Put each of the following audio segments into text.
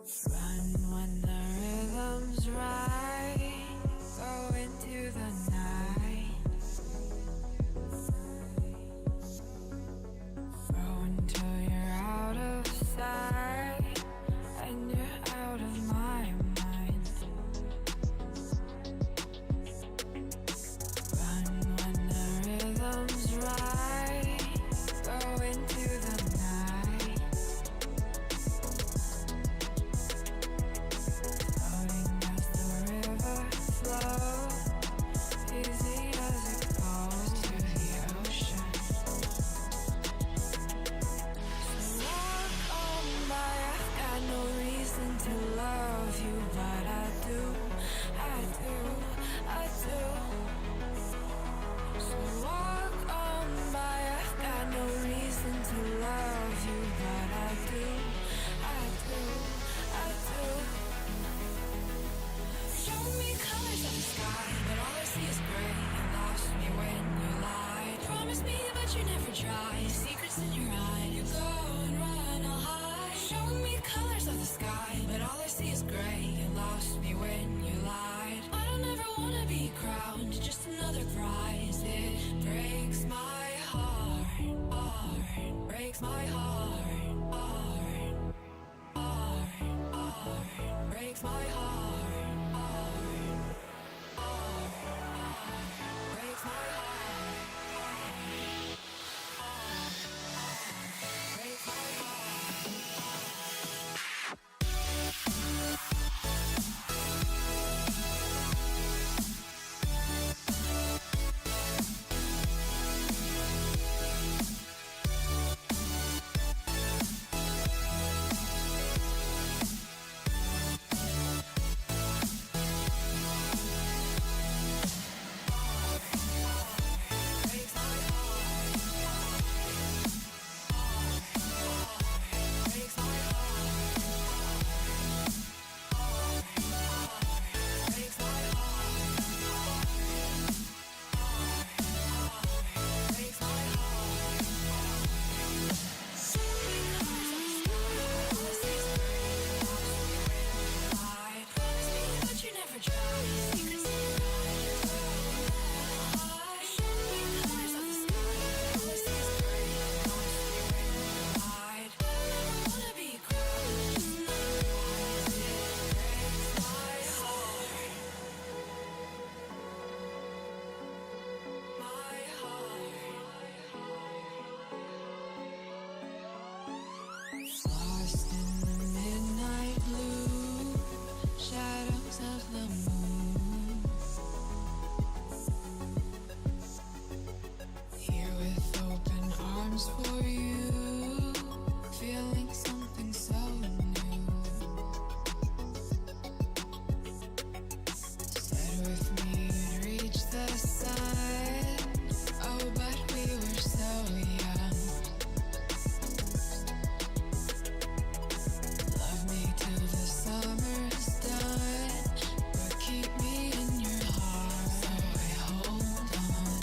Run when the rhythm's right. Go into the night. Throw until you're out of sight and you're out of my mind. Run when the rhythm's right. Go into the night. Floating as the river flows, easy as it goes to the ocean. So walk on by, I've got no reason to love you, but I do, I do, I do. So walk on by, I've got no reason to love you, but I do, I do, I do. Show me colors of the sky, but all I see is gray. You lost me when you lied. Promise me, but you never tried. Secrets in your eye, you go and run, I'll hide. Show me colors of the sky, but all I see is gray. You lost me when you lied. I don't ever wanna be crowned, just another prize. It breaks my heart, heart, breaks my heart, heart, heart, heart, breaks my heart, heart, heart, heart, breaks my heart, heart, heart, breaks my heart. Lost in the midnight blue, shadows of the moon. Here with open arms for you, feeling something so new. Said with me you'd reach the sun, oh but we were so young. Love me till the summer's done, but keep me in your heart, so I hold on.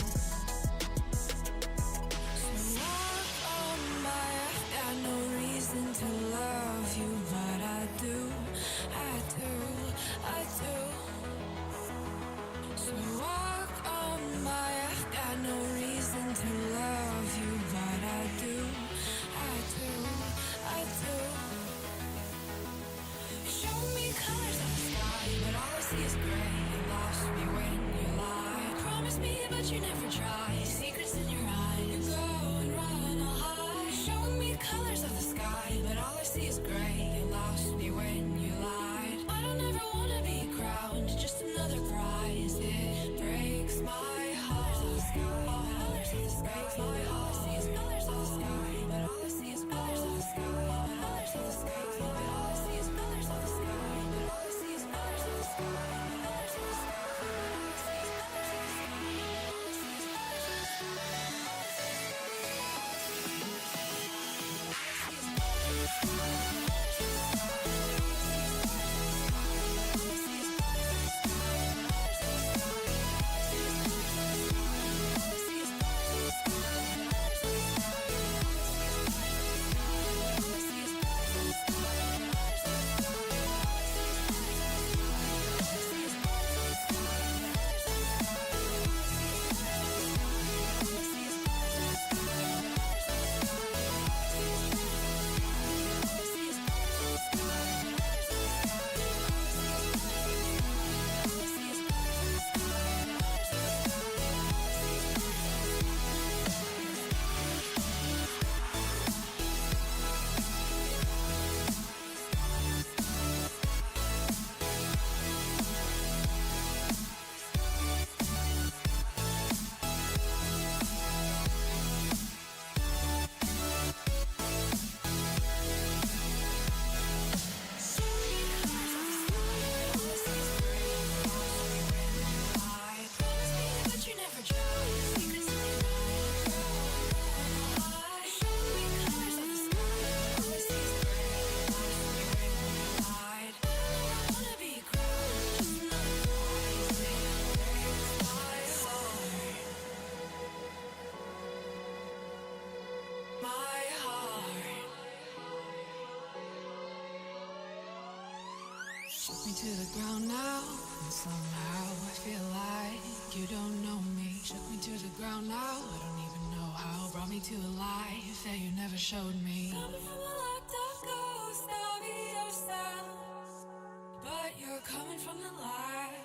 So walk on by, I've got no reason to love you, but I do, I do, I do. So walk on by, I've got no reason to love you, but I do, I do, I do. Show me colors of the sky, but all I see is gray. You lost me when you lied. Promise me, but you never tried. Secrets in your eye, you go and run, I'll hide. Show me colors of the sky, but all I see is gray. You lost me when you lied. I don't ever wanna be crowned, just another prize. It breaks my heart. Colors of the sky, breaks my heart. All I see is colors of the sky, but all I see is colors of the sky. Colors of the sky, but all I see is colors of the sky. But all I see is colors of the sky. Colors of the sky, but all I see is colors of the sky. All I see is colors of the sky. All I see is colors of the sky. Shook me to the ground now, and somehow I feel like you don't know me. Shook me to the ground now, I don't even know how. Brought me to a life that you never showed me. Coming from a locked up ghost of yourself, but you're coming from the light.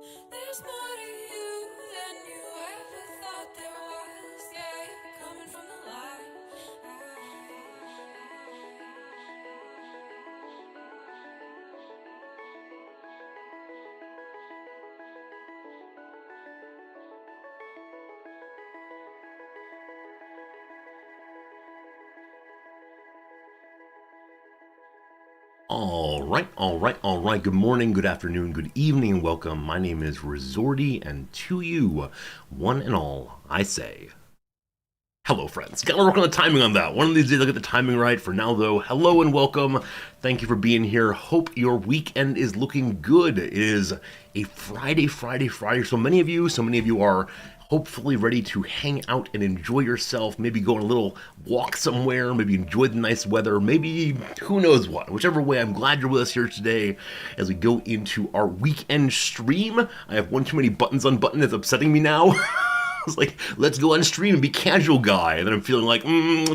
There's more to you than you ever thought there was. Yeah, you're coming from the light. All right. Good morning, good afternoon, good evening, and welcome. My name is Resorty, and to you, one and all, I say, hello, friends. Gotta work on the timing on that. One of these days I'll get the timing right. For now, though, hello and welcome. Thank you for being here. Hope your weekend is looking good. It is a Friday. So many of you are hopefully ready to hang out and enjoy yourself, maybe go on a little walk somewhere, maybe enjoy the nice weather, maybe who knows what. Whichever way, I'm glad you're with us here today as we go into our weekend stream. I have one too many buttons unbuttoned. It's upsetting me now. It's like, let's go on stream and be casual guy. And then I'm feeling like,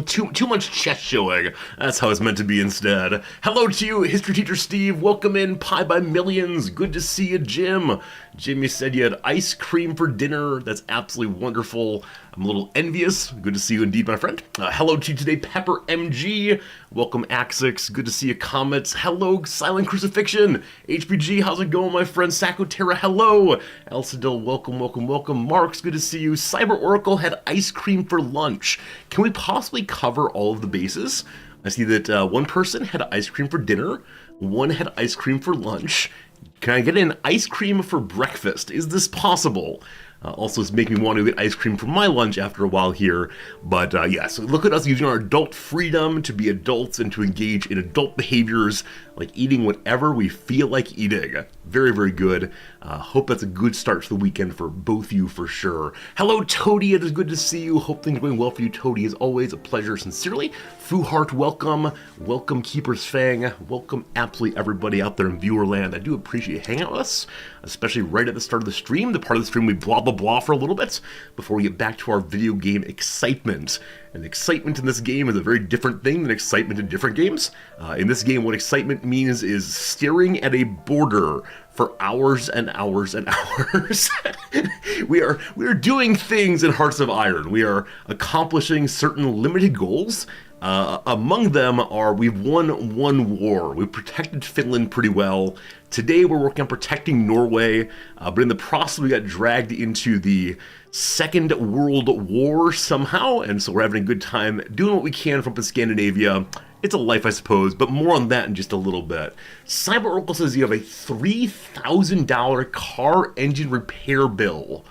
too much chest showing. That's how it's meant to be instead. Hello to you, History Teacher Steve. Welcome in, Pie by Millions. Good to see you, Jim. Jim, you said you had ice cream for dinner. That's absolutely wonderful. I'm a little envious. Good to see you indeed, my friend. Hello to you today, Pepper MG. Welcome, Axix. Good to see you, Comets. Hello, Silent Crucifixion. HPG, how's it going, my friend? Sakotera, hello. Elsadil, welcome. Marks, good to see you. Cyber Oracle had ice cream for lunch. Can we possibly cover all of the bases? I see that one person had ice cream for dinner. One had ice cream for lunch. Can I get an ice cream for breakfast? Is this possible? Also, it's making me want to get ice cream for my lunch after a while here. But yeah, so look at us using our adult freedom to be adults and to engage in adult behaviors like eating whatever we feel like eating. Very good. Hope that's a good start to the weekend for both of you for sure. Hello, Toady. It is good to see you. Hope things are going well for you, Toady. As always, a pleasure. Sincerely, Fuhart, welcome. Welcome, Keeper's Fang. Welcome, absolutely everybody out there in viewerland. I do appreciate you hanging out with us, especially right at the start of the stream, the part of the stream we blah for a little bit before we get back to our video game excitement. And excitement in this game is a very different thing than excitement in different games. In this game, what excitement means is staring at a border for hours and hours. We are doing things in Hearts of Iron. We are accomplishing certain limited goals. Among them are, we've won one war. We've protected Finland pretty well. Today we're working on protecting Norway, but in the process we got dragged into the Second World War somehow, and so we're having a good time doing what we can from Scandinavia. It's a life, I suppose, but more on that in just a little bit. Cyber Oracle says you have a $3,000 car engine repair bill.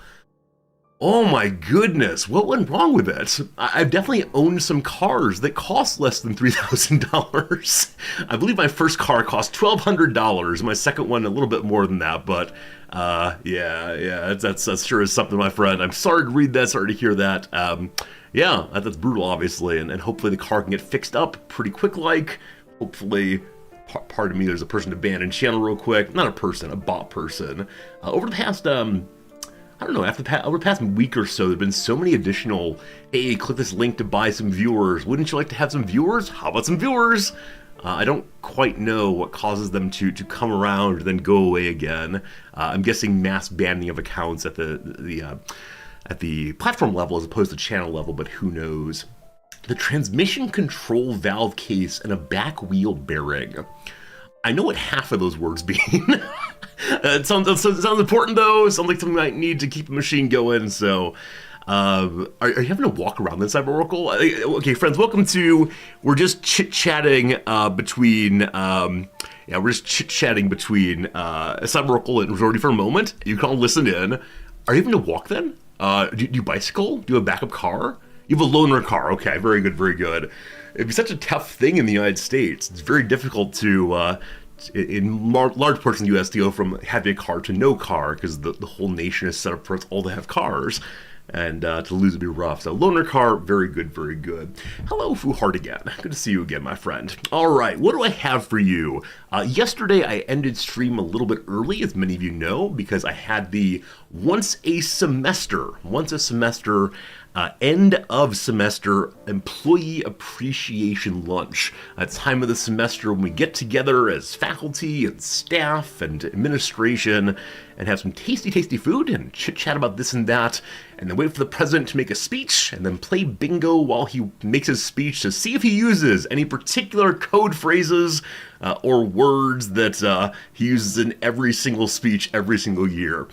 Oh my goodness, what went wrong with it? I've definitely owned some cars that cost less than $3,000. I believe my first car cost $1,200. My second one a little bit more than that, but yeah, that's sure is something, my friend. I'm sorry to read that, sorry to hear that. Yeah, that's brutal, obviously, and hopefully the car can get fixed up pretty quick-like. Hopefully, pardon me, there's a person to ban and channel real quick. Not a person, a bot person. Over the past, I don't know, over the past week or so, there have been so many additional, hey, click this link to buy some viewers. Wouldn't you like to have some viewers? How about some viewers? I don't quite know what causes them to come around and then go away again. I'm guessing mass banning of accounts at the platform level as opposed to channel level, but who knows. The transmission control valve case and a back wheel bearing. I know what half of those words mean. It sounds important though. It sounds like something I need to keep the machine going. So, are you having to walk around the Cyber Oracle? Okay, friends, welcome to. We're just chit-chatting between. We're just chit-chatting between Cyber Oracle and Resorty for a moment. You can all listen in. Are you having to walk then? Do you bicycle? Do you have a backup car? You have a loaner car. Okay, very good. It'd be such a tough thing in the United States. It's very difficult to. In large parts of the U.S. to go from having a car to no car because the whole nation is set up for us all to have cars. and to lose would be rough. So loaner car, very good, very good. Hello, Fuhart again. Good to see you again, my friend. All right, what do I have for you? Yesterday, I ended stream a little bit early, as many of you know, because I had the once a semester end of semester employee appreciation lunch. Time of the semester when we get together as faculty and staff and administration and have some tasty, tasty food and chit chat about this and that, and then wait for the president to make a speech and then play bingo while he makes his speech to see if he uses any particular code phrases or words that he uses in every single speech every single year.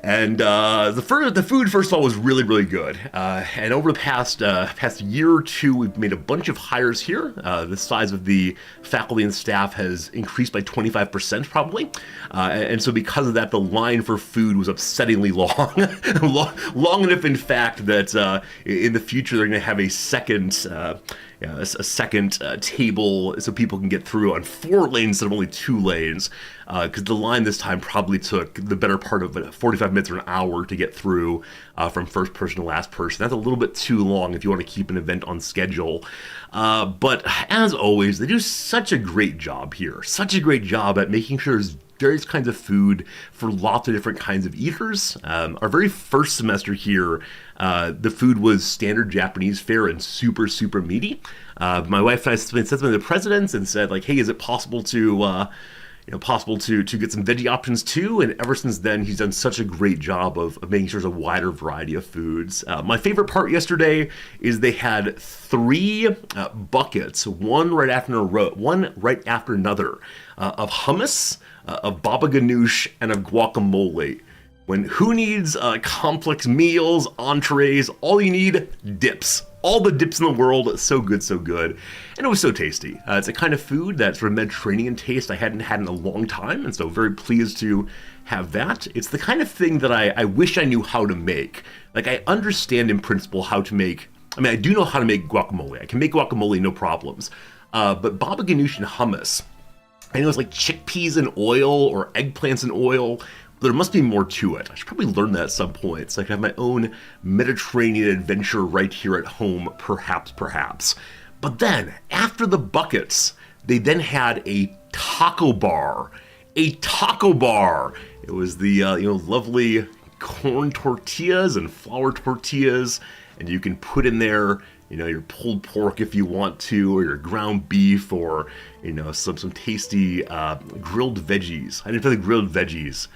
And the food, first of all, was really, really good. And over the past year or two, we've made a bunch of hires here. The size of the faculty and staff has increased by 25% probably. And so because of that, the line for food was upsettingly long. long enough, in fact, that in the future they're going to have a second table so people can get through on 4 lanes instead of only 2 lanes. Because the line this time probably took the better part of 45 minutes or an hour to get through from first person to last person. That's a little bit too long if you want to keep an event on schedule. But as always, they do such a great job here. Such a great job at making sure there's various kinds of food for lots of different kinds of eaters. Our very first semester here, the food was standard Japanese fare and super, super meaty. My wife and I sent something to the president and said, like, hey, is it possible to get some veggie options too? And ever since then, he's done such a great job of making sure there's a wider variety of foods. My favorite part yesterday is they had 3 buckets, one right after another, of hummus, of baba ganoush, and of guacamole. When who needs complex meals, entrees, all you need, dips. All the dips in the world, so good, so good. And it was so tasty. It's a kind of food that's sort of Mediterranean taste I hadn't had in a long time, and so very pleased to have that. It's the kind of thing that I wish I knew how to make. Like, I understand in principle how to make, I do know how to make guacamole. I can make guacamole, no problems. But baba ganoush and hummus, I know it's like chickpeas in oil or eggplants in oil. There must be more to it. I should probably learn that at some point, so I can have my own Mediterranean adventure right here at home, perhaps. But then, after the buckets, they then had a taco bar. A taco bar! It was the lovely corn tortillas and flour tortillas, and you can put in there your pulled pork if you want to, or your ground beef, or some tasty grilled veggies. I didn't try the grilled veggies.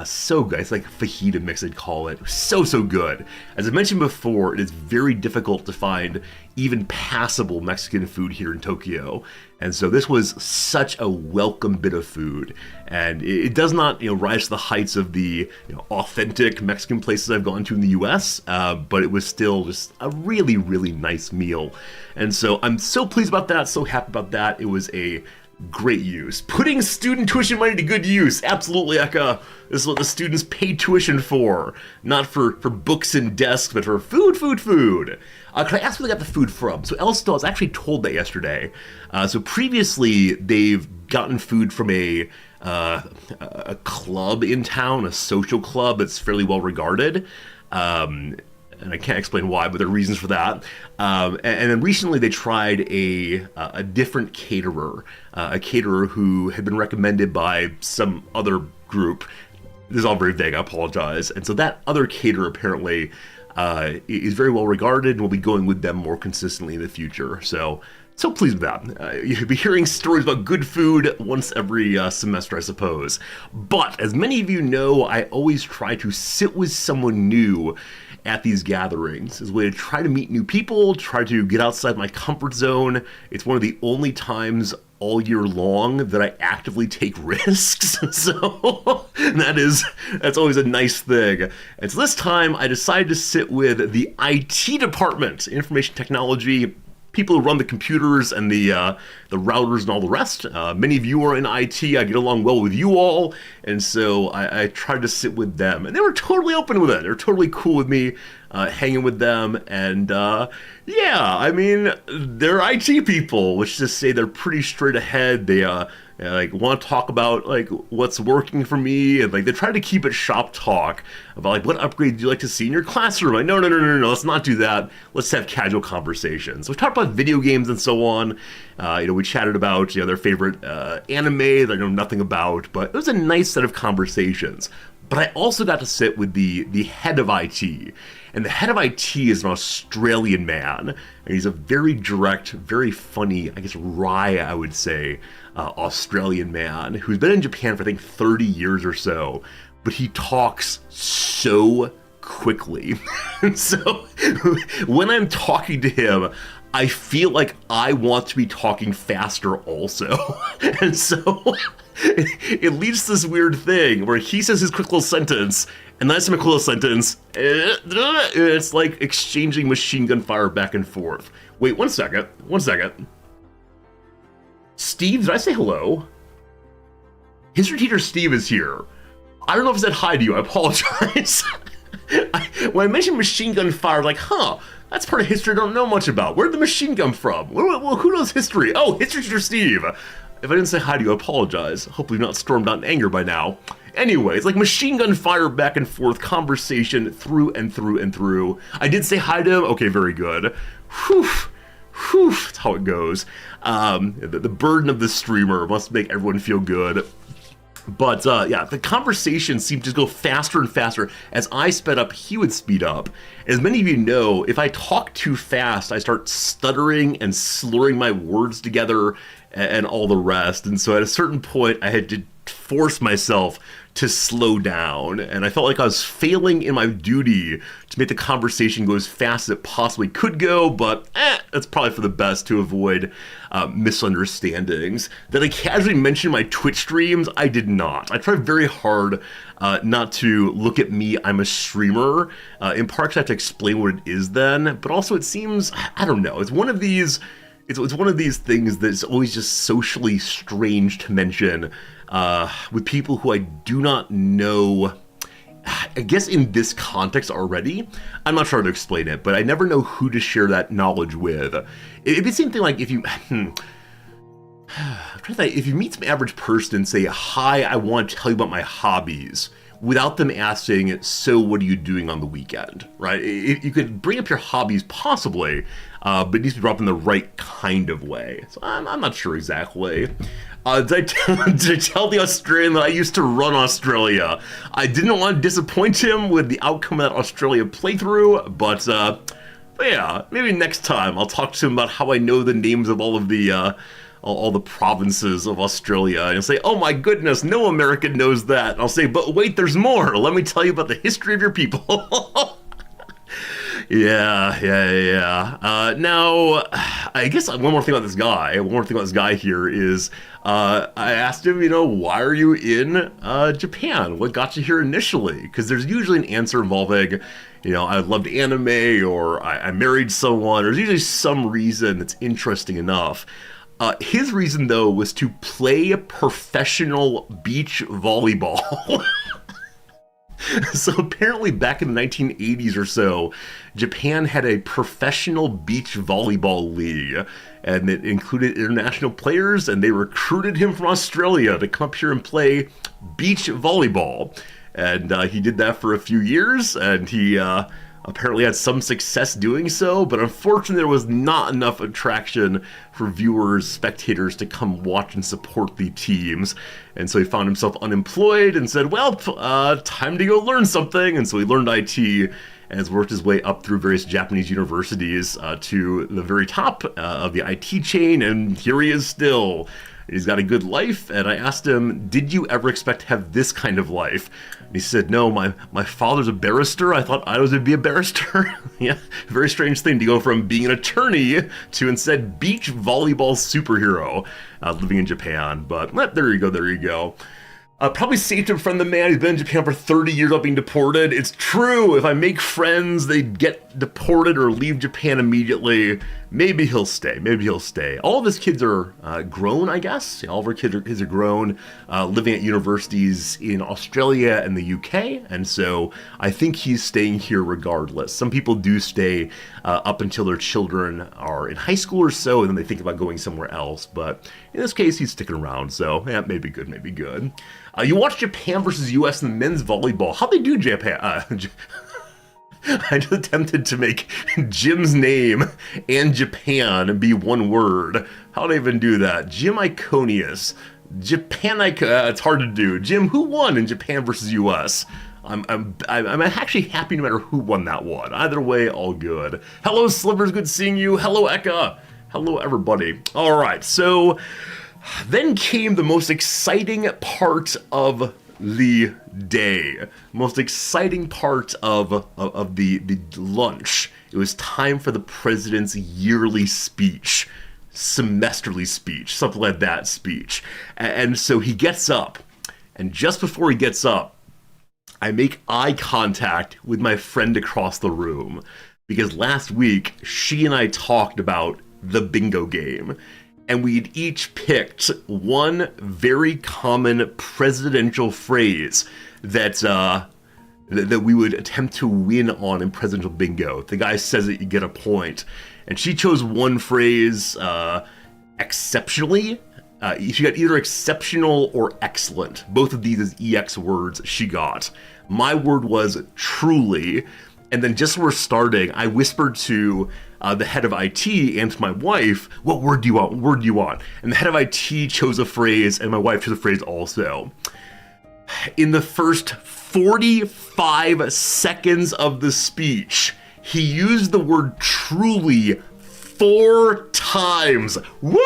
So good. It's like fajita mix, I'd call it. So good. As I mentioned before, it is very difficult to find even passable Mexican food here in Tokyo. And so this was such a welcome bit of food. And it does not rise to the heights of the authentic Mexican places I've gone to in the US, but it was still just a really, really nice meal. And so I'm so pleased about that, so happy about that. It was a great use. Putting student tuition money to good use. Absolutely, Eka. This is what the students pay tuition for. Not for books and desks, but for food. Can I ask where they got the food from? So Elstall was actually told that yesterday. So previously, they've gotten food from a club in town, a social club that's fairly well regarded. And I can't explain why, but there are reasons for that. And then recently they tried a different caterer, a caterer who had been recommended by some other group. This is all very vague, I apologize. And so that other caterer apparently is very well regarded and will be going with them more consistently in the future. So pleased with that. You'll be hearing stories about good food once every semester, I suppose. But as many of you know, I always try to sit with someone new at these gatherings as a way to try to meet new people, try to get outside my comfort zone. It's one of the only times all year long that I actively take risks. So that's always a nice thing. And so this time I decided to sit with the IT department, information technology, people who run the computers and the routers and all the rest. Many of you are in IT. I get along well with you all, and so I tried to sit with them, and they were totally open with it. They're totally cool with me hanging with them, and they're IT people, which just say they're pretty straight ahead. They like want to talk about like what's working for me, and like they try to keep it shop talk about like what upgrade do you like to see in your classroom. Like no, let's not do that. Let's have casual conversations. We talked about video games and so on. We chatted about their favorite anime that I know nothing about, but it was a nice set of conversations. But I also got to sit with the head of IT. And the head of IT is an Australian man. And he's a very direct, very funny, I guess wry, I would say, Australian man who's been in Japan for I think 30 years or so. But he talks so quickly. And so when I'm talking to him, I feel like I want to be talking faster also. And so it leads to this weird thing where he says his quick little sentence, and then I say my quick little sentence. It's like exchanging machine gun fire back and forth. Wait, one second. Steve, did I say hello? History teacher Steve is here. I don't know if I said hi to you. I apologize. When I mentioned machine gun fire, I'm like, that's part of history I don't know much about. Where'd the machine come from? Well, who knows history? Oh, history teacher Steve. If I didn't say hi to you, I apologize. Hopefully you've not stormed out in anger by now. Anyway, it's like machine gun fire back and forth, conversation through and through and through. I did say hi to him. Okay, very good. Whew. That's how it goes. The burden of the streamer must make everyone feel good. But the conversation seemed to go faster and faster. As I sped up, he would speed up. As many of you know, if I talk too fast, I start stuttering and slurring my words together and all the rest. And so at a certain point, I had to force myself to slow down. And I felt like I was failing in my duty to make the conversation go as fast as it possibly could go, but that's probably for the best to avoid misunderstandings. Did I casually mention my Twitch streams? I did not. I tried very hard not to look at me, I'm a streamer. In part because I have to explain what it is then, but also it seems, I don't know, it's one of these things that's always just socially strange to mention with people who I do not know. I guess in this context already, I'm not sure how to explain it, but I never know who to share that knowledge with. It'd be the same thing like if you, if you meet some average person and say, hi, I want to tell you about my hobbies, without them asking, so what are you doing on the weekend, right? You could bring up your hobbies possibly, but it needs to be brought up in the right kind of way. So I'm not sure exactly. Did I tell the Australian that I used to run Australia? I didn't want to disappoint him with the outcome of that Australia playthrough, but yeah, maybe next time I'll talk to him about how I know the names of all of the all the provinces of Australia, and he'll say, oh my goodness, no American knows that. And I'll say, but wait, there's more. Let me tell you about the history of your people. Yeah. Now, I guess one more thing about this guy here is, I asked him, why are you in Japan? What got you here initially? Because there's usually an answer involving, I loved anime, or I married someone, or there's usually some reason that's interesting enough. His reason, though, was to play professional beach volleyball. So apparently back in the 1980s or so, Japan had a professional beach volleyball league, and it included international players, and they recruited him from Australia to come up here and play beach volleyball. And he did that for a few years, and he apparently had some success doing so, but unfortunately there was not enough attraction for viewers, spectators to come watch and support the teams. And so he found himself unemployed and said, well, time to go learn something. And so he learned IT and has worked his way up through various Japanese universities to the very top of the IT chain, and here he is still. He's got a good life, and I asked him, did you ever expect to have this kind of life? And he said, no, my father's a barrister. I thought I was going to be a barrister. Yeah, very strange thing to go from being an attorney to instead beach volleyball superhero living in Japan. But there you go. Probably safe to befriend the man who's been in Japan for 30 years without being deported. It's true. If I make friends, they get deported or leave Japan immediately. maybe he'll stay. Maybe he'll stay. All of his kids are grown, I guess. All of our kids are grown, living at universities in Australia and the UK, and so I think he's staying here regardless. Some people do stay up until their children are in high school or so, and then they think about going somewhere else, but in this case, he's sticking around, so yeah, maybe good, maybe good. You watched Japan versus US in men's volleyball. How'd they do, Japan? I just attempted to make Jim's name and Japan be one word. How do I even do that? Jim Iconius. It's hard to do. Jim, who won in Japan versus US? I'm actually happy no matter who won that one. Either way, all good. Hello, Slivers. Good seeing you. Hello, Eka. Hello, everybody. All right, so then came the most exciting part of the day, most exciting part of the lunch. It was time for the president's yearly speech, semesterly speech, something like that speech. And so he gets up, and just before he gets up, I make eye contact with my friend across the room, because last week she and I talked about the bingo game. And we'd each picked one very common presidential phrase that we would attempt to win on in presidential bingo. If the guy says it, you get a point. And she chose one phrase, exceptionally. She got either exceptional or excellent. Both of these as EX words she got. My word was truly. And then just as we're starting, I whispered to the head of IT and to my wife, what word do you want? What word do you want? And the head of IT chose a phrase, and my wife chose a phrase also. In the first 45 seconds of the speech, he used the word truly 4 times. Woo!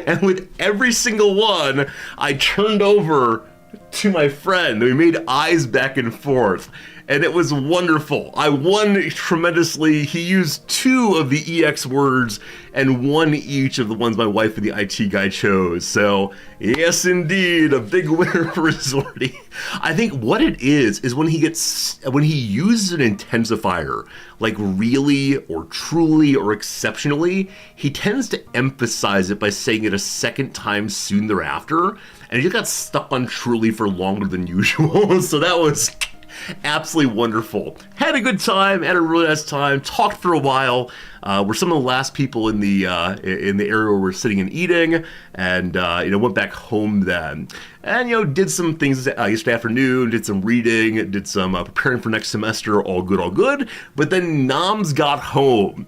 And with every single one, I turned over to my friend. We made eyes back and forth, and it was wonderful. I won tremendously. He used 2 of the EX words and 1 each of the ones my wife and the IT guy chose. So yes, indeed, a big winner for Resorty. I think what it is when he uses an intensifier, like really or truly or exceptionally, he tends to emphasize it by saying it a second time soon thereafter, and he just got stuck on truly for longer than usual. So that was absolutely wonderful. Had a good time, had a really nice time, talked for a while. We're some of the last people in the area where we're sitting and eating, and went back home then. And did some things yesterday afternoon, did some reading, did some preparing for next semester, all good, all good. But then Noms got home,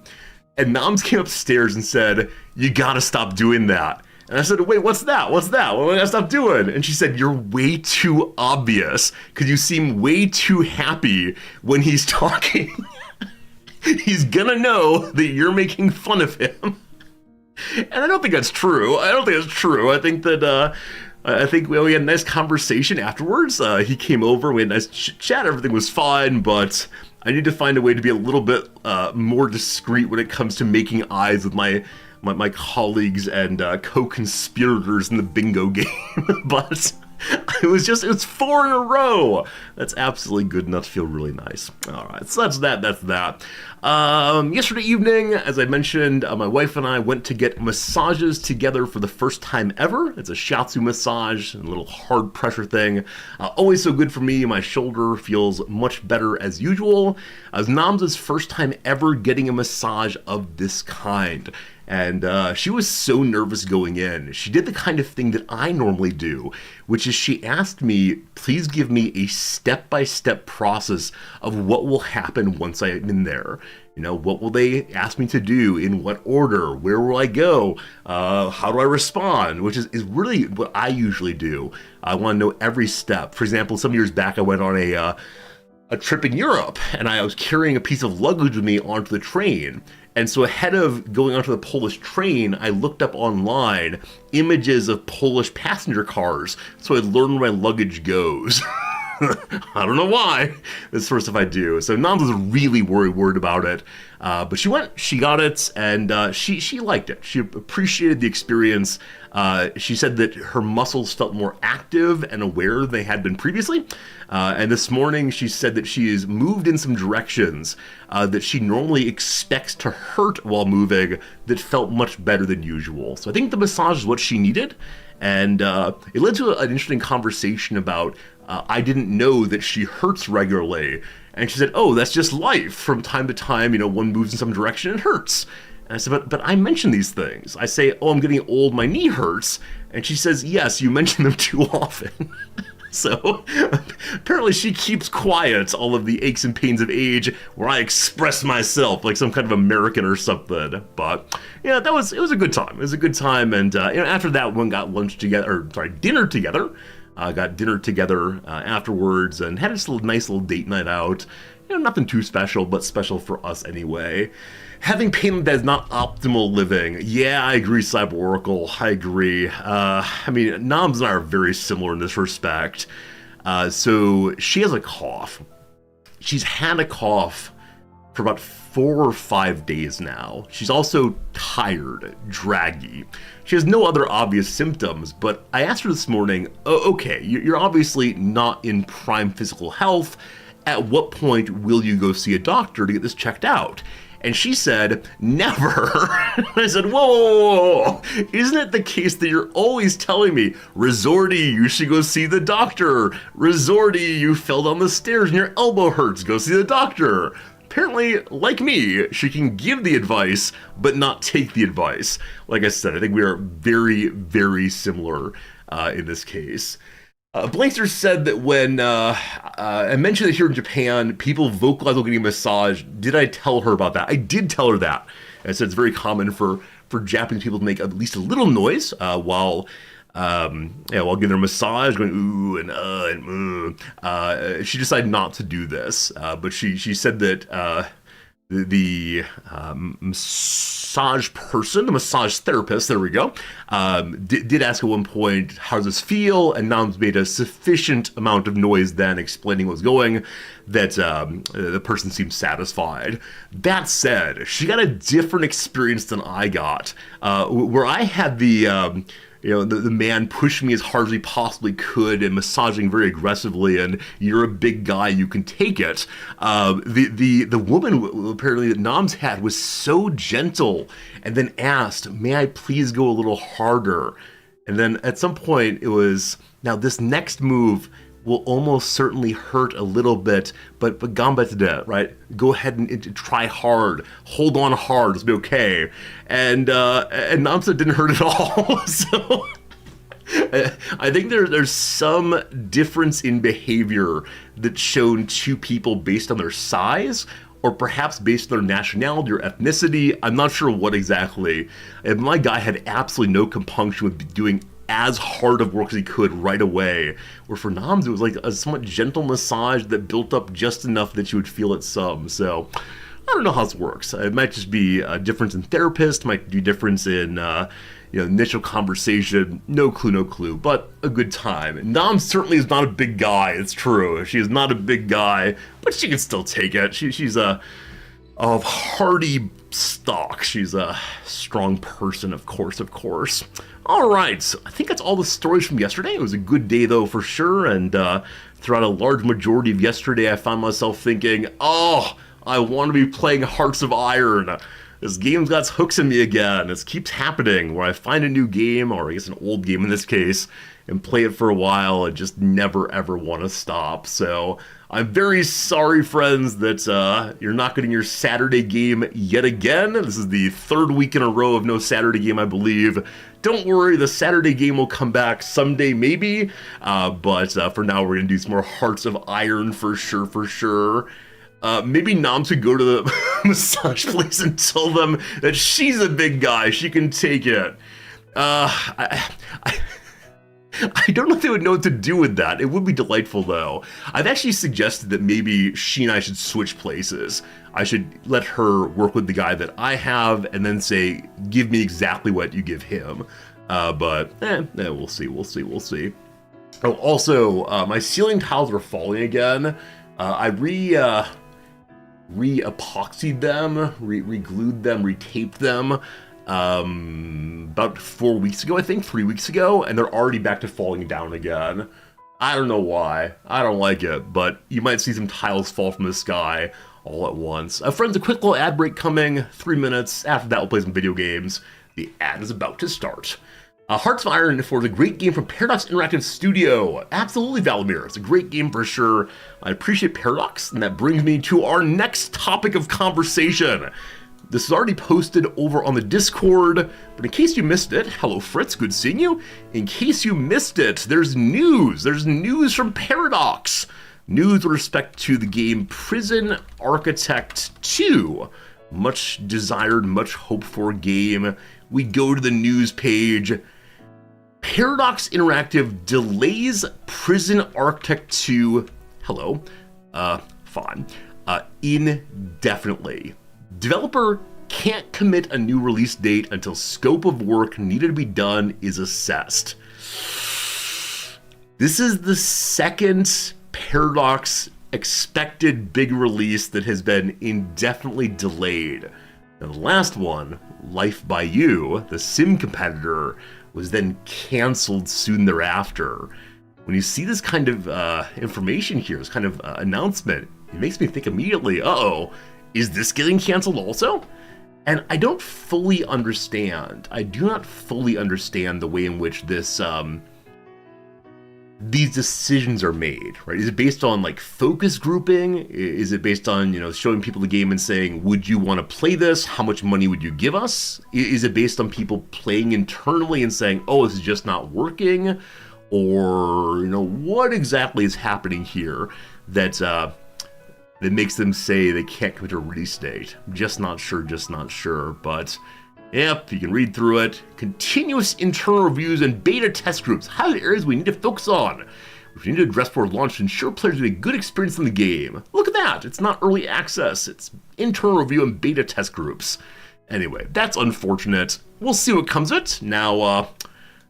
and Noms came upstairs and said, "You gotta stop doing that." And I said, "Wait, what's that? What's that? What am I gonna stop doing?" And she said, "You're way too obvious, because you seem way too happy when he's talking." He's gonna know that you're making fun of him. And I don't think that's true. I think that we had a nice conversation afterwards. He came over, we had a nice chat, everything was fine, but I need to find a way to be a little bit more discreet when it comes to making eyes with my colleagues and co-conspirators in the bingo game. But it was 4 in a row. That's absolutely good enough to feel really nice. All right, so that's that. Yesterday evening, as I mentioned, my wife and I went to get massages together for the first time ever. It's a shiatsu massage, a little hard pressure thing. Always so good for me. My shoulder feels much better as usual. It was Nam's first time ever getting a massage of this kind. And she was so nervous going in. She did the kind of thing that I normally do, which is she asked me, please give me a step-by-step process of what will happen once I'm in there. What will they ask me to do? In what order? Where will I go? How do I respond? Which is really what I usually do. I want to know every step. For example, some years back, I went on a trip in Europe, and I was carrying a piece of luggage with me onto the train. And so ahead of going onto the Polish train, I looked up online images of Polish passenger cars, so I'd learn where my luggage goes. I don't know why. This sort of stuff I do. So Nams was really worried about it. But she went, she got it, and she liked it. She appreciated the experience. She said that her muscles felt more active and aware than they had been previously. And this morning she said that she has moved in some directions that she normally expects to hurt while moving that felt much better than usual. So I think the massage is what she needed. And it led to an interesting conversation about I didn't know that she hurts regularly. And she said, oh, that's just life. From time to time, one moves in some direction and it hurts. And I said, but I mention these things. I say, oh, I'm getting old, my knee hurts. And she says, yes, you mention them too often. So apparently she keeps quiet all of the aches and pains of age where I express myself like some kind of American or something. But yeah, it was a good time. It was a good time. And after that, one got dinner together. Got dinner together afterwards and had a nice little date night out. Nothing too special, but special for us anyway. Having pain that is not optimal living. Yeah, I agree, Cyber Oracle. I agree. Noms and I are very similar in this respect. So she has a cough. She's had a cough for about 4 or 5 days now. She's also tired, draggy. She has no other obvious symptoms, but I asked her this morning, oh, okay, you're obviously not in prime physical health. At what point will you go see a doctor to get this checked out? And she said, never. I said, whoa, isn't it the case that you're always telling me, Resorty, you should go see the doctor. Resorty, you fell down the stairs and your elbow hurts, go see the doctor. Apparently, like me, she can give the advice, but not take the advice. Like I said, I think we are very, very similar in this case. Blankster said that when I mentioned that here in Japan, people vocalize while getting a massage. Did I tell her about that? I did tell her that. I said it's very common for Japanese people to make at least a little noise while giving her a massage, going ooh and She decided not to do this, but she said that the massage person, the massage therapist, there we go, did ask at one point, how does this feel? And Noms made a sufficient amount of noise then explaining what was going that the person seemed satisfied. That said, she got a different experience than I got, where I had the man pushed me as hard as he possibly could and massaging very aggressively, and you're a big guy, you can take it. The woman apparently that Noms had was so gentle and then asked, may I please go a little harder? And then at some point it was, now this next move will almost certainly hurt a little bit, but gambete, right? Go ahead and try hard, hold on hard, it'll be okay. And Namsa didn't hurt at all. So I think there's some difference in behavior that's shown to people based on their size, or perhaps based on their nationality or ethnicity. I'm not sure what exactly. And my guy had absolutely no compunction with doing as hard of work as he could right away. Where for Noms, it was like a somewhat gentle massage that built up just enough that you would feel it some. So I don't know how this works. It might just be a difference in therapist, might be a difference in initial conversation. No clue, but a good time. Noms certainly is not a big guy, it's true. She is not a big guy, but she can still take it. She's of hardy stock. She's a strong person, of course. All right, so I think that's all the stories from yesterday. It was a good day, though, for sure, and throughout a large majority of yesterday, I found myself thinking, oh, I want to be playing Hearts of Iron. This game's got hooks in me again. This keeps happening, where I find a new game, or I guess an old game in this case, and play it for a while and just never, ever want to stop. So I'm very sorry, friends, that you're not getting your Saturday game yet again. This is the third week in a row of no Saturday game, I believe. Don't worry, the Saturday game will come back someday, maybe. But for now, we're going to do some more Hearts of Iron for sure. Maybe Noms could go to the massage place and tell them that she's a big guy. She can take it. I don't know if they would know what to do with that. It would be delightful, though. I've actually suggested that maybe she and I should switch places. I should let her work with the guy that I have and then say, give me exactly what you give him. But we'll see. Oh, also, my ceiling tiles are falling again. I re-epoxied them, re-glued them, retaped them about 4 weeks ago, I think, 3 weeks ago, and they're already back to falling down again. I don't know why. I don't like it, but you might see some tiles fall from the sky all at once. Friends, a quick little ad break coming, 3 minutes. After that, we'll play some video games. The ad is about to start. Hearts of Iron for the great game from Paradox Interactive Studio. Absolutely, Valimir. It's a great game for sure. I appreciate Paradox, and that brings me to our next topic of conversation. This is already posted over on the Discord, but in case you missed it, hello Fritz, good seeing you. In case you missed it, there's news. There's news from Paradox. News with respect to the game Prison Architect 2. Much desired, much hoped for game. We go to the news page. Paradox Interactive delays Prison Architect 2, hello, fine, indefinitely. Developer can't commit a new release date until scope of work needed to be done is assessed. This is the second Paradox expected big release that has been indefinitely delayed. And the last one, Life by You, the sim competitor, was then canceled soon thereafter. When you see this kind of information here, this kind of announcement, it makes me think immediately, uh-oh, is this getting canceled also? And I don't fully understand. I do not fully understand the way in which this these decisions are made, right? Is it based on like focus grouping? Is it based on, showing people the game and saying, would you want to play this? How much money would you give us? Is it based on people playing internally and saying, oh, this is just not working? Or, what exactly is happening here that that makes them say they can't commit to a release date? Just not sure, but yep, you can read through it. Continuous internal reviews and beta test groups highlight areas we need to focus on, which we need to address before launch to ensure players get a good experience in the game. Look at that, it's not early access, it's internal review and beta test groups. Anyway, that's unfortunate. We'll see what comes of it. Now,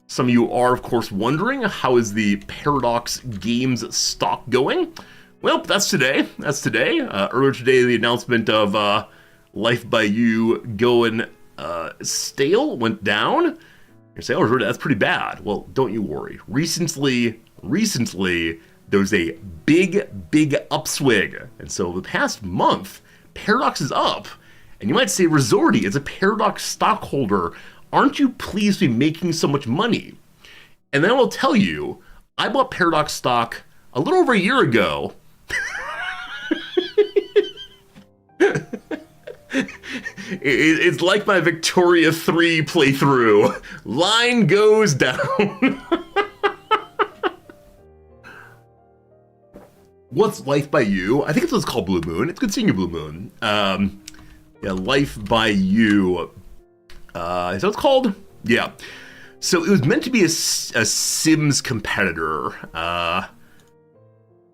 some of you are, of course, wondering, how is the Paradox Games stock going? Well, that's today. Earlier today, the announcement of Life by You going stale went down. You're saying, oh, that's pretty bad. Well, don't you worry. Recently, there was a big upswing. And so the past month, Paradox is up. And you might say, Resorty, as a Paradox stockholder, aren't you pleased to be making so much money? And then I will tell you, I bought Paradox stock a little over a year ago. It's like my Victoria 3 playthrough. Line goes down. What's Life by You? I think it's what's called Blue Moon. It's good seeing you, Blue Moon. Yeah, Life by You. Is that what it's called? Yeah. So it was meant to be a Sims competitor. That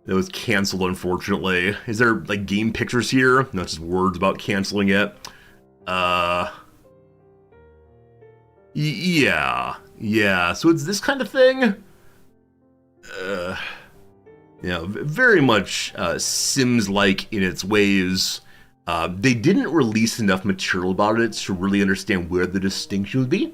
was canceled, unfortunately. Is there, like, game pictures here? Not just words about canceling it. Yeah. So it's this kind of thing. Very much Sims-like in its ways. They didn't release enough material about it to really understand where the distinction would be.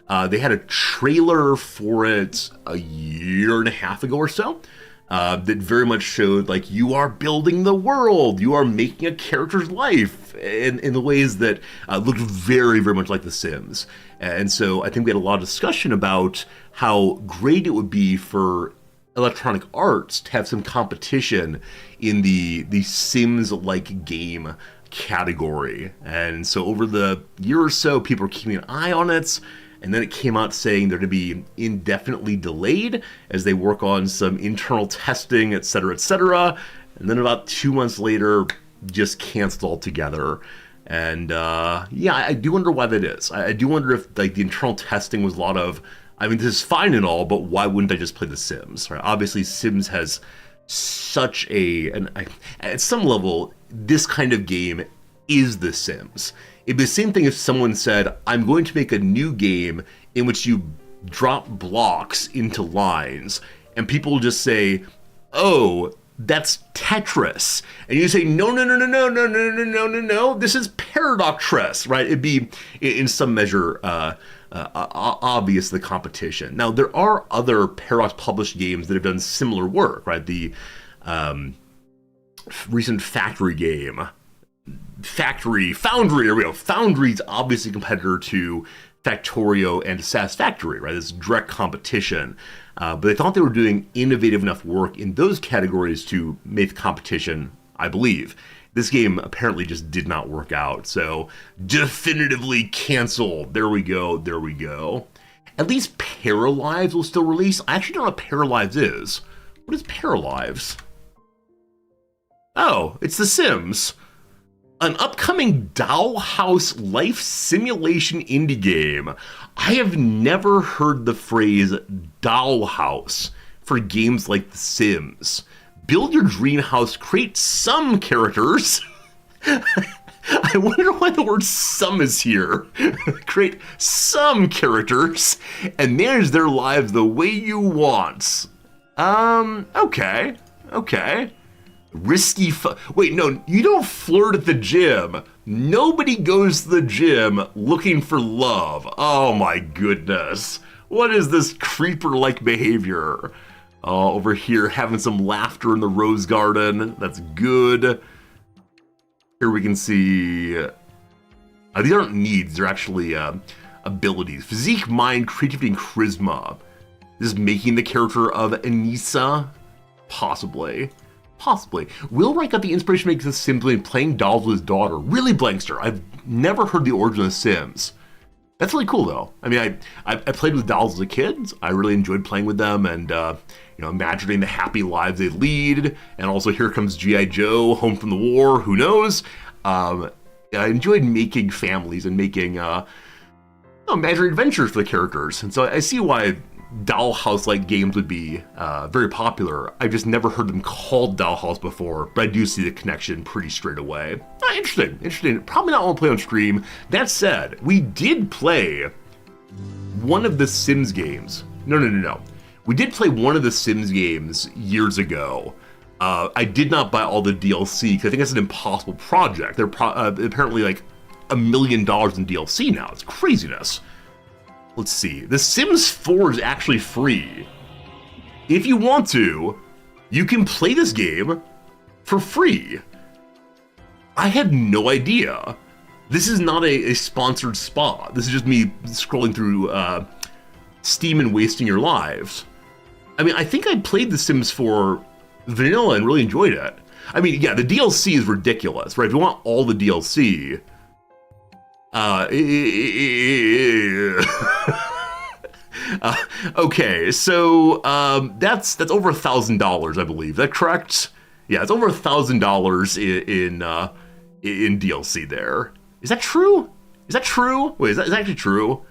They had a trailer for it a year and a half ago or so. That very much showed, like, you are building the world, you are making a character's life in the ways that looked very, very much like The Sims. And so I think we had a lot of discussion about how great it would be for Electronic Arts to have some competition in the Sims-like game category. And so over the year or so, people were keeping an eye on it. And then it came out saying they're to be indefinitely delayed as they work on some internal testing, et cetera. And then about 2 months later, just canceled altogether. And I do wonder why that is. I do wonder if, like, the internal testing was a lot of, I mean, this is fine and all, but why wouldn't I just play The Sims? Right? Obviously, Sims has such at some level, this kind of game is The Sims. It'd be the same thing if someone said, I'm going to make a new game in which you drop blocks into lines, and people just say, oh, that's Tetris. And you say, no, this is Paradox, right? It'd be, in some measure, obvious the competition. Now, there are other Paradox published games that have done similar work, right? The recent Factory game, Foundry, there we go. Foundry's obviously a competitor to Factorio and Satisfactory, right? This direct competition. But they thought they were doing innovative enough work in those categories to make the competition, I believe. This game apparently just did not work out, so definitively canceled. There we go. At least Paralives will still release. I actually don't know what Paralives is. What is Paralives? Oh, it's The Sims. An upcoming dollhouse life simulation indie game. I have never heard the phrase dollhouse for games like The Sims. Build your dream house, create some characters. I wonder why the word some is here. Create some characters and manage their lives the way you want. Okay. Risky wait, no, you don't flirt at the gym. Nobody goes to the gym looking for love. Oh my goodness. What is this creeper-like behavior? Over here having some laughter in the rose garden. That's good. Here we can see... these aren't needs, they're actually abilities. Physique, mind, creativity, and charisma. This is making the character of Anissa? Possibly. Will Wright got the inspiration to make The Sims by playing dolls with his daughter. Really, Blankster. I've never heard the origin of The Sims. That's really cool, though. I mean, I played with dolls as a kid. I really enjoyed playing with them and, imagining the happy lives they lead. And also, here comes G.I. Joe, home from the war. Who knows? I enjoyed making families and making, imaginary adventures for the characters. And so I see why dollhouse-like games would be very popular. I've just never heard them called dollhouse before, but I do see the connection pretty straight away. Interesting. Probably not want to play on stream. That said, we did play one of the Sims games. No. We did play one of the Sims games years ago. I did not buy all the DLC because I think that's an impossible project. They're apparently like $1 million in DLC now. It's craziness. Let's see. The Sims 4 is actually free. If you want to, you can play this game for free. I had no idea. This is not a sponsored spot. This is just me scrolling through Steam and wasting your lives. I mean, I think I played The Sims 4 vanilla and really enjoyed it. I mean, yeah, the DLC is ridiculous, right? If you want all the DLC... okay, so that's over $1,000, I believe. Is that correct? Yeah, it's over $1,000 in DLC there. Is that true? Wait, is that actually true?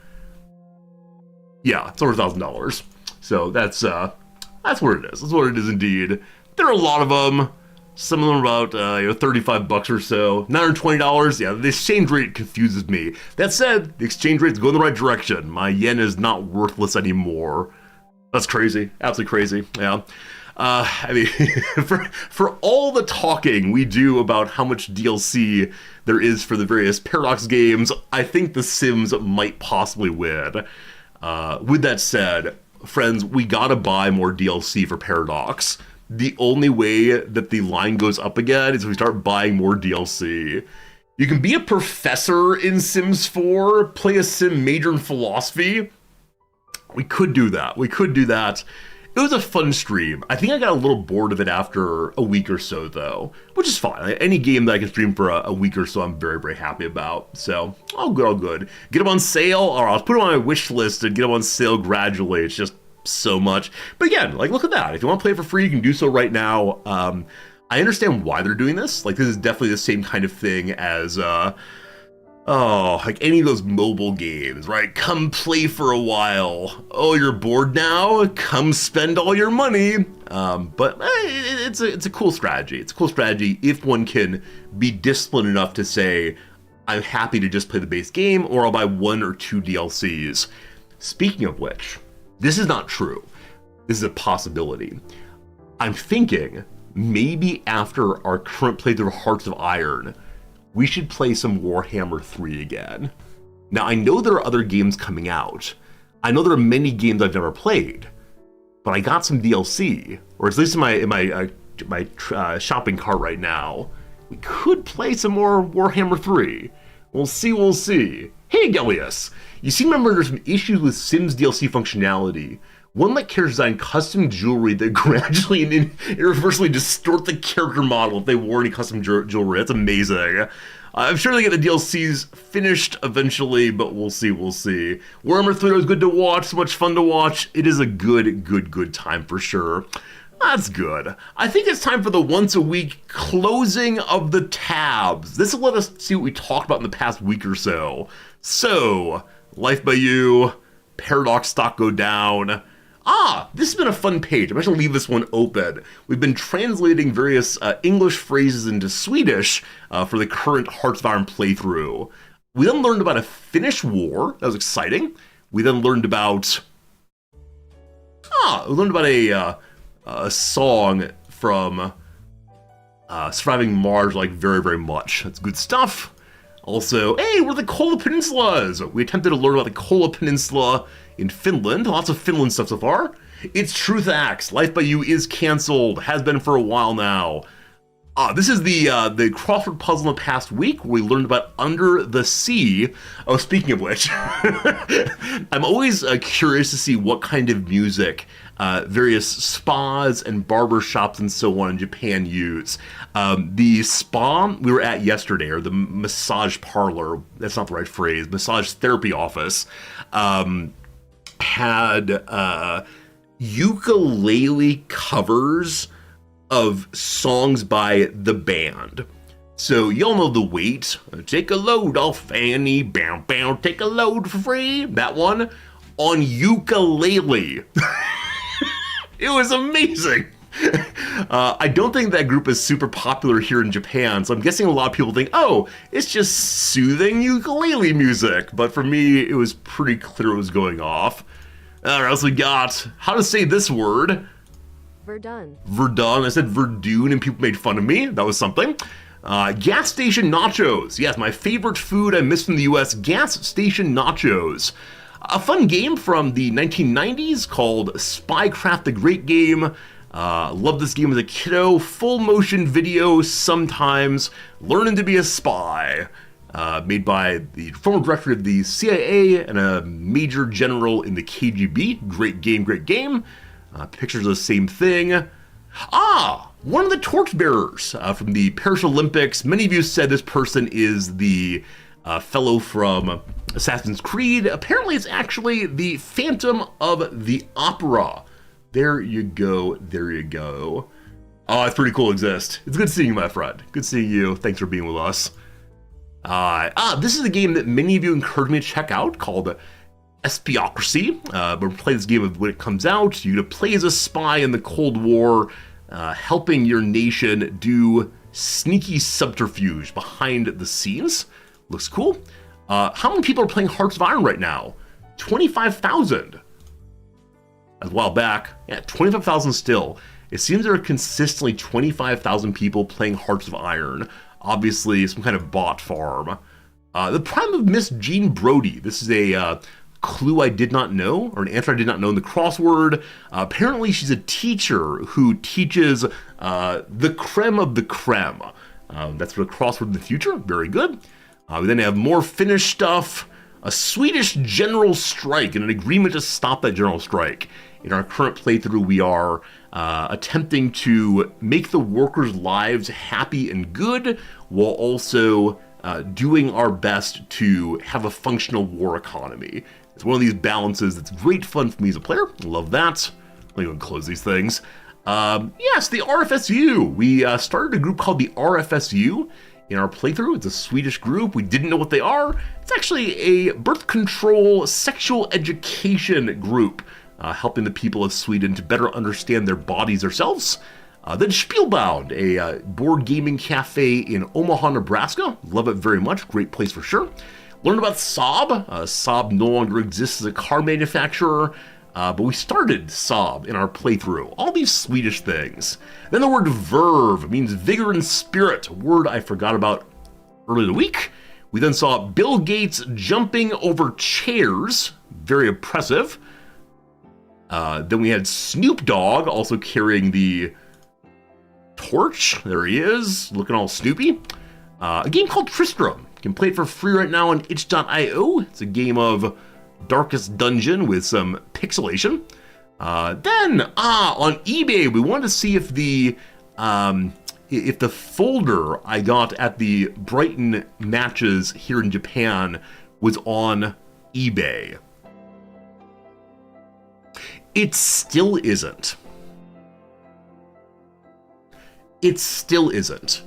Yeah, it's over $1,000. So that's what it is. That's what it is indeed. There are a lot of them. Some of them are about $35 or so. $920. Yeah, the exchange rate confuses me. That said, the exchange rate's going the right direction. My yen is not worthless anymore. That's crazy. Absolutely crazy. Yeah. I mean, for all the talking we do about how much DLC there is for the various Paradox games, I think The Sims might possibly win. With that said, friends, we gotta buy more DLC for Paradox. The only way that the line goes up again is if we start buying more DLC. You can be a professor in Sims 4, play a sim major in philosophy. We could do that. It was a fun stream. I think I got a little bored of it after a week or so, though, which is fine. Any game that I can stream for a week or so, I'm very, very happy about. So, all good. Get them on sale, or I'll put them on my wish list and get them on sale gradually. It's just so much. But again, like, look at that. If you want to play it for free, you can do so right now. I understand why they're doing this. Like, this is definitely the same kind of thing as, like any of those mobile games, right? Come play for a while. Oh, you're bored now? Come spend all your money. But it's a cool strategy. It's a cool strategy if one can be disciplined enough to say, I'm happy to just play the base game, or I'll buy 1 or 2 DLCs. Speaking of which, this is not true. This is a possibility. I'm thinking maybe after our current playthrough of Hearts of Iron, we should play some Warhammer 3 again. Now, I know there are other games coming out. I know there are many games I've never played, but I got some DLC, or at least in my shopping cart right now. We could play some more Warhammer 3. We'll see. Hey, Gellius! You seem to remember there's some issues with Sims DLC functionality. One let characters design custom jewelry that gradually and irreversibly distort the character model if they wore any custom jewelry. That's amazing. I'm sure they get the DLCs finished eventually, but we'll see. Warhammer 3 was good to watch, so much fun to watch. It is a good time for sure. That's good. I think it's time for the once a week closing of the tabs. This will let us see what we talked about in the past week or so. So, Life by You, Paradox stock go down. This has been a fun page. I'm actually going to leave this one open. We've been translating various English phrases into Swedish for the current Hearts of Iron playthrough. We then learned about a Finnish war. That was exciting. We then learned about... a song from Surviving Mars, like very much. That's good stuff. Also, hey, we're the Kola Peninsulas. We attempted to learn about the Kola Peninsula in Finland. Lots of Finland stuff so far. It's Truth Acts. Life by You is canceled. Has been for a while now. This is the crossword puzzle in the past week where we learned about Under the Sea. Oh, speaking of which, I'm always curious to see what kind of music various spas and barber shops and so on in Japan use. The spa we were at yesterday, or the massage parlor, that's not the right phrase, massage therapy office, had ukulele covers of songs by the band. So y'all know The Weight. Take a load off Fanny, bow bow, take a load for free. That one on ukulele. It was amazing. I don't think that group is super popular here in Japan, so I'm guessing a lot of people think, oh, it's just soothing ukulele music. But for me, it was pretty clear what was going off. All right, so we got how to say this word. Verdun. I said Verdun and people made fun of me. That was something. Gas station nachos. Yes, my favorite food I miss from the US, gas station nachos. A fun game from the 1990s called Spycraft the Great Game. Loved this game as a kiddo. Full motion video sometimes. Learning to be a spy. Made by the former director of the CIA and a major general in the KGB. Great game. Pictures of the same thing. One of the torchbearers from the Paris Olympics. Many of you said this person is the fellow from Assassin's Creed. Apparently it's actually the Phantom of the Opera. There you go. Oh, it's pretty cool to exist. It's good seeing you, my friend. Good seeing you. Thanks for being with us. This is a game that many of you encouraged me to check out called Espiocracy. We're playing this game when it comes out. You're going to play as a spy in the Cold War, helping your nation do sneaky subterfuge behind the scenes. Looks cool. How many people are playing Hearts of Iron right now? 25,000. A while back. Yeah, 25,000 still. It seems there are consistently 25,000 people playing Hearts of Iron. Obviously, some kind of bot farm. The Prime of Miss Jean Brody. This is a clue I did not know, or an answer I did not know in the crossword. Apparently, she's a teacher who teaches the creme of the creme. That's for the crossword in the future. Very good. We then have more Finnish stuff. A Swedish general strike and an agreement to stop that general strike. In our current playthrough, we are attempting to make the workers' lives happy and good, while also doing our best to have a functional war economy. It's one of these balances that's great fun for me as a player. Love that. Let me go and close these things. Yes, the RFSU. We started a group called the RFSU in our playthrough. It's a Swedish group. We didn't know what they are. It's actually a birth control sexual education group, helping the people of Sweden to better understand their bodies themselves. Then Spielbound, a board gaming cafe in Omaha, Nebraska. Love it very much. Great place for sure. Learned about Saab. Saab no longer exists as a car manufacturer. But we started Sob in our playthrough. All these Swedish things. Then the word verve means vigor and spirit, a word I forgot about earlier in the week. We then saw Bill Gates jumping over chairs, very oppressive. Then we had Snoop Dogg also carrying the torch. There he is, looking all Snoopy. A game called Tristram. You can play it for free right now on itch.io. It's a game of Darkest Dungeon with some pixelation. Then on eBay, we wanted to see if the folder I got at the Brighton matches here in Japan was on eBay. It still isn't. It still isn't.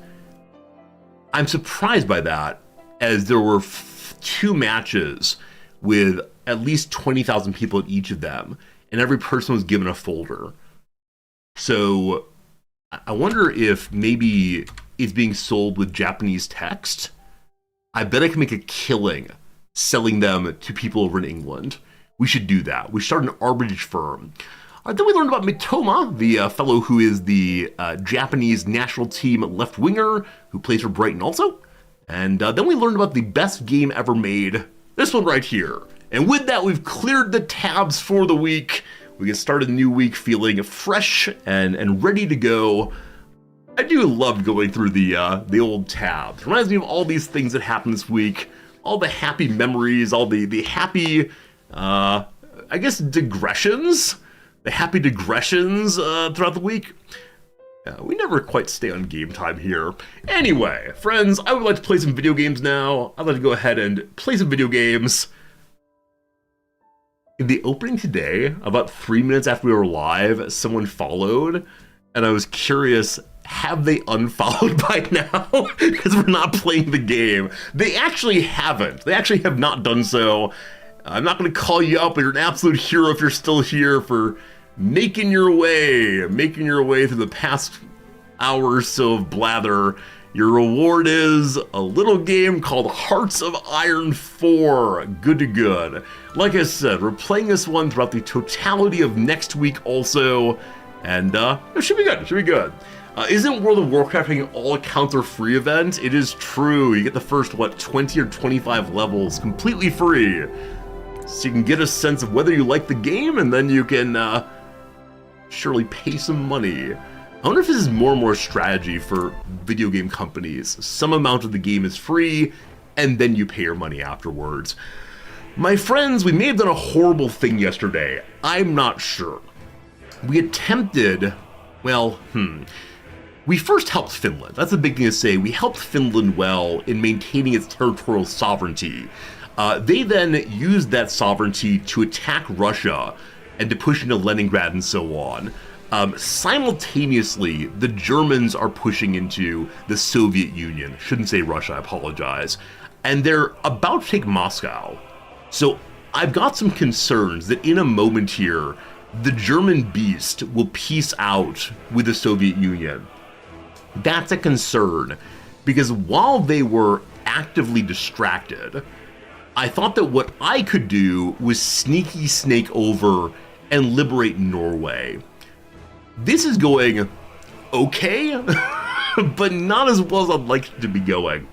I'm surprised by that, as there were two matches with at least 20,000 people at each of them, and every person was given a folder. So I wonder if maybe it's being sold with Japanese text. I bet I can make a killing selling them to people over in England. We should do that. We start an arbitrage firm. Then we learned about Mitoma, the fellow who is the Japanese national team left winger who plays for Brighton also. And then we learned about the best game ever made, this one right here. And with that, we've cleared the tabs for the week. We can start a new week feeling fresh and ready to go. I do love going through the old tabs. It reminds me of all these things that happened this week, all the happy memories, all the happy, I guess, digressions. The happy digressions throughout the week. We never quite stay on game time here. Anyway, friends, I would like to play some video games now. I'd like to go ahead and play some video games. In the opening today, about 3 minutes after we were live, someone followed, and I was curious, have they unfollowed by now? Because we're not playing the game. They actually haven't. They actually have not done so. I'm not going to call you up, but you're an absolute hero if you're still here for making your way through the past hour or so of blather. Your reward is a little game called Hearts of Iron 4. Good to good. Like I said, we're playing this one throughout the totality of next week also, and it should be good. It should be good. Isn't World of Warcraft having an all-accounts are free event? It is true. You get the first, 20 or 25 levels completely free. So you can get a sense of whether you like the game, and then you can surely pay some money. I wonder if this is more and more strategy for video game companies. Some amount of the game is free, and then you pay your money afterwards. My friends, we may have done a horrible thing yesterday. I'm not sure. We attempted, we first helped Finland. That's a big thing to say. We helped Finland well in maintaining its territorial sovereignty. They then used that sovereignty to attack Russia and to push into Leningrad and so on. Simultaneously, the Germans are pushing into the Soviet Union. Shouldn't say Russia, I apologize. And they're about to take Moscow. So I've got some concerns that in a moment here, the German beast will peace out with the Soviet Union. That's a concern, because while they were actively distracted, I thought that what I could do was sneaky snake over and liberate Norway. This is going okay, but not as well as I'd like it to be going.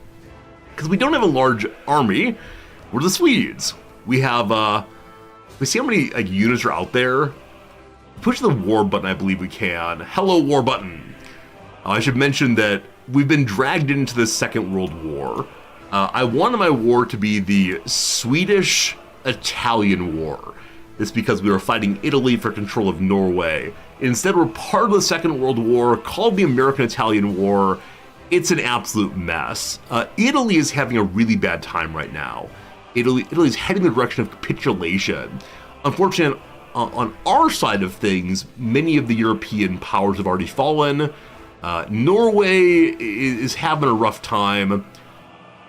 Because we don't have a large army. We're the Swedes. We have, we see how many units are out there. Push the war button, I believe we can. Hello, war button. I should mention that we've been dragged into the Second World War. I wanted my war to be the Swedish-Italian War. It's because we were fighting Italy for control of Norway. Instead, we're part of the Second World War, called the American-Italian War. It's an absolute mess. Italy is having a really bad time right now. Italy's heading in the direction of capitulation. Unfortunately, on our side of things, many of the European powers have already fallen. Norway is having a rough time.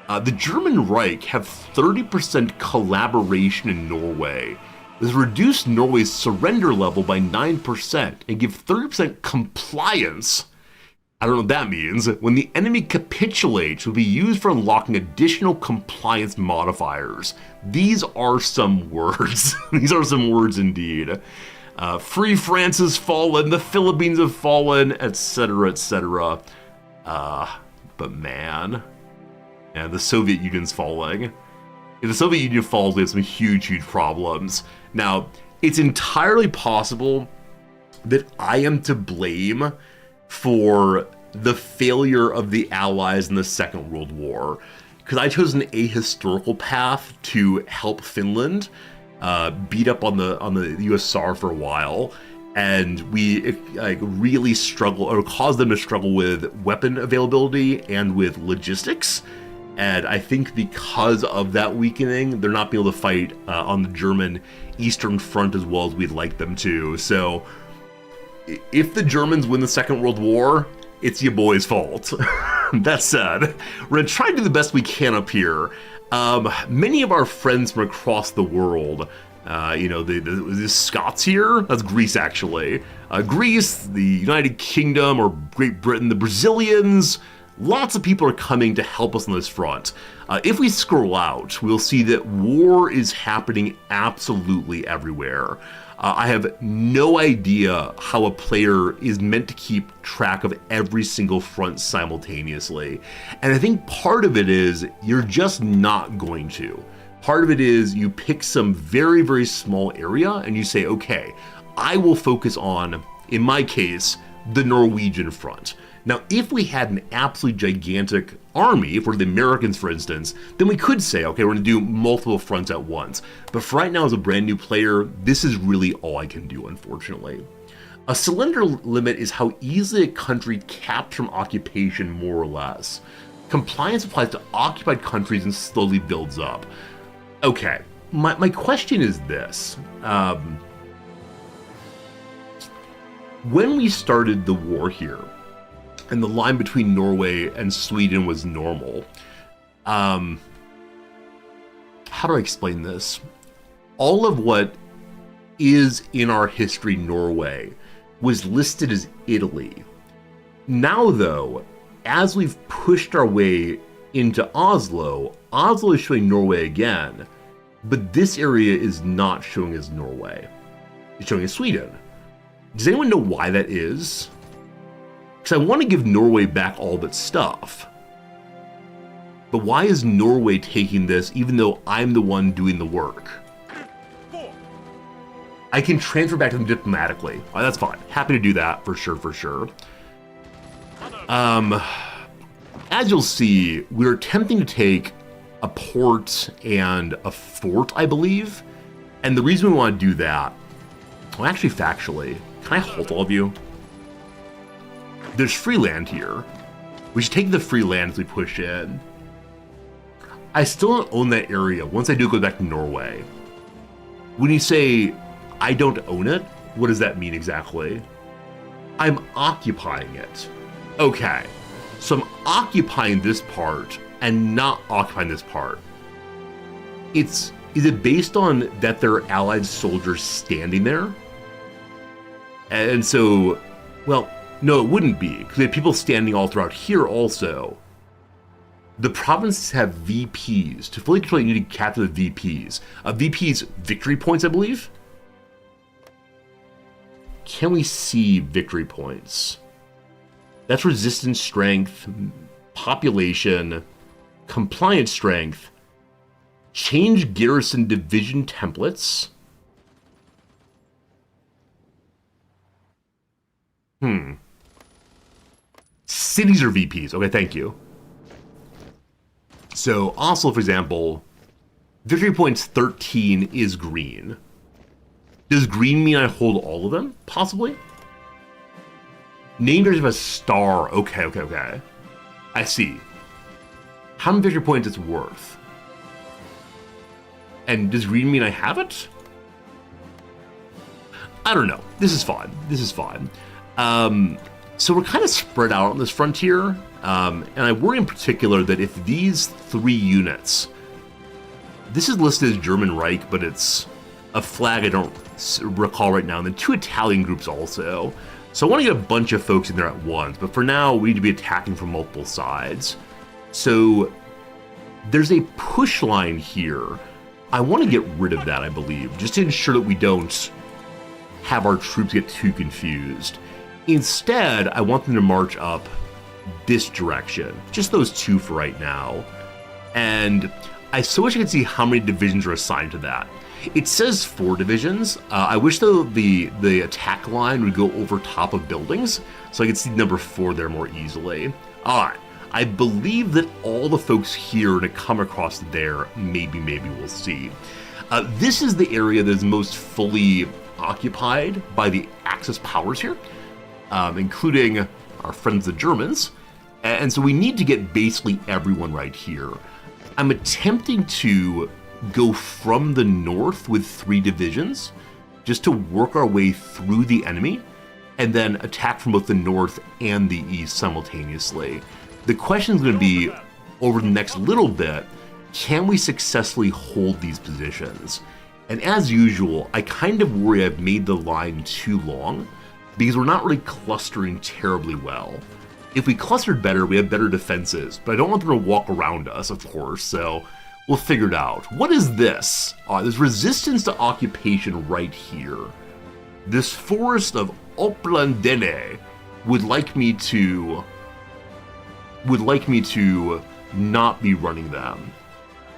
The German Reich have 30% collaboration in Norway. This reduced Norway's surrender level by 9% and give 30% compliance I don't know what that means. When the enemy capitulates, will be used for unlocking additional compliance modifiers. These are some words. These are some words indeed. Free France has fallen, the Philippines have fallen, etc., etc. But man, and the Soviet Union's falling. If the Soviet Union falls, we have some huge, huge problems. Now, it's entirely possible that I am to blame for the failure of the Allies in the Second World War, because I chose an ahistorical path to help Finland beat up on the USSR for a while, and we really struggle, or caused them to struggle with weapon availability and with logistics. And I think because of that weakening, they're not being able to fight on the German Eastern Front as well as we'd like them to. So if the Germans win the Second World War, it's your boy's fault. That said, we're gonna try to do the best we can up here. Many of our friends from across the world, the Scots here, that's Greece actually. Greece, the United Kingdom or Great Britain, the Brazilians, lots of people are coming to help us on this front. If we scroll out, we'll see that war is happening absolutely everywhere. I have no idea how a player is meant to keep track of every single front simultaneously. And I think part of it is you're just not going to. Part of it is you pick some very, very small area and you say, okay, I will focus on, in my case, the Norwegian front. Now, if we had an absolutely gigantic army, if we're the Americans, for instance, then we could say, okay, we're gonna do multiple fronts at once. But for right now, as a brand new player, this is really all I can do, unfortunately. A cylinder limit is how easily a country caps from occupation, more or less. Compliance applies to occupied countries and slowly builds up. Okay, my question is this. When we started the war here, and the line between Norway and Sweden was normal. How do I explain this? All of what is in our history Norway was listed as Italy. Now though, as we've pushed our way into Oslo, Oslo is showing Norway again, but this area is not showing as Norway. It's showing as Sweden. Does anyone know why that is? Because I want to give Norway back all of its stuff. But why is Norway taking this even though I'm the one doing the work? I can transfer back to them diplomatically. Oh, that's fine. Happy to do that for sure, for sure. As you'll see, we're attempting to take a port and a fort, I believe. And the reason we want to do that, well, actually factually, can I halt all of you? There's free land here. We should take the free land as we push in. I still don't own that area. Once I do go back to Norway. When you say, I don't own it, what does that mean exactly? I'm occupying it. Okay, so I'm occupying this part and not occupying this part. Is it based on that there are Allied soldiers standing there? And so, well, no, it wouldn't be, because we have people standing all throughout here also. The provinces have VPs. To fully control, you need to capture the VPs. VPs, victory points, I believe? Can we see victory points? That's resistance strength, population, compliance strength, change garrison division templates. Cities are VPs. Okay, thank you. So Oslo, for example, victory points 13 is green. Does green mean I hold all of them? Possibly. Named as a star. Okay. I see. How many victory points it's worth? And does green mean I have it? I don't know. This is fine. So we're kind of spread out on this frontier, and I worry in particular that if these 3 units, this is listed as German Reich, but it's a flag I don't recall right now, and then 2 Italian groups also. So I want to get a bunch of folks in there at once, but for now we need to be attacking from multiple sides. So there's a push line here. I want to get rid of that, I believe, just to ensure that we don't have our troops get too confused. Instead, I want them to march up this direction. Just those two for right now. And I so wish I could see how many divisions are assigned to that. It says 4 divisions. I wish though the attack line would go over top of buildings so I could see number 4 there more easily. Alright, I believe that all the folks here are going to come across there. Maybe we'll see. This is the area that is most fully occupied by the Axis powers here, including our friends the Germans. And so we need to get basically everyone right here. I'm attempting to go from the north with 3 divisions just to work our way through the enemy and then attack from both the north and the east simultaneously. The question is going to be, over the next little bit, can we successfully hold these positions? And as usual, I kind of worry I've made the line too long because we're not really clustering terribly well. If we clustered better, we have better defenses, but I don't want them to walk around us, of course, so we'll figure it out. What is this? There's resistance to occupation right here. This forest of Oplandene would like me to not be running them.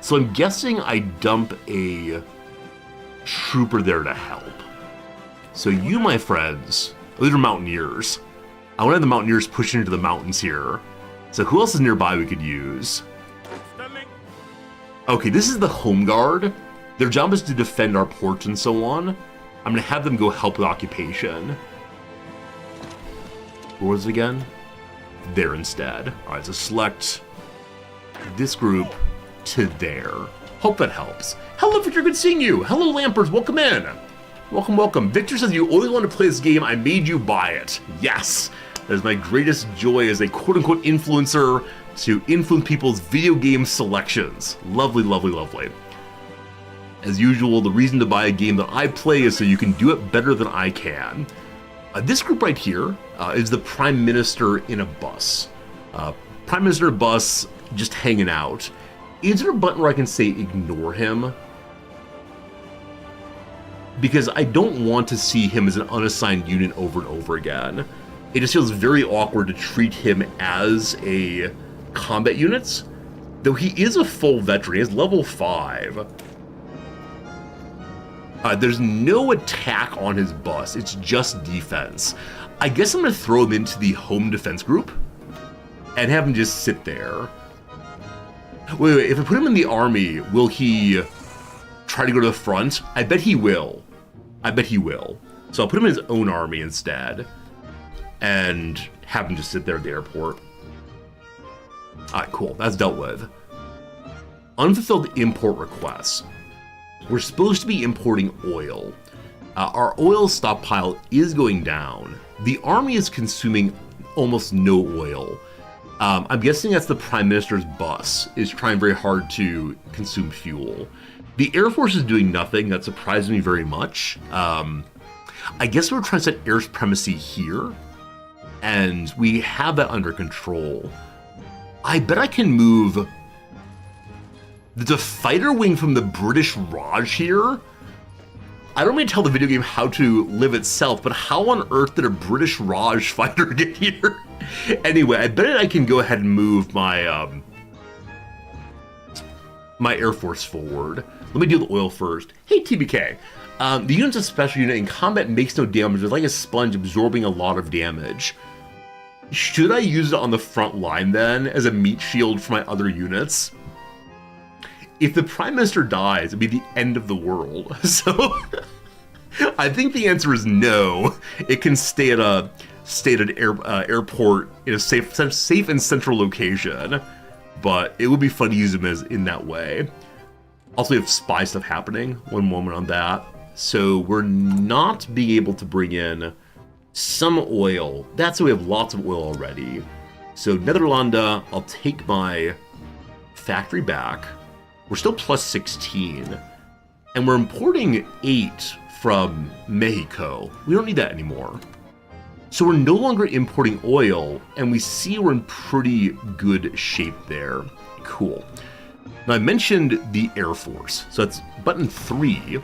So I'm guessing I dump a trooper there to help. So you, my friends, these are mountaineers. I want to have the mountaineers pushing into the mountains here. So who else is nearby we could use? Okay, this is the home guard. Their job is to defend our ports and so on. I'm going to have them go help with occupation. Where was it again? There instead. All right, so select this group to there. Hope that helps. Hello, Victor, good seeing you. Hello, Lampers, welcome in. Welcome, welcome. Victor says you always wanted to play this game. I made you buy it. Yes, that is my greatest joy as a quote-unquote influencer to influence people's video game selections. Lovely, lovely, lovely. As usual, the reason to buy a game that I play is so you can do it better than I can. This group right here is the Prime Minister in a bus. Prime Minister in a bus just hanging out. Is there a button where I can say ignore him? Because I don't want to see him as an unassigned unit over and over again. It just feels very awkward to treat him as a combat unit, though he is a full veteran. He has level 5. There's no attack on his bus. It's just defense. I guess I'm going to throw him into the home defense group and have him just sit there. Wait, if I put him in the army, will he try to go to the front? I bet he will. I bet he will. So I'll put him in his own army instead and have him just sit there at the airport. Alright, cool. That's dealt with. Unfulfilled import requests. We're supposed to be importing oil. Our oil stockpile is going down. The army is consuming almost no oil. I'm guessing that's the Prime Minister's bus is trying very hard to consume fuel. The Air Force is doing nothing. That surprised me very much. I guess we're trying to set air supremacy here, and we have that under control. I bet I can move the fighter wing from the British Raj here. I don't mean to tell the video game how to live itself, but how on earth did a British Raj fighter get here? Anyway, I bet I can go ahead and move my my Air Force forward. Let me do the oil first. Hey, TBK. The unit's a special unit in combat, makes no damage. It's like a sponge absorbing a lot of damage. Should I use it on the front line then as a meat shield for my other units? If the Prime Minister dies, it'd be the end of the world. So I think the answer is no. It can stay at a airport in a safe and central location, but it would be fun to use them as in that way. Also, we have spy stuff happening. One moment on that. So we're not being able to bring in some oil. That's why we have lots of oil already. So Netherlanda, I'll take my factory back. We're still plus 16. And we're importing 8 from Mexico. We don't need that anymore. So we're no longer importing oil, and we see we're in pretty good shape there. Cool. Now I mentioned the Air Force, so that's button 3.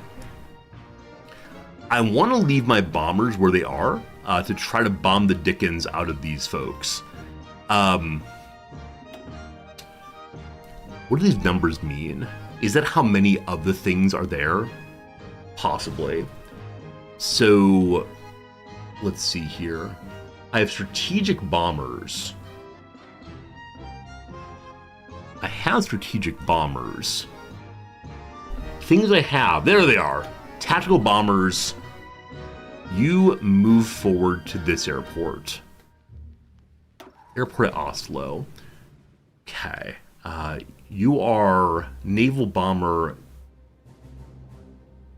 I want to leave my bombers where they are to try to bomb the dickens out of these folks. What do these numbers mean? Is that how many of the things are there? Possibly. So, let's see here. I have strategic bombers. I have strategic bombers. Things I have, there they are. Tactical bombers. You move forward to this airport. Airport at Oslo. Okay. You are naval bomber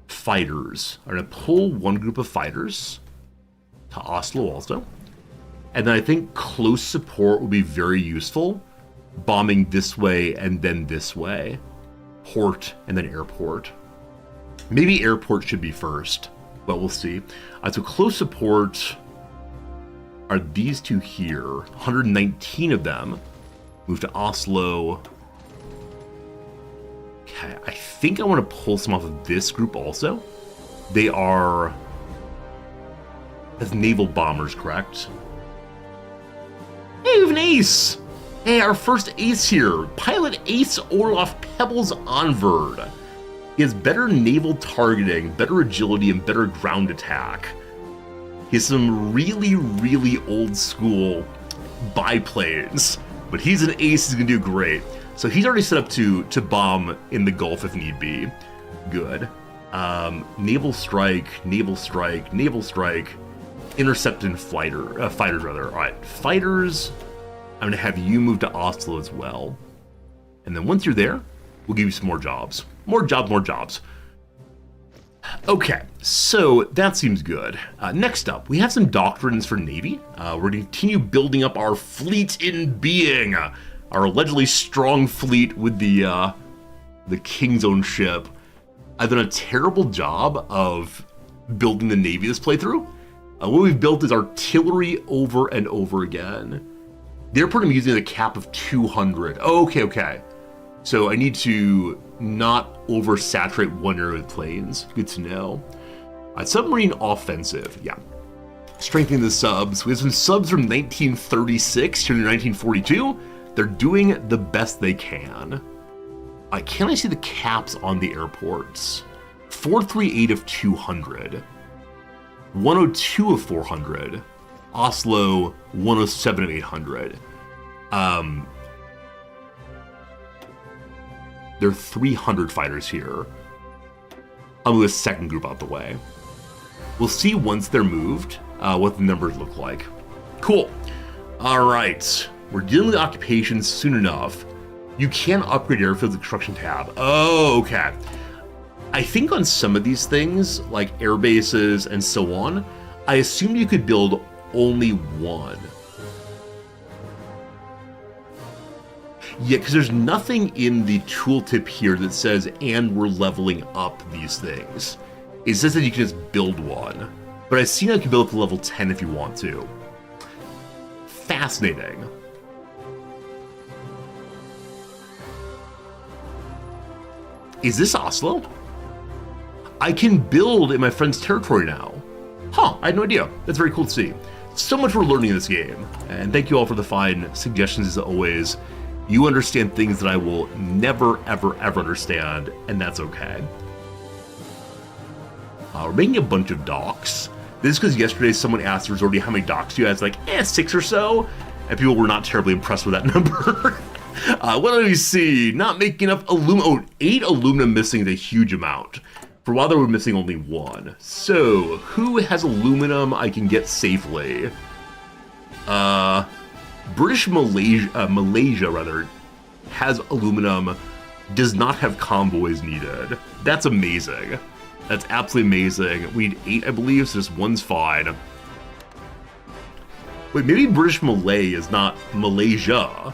fighters. I'm going to pull one group of fighters to Oslo also. And then I think close support will be very useful. Bombing this way and then this way. Port and then airport. Maybe airport should be first, but we'll see. So close support are these two here. 119 of them. Move to Oslo. Okay, I think I want to pull some off of this group also. They are... That's naval bombers, correct? Hey, we have an ace! Hey, our first ace here. Pilot Ace Orloff Pebbles Onverd. He has better naval targeting, better agility, and better ground attack. He has some really, really old school biplanes. But he's an ace, he's gonna do great. So he's already set up to bomb in the Gulf if need be. Good. Naval strike, naval strike, naval strike. Intercept and fighters rather. Alright, fighters. I'm gonna have you move to Oslo as well. And then once you're there, we'll give you some more jobs. More jobs, more jobs. Okay, so that seems good. Next up, we have some doctrines for Navy. We're going to continue building up our fleet in being. Our allegedly strong fleet with the King's Own ship. I've done a terrible job of building the Navy this playthrough. What we've built is artillery over and over again. The airport I'm using is a cap of 200. Okay. So I need to not oversaturate one area with planes. Good to know. Submarine offensive, yeah. Strengthening the subs. We have some subs from 1936 to 1942. They're doing the best they can. Can I see the caps on the airports? 438 of 200. 102 of 400. Oslo, 107 of 800. There are 300 fighters here. I'll move a second group out the way. We'll see once they're moved what the numbers look like. Cool. All right. We're dealing with occupations soon enough. You can upgrade airfield construction tab. Oh, okay. I think on some of these things, like air bases and so on, I assume you could build only one. Yeah, because there's nothing in the tooltip here that says, and we're leveling up these things. It says that you can just build one. But I've seen I can build up to level 10 if you want to. Fascinating. Is this Oslo? I can build in my friend's territory now. Huh, I had no idea. That's very cool to see. So much we're learning in this game. And thank you all for the fine suggestions as always. You understand things that I will never, ever, ever understand, and that's okay. We're making a bunch of docks. This is because yesterday someone asked Resorty how many docks do you have. It's like, 6 or so. And people were not terribly impressed with that number. What do we see? Not making enough aluminum. Oh, 8 aluminum missing is a huge amount. For a while there, we're missing only 1. So, who has aluminum I can get safely? British Malaysia rather, has aluminum, does not have convoys needed. That's amazing. That's absolutely amazing. We need 8, I believe, so just 1's fine. Wait, maybe British Malay is not Malaysia.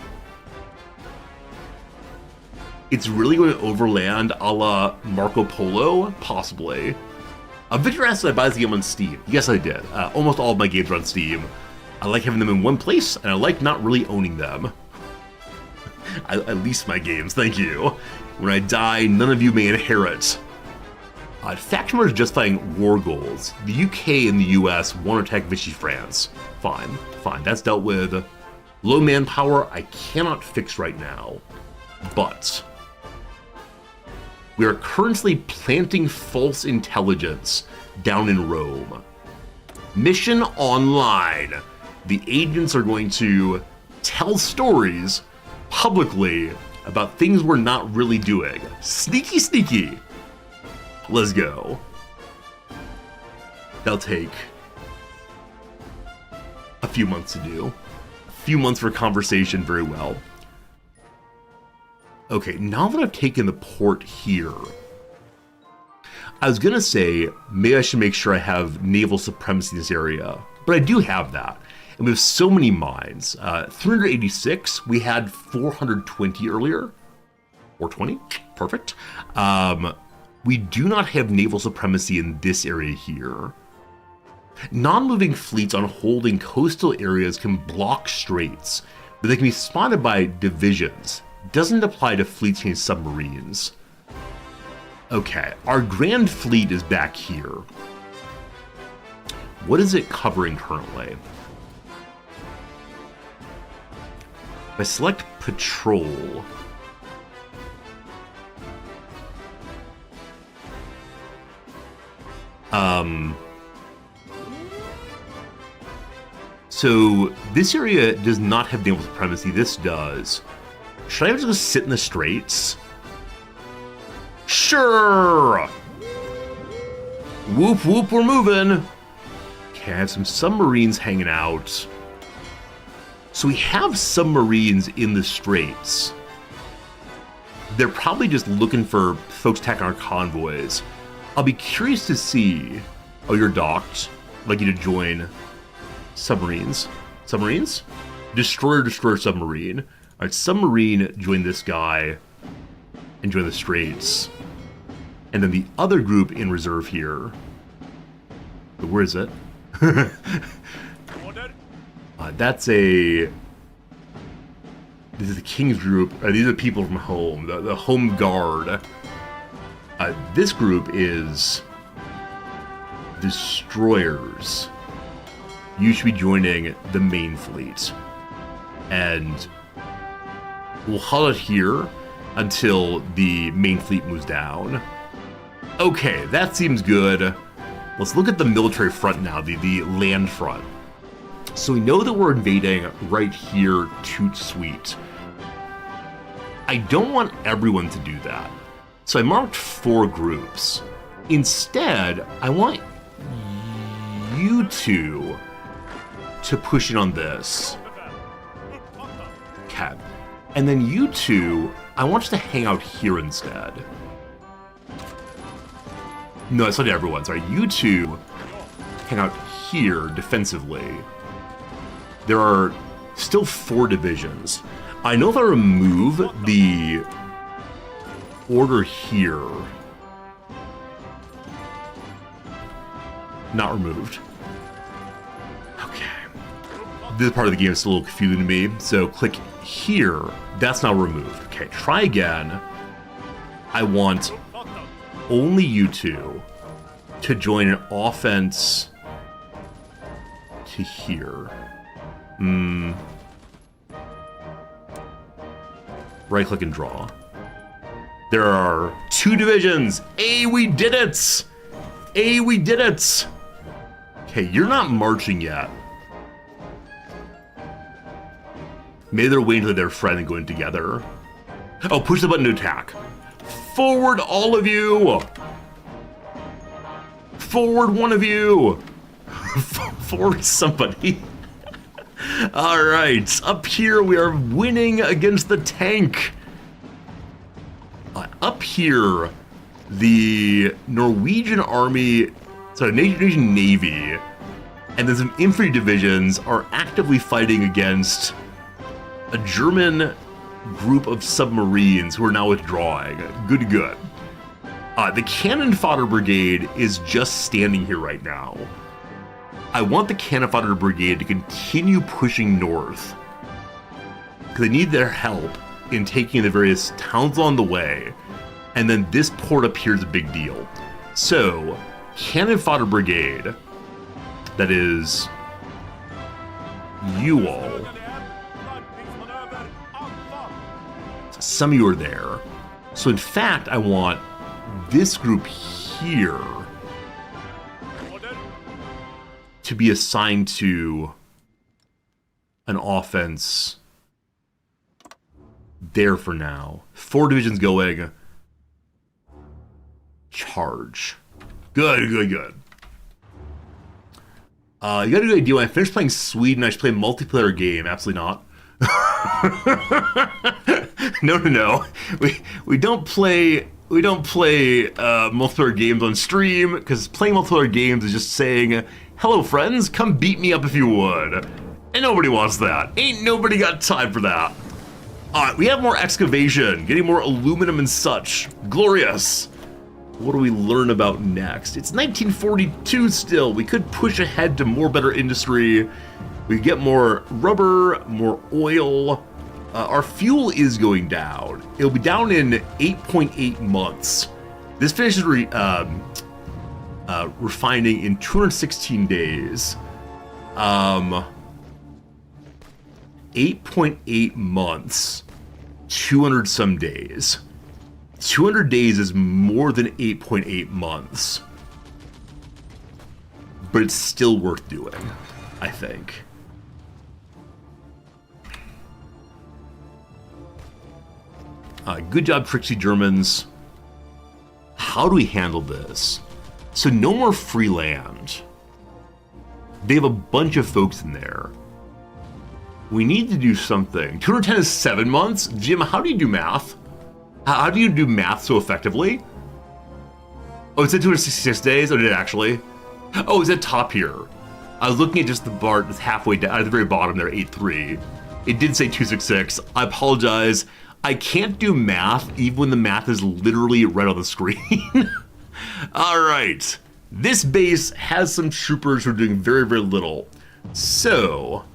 It's really going overland a la Marco Polo? Possibly. Victor asked, did I buy this game on Steam? Yes, I did. Almost all of my games are on Steam. I like having them in one place, and I like not really owning them. I lease my games, thank you. When I die, none of you may inherit. Faction Wars justifying war goals. The UK and the US want to attack Vichy France. Fine. That's dealt with. Low manpower, I cannot fix right now. But we are currently planting false intelligence down in Rome. Mission online. The agents are going to tell stories publicly about things we're not really doing. Sneaky. Let's go. That'll take a few months to do. A few months for conversation very well. Okay, now that I've taken the port here, I was gonna say maybe I should make sure I have naval supremacy in this area, but I do have that. And we have so many mines. 386, we had 420 earlier. Or 20, perfect. We do not have naval supremacy in this area here. Non-moving fleets on holding coastal areas can block straits, but they can be spotted by divisions. Doesn't apply to fleets and submarines. Okay, our Grand Fleet is back here. What is it covering currently? If I select patrol, so this area does not have naval supremacy. This does. Should I just sit in the straits? Sure! Whoop whoop, we're moving! Okay, I have some submarines hanging out. So we have submarines in the straits. They're probably just looking for folks attacking our convoys. I'll be curious to see... Oh, you're docked. I'd like you to join submarines. Submarines? Destroyer, submarine. Alright, submarine, join this guy. And join the straits. And then the other group in reserve here. But where is it? That's a... This is the King's group. These are people from home. The Home Guard. This group is destroyers. You should be joining the main fleet. And we'll hold it here until the main fleet moves down. Okay, that seems good. Let's look at the military front now, the land front. So we know that we're invading right here, Toot Sweet. I don't want everyone to do that. So I marked 4 groups. Instead, I want you two to push in on this. Okay. And then you two, I want you to hang out here instead. No, that's not everyone. Sorry, you two hang out here defensively. There are still 4 divisions. I know if I remove the order here. Not removed. Okay. This part of the game is still a little confusing to me. So click here. That's now removed. Okay, try again. I want only you two to join an offense to here. Right click and draw. There are 2 divisions. Hey, we did it! Hey, we did it! Okay, you're not marching yet. Maybe they're waiting until they're friendly and going together. Oh, push the button to attack. Forward, all of you! Forward, one of you! Forward, somebody. Alright, up here we are winning against the tank. Up here, the Norwegian army, sorry, Norwegian Navy, and then some infantry divisions are actively fighting against a German group of submarines who are now withdrawing. Good. The cannon fodder brigade is just standing here right now. I want the cannon fodder brigade to continue pushing north, because they need their help in taking the various towns on the way, and then this port up here is a big deal. So, cannon fodder brigade, that is you all. Some of you are there. So in fact, I want this group here to be assigned to an offense there for now. 4 divisions going. Charge. Good, good, good. You got a good idea. When I finish playing Sweden, I should play a multiplayer game. Absolutely not. No. We don't play multiplayer games on stream, because playing multiplayer games is just saying, hello friends, come beat me up if you would. And nobody wants that. Ain't nobody got time for that. Alright, we have more excavation, getting more aluminum and such. Glorious. What do we learn about next? It's 1942 still. We could push ahead to more better industry. We get more rubber, more oil. Our fuel is going down. It'll be down in 8.8 months. This finishes refining in 216 days. 8.8 months, 200 some days. 200 days is more than 8.8 months. But it's still worth doing, I think. Good job, tricksy Germans. How do we handle this? So no more free land. They have a bunch of folks in there. We need to do something. 210 is 7 months? Jim, how do you do math? How do you do math so effectively? Oh, it said 266 days? Oh, did it actually? Oh, it's at top here. I was looking at just the bar that's halfway down, at the very bottom there, 8.3. It did say 266. I apologize. I can't do math even when the math is literally right on the screen. All right. This base has some troopers who are doing very, very little. So,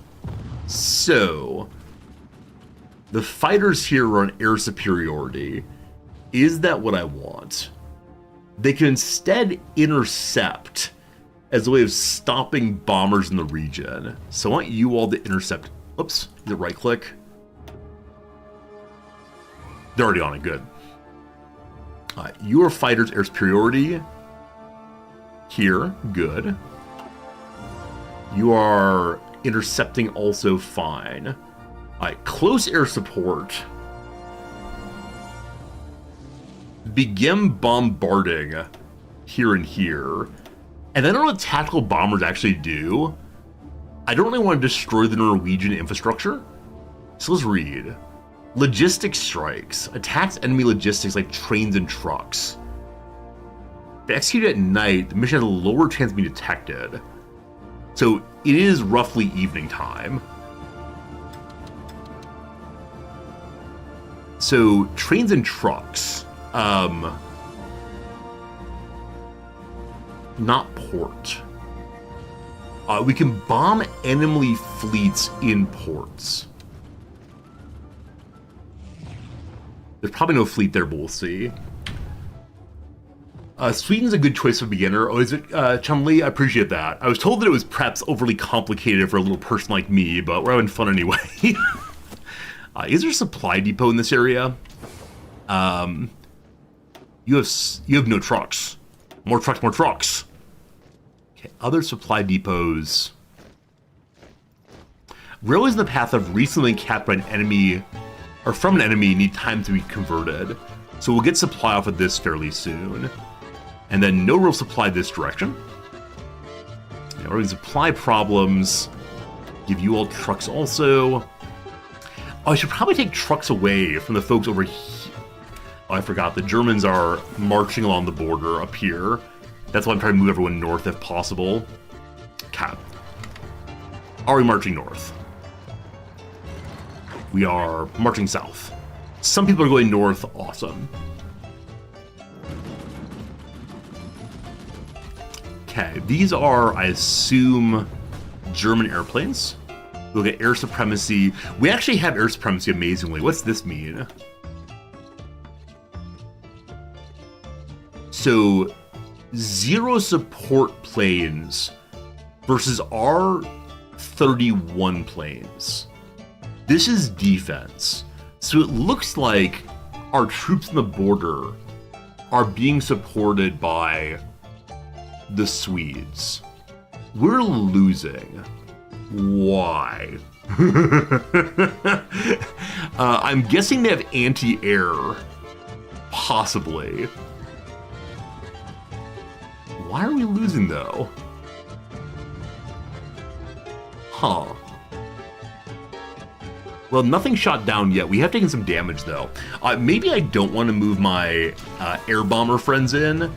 the fighters here are on air superiority. Is that what I want? They can instead intercept as a way of stopping bombers in the region. So I want you all to intercept. Oops, the right click. They're already on it, good. Your fighters air superiority. Here, good. You are intercepting also fine. Alright, close air support. Begin bombarding here and here. And I don't know what tactical bombers actually do. I don't really want to destroy the Norwegian infrastructure. So let's read. Logistics strikes. Attacks enemy logistics like trains and trucks. If executed at night, the mission has a lower chance of being detected. So it is roughly evening time. So trains and trucks. Not port. We can bomb enemy fleets in ports. There's probably no fleet there, but we'll see. Sweden's a good choice for beginner. Oh, is it, Chumley? I appreciate that. I was told that it was perhaps overly complicated for a little person like me, but we're having fun anyway. Is there a supply depot in this area? You have no trucks. More trucks, more trucks. Okay, other supply depots. Railways in the path of recently capped by an enemy, or from an enemy, need time to be converted. So we'll get supply off of this fairly soon. And then no real supply this direction. Yeah, we're having supply problems. Give you all trucks also. Oh, I should probably take trucks away from the folks over here. Oh, I forgot. The Germans are marching along the border up here. That's why I'm trying to move everyone north if possible. Okay. Are we marching north? We are marching south. Some people are going north. Awesome. Okay, these are, I assume, German airplanes. We'll get air supremacy. We actually have air supremacy, amazingly. What's this mean? So, 0 support planes versus our 31 planes. This is defense. So it looks like our troops on the border are being supported by the Swedes. We're losing. Why? I'm guessing they have anti-air. Possibly. Why are we losing, though? Huh. Well, nothing shot down yet. We have taken some damage, though. Maybe I don't want to move my air bomber friends in.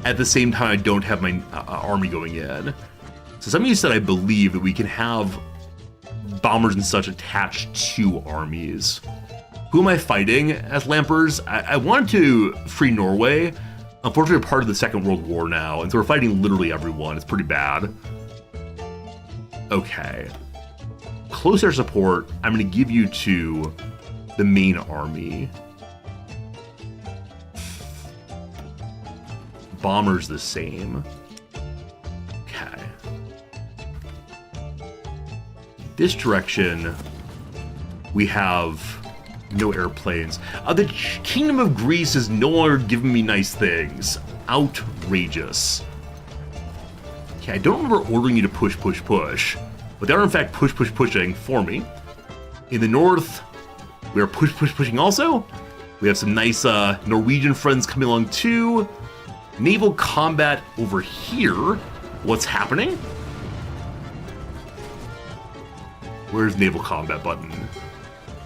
At the same time, I don't have my army going in. So some of you said, I believe, that we can have bombers and such attached to armies. Who am I fighting as Lampers? I wanted to free Norway. Unfortunately, we're part of the Second World War now, and so we're fighting literally everyone. It's pretty bad. Okay. Close air support, I'm going to give you to the main army. Bombers the same. Okay. This direction, we have no airplanes. The Kingdom of Greece is no longer giving me nice things. Outrageous. Okay, I don't remember ordering you to push, but they are in fact pushing for me. In the north, we are pushing also. We have some nice Norwegian friends coming along too. Naval combat over here. What's happening? Where's naval combat button?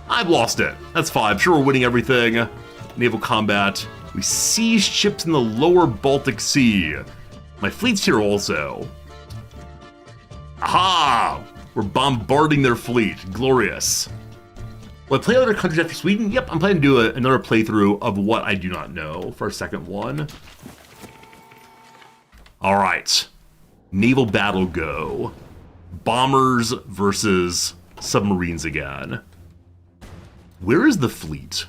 I've lost it. That's fine. I'm sure we're winning everything. Naval combat. We see ships in the lower Baltic Sea. My fleet's here also. Aha! We're bombarding their fleet. Glorious. Will I play other countries after Sweden? Yep, I'm planning to do another playthrough of what I do not know for our second one. All right. Naval battle go. Bombers versus submarines again. Where is the fleet?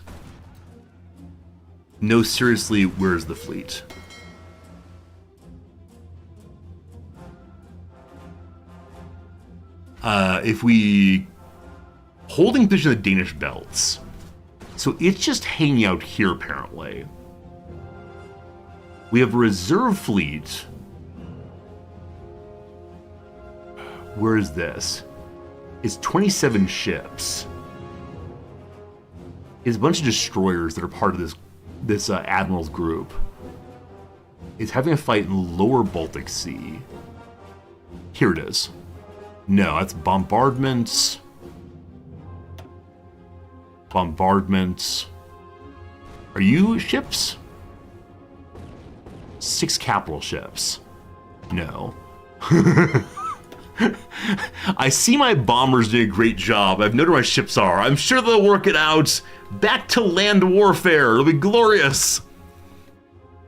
No, seriously, where is the fleet? If we... Holding position of the Danish belts. So it's just hanging out here, apparently. We have a reserve fleet. Where is this? It's 27 ships. It's a bunch of destroyers that are part of this admiral's group. It's having a fight in the lower Baltic Sea. Here it is. No, that's bombardments. Bombardments. Are you ships? 6 capital ships. No. I see my bombers doing a great job. I've noted where my ships are. I'm sure they'll work it out. Back to land warfare. It'll be glorious.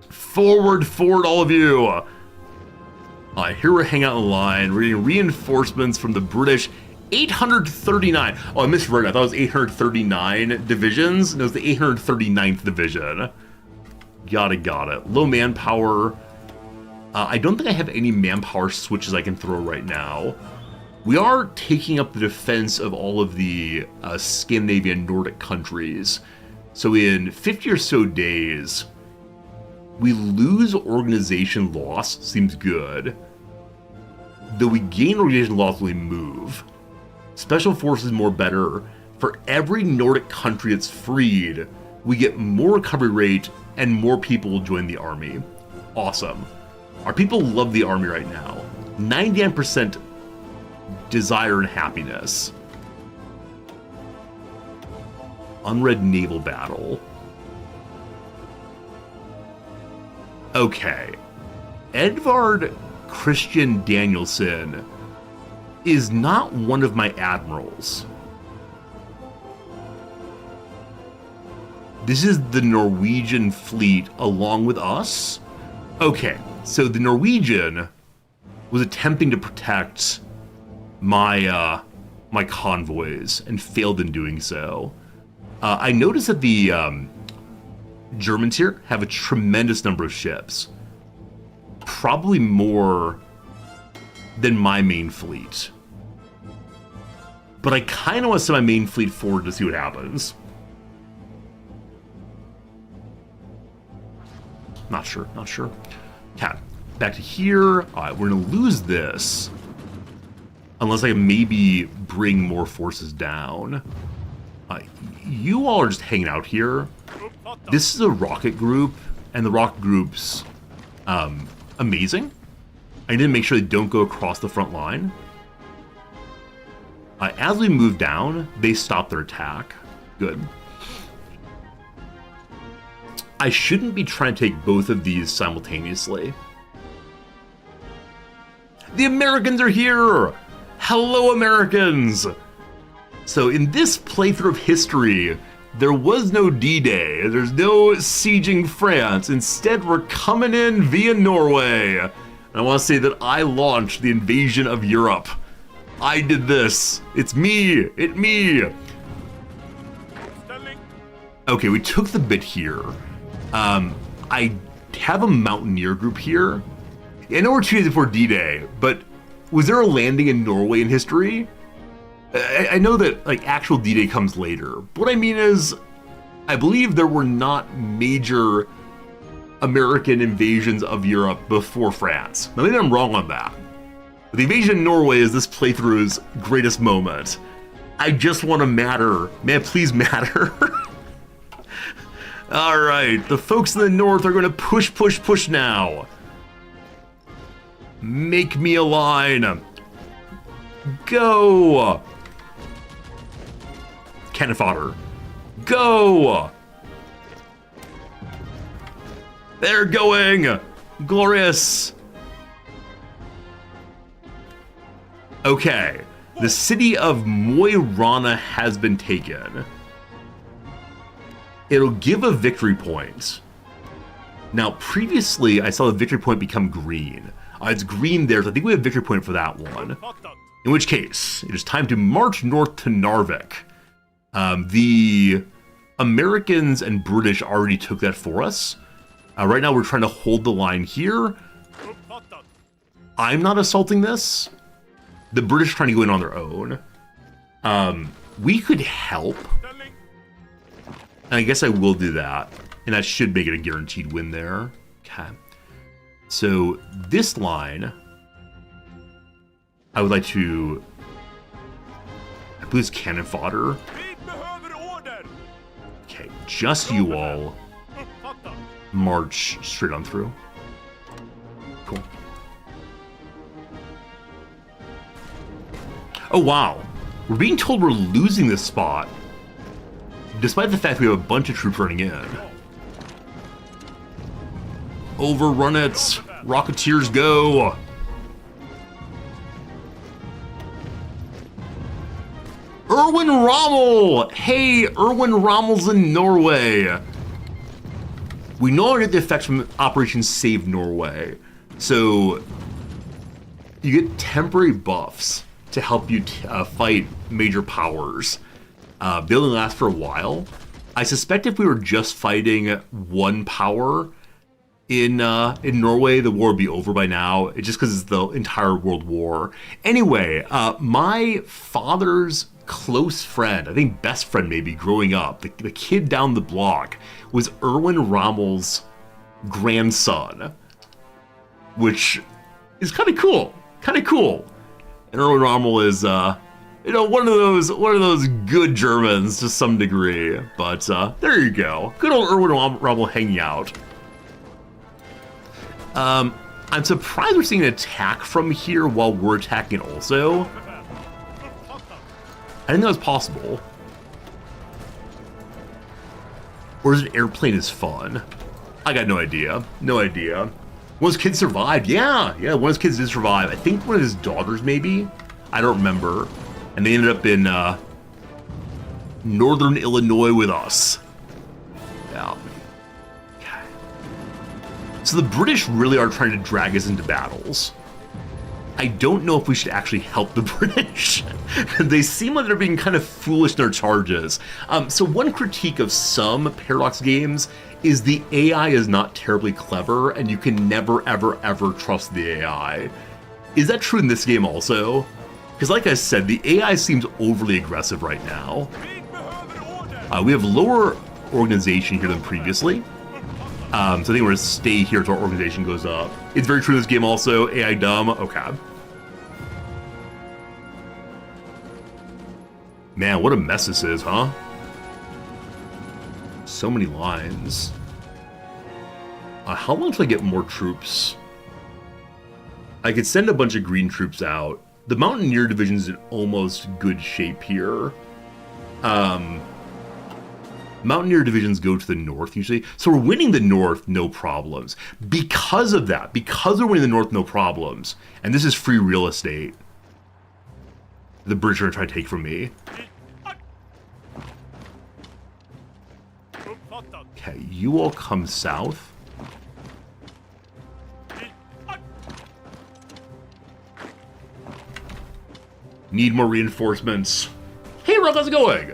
Forward, all of you. Here we're hanging out in the line. We're getting reinforcements from the British. 839. Oh, I misread. I thought it was 839 divisions. No, it was the 839th division. Got it. Low manpower. I don't think I have any manpower switches I can throw right now. We are taking up the defense of all of the Scandinavian Nordic countries. So in 50 or so days, we lose organization loss. Seems good. Though we gain organization loss when we move. Special forces more better. For every Nordic country that's freed, we get more recovery rate and more people will join the army. Awesome. Our people love the army right now. 99% desire and happiness. Unread naval battle. Okay. Edvard Christian Danielson is not one of my admirals. This is the Norwegian fleet along with us? Okay, so the Norwegian was attempting to protect my my convoys and failed in doing so. I noticed that the Germans here have a tremendous number of ships. Probably more than my main fleet. But I kind of want to send my main fleet forward to see what happens. Not sure. Okay, back to here. Alright, we're going to lose this. Unless I can maybe bring more forces down. You all are just hanging out here. This is a rocket group, and the rocket group's amazing. I need to make sure they don't go across the front line. As we move down, they stop their attack. Good. I shouldn't be trying to take both of these simultaneously. The Americans are here! Hello, Americans! So in this playthrough of history, there was no D-Day. There's no sieging France. Instead, we're coming in via Norway. And I want to say that I launched the invasion of Europe. I did this. It's me. It's me. Okay, we took the bit here. I have a mountaineer group here. I know we're 2 days before D-Day, but was there a landing in Norway in history? I know that like actual D-Day comes later. But what I mean is, I believe there were not major American invasions of Europe before France. Now maybe I'm wrong on that. But the invasion of Norway is this playthrough's greatest moment. I just want to matter. May I please matter? Alright, the folks in the north are going to push now. Make me a line. Go! Cannon fodder. Go! They're going! Glorious! Okay, the city of Mo i Rana has been taken. It'll give a victory point. Now, previously, I saw the victory point become green. It's green there, so I think we have a victory point for that one. In which case, it is time to march north to Narvik. The Americans and British already took that for us. Right now, we're trying to hold the line here. I'm not assaulting this. The British are trying to go in on their own. We could help. And I guess I will do that. And that should make it a guaranteed win there. Okay. So this line, I would like to, I believe it's cannon fodder. Okay, just you all march straight on through. Cool. Oh wow, we're being told we're losing this spot, despite the fact we have a bunch of troops running in. Overrun it! Rocketeers go! Erwin Rommel! Hey, Erwin Rommel's in Norway. We no longer get the effects from Operation Save Norway. So, you get temporary buffs to help you fight major powers. They only last for a while. I suspect if we were just fighting one power in Norway, the war would be over by now. It's just because it's the entire world war. Anyway, my father's close friend, I think best friend maybe, growing up, the kid down the block, was Erwin Rommel's grandson, which is kind of cool. And Erwin Rommel is, one of those good Germans to some degree. But there you go, good old Erwin Rommel hanging out. I'm surprised we're seeing an attack from here while we're attacking also. I didn't know it was possible. Or is it airplane is fun? I got no idea. One of his kids survived. Yeah, one of his kids did survive. I think one of his daughters maybe. I don't remember. And they ended up in northern Illinois with us. Yeah. Okay. So the British really are trying to drag us into battles. I don't know if we should actually help the British. They seem like they're being kind of foolish in their charges. So one critique of some Paradox games is the AI is not terribly clever, and you can never, ever, ever trust the AI. Is that true in this game also? Because like I said, the AI seems overly aggressive right now. We have lower organization here than previously. So I think we're going to stay here until our organization goes up. It's very true in this game also. AI dumb. Okay. Man, what a mess this is, huh? So many lines. How long till I get more troops? I could send a bunch of green troops out. The Mountaineer Division's in almost good shape here. Mountaineer divisions go to the north usually. So we're winning the north, no problems. Because of that, because we're winning the north, no problems, and this is free real estate, the British are going to try to take from me. Okay, you all come south. Need more reinforcements. Hey, Rock, how's it going?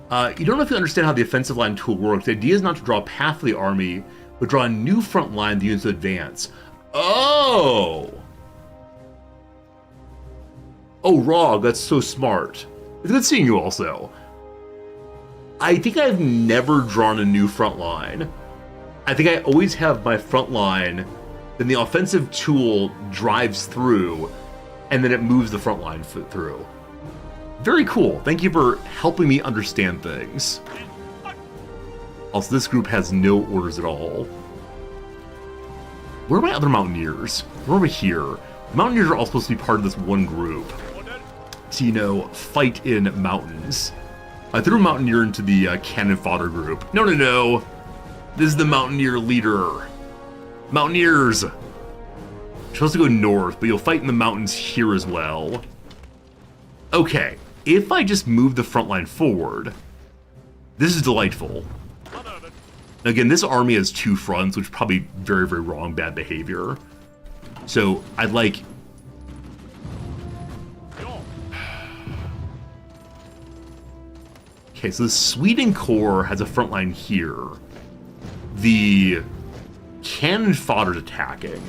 You don't know if you understand how the offensive line tool works. The idea is not to draw a path for the army, but draw a new front line the units to advance. Oh! Oh, Rog, that's so smart. It's good seeing you also. I think I've never drawn a new front line. I think I always have my front line, then the offensive tool drives through, and then it moves the front line through. Very cool. Thank you for helping me understand things. Also, this group has no orders at all. Where are my other Mountaineers? They're over here. The Mountaineers are all supposed to be part of this one group to, you know, fight in mountains. I threw a Mountaineer into the cannon fodder group. No, no, no. This is the Mountaineer leader. Mountaineers. You're supposed to go north, but you'll fight in the mountains here as well. Okay. If I just move the front line forward, this is delightful. Again, this army has two fronts, which is probably very, very wrong, bad behavior. So I'd like... Okay, so the Sweden Corps has a front line here. The cannon fodder's attacking.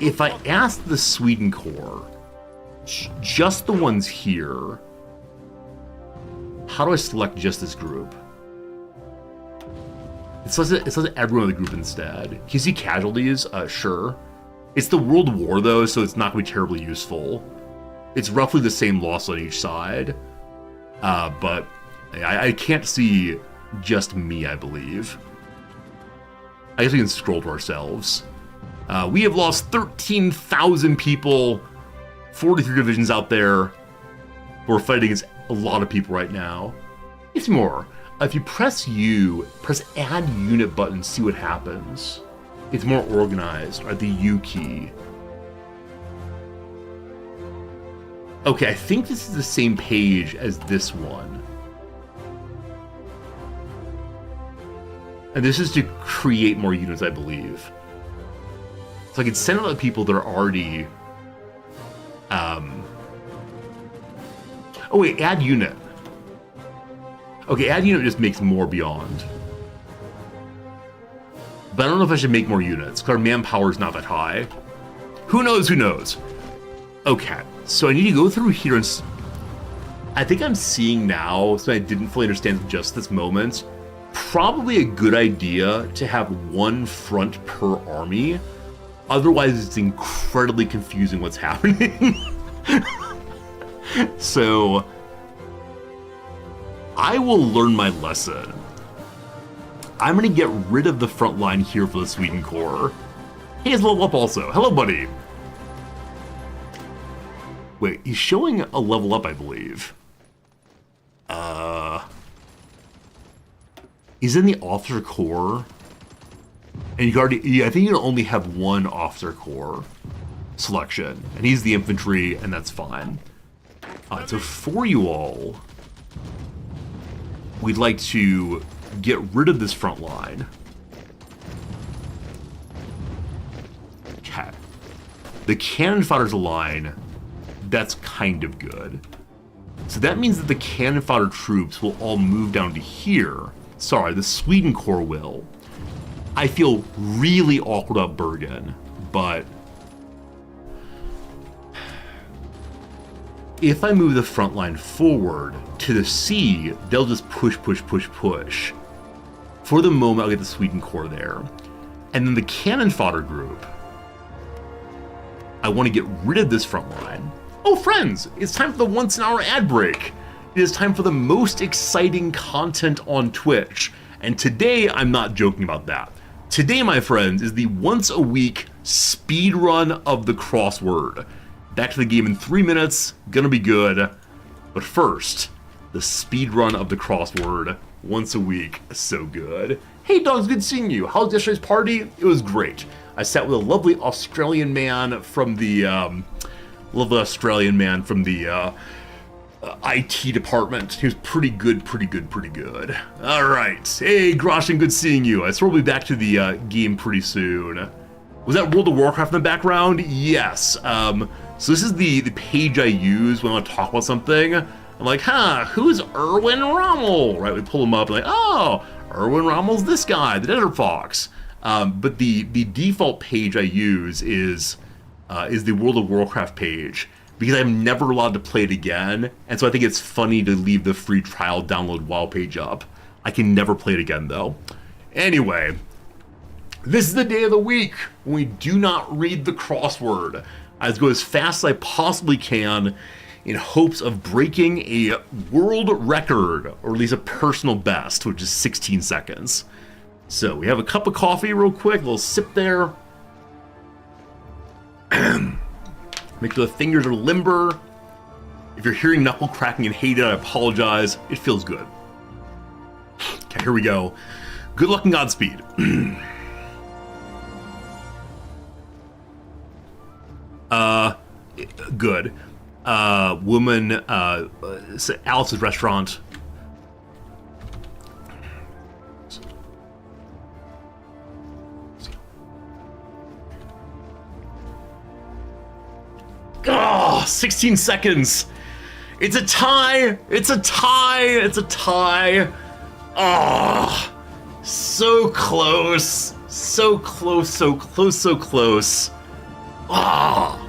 If I ask the Sweden Corps, just the ones here, how do I select just this group? It says everyone in the group instead. Can you see casualties? Sure. It's the World War though, so it's not going to be terribly useful. It's roughly the same loss on each side. But I can't see just me, I believe. I guess we can scroll to ourselves. We have lost 13,000 people, 43 divisions out there. We're fighting against a lot of people right now. It's more. If you press U, press add unit button, see what happens. It's more organized, or the U key. Okay, I think this is the same page as this one. And this is to create more units, I believe. So I can send out the people that are already... Oh wait, add unit. Okay, add unit just makes more beyond. But I don't know if I should make more units, because our manpower is not that high. Who knows, who knows? Okay, so I need to go through here and... I think I'm seeing now, so I didn't fully understand just this moment, probably a good idea to have one front per army. Otherwise, it's incredibly confusing what's happening. So, I will learn my lesson. I'm going to get rid of the front line here for the Sweden Corps. He has level up also. Hello, buddy. Wait, he's showing a level up, I believe. He's in the officer corps. And you can already, yeah, I think you can only have one officer corps selection. And he's the infantry, and that's fine. So for you all, we'd like to get rid of this front line. Okay. the cannon fodder's a line that's kind of good. So that means that the cannon fodder troops will all move down to here. Sorry, the Sweden Corps will. I feel really awkward about Bergen, but if I move the front line forward to the sea, they'll just push. For the moment, I'll get the Sweden Corps there. And then the cannon fodder group, I want to get rid of this front line. Oh, friends, it's time for the once-an-hour ad break. It is time for the most exciting content on Twitch. And today, I'm not joking about that. Today, my friends, is the once-a-week speed run of the crossword. Back to the game in 3 minutes, gonna be good. But first, the speed run of the crossword, once a week, so good. Hey dogs, good seeing you. How was yesterday's party? It was great. I sat with a lovely Australian man from the, IT department. He was pretty good. All right. Hey, Groshin, good seeing you. I swear we'll be back to the game pretty soon. Was that World of Warcraft in the background? Yes. So this is the page I use when I want to talk about something. I'm like, who's Erwin Rommel? Right, we pull him up and like, oh, Erwin Rommel's this guy, the Desert Fox. But the default page I use is the World of Warcraft page, because I'm never allowed to play it again, and so I think it's funny to leave the free trial download WoW page up. I can never play it again, though. Anyway, this is the day of the week when we do not read the crossword. I go as fast as I possibly can in hopes of breaking a world record, or at least a personal best, which is 16 seconds. So we have a cup of coffee real quick, a little sip there. Make sure the fingers are limber. If you're hearing knuckle cracking and hate it, I apologize. It feels good. Okay, here we go. Good luck and Godspeed. Good. Woman, Alice's restaurant. Oh, 16 seconds. It's a tie. It's a tie. Oh, so close. So close. Ah.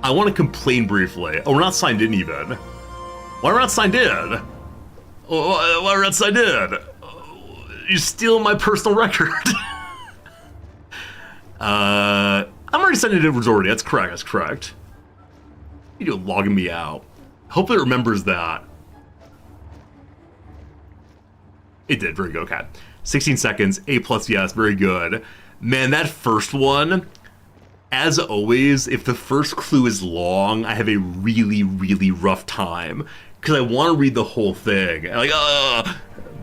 I want to complain briefly. Oh, we're not signed in even. Why are we not signed in? Why are we not signed in? You're stealing my personal record. I'm already signed into Resorty. That's correct. You're logging me out. Hopefully it remembers that. It did. Very good. Okay. 16 seconds. A+, yes. Very good. Man, that first one, as always, if the first clue is long, I have a really rough time, because I want to read the whole thing.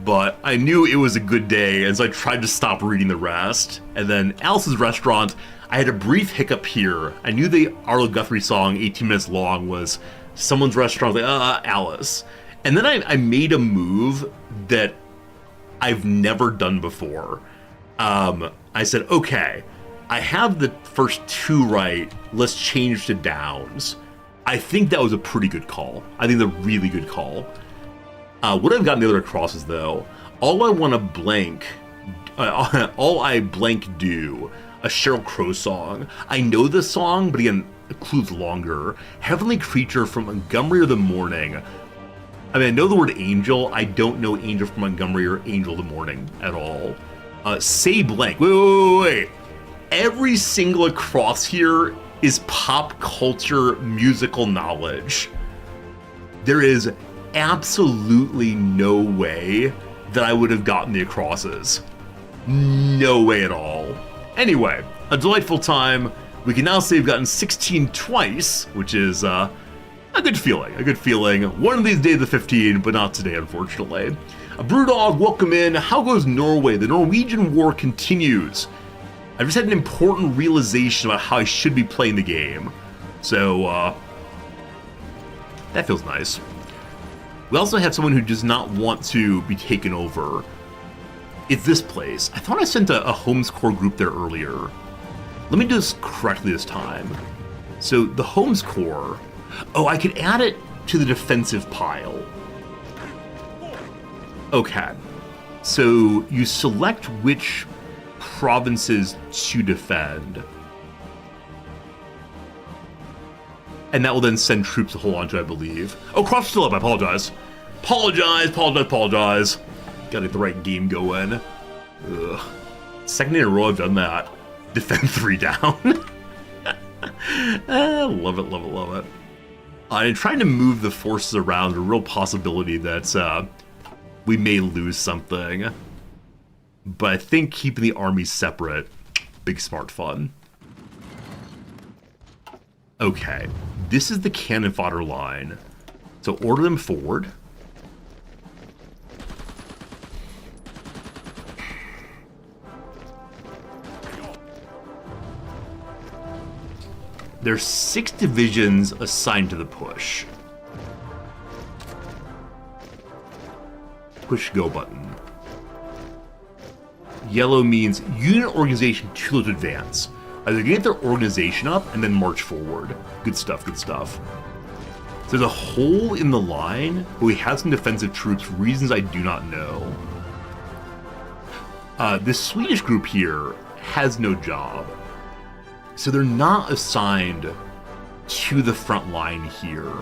But I knew it was a good day, and so I tried to stop reading the rest. And then Alice's Restaurant, I had a brief hiccup here. I knew the Arlo Guthrie song, 18 minutes long, was someone's restaurant. Like, Alice. And then I made a move that I've never done before. I said, okay, I have the first two right. Let's change to downs. I think that was a pretty good call. I think that's a really good call. What I've gotten the other crosses, though, all I blank do, a Sheryl Crow song. I know this song, but again, the clue's longer. Heavenly Creature from Montgomery or the Morning. I mean, I know the word angel. I don't know Angel from Montgomery or Angel of the Morning at all. Say blank. Wait. Every single across here is pop culture musical knowledge. There is absolutely no way that I would have gotten the acrosses. No way at all. Anyway, a delightful time. We can now say we've gotten 16 twice, which is a good feeling. One of these days the 15, but not today, unfortunately. A Brewdog, welcome in. How goes Norway? The Norwegian war continues. I've just had an important realization about how I should be playing the game. So, that feels nice. We also have someone who does not want to be taken over. It's this place. I thought I sent a Homes Core group there earlier. Let me do this correctly this time. So the Homes Corps, oh, I could add it to the defensive pile. Okay, so you select which provinces to defend. And that will then send troops to hold on to, I believe. Oh, crops still up, I apologize. Apologize. Gotta get the right game going. Ugh. Second in a row I've done that. Defend 3 down. Love it. And trying to move the forces around, a real possibility that we may lose something. But I think keeping the armies separate, big smart fun. Okay, this is the cannon fodder line. So order them forward. There's 6 divisions assigned to the push. Push go button. Yellow means unit organization too low to advance. They're gonna get their organization up and then march forward. Good stuff. There's a hole in the line, but we have some defensive troops, reasons I do not know. This Swedish group here has no job. So they're not assigned to the front line here.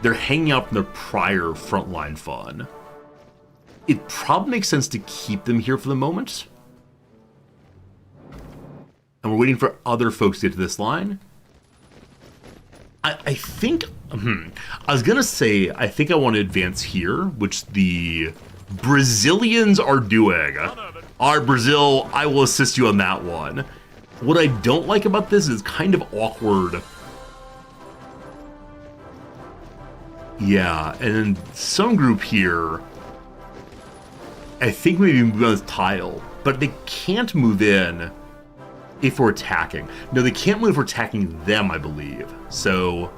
They're hanging out from their prior frontline fun. It probably makes sense to keep them here for the moment. And we're waiting for other folks to get to this line. I think, I was gonna say, I think I want to advance here, which the Brazilians are doing. All right, Brazil, I will assist you on that one. What I don't like about this is kind of awkward. Yeah, and then some group here, I think maybe move on this tile, but they can't move in if we're attacking. No, they can't move if we're attacking them, I believe. So,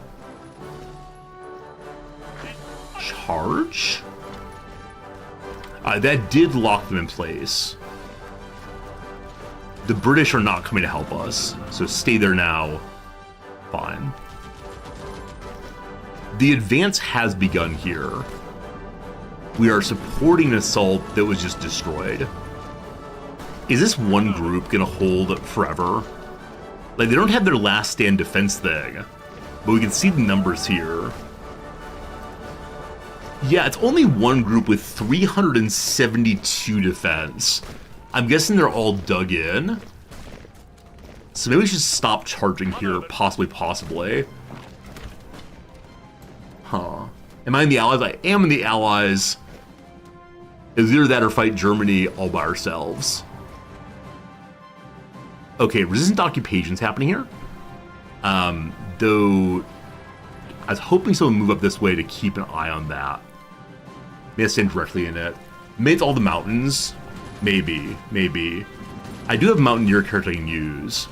charge? That did lock them in place. The British are not coming to help us, so stay there now. Fine. The advance has begun here. We are supporting an assault that was just destroyed. Is this one group gonna hold forever? Like, they don't have their last stand defense thing, but we can see the numbers here. Yeah, it's only one group with 372 defense. I'm guessing they're all dug in. So maybe we should stop charging here, possibly. Huh. Am I in the Allies? I am in the Allies. It's either that or fight Germany all by ourselves. Okay, resistant occupation's happening here. Though, I was hoping someone would move up this way to keep an eye on that. Maybe I stand directly in it. Maybe it's all the mountains. Maybe. I do have Mountaineer character I can use.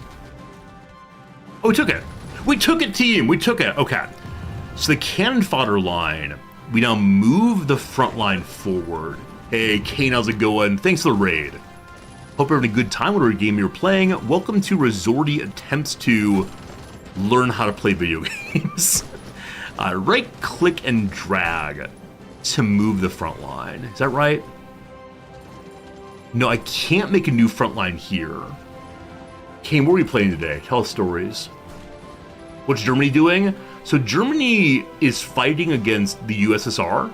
Oh, we took it! We took it, team! We took it! Okay. So the cannon fodder line, we now move the front line forward. Hey, Kane, how's it going? Thanks for the raid. Hope you're having a good time, whatever game you're playing. Welcome to Resorty Attempts to Learn How to Play Video Games. Right-click and drag to move the front line. Is that right? No, I can't make a new front line here. Kane, what are we playing today? Tell us stories. What's Germany doing? So Germany is fighting against the USSR.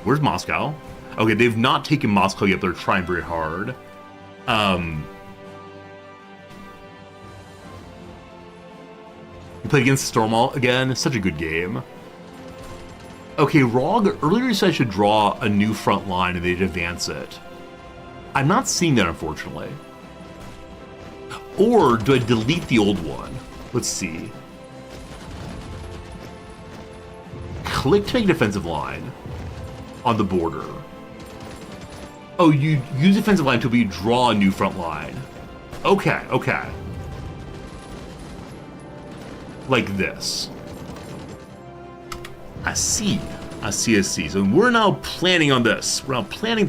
Where's Moscow? Okay, they've not taken Moscow yet, but they're trying very hard. You played against Stormall again? Such a good game. Okay, Rog, earlier you said I should draw a new front line and they'd advance it. I'm not seeing that, unfortunately. Or do I delete the old one? Let's see. Click to make a defensive line on the border. Oh, you use defensive line until you draw a new front line. Okay. Like this. I see. So we're now planning on this. We're now planning.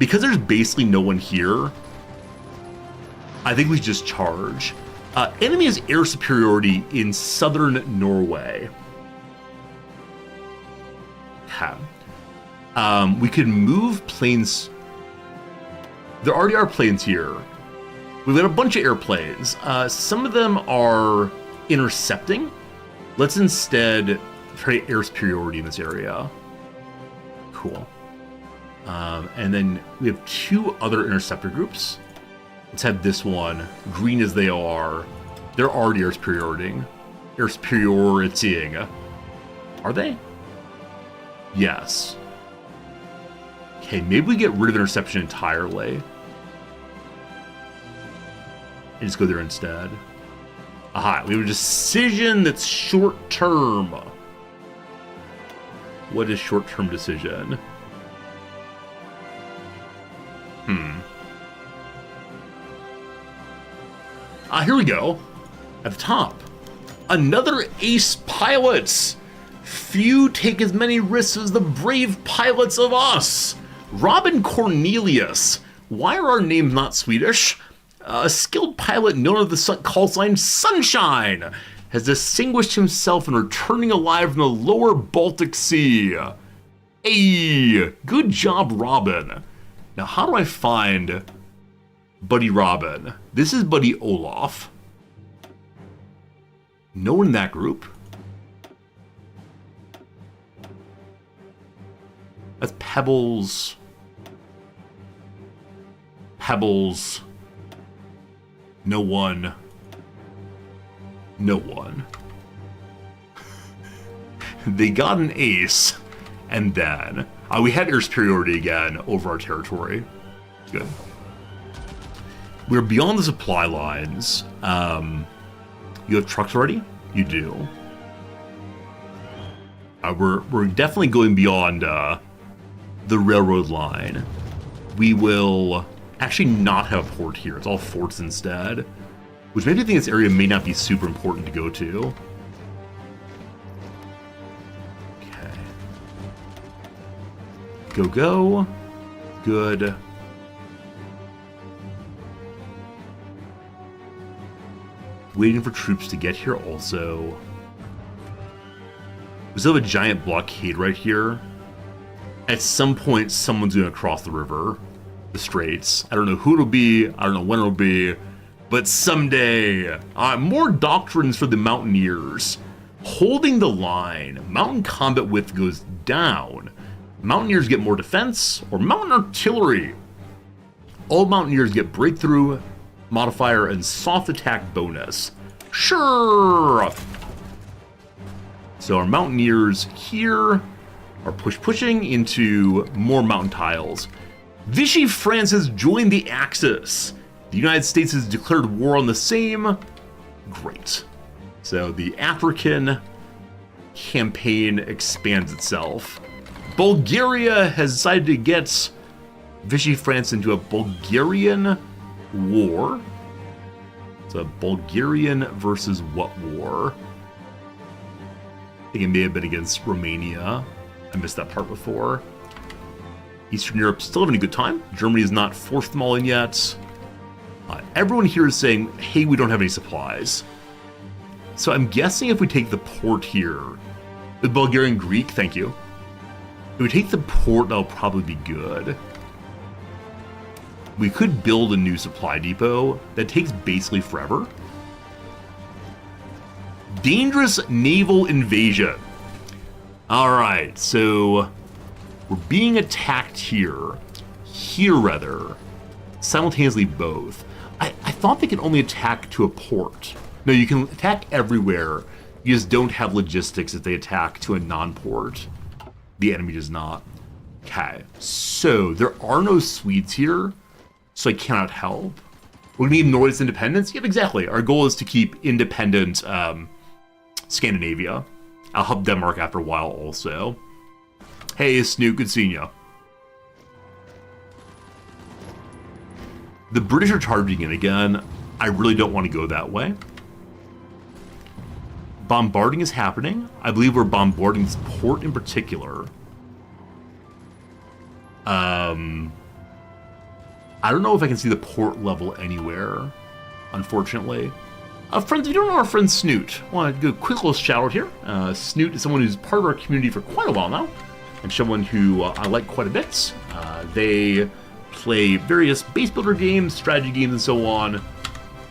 because there's basically no one here, I think we just charge. Enemy has air superiority in southern Norway. Okay. We could move planes. There already are planes here. We've got a bunch of airplanes. Some of them are intercepting. Let's instead try air superiority in this area. Cool. And then we have 2 other interceptor groups. Let's have this one, green as they are. They're already air superiority. Air superioritying. Are they? Yes. Okay, maybe we get rid of interception entirely. And just go there instead. Aha, we have a decision that's short-term. What is short-term decision? Here we go. At the top. Another ace pilots. Few take as many risks as the brave pilots of us. Robin Cornelius. Why are our names not Swedish? A skilled pilot known as the call sign Sunshine has distinguished himself in returning alive from the lower Baltic Sea. Hey, good job, Robin. Now, how do I find Buddy Robin? This is Buddy Olaf. No one in that group. That's Pebbles. Pebbles. No one. No one. They got an ace, and then we had air superiority again over our territory. Good. We're beyond the supply lines. You have trucks already? You do. We're definitely going beyond the railroad line. We will actually not have a port here. It's all forts instead, which makes me think this area may not be super important to go to. Okay. Go. Good. Waiting for troops to get here also. We still have a giant blockade right here. At some point, someone's going to cross the river, the straits. I don't know who it'll be. I don't know when it'll be. But someday, more doctrines for the mountaineers. Holding the line. Mountain combat width goes down. Mountaineers get more defense or mountain artillery. All mountaineers get breakthrough modifier and soft attack bonus. Sure. So our mountaineers here are pushing into more mountain tiles. Vichy France has joined the Axis. The United States has declared war on the same. Great. So the African campaign expands itself. Bulgaria has decided to get Vichy France into a Bulgarian war. It's a Bulgarian versus what war? I think it may have been against Romania. I missed that part before. Eastern Europe still having a good time. Germany has not forced them all in yet. Everyone here is saying, hey, we don't have any supplies. So I'm guessing if we take the port here, the Bulgarian Greek, thank you. If we take the port, that'll probably be good. We could build a new supply depot that takes basically forever. Dangerous naval invasion. Alright, so we're being attacked here. Here, rather. Simultaneously both. I thought they could only attack to a port. No, you can attack everywhere. You just don't have logistics if they attack to a non-port. The enemy does not. Okay, so there are no Swedes here. So I cannot help. We're gonna need Norway's independence? Yep, exactly. Our goal is to keep independent Scandinavia. I'll help Denmark after a while also. Hey, Snoot, good seeing you. The British are charging in again. I really don't want to go that way. Bombarding is happening. I believe we're bombarding this port in particular. I don't know if I can see the port level anywhere, unfortunately. Friends, if you don't know our friend Snoot, I want to do a quick little shout out here. Snoot is someone who's part of our community for quite a while now, and someone who I like quite a bit. They play various base builder games, strategy games, and so on,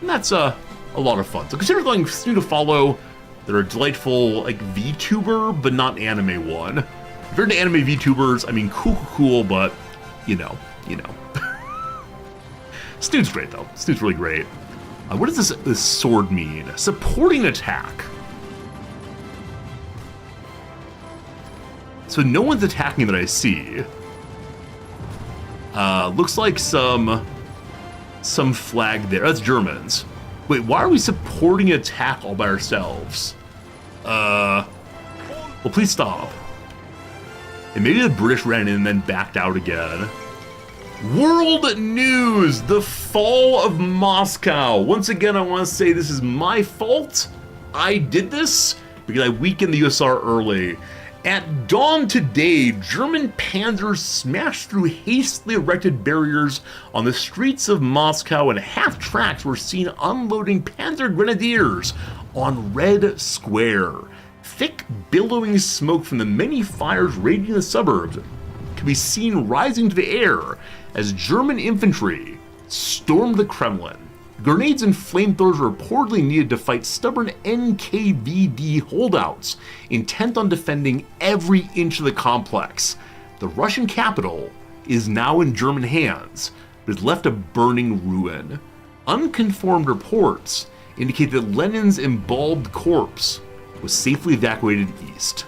and that's a lot of fun. So consider going Snoot a follow. They're a delightful, like, VTuber, but not anime one. If you're into anime VTubers, I mean, cool, but, you know. Snoot's great, though. Snoot's really great. What does this sword mean? Supporting attack. So no one's attacking that I see. Looks like some flag there. That's Germans. Wait, why are we supporting attack all by ourselves? Well, please stop. And maybe the British ran in and then backed out again. World news! The fall of Moscow. Once again, I want to say this is my fault. I did this because I weakened the USSR early. At dawn today, German panzers smashed through hastily erected barriers on the streets of Moscow, and half-tracks were seen unloading panzer grenadiers on Red Square. Thick, billowing smoke from the many fires raging the suburbs could be seen rising to the air as German infantry stormed the Kremlin. Grenades and flamethrowers were reportedly needed to fight stubborn NKVD holdouts, intent on defending every inch of the complex. The Russian capital is now in German hands, but has left a burning ruin. Unconfirmed reports indicate that Lenin's embalmed corpse was safely evacuated east.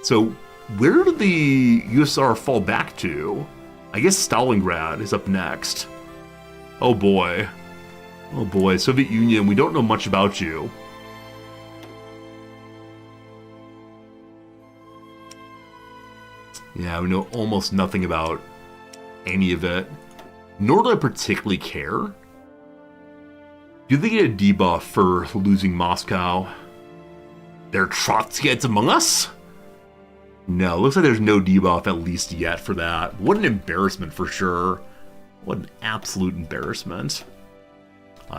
So, where did the USSR fall back to? I guess Stalingrad is up next. Oh boy. Oh boy, Soviet Union, we don't know much about you. Yeah, we know almost nothing about any of it. Nor do I particularly care. Do they get a debuff for losing Moscow? There are Trotskyites among us? No, looks like there's no debuff at least yet for that. What an embarrassment for sure. What an absolute embarrassment.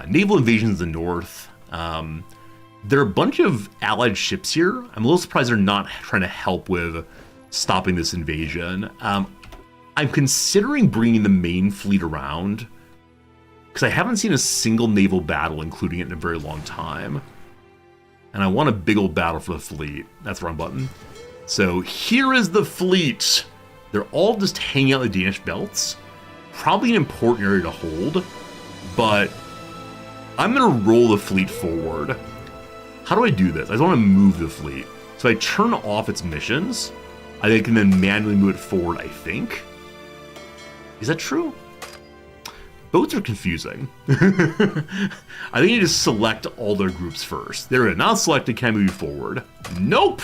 Naval invasions in the north. There are a bunch of allied ships here. I'm a little surprised they're not trying to help with stopping this invasion. I'm considering bringing the main fleet around because I haven't seen a single naval battle including it in a very long time. And I want a big old battle for the fleet. That's the wrong button. So here is the fleet. They're all just hanging out in the Danish belts. Probably an important area to hold, but I'm gonna roll the fleet forward. How do I do this? I just want to move the fleet. So I turn off its missions. I can then manually move it forward, I think. Is that true? Boats are confusing. I think you just select all their groups first. There we go. Not selected, can I move forward? Nope!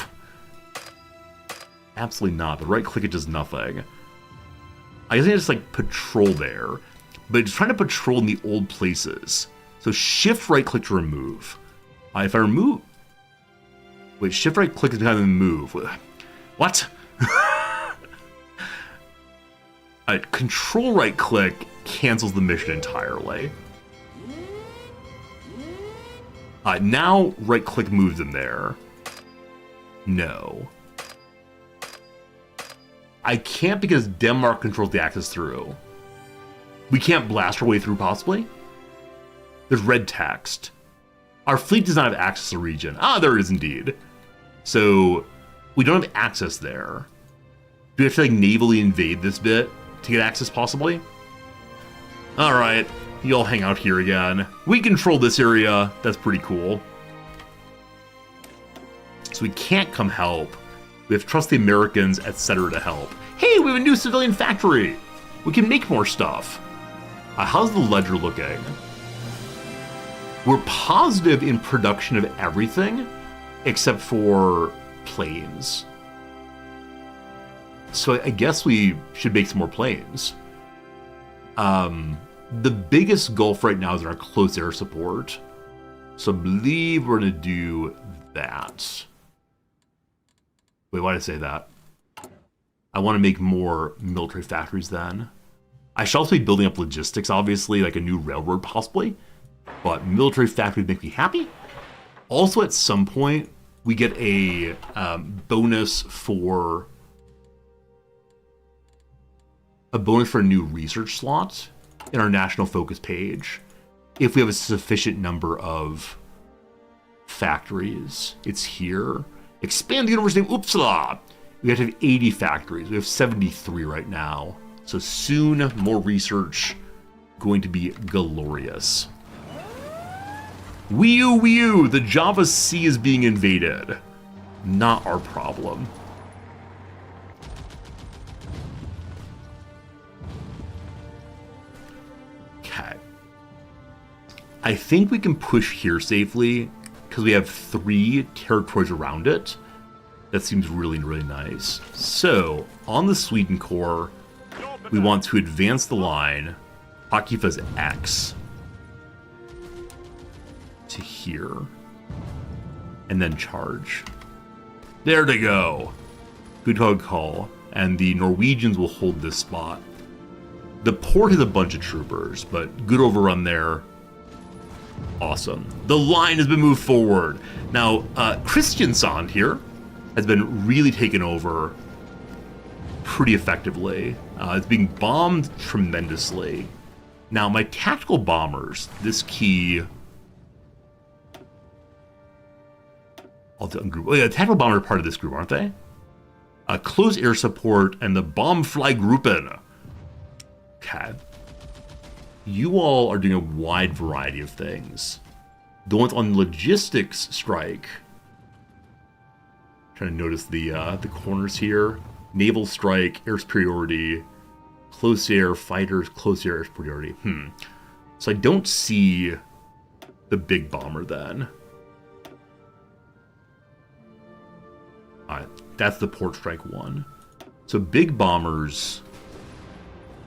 Absolutely not. The right click, it does nothing. I guess I just like patrol there, but it's trying to patrol in the old places. So shift right click to remove. If I remove, wait, shift right click is kind of move. What? Control right click cancels the mission entirely. Now right click moves them there. No. I can't because Denmark controls the access through. We can't blast our way through, possibly? There's red text. Our fleet does not have access to the region. Ah, there it is indeed. So, we don't have access there. Do we have to, like, navally invade this bit to get access, possibly? Alright, you all hang out here again. We control this area. That's pretty cool. So we can't come help. We have to trust the Americans, etc. to help. Hey, we have a new civilian factory! We can make more stuff. How's the ledger looking? We're positive in production of everything, except for planes. So I guess we should make some more planes. The biggest gulf right now is in our close air support. So I believe we're gonna do that. Wait, why did I say that? I want to make more military factories then. I should also be building up logistics, obviously, like a new railroad possibly. But military factories make me happy. Also, at some point, we get a bonus for a new research slot in our national focus page if we have a sufficient number of factories. It's here. Expand the University of Uppsala. We have to have 80 factories. We have 73 right now. So soon, more research, going to be glorious. Wii U, the Java Sea is being invaded. Not our problem. Okay. I think we can push here safely because we have 3 territories around it. That seems really, really nice. So, on the Sweden core, we want to advance the line. Akifa's X. To here. And then charge. There they go. Good call. And the Norwegians will hold this spot. The port has a bunch of troopers, but good overrun there. Awesome. The line has been moved forward. Now, Kristiansand here has been really taken over pretty effectively. It's being bombed tremendously. Now, my tactical bombers, this key... I'll ungroup. Oh yeah, the tactical bombers are part of this group, aren't they? Close air support and the Bombflygruppen. Okay. You all are doing a wide variety of things. The ones on logistics strike. Trying to notice the corners here. Naval strike, air superiority, close air fighters, close air superiority. So I don't see the big bomber then. Alright, that's the port strike 1. So big bombers.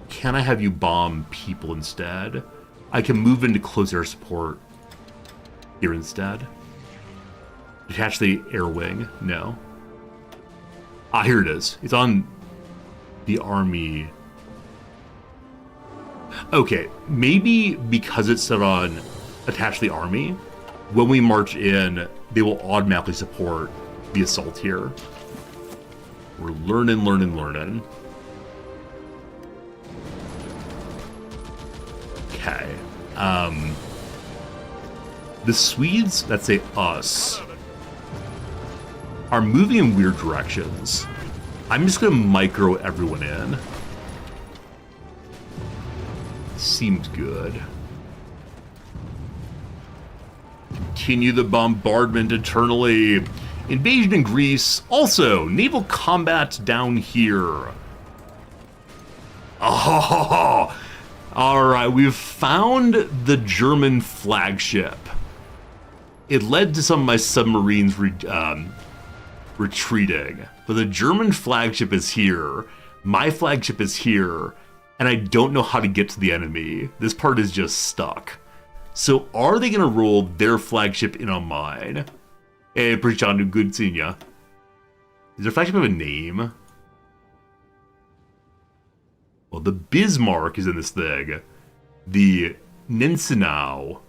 Can I have you bomb people instead? I can move into close air support here instead. Detach the air wing. No. Ah, here it is. It's on the army. Okay, maybe because it's set on attach the army, when we march in, they will automatically support the assault here. We're learning. Okay. The Swedes, that's say us, are moving in weird directions. I'm just gonna micro everyone in. Seems good. Continue the bombardment eternally. Invasion in Greece. Also, naval combat down here. Oh, all right. We've found the German flagship. It led to some of my submarines retreating, but the German flagship is here. My flagship is here, and I don't know how to get to the enemy. This part is just stuck. So, are they going to roll their flagship in on mine? Hey, Prichandu, good seeing ya. Is their flagship have a name? Well, the Bismarck is in this thing. The Gneisenau.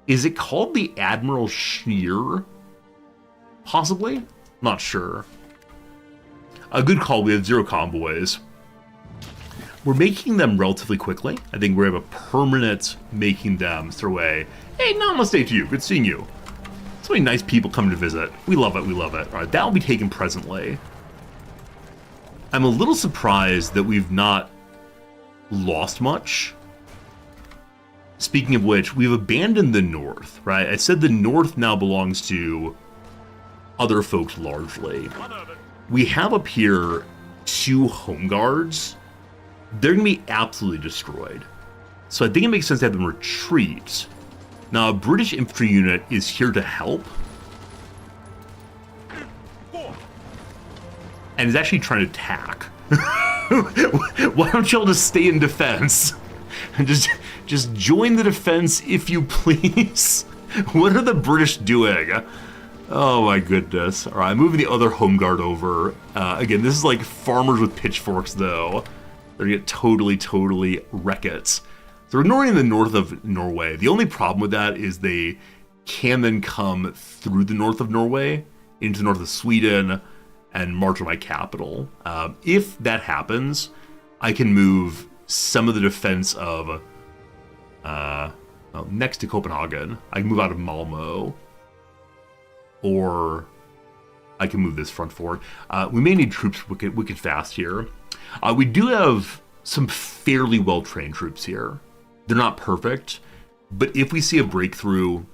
Is it called the Admiral Schneer? Possibly? Not sure. A good call, we have 0 convoys. We're making them relatively quickly. I think we have a permanent making them throw away. Hey, namaste to you. Good seeing you. So many nice people coming to visit. We love it. All right, that will be taken presently. I'm a little surprised that we've not lost much. Speaking of which, we've abandoned the north, right? I said the north now belongs to other folks largely. We have up here 2 home guards. They're going to be absolutely destroyed. So I think it makes sense to have them retreat. Now, a British infantry unit is here to help. And is actually trying to attack. Why don't y'all just stay in defense? And just join the defense if you please. What are the British doing? Oh my goodness. Alright, I'm moving the other home guard over. Again, this is like farmers with pitchforks though. They're gonna get totally wrecked. So we're ignoring the north of Norway. The only problem with that is they can then come through the north of Norway into the north of Sweden and march on my capital. If that happens, I can move some of the defense of next to Copenhagen. I can move out of Malmo, or I can move this front forward. We may need troops wicked fast here. We do have some fairly well-trained troops here. They're not perfect, but if we see a breakthrough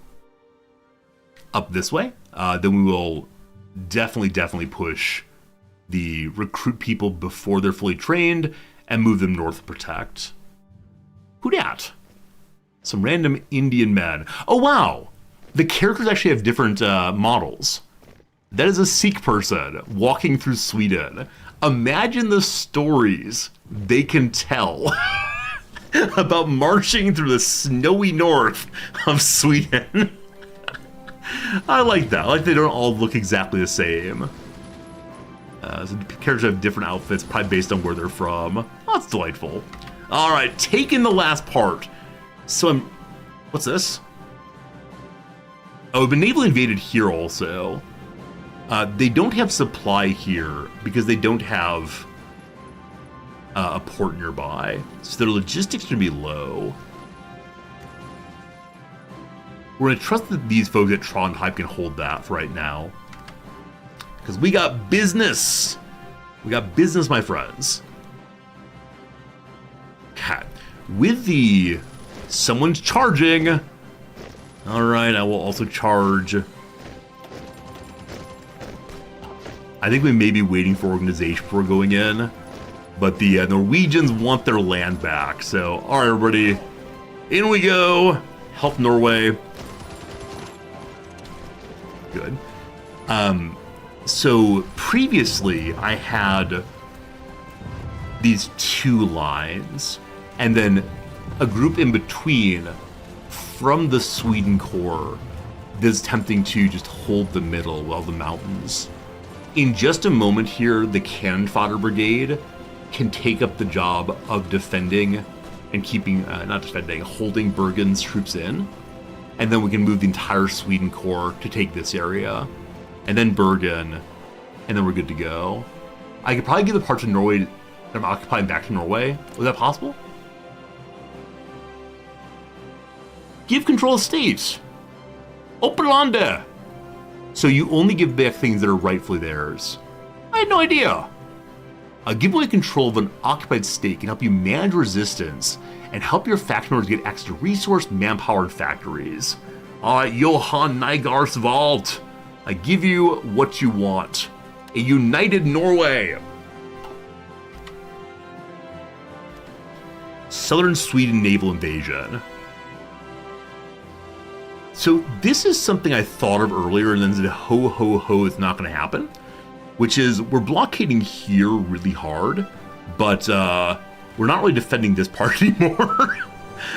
up this way, then we will definitely push the recruit people before they're fully trained and move them north to protect. Who dat? Some random Indian men. Oh wow! The characters actually have different models. That is a Sikh person walking through Sweden. Imagine the stories they can tell about marching through the snowy north of Sweden. I like that. I like they don't all look exactly the same. So the characters have different outfits, probably based on where they're from. Oh, that's delightful. All right, taking the last part. So what's this? Oh, we've been navally invaded here also. They don't have supply here because they don't have a port nearby. So their logistics are gonna be low. We're gonna trust that these folks at Trondheim can hold that for right now. Because we got business. We got business, my friends. Okay. With the someone's charging. All right, I will also charge. I think we may be waiting for organization before going in, but the Norwegians want their land back. So, all right, everybody, in we go. Help Norway. Good. So previously I had these two lines, and then a group in between from the Sweden Corps that's attempting to just hold the middle while the mountains. In just a moment here, the Cannon Fodder Brigade can take up the job of defending and keeping, not defending, holding Bergen's troops in. And then we can move the entire Sweden Corps to take this area. And then Bergen, and then we're good to go. I could probably give the parts of Norway that I'm occupying back to Norway. Was that possible? Give control of states. Opelande. So you only give back things that are rightfully theirs. I had no idea. Give away control of an occupied state can help you manage resistance and help your faction members get extra resource, manpower, and factories. Johan Nygarsvold, I give you what you want. A united Norway. Southern Sweden naval invasion. So this is something I thought of earlier and then said, ho, ho, ho, it's not going to happen. Which is, we're blockading here really hard, but we're not really defending this part anymore.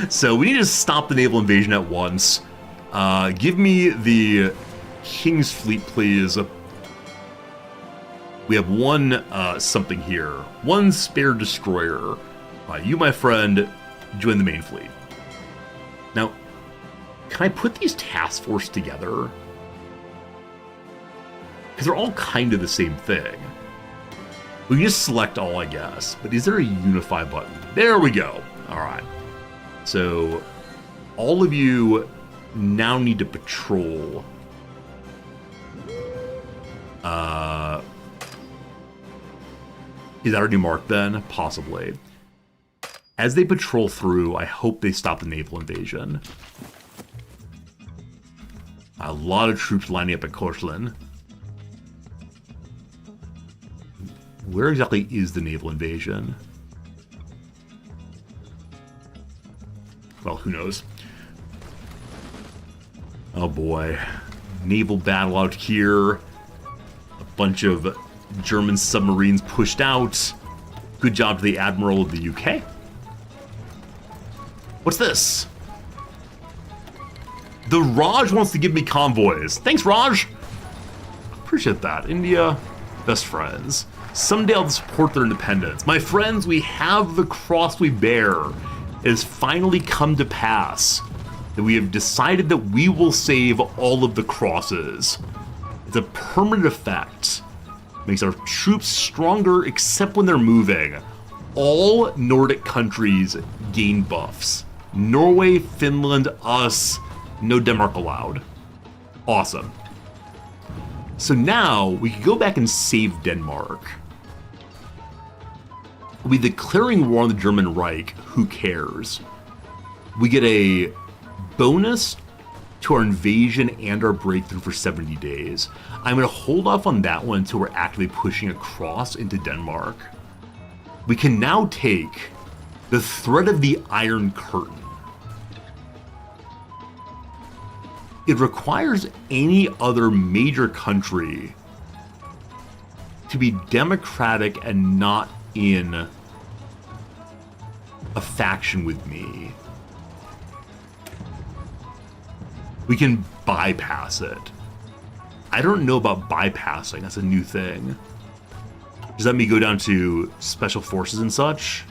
So we need to stop the naval invasion at once. Give me the King's Fleet, please. We have one something here. One spare destroyer. You, my friend, join the main fleet. Now, can I put these task force together? Because they're all kind of the same thing. We can just select all, I guess. But is there a unify button? There we go. All right. So, all of you now need to patrol. Is that already marked then? Possibly. As they patrol through, I hope they stop the naval invasion. A lot of troops lining up at Korslen. Where exactly is the naval invasion? Well, who knows? Oh boy. Naval battle out here. A bunch of German submarines pushed out. Good job to the Admiral of the UK. What's this? The Raj wants to give me convoys. Thanks, Raj. Appreciate that. India, best friends. Someday I'll support their independence. My friends, we have the cross we bear. It has finally come to pass that we have decided that we will save all of the crosses. It's a permanent effect. Makes our troops stronger except when they're moving. All Nordic countries gain buffs. Norway, Finland, us, no Denmark allowed. Awesome. So now we can go back and save Denmark. We'll be declaring war on the German Reich, who cares? We get a bonus to our invasion and our breakthrough for 70 days. I'm going to hold off on that one until we're actively pushing across into Denmark. We can now take the threat of the Iron Curtain. It requires any other major country to be democratic and not in a faction with me. We can bypass it. I don't know about bypassing. That's a new thing. Does that mean go down to special forces and such?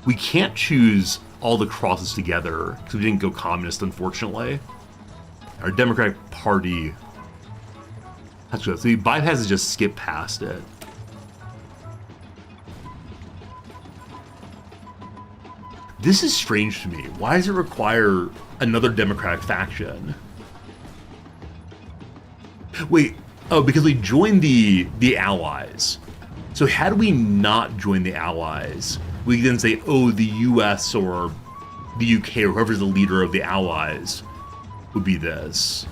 We can't choose all the crosses together because we didn't go communist, unfortunately. Our Democratic Party. That's good. So the bypass is just skip past it. This is strange to me. Why does it require another Democratic faction? Wait, oh, because we joined the Allies. So had we not joined the Allies, we then say, oh, the US or the UK or whoever's the leader of the Allies would be this.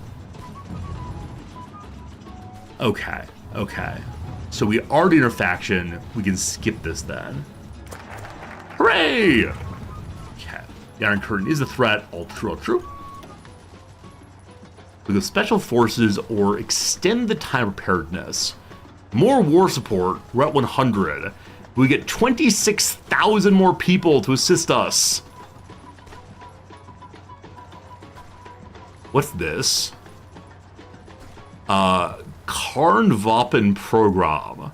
Okay, okay. So we already in a faction, we can skip this then. Hooray! Okay, the Iron Curtain is a threat, all true, all true. We go special forces or extend the time preparedness. More war support, we're at 100. We get 26,000 more people to assist us. What's this? Karnvapen program.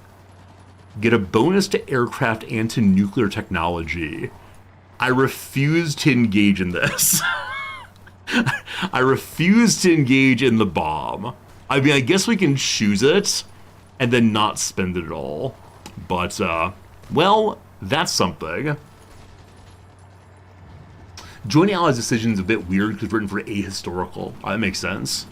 Get a bonus to aircraft and to nuclear technology. I refuse to engage in this. I refuse to engage in the bomb. I mean, I guess we can choose it and then not spend it at all. But, well, that's something. Joining Allies' decision is a bit weird because it's written for ahistorical. That makes sense.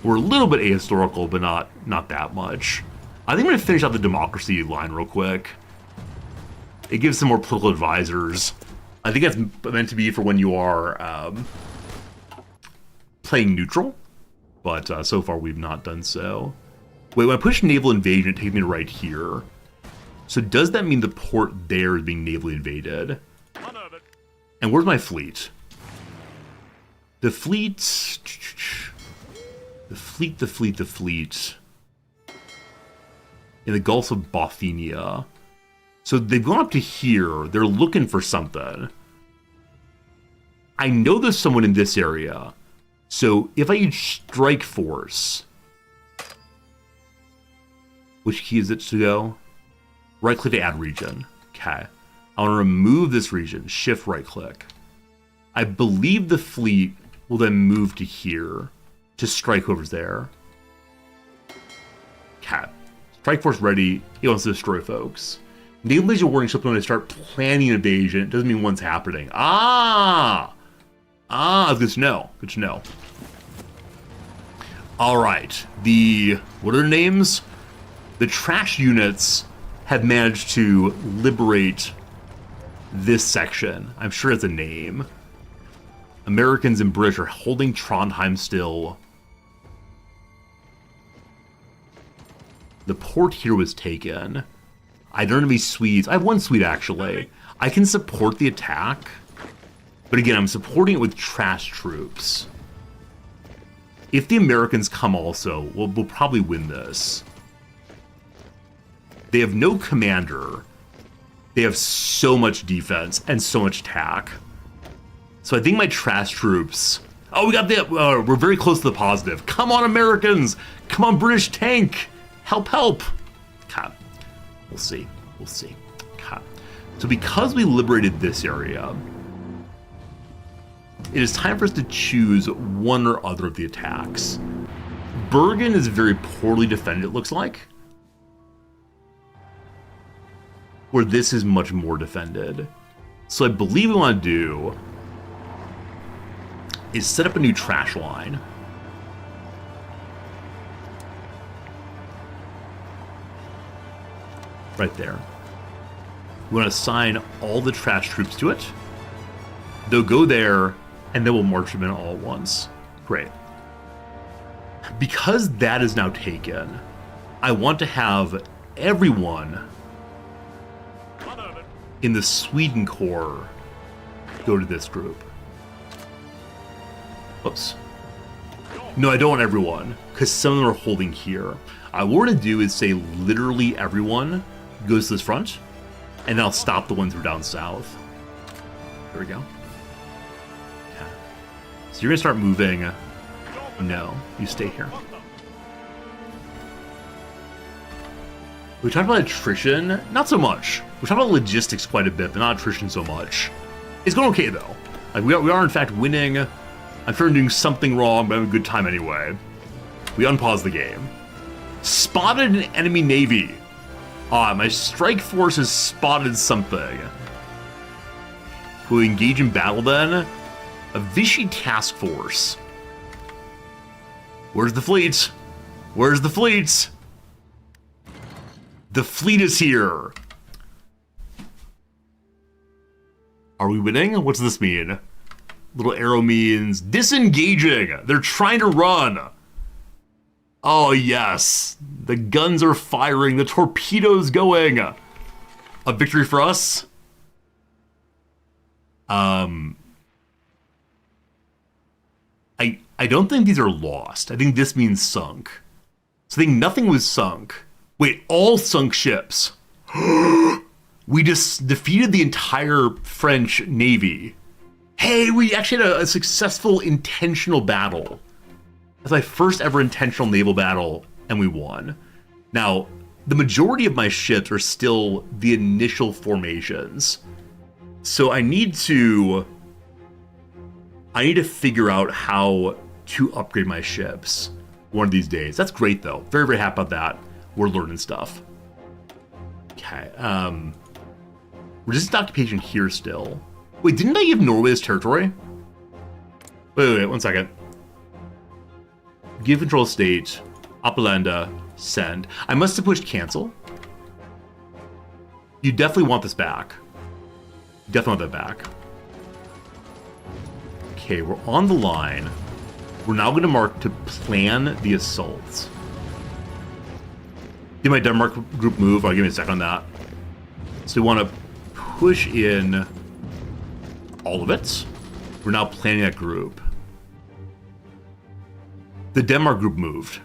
We're a little bit ahistorical, but not that much. I think I'm going to finish out the democracy line real quick. It gives some more political advisors. I think that's meant to be for when you are playing neutral, but so far we've not done so. Wait, when I push naval invasion, it takes me to right here. So does that mean the port there is being navally invaded? And where's my fleet? The fleet... The fleet... In the Gulf of Bothnia. So they've gone up to here. They're looking for something. I know there's someone in this area. So if I use Strike Force... Which key is it to go? Right-click to add region. Okay. I want to remove this region. Shift right-click. I believe the fleet will then move to here to strike whoever's there. Okay. Strike Force ready. It wants to destroy folks. Naval invasion warning ship when I start planning an invasion. It doesn't mean one's happening. Ah! Good to know. Good to know. Alright. What are their names? The trash units have managed to liberate this section. I'm sure it's a name. Americans and British are holding Trondheim still. The port here was taken. I don't have any Swedes. I have one Swede, actually. I can support the attack. But again, I'm supporting it with trash troops. If the Americans come also, we'll probably win this. They have no commander. They have so much defense and so much attack. So I think my trash troops Oh, we got the, we're very close to the positive. Come on, Americans. Come on, British tank. Help, help. Okay. We'll see. We'll see. Okay. So because we liberated this area, it is time for us to choose one or other of the attacks. Bergen is very poorly defended, it looks like. Where this is much more defended. So I believe we want to do is set up a new trash line. Right there. We want to assign all the trash troops to it. They'll go there, and then we'll march them in all at once. Great. Because that is now taken, I want to have everyone in the Sweden Corps go to this group. Oops. No, I don't want everyone, because some of them are holding here. What we're going to do is say literally everyone goes to this front, and then I'll stop the ones who are down south. There we go. Okay. So you're going to start moving. No, you stay here. We talked about attrition, not so much. We talked about logistics quite a bit, but not attrition so much. It's going okay though. Like we are in fact winning. I'm sure I'm doing something wrong, but I'm having a good time anyway. We unpause the game. Spotted an enemy navy. My strike force has spotted something. Will we engage in battle then? A Vichy task force. Where's the fleet? Where's the fleet? The fleet is here. Are we winning? What's this mean? Little arrow means disengaging. They're trying to run. Oh, yes. The guns are firing. The torpedo's going. A victory for us? I don't think these are lost. I think this means sunk. So I think nothing was sunk. Wait, all sunk ships. We just defeated the entire French Navy. Hey, we actually had a successful intentional battle. That's my first ever intentional naval battle, and we won. Now, the majority of my ships are still the initial formations. So I need to figure out how to upgrade my ships one of these days. That's great, though. Very, very happy about that. We're learning stuff. Okay, resistant occupation here still. Wait, didn't I give Norway this territory? Wait, 1 second. Give control state, Apalanda, send. I must have pushed cancel. You definitely want this back. You definitely want that back. Okay, we're on the line. We're now going to mark to plan the assaults. Did my Denmark group move? I'll give me a second on that. So we want to push in all of it. We're now planning that group. The Denmark group moved.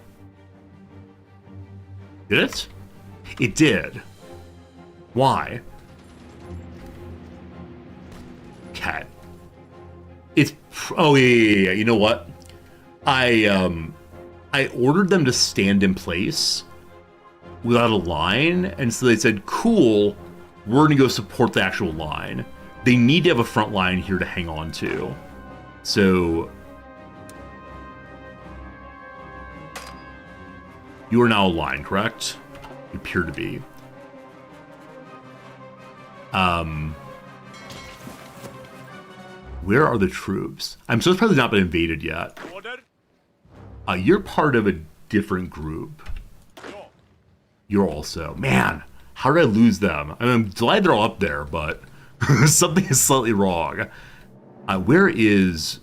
Did it? It did. Why? Okay. It's... Oh, yeah. You know what? I ordered them to stand in place without a line, and so they said, cool, we're gonna go support the actual line. They need to have a front line here to hang on to. So you are now aligned, correct? You appear to be. Where are the troops? I'm so surprised they've not been invaded yet. You're part of a different group. You're also... Man, how did I lose them? I mean, I'm glad they're all up there, but something is slightly wrong. Where is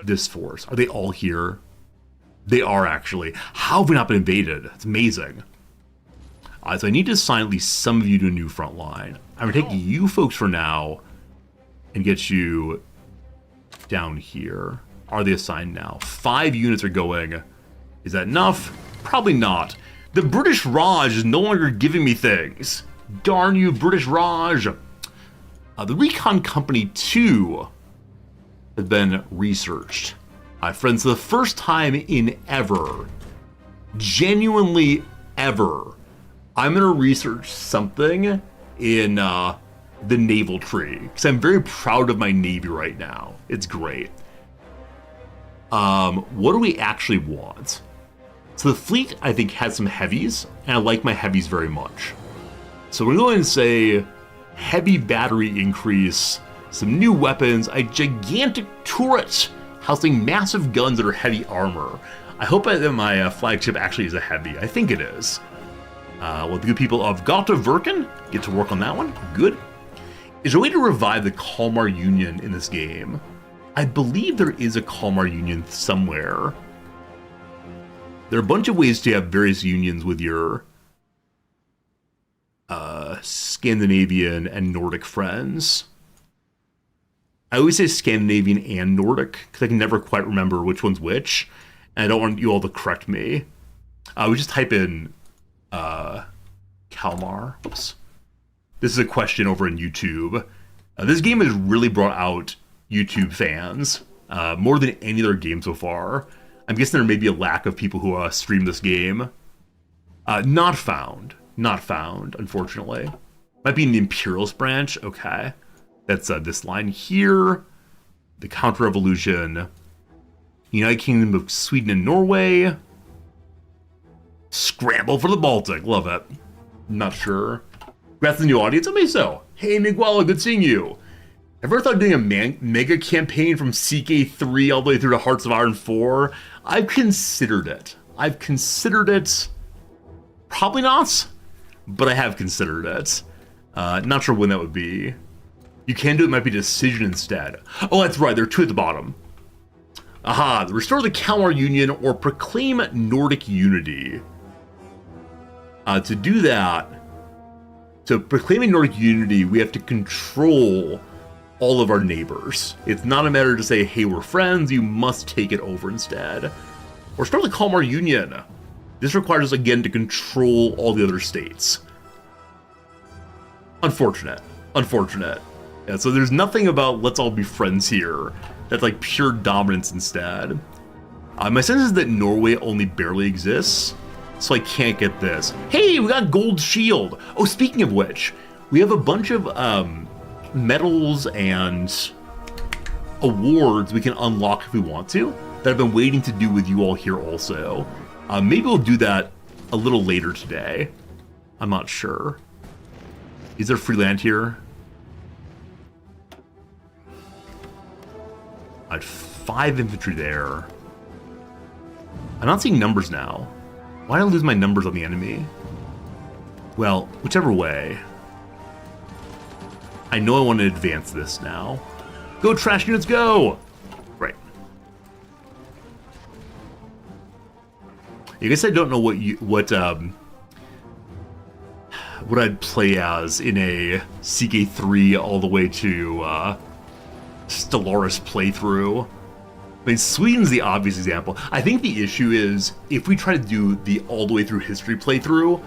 this force? Are they all here? They are, actually. How have we not been invaded? It's amazing. So I need to assign at least some of you to a new front line. I'm going to take you folks for now and get you down here. Are they assigned now? 5 units are going. Is that enough? Probably not. The British Raj is no longer giving me things. Darn you, British Raj. The Recon Company 2 has been researched. Friends, for the first time in ever, genuinely ever, I'm going to research something in the naval tree, because I'm very proud of my Navy right now. It's great. What do we actually want? So the fleet, I think, has some heavies, and I like my heavies very much. So we're going to say heavy battery increase, some new weapons, a gigantic turret housing massive guns that are heavy armor. I hope that my flagship actually is a heavy. I think it is. Well, the good people of Gotha Verken get to work on that one. Good. Is there a way to revive the Kalmar Union in this game? I believe there is a Kalmar Union somewhere. There are a bunch of ways to have various unions with your Scandinavian and Nordic friends. I always say Scandinavian and Nordic because I can never quite remember which one's which, and I don't want you all to correct me. We just type in Kalmar. Oops. This is a question over in YouTube. This game has really brought out YouTube fans more than any other game so far. I'm guessing there may be a lack of people who stream this game. Not found, unfortunately. Might be in the Imperialist branch. Okay, that's this line here. The counter-revolution. United Kingdom of Sweden and Norway. Scramble for the Baltic. Love it. Not sure. Congrats to the new audience. I may so. Hey, Miguel, good seeing you. Ever thought of doing a mega campaign from CK3 all the way through to Hearts of Iron 4? I've considered it. Probably not, but I have considered it. Not sure when that would be. You can do it, might be Decision instead. Oh, that's right, there are two at the bottom. Aha, restore the Kalmar Union or proclaim Nordic unity. To do that, to proclaim Nordic unity, we have to control all of our neighbors. It's not a matter to say, hey, we're friends, you must take it over instead. Or start the Kalmar Union. This requires us again to control all the other states. Unfortunate. Yeah, so there's nothing about let's all be friends here. That's like pure dominance instead. My sense is that Norway only barely exists, so I can't get this. Hey, we got Gold Shield. Oh, speaking of which, we have a bunch of medals and awards we can unlock if we want to that I've been waiting to do with you all here also. Maybe we'll do that a little later today. I'm not sure. Is there free land here? I had 5 infantry there. I'm not seeing numbers now. Why did I lose my numbers on the enemy? Well, whichever way. I know I want to advance this now. Go, trash units, go! Right. I guess I don't know what I'd play as in a CK3 all the way to Stellaris playthrough. I mean, Sweden's the obvious example. I think the issue is if we try to do the all the way through history playthrough,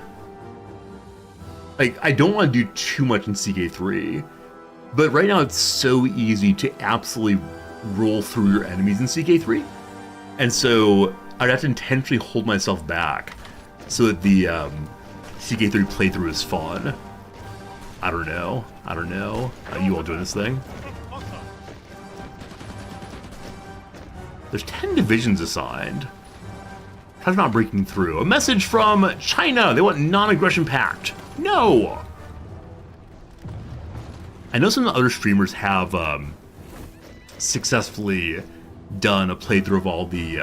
like I don't want to do too much in CK3, but right now it's so easy to absolutely roll through your enemies in CK3, and so I'd have to intentionally hold myself back so that the CK3 playthrough is fun. I don't know. You all doing this thing? There's 10 divisions assigned. How's not breaking through? A message from China. They want non-aggression pact. No. I know some other streamers have successfully done a playthrough of all the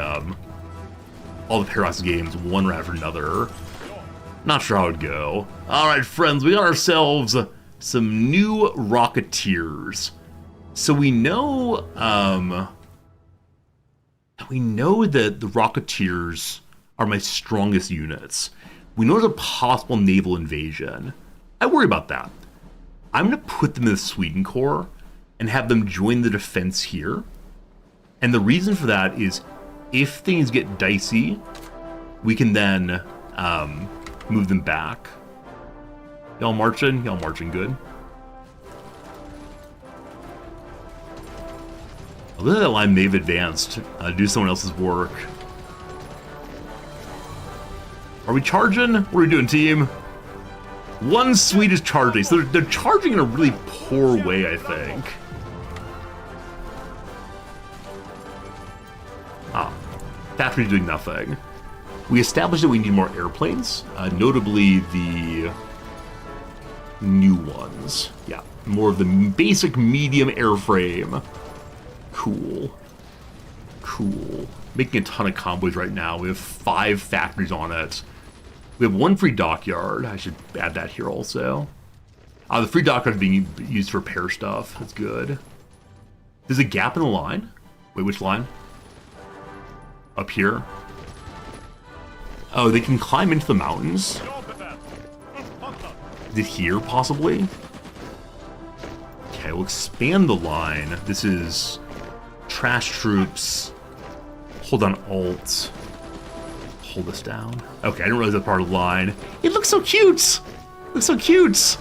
Paradox games, one right after another. Not sure how it'd go. All right, friends, we got ourselves some new Rocketeers. So we know that the Rocketeers are my strongest units. We know there's a possible naval invasion. I worry about that. I'm going to put them in the Sweden Corps and have them join the defense here. And the reason for that is if things get dicey, we can then move them back. Y'all marching? Y'all marching good. Look at that line they've advanced. Do someone else's work. Are we charging? What are we doing, team? One Swede is charging, so they're charging in a really poor way, I think. Factory's doing nothing. We established that we need more airplanes, notably the new ones. Yeah, more of the basic medium airframe. Cool. Cool. Making a ton of convoys right now. We have 5 factories on it. We have 1 free dockyard. I should add that here also. The free dockyard is being used for repair stuff. That's good. There's a gap in the line. Wait, which line? Up here. Oh, they can climb into the mountains. Is it here, possibly? Okay, we'll expand the line. This is trash troops. Hold on Alt. Hold this down. Okay, I didn't realize that part of the line. It looks so cute! It looks so cute!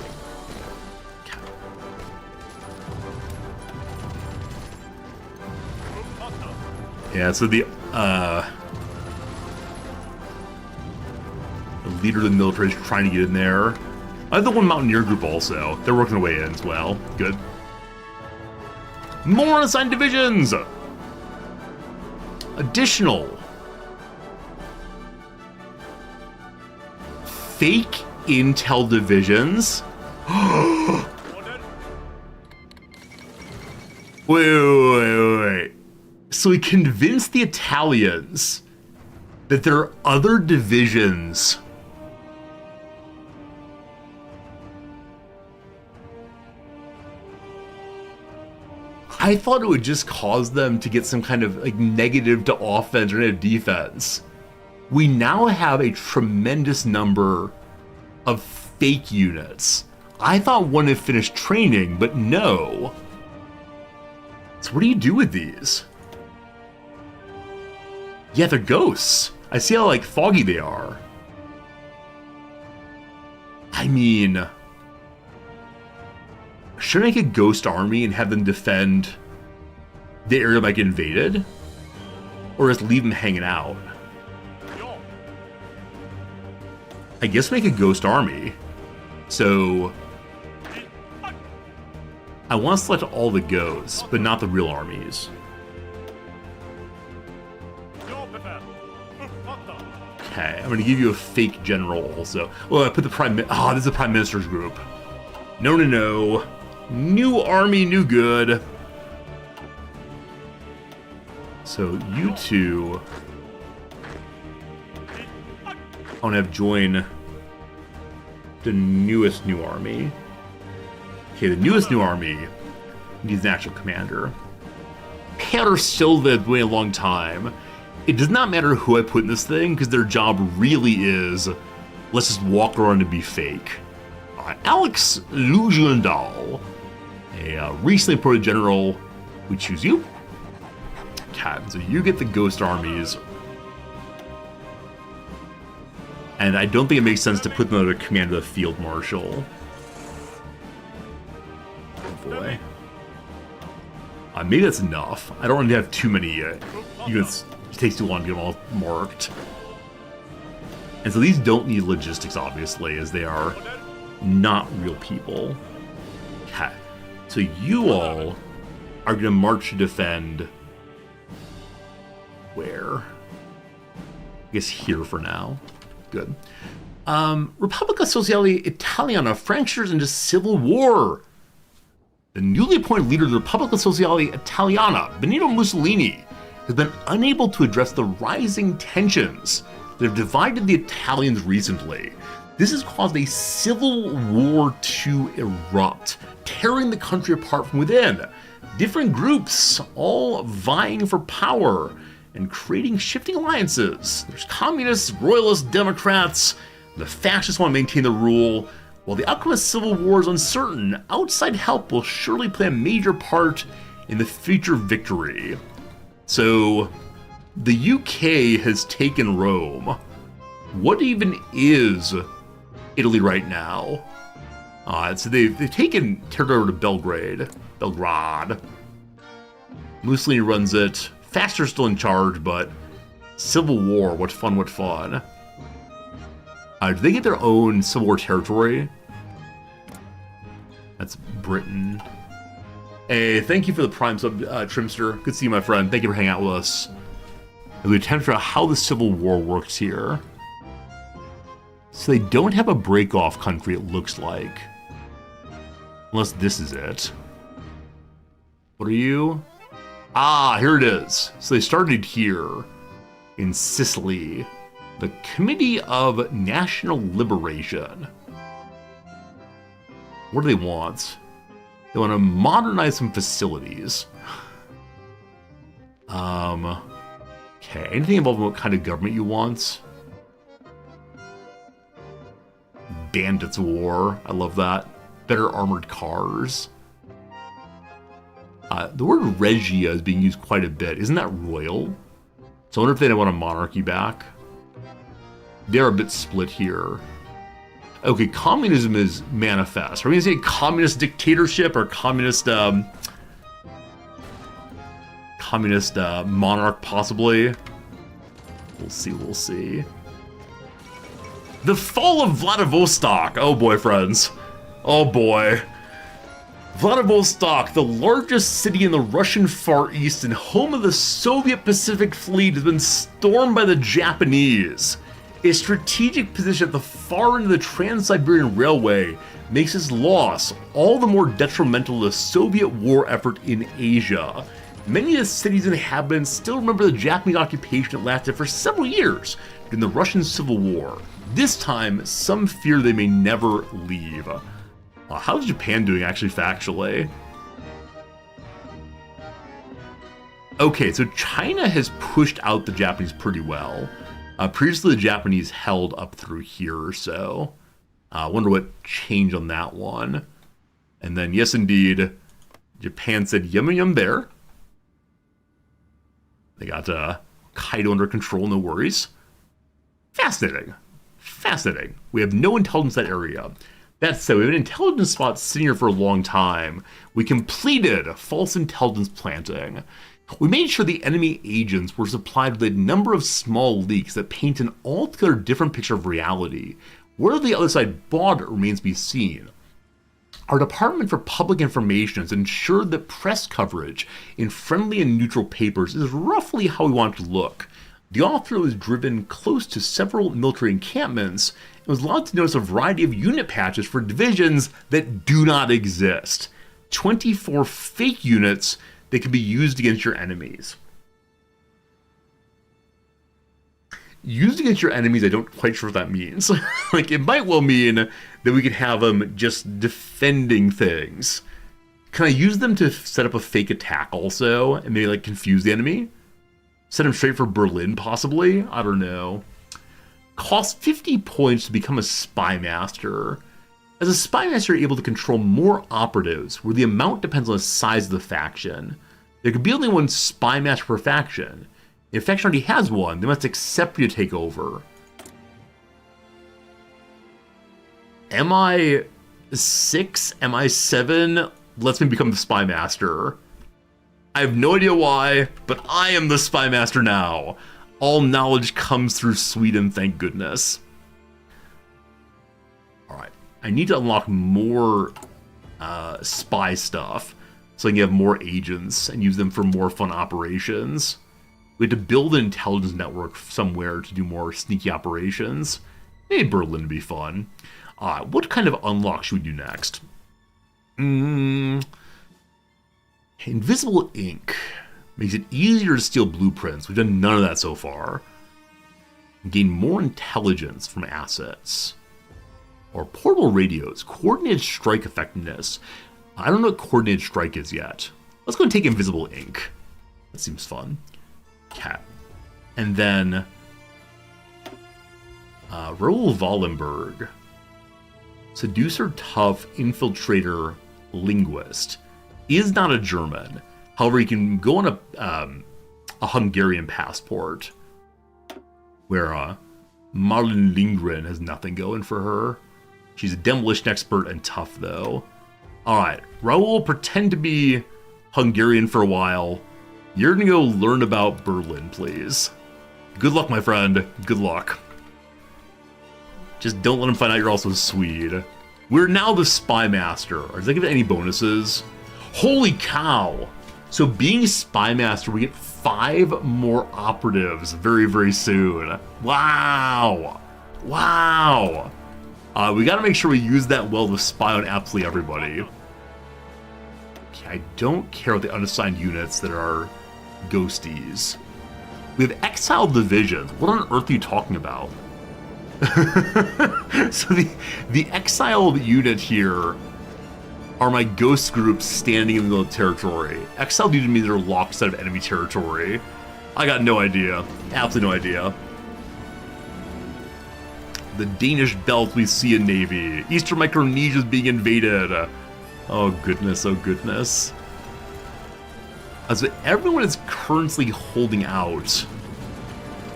Okay. Yeah, so the leader of the military is trying to get in there. I have the one Mountaineer group also. They're working their way in as well. Good. More unassigned divisions! Additional. Fake intel divisions. Wait. So he convinced the Italians that there are other divisions. I thought it would just cause them to get some kind of like negative to offense or negative defense. We now have a tremendous number of fake units. I thought one had finished training, but no. So what do you do with these? Yeah, they're ghosts. I see how like foggy they are. I mean, should I make a ghost army and have them defend the area that might get invaded? Or just leave them hanging out? I guess make a ghost army. So I want to select all the ghosts, but not the real armies. Okay, I'm gonna give you a fake general also. Well, I put the this is the Prime Minister's group. No. New army, new good. So you two, I want to have join the newest new army. Okay, the newest new army needs an actual commander. Per Silva has been waiting a long time. It does not matter who I put in this thing, because their job really is, let's just walk around and be fake. Alex Lujendal, a recently promoted general. We choose you. Okay, so you get the ghost armies. And I don't think it makes sense to put them under the command of the field marshal. Oh boy. Maybe that's enough. I don't want to have too many units. It takes too long to get them all marked. And so these don't need logistics, obviously, as they are not real people. Okay. So you all are going to march to defend... where? I guess here for now. Good. Repubblica Sociale Italiana fractures into civil war. The newly appointed leader of the Repubblica Sociale Italiana, Benito Mussolini, has been unable to address the rising tensions that have divided the Italians recently. This has caused a civil war to erupt, tearing the country apart from within. Different groups all vying for power and creating shifting alliances. There's communists, royalists, Democrats. The fascists want to maintain the rule. While the outcome of civil war is uncertain, outside help will surely play a major part in the future victory. So, the UK has taken Rome. What even is Italy right now? So they've taken territory to Belgrade. Mussolini runs it. Thatcher's still in charge, but Civil War, what fun, what fun. Do they get their own Civil War territory? That's Britain. Hey, thank you for the Prime sub, Trimster. Good to see you, my friend. Thank you for hanging out with us. We attempt to figure out how the Civil War works here. So they don't have a break-off country, it looks like. Unless this is it. What are you? Ah, here it is. So they started here in Sicily. The Committee of National Liberation. What do they want? They want to modernize some facilities. Okay, anything involving what kind of government you want? Bandits War, I love that. Better armored cars. The word Regia is being used quite a bit. Isn't that royal? So I wonder if they want a monarchy back. They're a bit split here. Okay, communism is manifest. Are we going to say communist dictatorship or communist monarch, possibly? We'll see, we'll see. The fall of Vladivostok. Oh boy, friends. Oh boy. Vladivostok, the largest city in the Russian Far East and home of the Soviet Pacific Fleet, has been stormed by the Japanese. Its strategic position at the far end of the Trans-Siberian Railway makes its loss all the more detrimental to the Soviet war effort in Asia. Many of the city's inhabitants still remember the Japanese occupation that lasted for several years during the Russian Civil War. This time, some fear they may never leave. How's Japan doing, actually, factually? Okay, so China has pushed out the Japanese pretty well. Previously, the Japanese held up through here or so. I wonder what changed on that one. And then, yes, indeed, Japan said yum yum there. They got Kaido under control, no worries. Fascinating. Fascinating. We have no intelligence in that area. That said, we have an intelligence spot sitting here for a long time. We completed false intelligence planting. We made sure the enemy agents were supplied with a number of small leaks that paint an altogether different picture of reality. Where the other side bought it remains to be seen. Our Department for Public Information has ensured that press coverage in friendly and neutral papers is roughly how we want it to look. The author was driven close to several military encampments and was allowed to notice a variety of unit patches for divisions that do not exist. 24 fake units that can be used against your enemies. Used against your enemies, I don't quite sure what that means. Like, it might well mean that we could have them just defending things. Can I use them to set up a fake attack also and maybe like confuse the enemy? Set him straight for Berlin, possibly? I don't know. Cost 50 points to become a spy master. As a spy master, you're able to control more operatives, where the amount depends on the size of the faction. There could be only one spy master per faction. If a faction already has one, they must accept you to take over. MI6, MI7 lets me become the spy master. I have no idea why, but I am the spy master now. All knowledge comes through Sweden, thank goodness. Alright, I need to unlock more spy stuff so I can have more agents and use them for more fun operations. We had to build an intelligence network somewhere to do more sneaky operations. Maybe Berlin would be fun. What kind of unlock should we do next? Invisible ink makes it easier to steal blueprints. We've done none of that so far. Gain more intelligence from assets. Or portable radios. Coordinated strike effectiveness. I don't know what coordinated strike is yet. Let's go and take invisible ink. That seems fun. Cat. And then Raoul Wallenberg. Seducer, tough, infiltrator, linguist. Is not a German. However, he can go on a Hungarian passport. Where Marlene Lindgren has nothing going for her. She's a demolition expert and tough, though. Alright, Raoul, pretend to be Hungarian for a while. You're gonna go learn about Berlin, please. Good luck, my friend. Good luck. Just don't let him find out you're also Swede. We're now the Spy Master. Does that give it any bonuses? Holy cow! So being Spy Master, we get 5 more operatives very, very soon. Wow! Wow! We gotta make sure we use that well to spy on absolutely everybody. Okay, I don't care about the unassigned units that are ghosties. We have exiled divisions. What on earth are you talking about? So the exiled unit here are my ghost groups standing in the middle of territory. Exiled unit means they're locked out of enemy territory. I got no idea. Absolutely no idea. The Danish belt we see in Navy. Eastern Micronesia is being invaded. Oh goodness, oh goodness. So everyone is currently holding out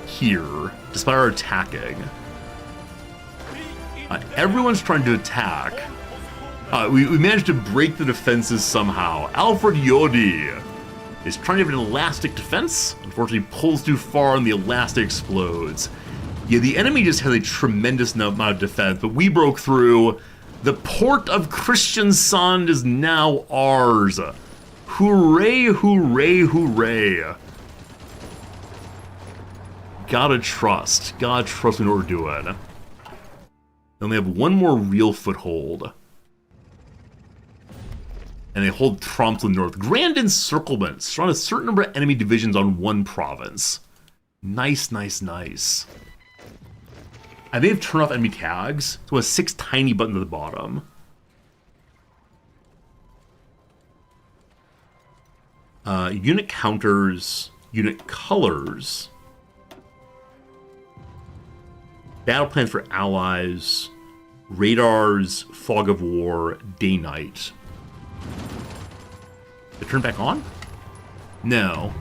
here, despite our attacking. Everyone's trying to attack. We managed to break the defenses somehow. Alfred Yodi is trying to have an elastic defense. Unfortunately, pulls too far and the elastic explodes. Yeah, the enemy just has a tremendous amount of defense, but we broke through. The port of Kristiansand is now ours. Hooray, hooray, hooray. Gotta trust we know what we're doing. Then they have one more real foothold. And they hold Tromsø North. Grand encirclement. Surround a certain number of enemy divisions on one province. Nice, nice, nice. I may have turned off enemy tags. So it has 6 tiny buttons at the bottom. Unit counters, unit colors. Battle plans for allies, radars, fog of war, day-night. Did it turn back on? No.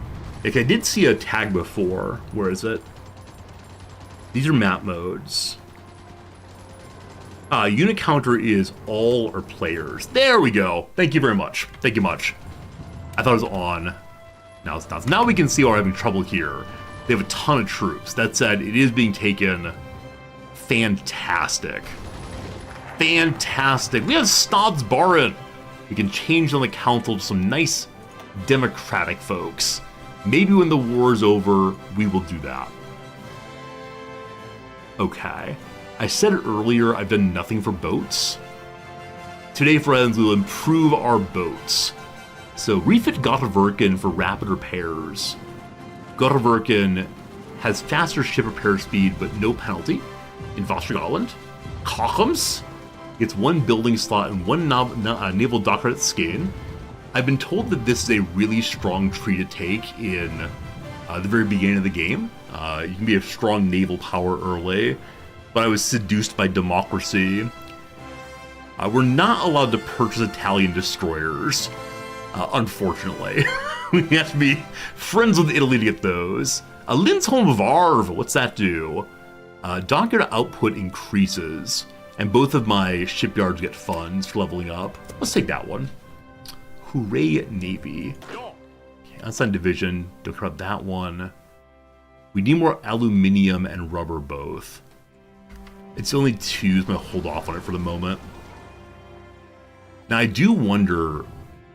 Like I did see a tag before. Where is it? These are map modes. Unit counter is all or players. There we go. Thank you very much. Thank you much. I thought it was on. Now it's not. So now we can see why we're having trouble here. They have a ton of troops. That said, it is being taken. Fantastic. Fantastic. We have Stadsbaren. We can change on the council to some nice democratic folks. Maybe when the war's over, we will do that. Okay. I said it earlier, I've done nothing for boats. Today, friends, we'll improve our boats. So, refit Götaverken for rapid repairs. Götaverken has faster ship repair speed, but no penalty. In Vastragotland. Kochums gets 1 building slot and 1 naval dockyard at Skane. I've been told that this is a really strong tree to take in the very beginning of the game. You can be a strong naval power early, but I was seduced by democracy. We're not allowed to purchase Italian destroyers, unfortunately. We have to be friends with Italy to get those. Lindholm Varv, what's that do? Dockyard output increases, and both of my shipyards get funds for leveling up. Let's take that one. Hooray, Navy. Okay, Unsigned Division, don't care about that one. We need more aluminium and rubber both. It's only 2, so I'm going to hold off on it for the moment. Now, I do wonder,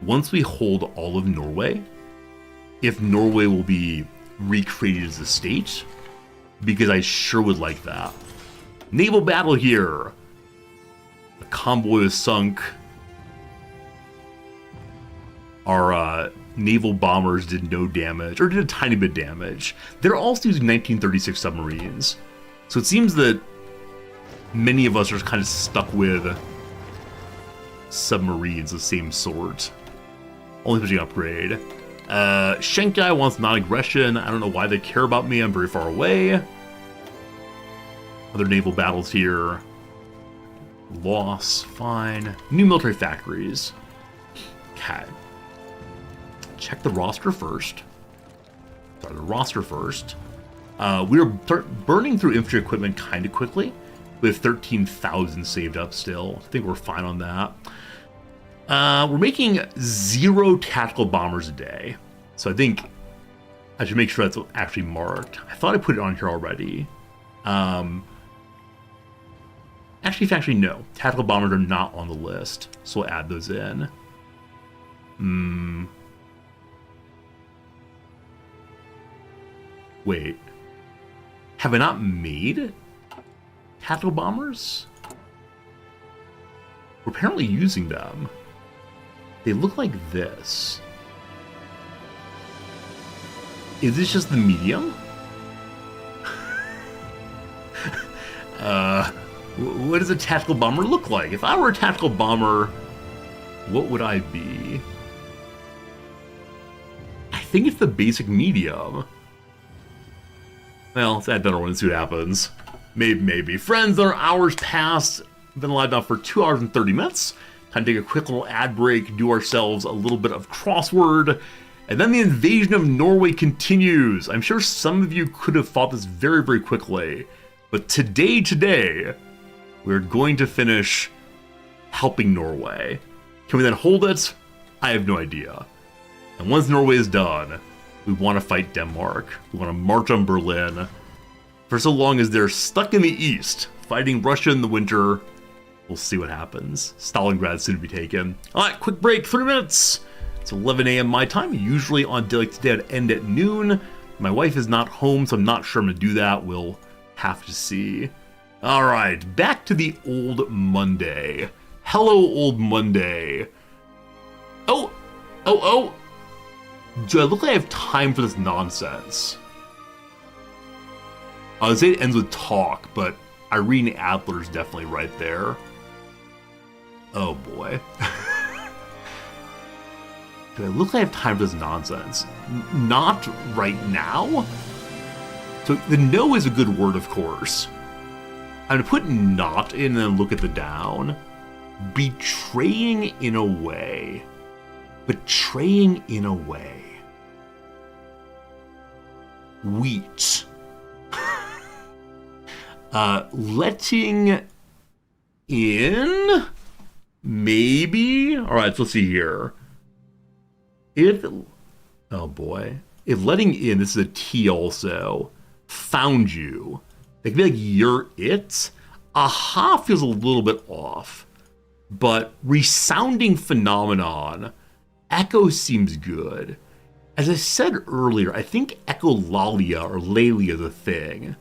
once we hold all of Norway, if Norway will be recreated as a state, because I sure would like that. Naval battle here. The convoy is sunk. Our naval bombers did no damage, or did a tiny bit of damage. They're also using 1936 submarines. So it seems that many of us are kind of stuck with submarines of the same sort. Only pushing upgrade. Shenkai wants non-aggression. I don't know why they care about me. I'm very far away. Other naval battles here. Loss, fine. New military factories. Okay. Check the roster first. Sorry, the roster first. We are burning through infantry equipment kind of quickly. We have 13,000 saved up still. I think we're fine on that. We're making 0 tactical bombers a day. So I think I should make sure that's actually marked. I thought I put it on here already. Actually, no. Tactical bombers are not on the list, so we'll add those in. Wait. Have I not made tactical bombers? We're apparently using them. They look like this. Is this just the medium? What does a tactical bomber look like? If I were a tactical bomber, what would I be? I think it's the basic medium. Well, let's add another one and see what happens. Maybe. Friends, our hours passed. Been live now for 2 hours and 30 minutes. Time to take a quick little ad break, do ourselves a little bit of crossword, and then the invasion of Norway continues. I'm sure some of you could have fought this very, very quickly, but today, we're going to finish helping Norway. Can we then hold it? I have no idea. And once Norway is done, we want to fight Denmark. We want to march on Berlin. For so long as they're stuck in the east, fighting Russia in the winter, we'll see what happens. Stalingrad soon to be taken. Alright, quick break, 3 minutes. It's 11 a.m. my time. Usually on day like today, I'd end at noon. My wife is not home, so I'm not sure I'm going to do that. We'll have to see. Alright, back to the old Monday. Hello, old Monday. Oh. Do I look like I have time for this nonsense? I would say it ends with talk, but Irene Adler's definitely right there. Oh boy. Do I look like I have time for this nonsense? Not right now? So the no is a good word, of course. I'm going to put not in and then look at the down. Betraying in a way. Betraying in a way. Wheat. Letting in? Maybe? Alright, so let's see here. Oh boy. If letting in, this is a T also. Found you. It could be like you're it. Aha feels a little bit off. But resounding phenomenon. Echo seems good. As I said earlier, I think echolalia or lalia is a thing.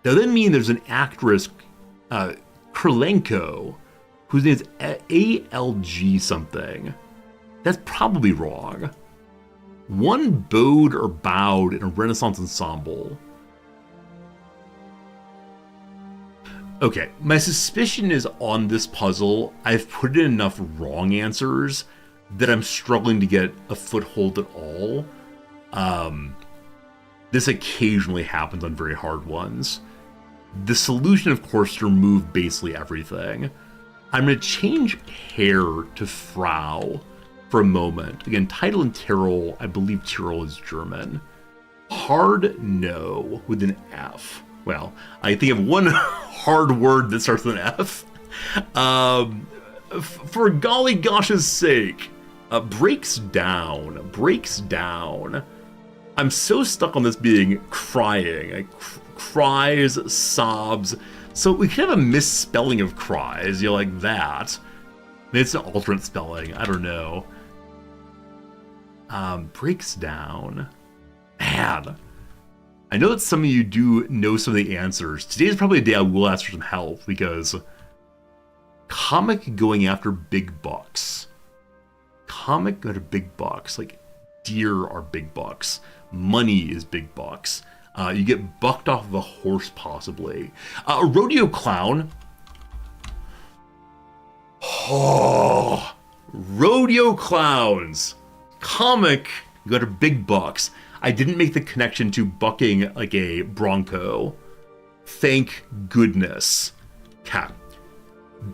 Now that means there's an actress, Kurlenko, whose name is ALG something. That's probably wrong. One bowed or bowed in a Renaissance ensemble. Okay, my suspicion is on this puzzle, I've put in enough wrong answers that I'm struggling to get a foothold at all. This occasionally happens on very hard ones. The solution, of course, is to remove basically everything. I'm going to change hair to Frau for a moment. Again, title in Tyrol, I believe Tyrol is German. Hard no with an F. Well, I think of one hard word that starts with an F. For golly gosh's sake, breaks down. I'm so stuck on this being crying. Like, cries, sobs. So we could have a misspelling of cries, like that. Maybe it's an alternate spelling, I don't know. Breaks down. Man. I know that some of you do know some of the answers. Today is probably a day I will ask for some help, because comic going after big bucks. Comic going to big bucks. Like, deer are big bucks. Money is big bucks. You get bucked off of a horse, possibly. A rodeo clown. Oh, rodeo clowns. Comic go to big bucks. I didn't make the connection to bucking like a bronco. Thank goodness. Cat.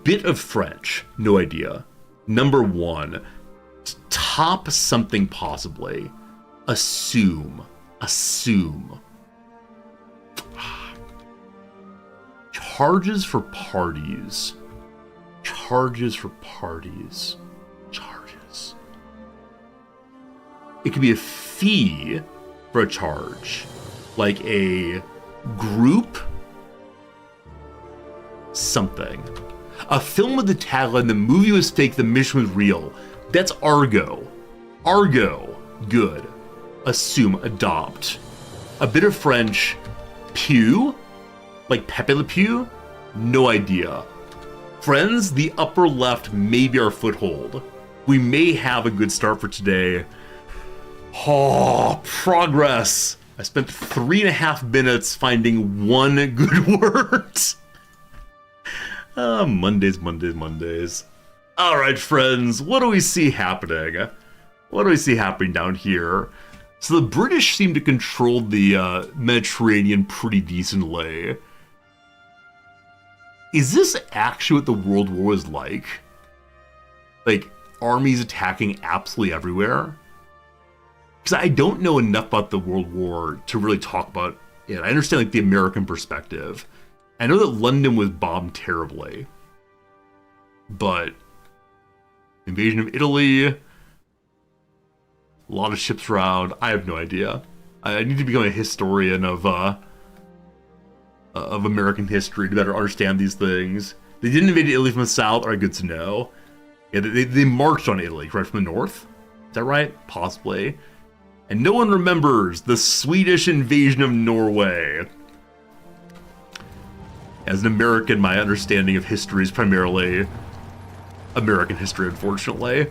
Bit of French. No idea. Number 1. Top something possibly. Assume. Charges for parties. It could be a fee for a charge. Like a group something. A film with the tagline, "The movie was fake, the mission was real." That's Argo. Argo. Good. Assume, adopt. A bit of French. Pew? Like Pepe Le Pew? No idea. Friends, the upper left may be our foothold. We may have a good start for today. Oh, progress. I spent 3.5 minutes finding one good word. Mondays. All right, friends, what do we see happening? What do we see happening down here? So the British seem to control the Mediterranean pretty decently. Is this actually what the World War was like? Like, armies attacking absolutely everywhere? Because I don't know enough about the World War to really talk about it. I understand like the American perspective. I know that London was bombed terribly. But invasion of Italy, a lot of ships around. I have no idea. I need to become a historian of American history to better understand these things. They didn't invade Italy from the south. All right, good to know. Yeah, they marched on Italy, right, from the north. Is that right? Possibly. And no one remembers the Swedish invasion of Norway. As an American, my understanding of history is primarily American history, unfortunately.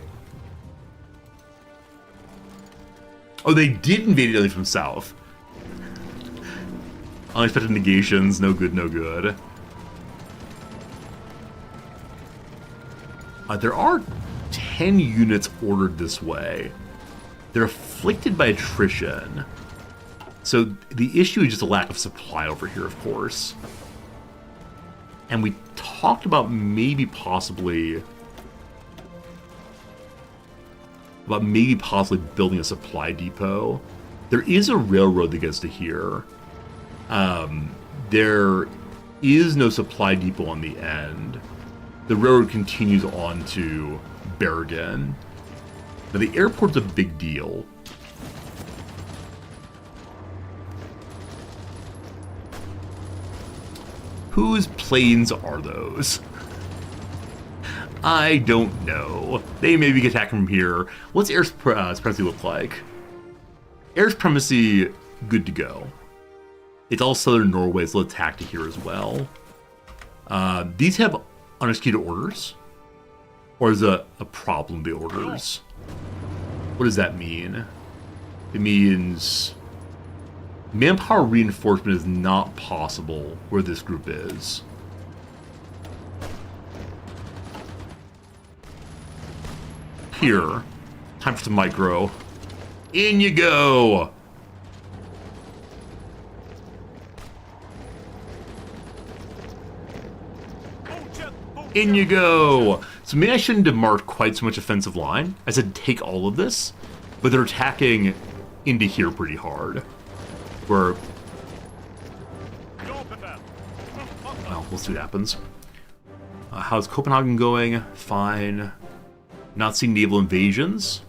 Oh, they did invade Italy from south. Unexpected negations, no good, no good. There are 10 units ordered this way. They're afflicted by attrition. So the issue is just a lack of supply over here, of course. And we talked about maybe possibly building a supply depot. There is a railroad that gets to here. There is no supply depot on the end. The railroad continues on to Bergen. Now the airport's a big deal. Whose planes are those? I don't know. They may be attacking from here. What's air supremacy look like? Air supremacy, good to go. It's all southern Norway, so let's attack to here as well. These have unexecuted orders? Or is a problem the orders? What does that mean? It means manpower reinforcement is not possible where this group is. Here. Time for some micro. In you go! In you go! So maybe I shouldn't have marked quite so much offensive line. I said take all of this, but they're attacking into here pretty hard. Where... well, we'll see what happens. How's Copenhagen going? Fine. Not seeing naval invasions.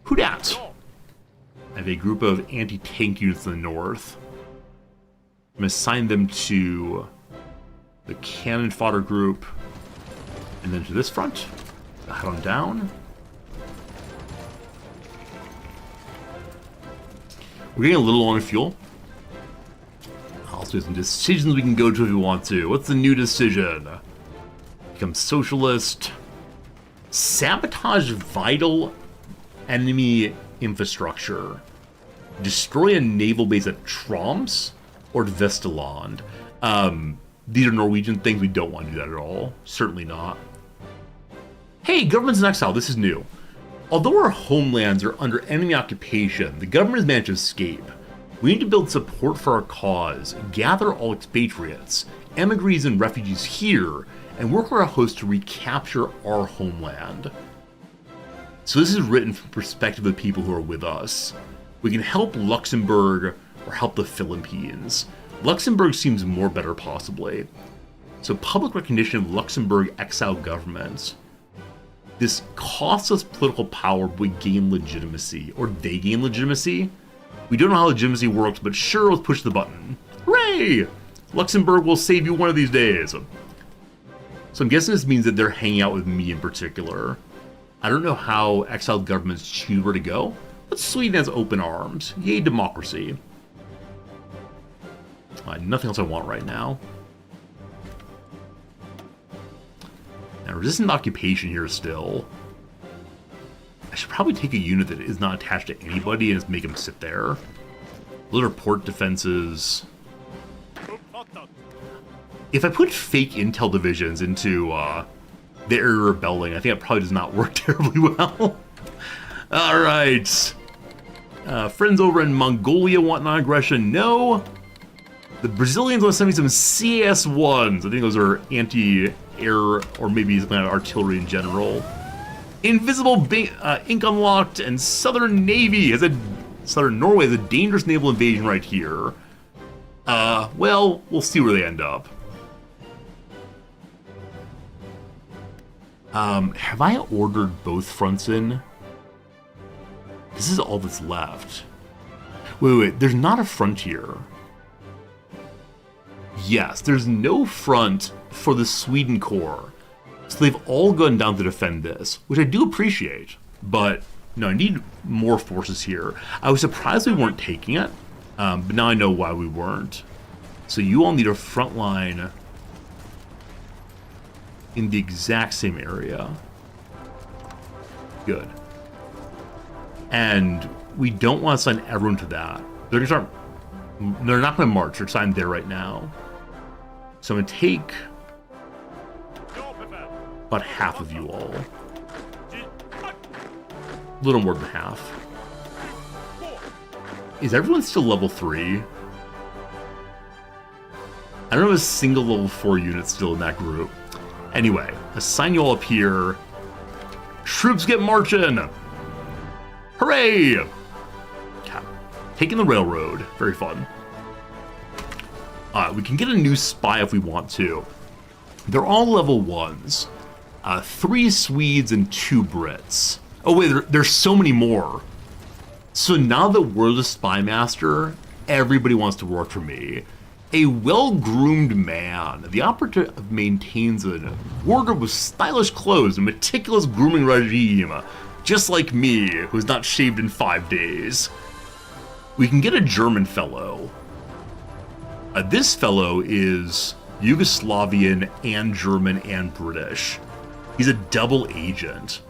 Who dat? I have a group of anti-tank units in the north. I'm going to assign them to the cannon fodder group. And then to this front. Head on down. We're getting a little low on fuel. Also, there's some decisions we can go to if we want to. What's the new decision? Become socialist. Sabotage vital enemy infrastructure. Destroy a naval base at Troms or Vesteland. These are Norwegian things. We don't want to do that at all. Certainly not. Hey, government's in exile. This is new. Although our homelands are under enemy occupation, the government has managed to escape. We need to build support for our cause, gather all expatriates, emigres and refugees here, and work with our hosts to recapture our homeland. So this is written from the perspective of the people who are with us. We can help Luxembourg or help the Philippines. Luxembourg seems more better possibly. So public recognition of Luxembourg exiled governments. This costs us political power, but we gain legitimacy. Or they gain legitimacy. We don't know how legitimacy works, but sure, let's push the button. Hooray! Luxembourg will save you one of these days. So I'm guessing this means that they're hanging out with me in particular. I don't know how exiled governments choose where to go, but Sweden has open arms. Yay, democracy. Nothing else I want right now. Now, resistant occupation here still. I should probably take a unit that is not attached to anybody and just make them sit there. Little port defenses. If I put fake intel divisions into the area rebelling, I think that probably does not work terribly well. Alright. Friends over in Mongolia want non-aggression? No. The Brazilians want to send me some CS-1s. I think those are anti-air or maybe something like artillery in general. Invisible ink unlocked, and Southern Navy has Southern Norway has a dangerous naval invasion right here. Well, we'll see where they end up. Have I ordered both fronts in? This is all that's left. Wait, there's not a front here. Yes, there's no front for the Sweden Corps. So they've all gone down to defend this, which I do appreciate. But, no, I need more forces here. I was surprised we weren't taking it, but now I know why we weren't. So you all need a front line in the exact same area. Good. And we don't want to sign everyone to that. They're not going to march. They're signed there right now. So I'm going to take about half of you all. A little more than half. Is everyone still level 3? I don't have a single level 4 unit still in that group. Anyway, assign you all up here. Troops get marching! Hooray! Okay. Taking the railroad. Very fun. We can get a new spy if we want to. They're all level 1s. 3 Swedes and 2 Brits. Oh wait, there's so many more. So now that we're the spy master, everybody wants to work for me. A well-groomed man. The operative maintains a wardrobe with stylish clothes and meticulous grooming regime, just like me, who's not shaved in 5 days. We can get a German fellow. This fellow is Yugoslavian and German and British. He's a double agent.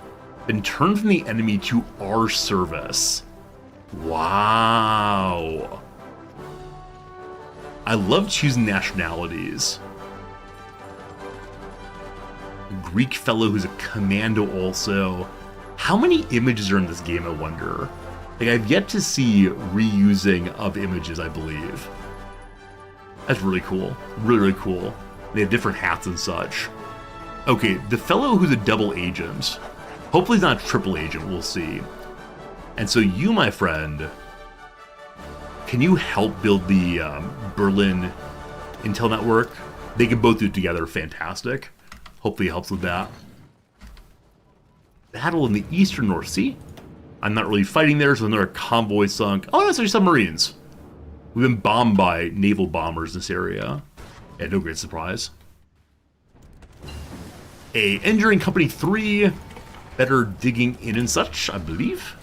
Been turned from the enemy to our service. Wow. I love choosing nationalities. A Greek fellow who's a commando also. How many images are in this game, I wonder? Like, I've yet to see reusing of images, I believe. That's really cool. Really, really cool. They have different hats and such. Okay, the fellow who's a double agent. Hopefully he's not a triple agent, we'll see. And so you, my friend, can you help build the Berlin Intel Network? They can both do it together. Fantastic. Hopefully it helps with that. Battle in the Eastern North Sea. I'm not really fighting there, so another convoy sunk. Oh, that's actually submarines. We've been bombed by naval bombers in this area. Yeah, no great surprise. A Engineering Company 3. Better digging in and such, I believe.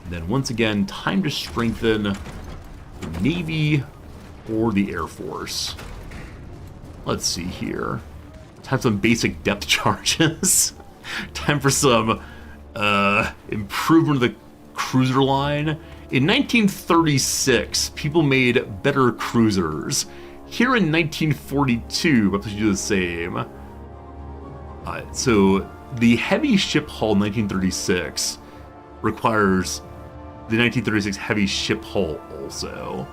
And then once again, time to strengthen the Navy or the Air Force. Let's see here. Time for some basic depth charges. Time for some improvement of the cruiser line. In 1936, people made better cruisers. Here in 1942, perhaps we do the same. So the heavy ship hull 1936 requires the 1936 heavy ship hull also.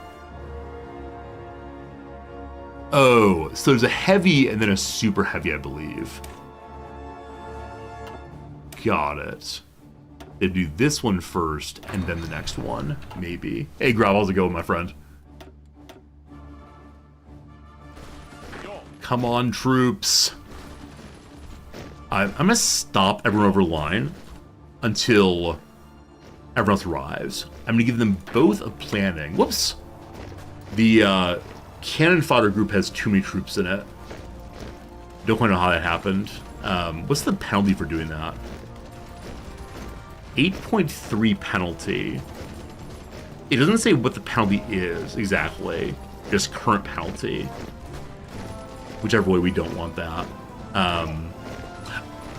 Oh, so there's a heavy and then a super heavy, I believe. Got it. They do this one first and then the next one, maybe. Hey, Grav, how's it going, my friend? Come on, troops. I'm gonna stop everyone over line until everyone else arrives. I'm going to give them both a planning. Whoops. The cannon fodder group has too many troops in it. Don't quite know how that happened. What's the penalty for doing that? 8.3 penalty. It doesn't say what the penalty is exactly. Just current penalty. Whichever way, we don't want that.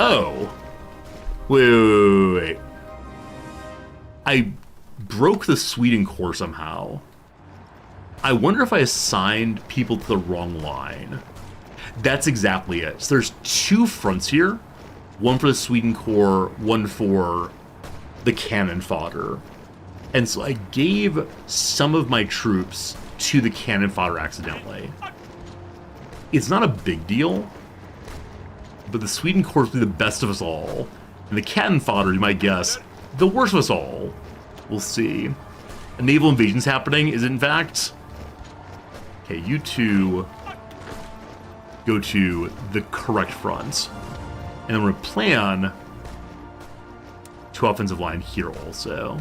Oh. Wait. I broke the Sweden core somehow. I wonder if I assigned people to the wrong line. That's exactly it. So there's two fronts here. One for the Sweden core, one for the cannon fodder. And so I gave some of my troops to the cannon fodder accidentally. It's not a big deal, but the Sweden corps will be the best of us all. And the cannon fodder, you might guess, the worst of us all. We'll see. A naval invasion's happening, is it in fact? Okay, you two go to the correct front. And I'm going to plan two offensive line here also.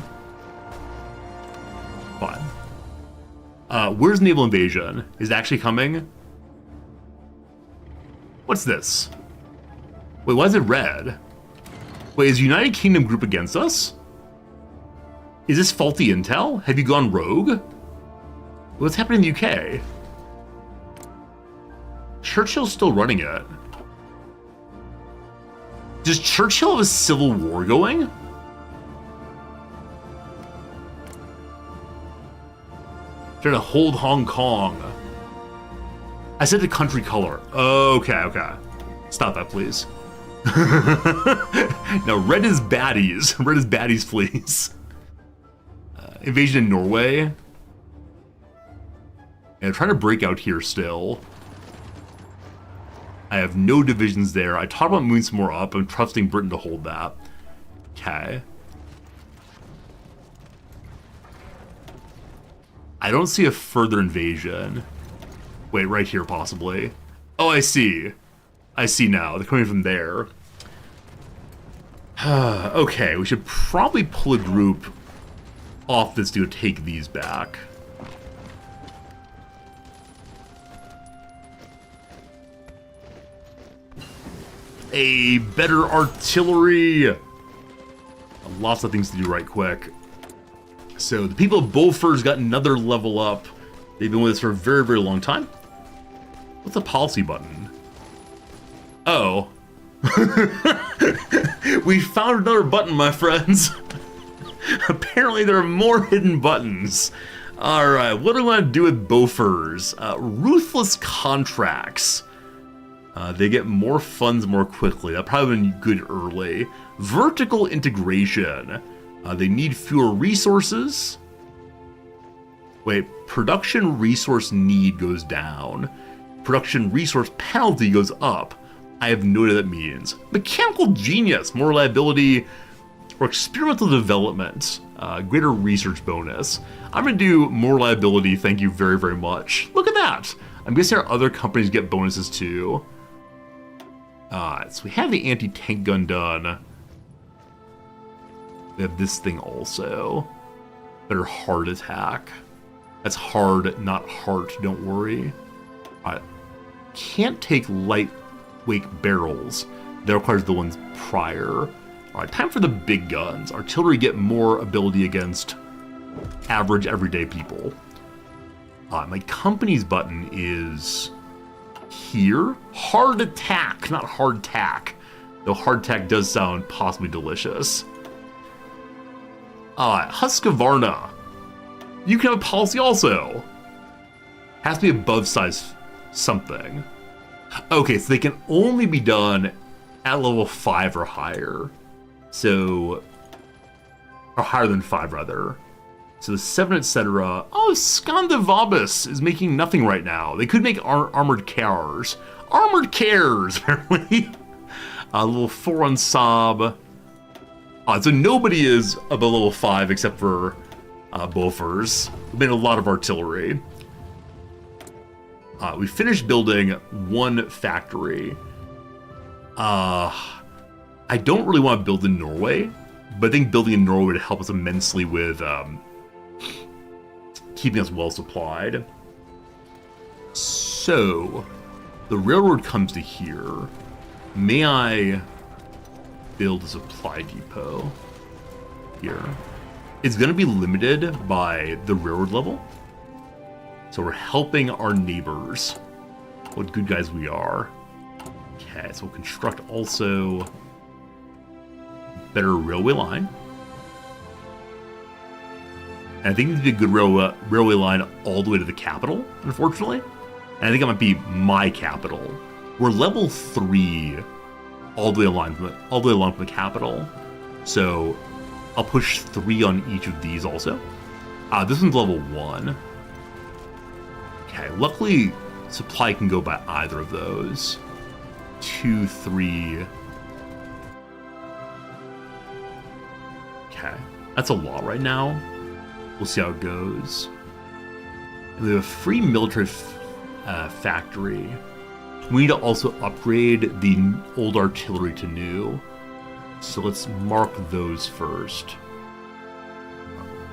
Fine. Where's naval invasion? Is it actually coming? What's this? Wait, why is it red? Wait, is United Kingdom group against us? Is this faulty intel? Have you gone rogue? What's happening in the UK? Churchill's still running it. Does Churchill have a civil war going? Trying to hold Hong Kong. I said the country color. Okay. Stop that, please. Now, red is baddies. Red is baddies, please. Invasion in Norway. And trying to break out here still. I have no divisions there. I talked about moving some more up. I'm trusting Britain to hold that. Okay. I don't see a further invasion. Wait, right here, possibly. Oh, I see. I see now. They're coming from there. Okay, we should probably pull a group off this to take these back. A better artillery. Lots of things to do right quick. So the people of Beaufort's got another level up. They've been with us for a very, very long time. What's the policy button? Oh. We found another button, my friends. Apparently there are more hidden buttons. Alright, what do I want to do with Beaufort's? Ruthless contracts. They get more funds more quickly. That probably been good early. Vertical integration. They need fewer resources. Wait, production resource need goes down. Production resource penalty goes up. I have no idea what that means. Mechanical genius, more reliability, or experimental development, greater research bonus. I'm gonna do more reliability, thank you very, very much. Look at that. I'm guessing our other companies get bonuses too. So we have the anti-tank gun done. We have this thing also. Better hard attack. That's hard, not heart, don't worry. Can't take lightweight barrels. That requires the ones prior. Alright, time for the big guns. Artillery get more ability against average everyday people. My company's button is here. Hard attack, not hard tack. Though hard tack does sound possibly delicious. Husqvarna. You can have a policy also. Has to be above size something. Okay, so they can only be done at level 5 or higher. So, or higher than 5 rather. So the 7, etc. Oh, Skandavabis is making nothing right now. They could make armored cars. Armored cares, apparently. Level 4 on Saab. So nobody is above level 5 except for Beaufort's. We made a lot of artillery. We finished building one factory. I don't really want to build in Norway, But I think building in Norway would help us immensely with keeping us well supplied. So, the railroad comes to here. May I build a supply depot here? It's going to be limited by the railroad level. So we're helping our neighbors. What good guys we are. Okay, so we'll construct also better railway line. And I think it needs to be a good railway line all the way to the capital, unfortunately. And I think it might be my capital. We're level 3 all the way along from the capital. So I'll push 3 on each of these also. This one's level 1. Okay, luckily supply can go by either of those. 2, 3. Okay, that's a lot right now. We'll see how it goes. And we have a free military factory. We need to also upgrade the old artillery to new. So let's mark those first.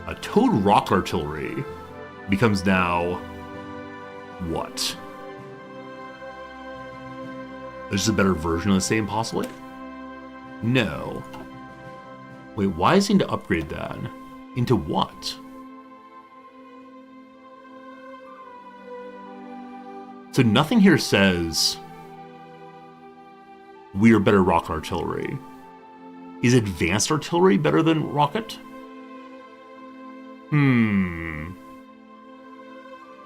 A towed rock artillery becomes now what? There's just a better version of the same, possibly? No. Wait, why is it to upgrade that? Into what? So nothing here says we are better rocket artillery. Is advanced artillery better than rocket?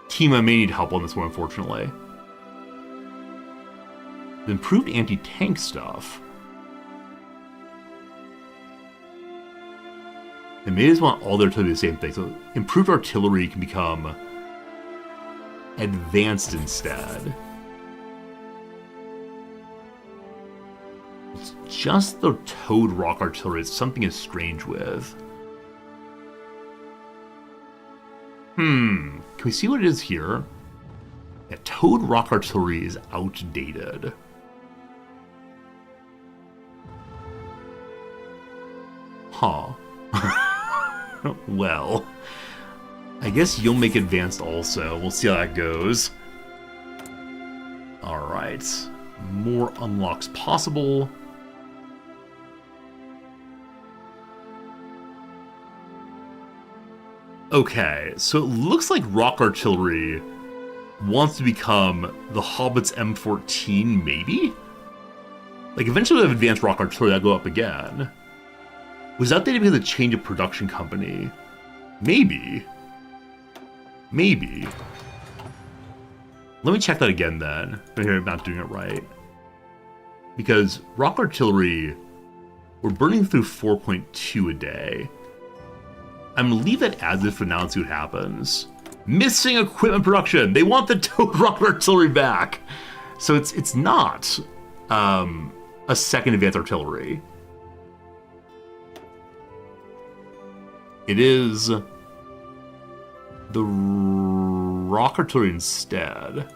Team, I may need help on this one, unfortunately. The improved anti-tank stuff. They may just want all their artillery to be the same thing. So improved artillery can become advanced instead. It's just the towed rock artillery. It's something is strange with. Can we see what it is here? Yeah, towed rock artillery is outdated. Huh. Well, I guess you'll make advanced also. We'll see how that goes. Alright. More unlocks possible. Okay, so it looks like rock artillery wants to become the Hobbit's M14, maybe? Like, eventually with advanced rock artillery, that'll go up again. Was that outdated because of the change of production company? Maybe. Maybe. Let me check that again then. I'm not doing it right. Because rock artillery, we're burning through 4.2 a day. I'm gonna leave that as if for now and see what happens. Missing equipment production. They want the towed rock artillery back. So it's not a second advanced artillery. It is the rock artillery instead.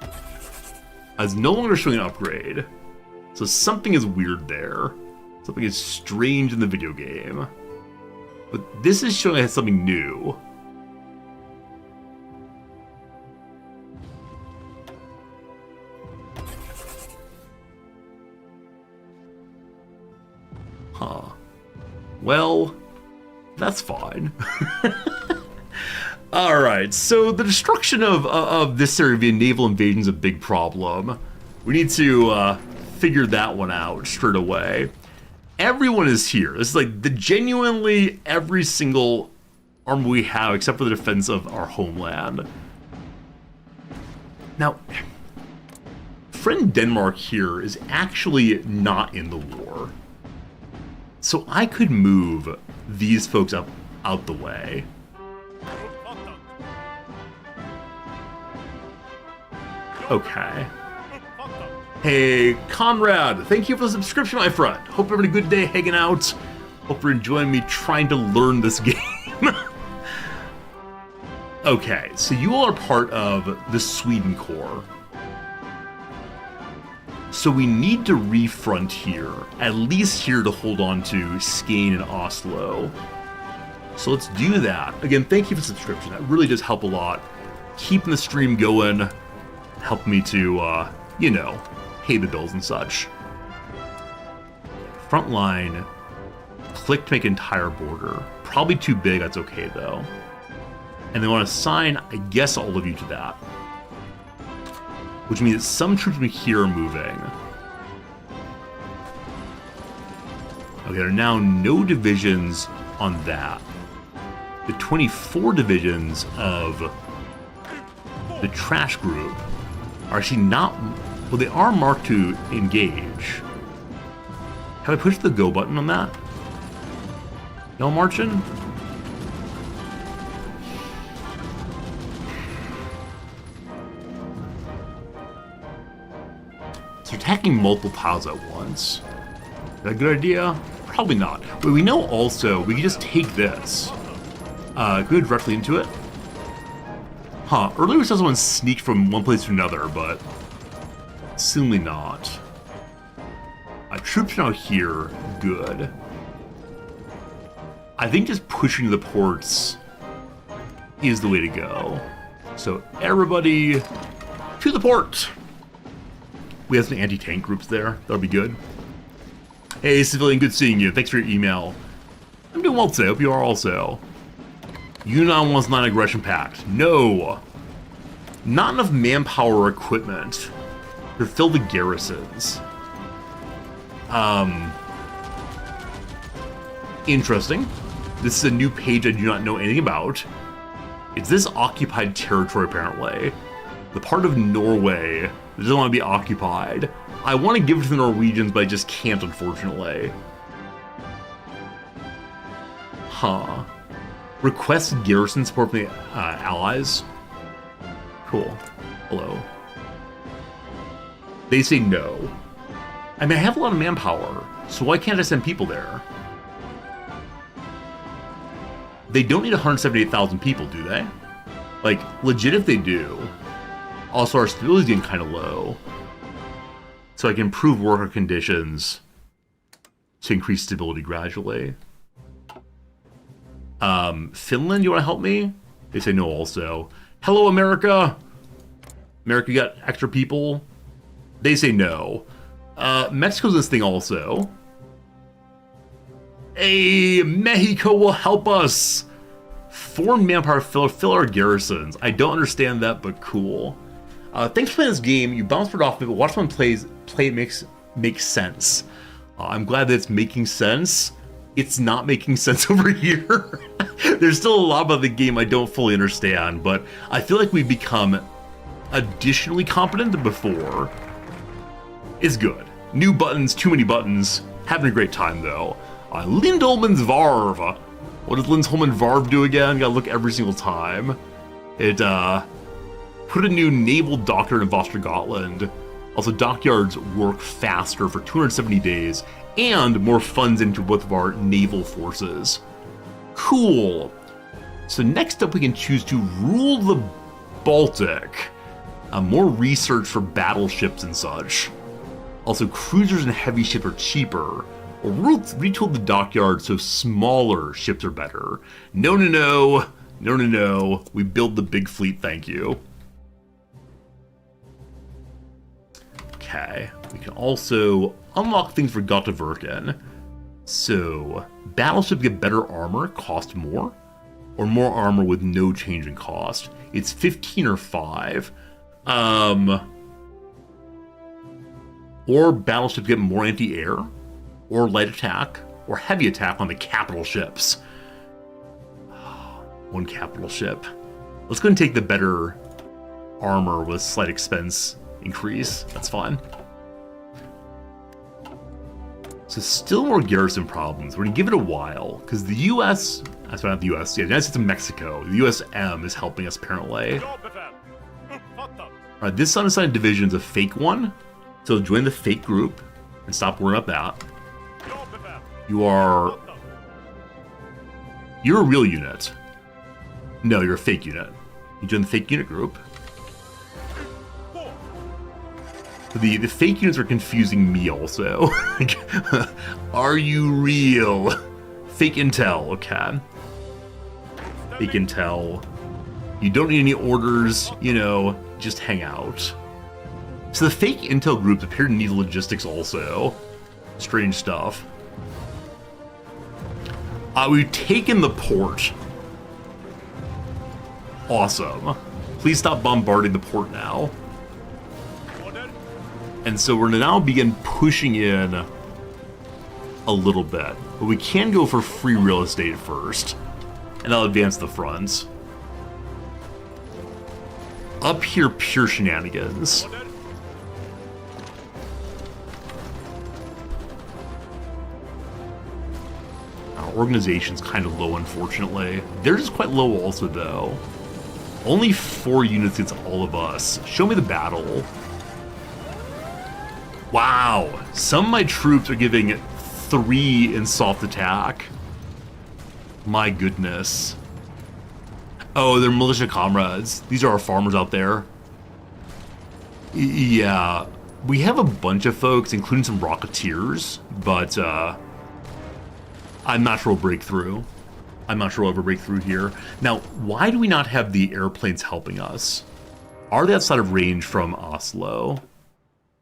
It's no longer showing an upgrade. So something is weird there. Something is strange in the video game. But this is showing us something new. Huh. Well, that's fine. Alright, so the destruction of this area via naval invasion is a big problem. We need to figure that one out straight away. Everyone is here. This is like the genuinely every single army we have except for the defense of our homeland. Now, friend Denmark here is actually not in the war. So I could move these folks up out the way. Okay. Hey, Conrad, thank you for the subscription, my friend. Hope you're having a good day hanging out. Hope you're enjoying me trying to learn this game. Okay, so you all are part of the Sweden Corps. So we need to refrontier, at least here to hold on to Skane and Oslo. So let's do that. Again, thank you for the subscription. That really does help a lot. Keeping the stream going, help me to, you know, pay the bills and such. Frontline, click to make entire border. Probably too big, that's okay though. And they want to assign, I guess, all of you to that. Which means that some troops from here are moving. Okay, there are now no divisions on that. The 24 divisions of the trash group are actually not... Well, they are marked to engage. Have I pushed the go button on that? No marching? So attacking multiple piles at once. Is that a good idea? Probably not. But we know also we can just take this. Go directly into it. Huh, earlier we saw someone sneak from one place to another, but seemingly not. Troops are now here, good. I think just pushing the ports is the way to go. So everybody to the port. We have some anti-tank groups there, that'll be good. Hey civilian, good seeing you, thanks for your email. I'm doing well today, hope you are also. Yunnan wants non-aggression pact. No. Not enough manpower or equipment to fill the garrisons. Interesting. This is a new page I do not know anything about. It's this occupied territory, apparently. The part of Norway that doesn't want to be occupied. I want to give it to the Norwegians, but I just can't, unfortunately. Huh. Request garrison support from the allies. Cool. Hello. They say no. I mean, I have a lot of manpower, so why can't I send people there? They don't need 178,000 people, do they? Like, legit if they do. Also, our stability's getting kind of low. So I can improve worker conditions to increase stability gradually. Finland, you want to help me? They say no also. Hello, America! America, you got extra people? They say no. Mexico's this thing also. Hey, Mexico will help us! Foreign manpower fill our garrisons. I don't understand that, but cool. Thanks for playing this game. You bounced it off me, but watch someone play it makes sense. I'm glad that it's making sense. It's not making sense over here. There's still a lot about the game I don't fully understand, but I feel like we've become additionally competent than before. It's good. New buttons, too many buttons. Having a great time though. Lindholmen's Varv. What does Lindholmen Varv do again? Gotta look every single time. It put a new naval dockyard in Västergötland. Also, dockyards work faster for 270 days and more funds into both of our naval forces. Cool. So next up we can choose to rule the Baltic. More research for battleships and such. Also, cruisers and heavy ships are cheaper. Or retool the dockyard so smaller ships are better. No, no, no. No, no, no. We build the big fleet, thank you. Okay. We can also unlock things for Götaverken. So, battleships get better armor, cost more. Or more armor with no change in cost. It's 15 or 5. Or battleships get more anti-air. Or light attack, or heavy attack on the capital ships. One capital ship. Let's go and take the better armor with slight expense increase. That's fine. So still more garrison problems. We're gonna give it a while, because the US, that's not the US, yeah, the United States of Mexico, the USM is helping us apparently. Alright, this unassigned division is a fake one, so join the fake group and stop worrying about that. You're a real unit. No, you're a fake unit. You join the fake unit group. The fake units are confusing me also. Are you real? Fake intel, okay. Fake intel. You don't need any orders, you know, just hang out. So the fake intel groups appear to need logistics also. Strange stuff. We've taken the port. Awesome. Please stop bombarding the port now. And so we're now begin pushing in a little bit. But we can go for free real estate first. And I'll advance the front. Up here, pure shenanigans. Our organization's kind of low, unfortunately. Theirs is quite low also, though. Only 4 units against all of us. Show me the battle. Wow. Some of my troops are giving 3 in soft attack. My goodness. Oh, they're militia comrades. These are our farmers out there. Yeah. We have a bunch of folks, including some rocketeers, but I'm not sure we'll break through. I'm not sure we'll ever break through here. Now, why do we not have the airplanes helping us? Are they outside of range from Oslo?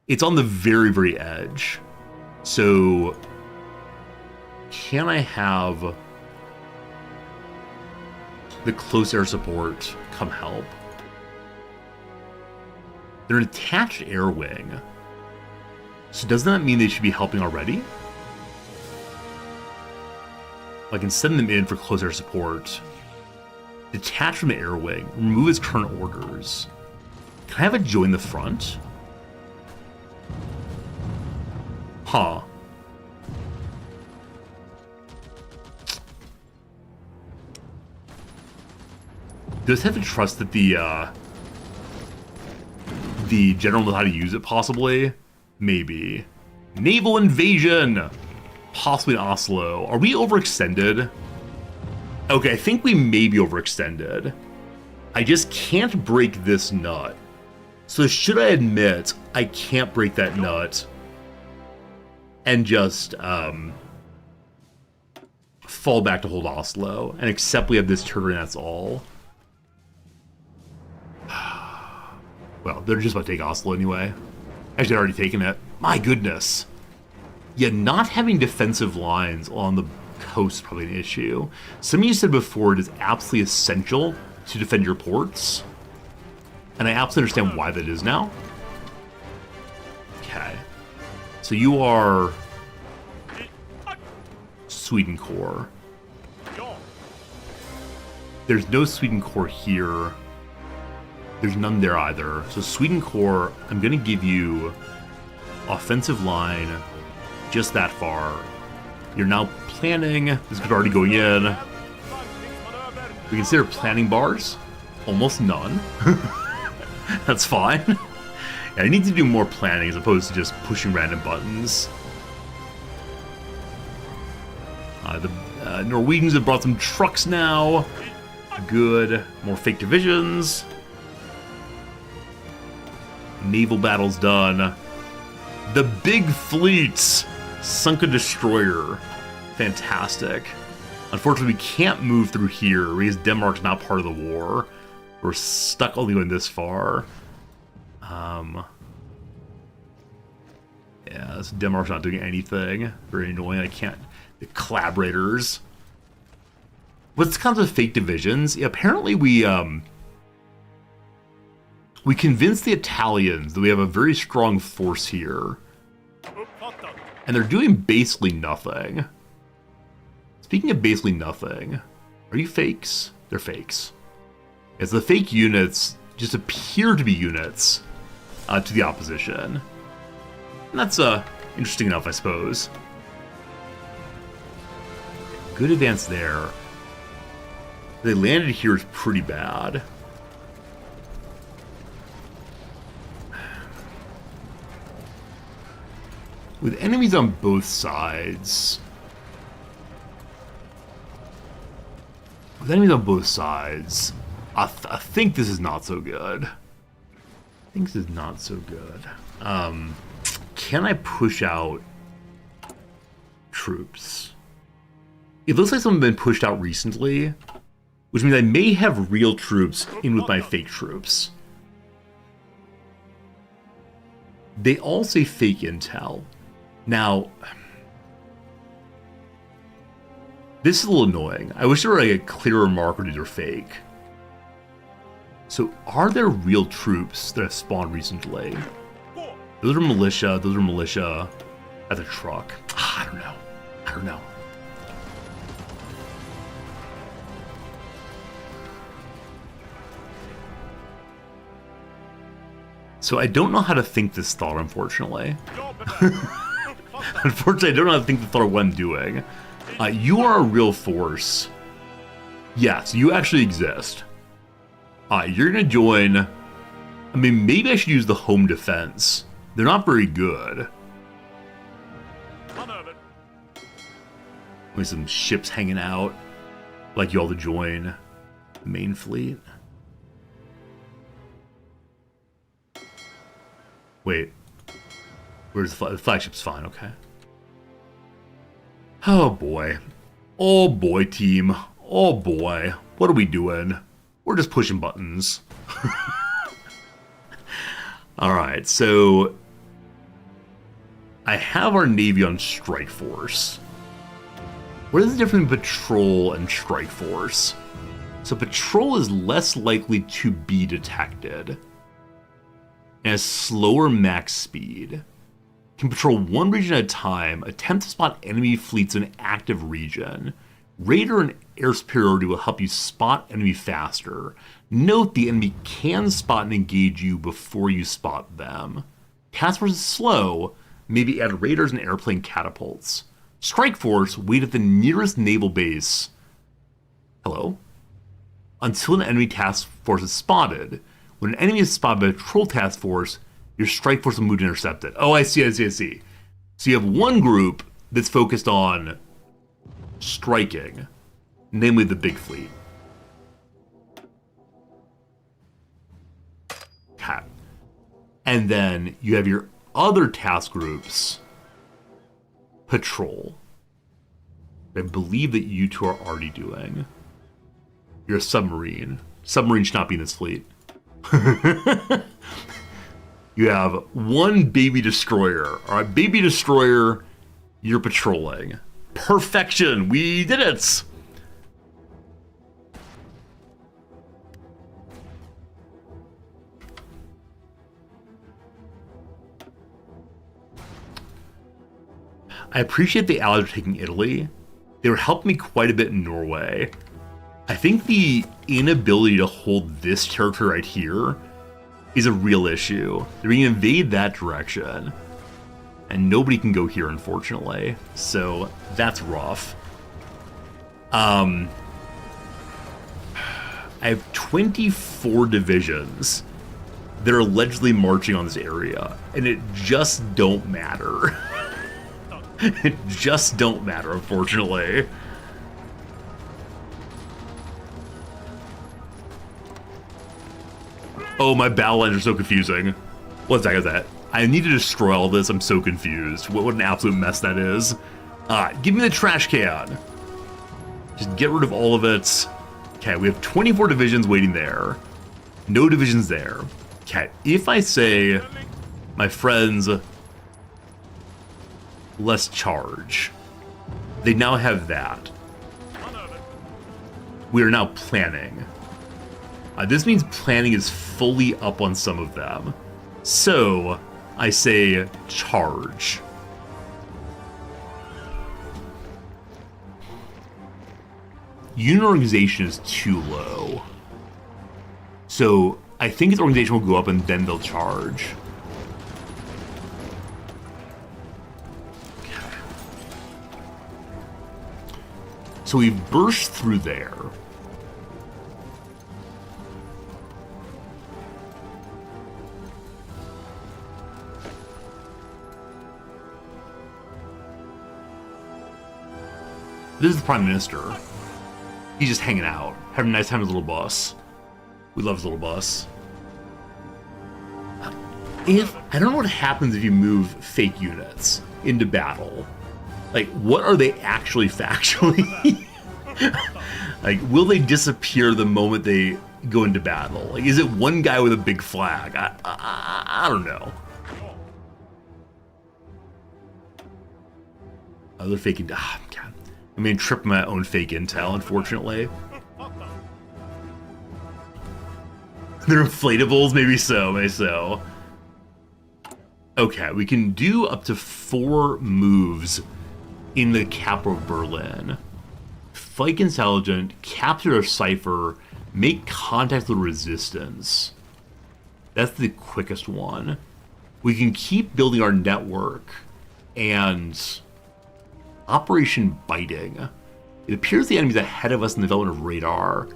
It's on the very, very edge. So, can I have the close air support come help? They're an attached air wing. So doesn't that mean they should be helping already? I can send them in for close air support. Detach from the air wing. Remove his current orders. Can I have it join the front? Huh. Does have to trust that the general knows how to use it, possibly? Maybe. Naval invasion! Possibly in Oslo. Are we overextended? Okay, I think we may be overextended. I just can't break this nut. So should I admit I can't break that nut and just fall back to hold Oslo and accept we have this turn and that's all? Well, they're just about to take Oslo anyway. Actually, they're already taken it. My goodness. Yeah, not having defensive lines on the coast is probably an issue. Some of you said before it is absolutely essential to defend your ports. And I absolutely understand why that is now. Okay. So you are Sweden Corps. There's no Sweden Corps here. There's none there either. So Sweden Corps, I'm going to give you offensive line just that far. You're now planning. This is already going in. We consider planning bars. Almost none. That's fine. Yeah, I need to do more planning as opposed to just pushing random buttons. The Norwegians have brought some trucks now. Good. More fake divisions. Naval battle's done. The big fleets sunk a destroyer. Fantastic. Unfortunately, we can't move through here because Denmark's not part of the war. We're stuck only going this far. Yeah, this Denmark's not doing anything. Very annoying. I can't. The collaborators. What's the concept of fake divisions? Yeah, apparently we convinced the Italians that we have a very strong force here. And they're doing basically nothing. Speaking of basically nothing, are you fakes? They're fakes. As the fake units just appear to be units to the opposition. And that's interesting enough, I suppose. Good advance there. They landed here is pretty bad. With enemies on both sides. I think this is not so good. Things is not so good. Can I push out troops? It looks like some have been pushed out recently, which means I may have real troops in with my fake troops. They all say fake intel. Now, this is a little annoying. I wish there were like a clearer marker these are fake. So, are there real troops that have spawned recently? Those are militia. Those are militia. That's a truck. I don't know. I don't know. So I don't know how to think this thought, unfortunately. Unfortunately, I don't know how to think the thought of what I'm doing. You are a real force. Yes, you actually exist. You're gonna join... I mean, maybe I should use the home defense. They're not very good. With some ships hanging out. Like you all to join the main fleet. Wait. Where's the flagship's fine, okay. Oh boy. Oh boy, team. Oh boy. What are we doing? We're just pushing buttons. Alright, so... I have our Navy on Strike Force. What is the difference between Patrol and Strike Force? So Patrol is less likely to be detected. And has slower max speed. Can patrol one region at a time, attempt to spot enemy fleets in an active region. Radar and air superiority will help you spot enemy faster. Note the enemy can spot and engage you before you spot them. Task Force is slow, maybe add radars and airplane catapults. Strike Force, wait at the nearest naval base. Hello? Until an enemy task force is spotted. When an enemy is spotted by a patrol task force, your strike force will move to intercept it. Oh, I see. So you have one group that's focused on striking, namely the big fleet. Okay. And then you have your other task groups, patrol. I believe that you two are already doing. You're a submarine. Submarine should not be in this fleet. You have one baby destroyer. Alright, baby destroyer, you're patrolling. Perfection! We did it! I appreciate the Allies are taking Italy. They were helping me quite a bit in Norway. I think the inability to hold this territory right here is a real issue. They're going to invade that direction. And nobody can go here, unfortunately. So, that's rough. I have 24 divisions that are allegedly marching on this area. And it just don't matter. It just don't matter, unfortunately. Oh, my battle lines are so confusing. What the heck is that? I need to destroy all this. I'm so confused. What an absolute mess that is. Give me the trash can. Just get rid of all of it. Okay, we have 24 divisions waiting there. No divisions there. Okay, if I say, my friends, let's charge. They now have that. We are now planning. This means planning is fully up on some of them. So, I say charge. Unit organization is too low. So, I think its organization will go up and then they'll charge. Okay. So we burst through there. This is the Prime Minister. He's just hanging out, having a nice time with his little bus. We love his little bus. I don't know what happens if you move fake units into battle. Like, what are they actually factually? Like, will they disappear the moment they go into battle? Like, is it one guy with a big flag? I don't know. Other fake intel. God. I mean, trip my own fake intel, unfortunately. They're inflatables? Maybe so, maybe so. Okay, we can do up to 4 moves in the capital of Berlin. Fight intelligent, capture a cipher, make contact with resistance. That's the quickest one. We can keep building our network and Operation Biting. It appears the enemy is ahead of us in the development of radar.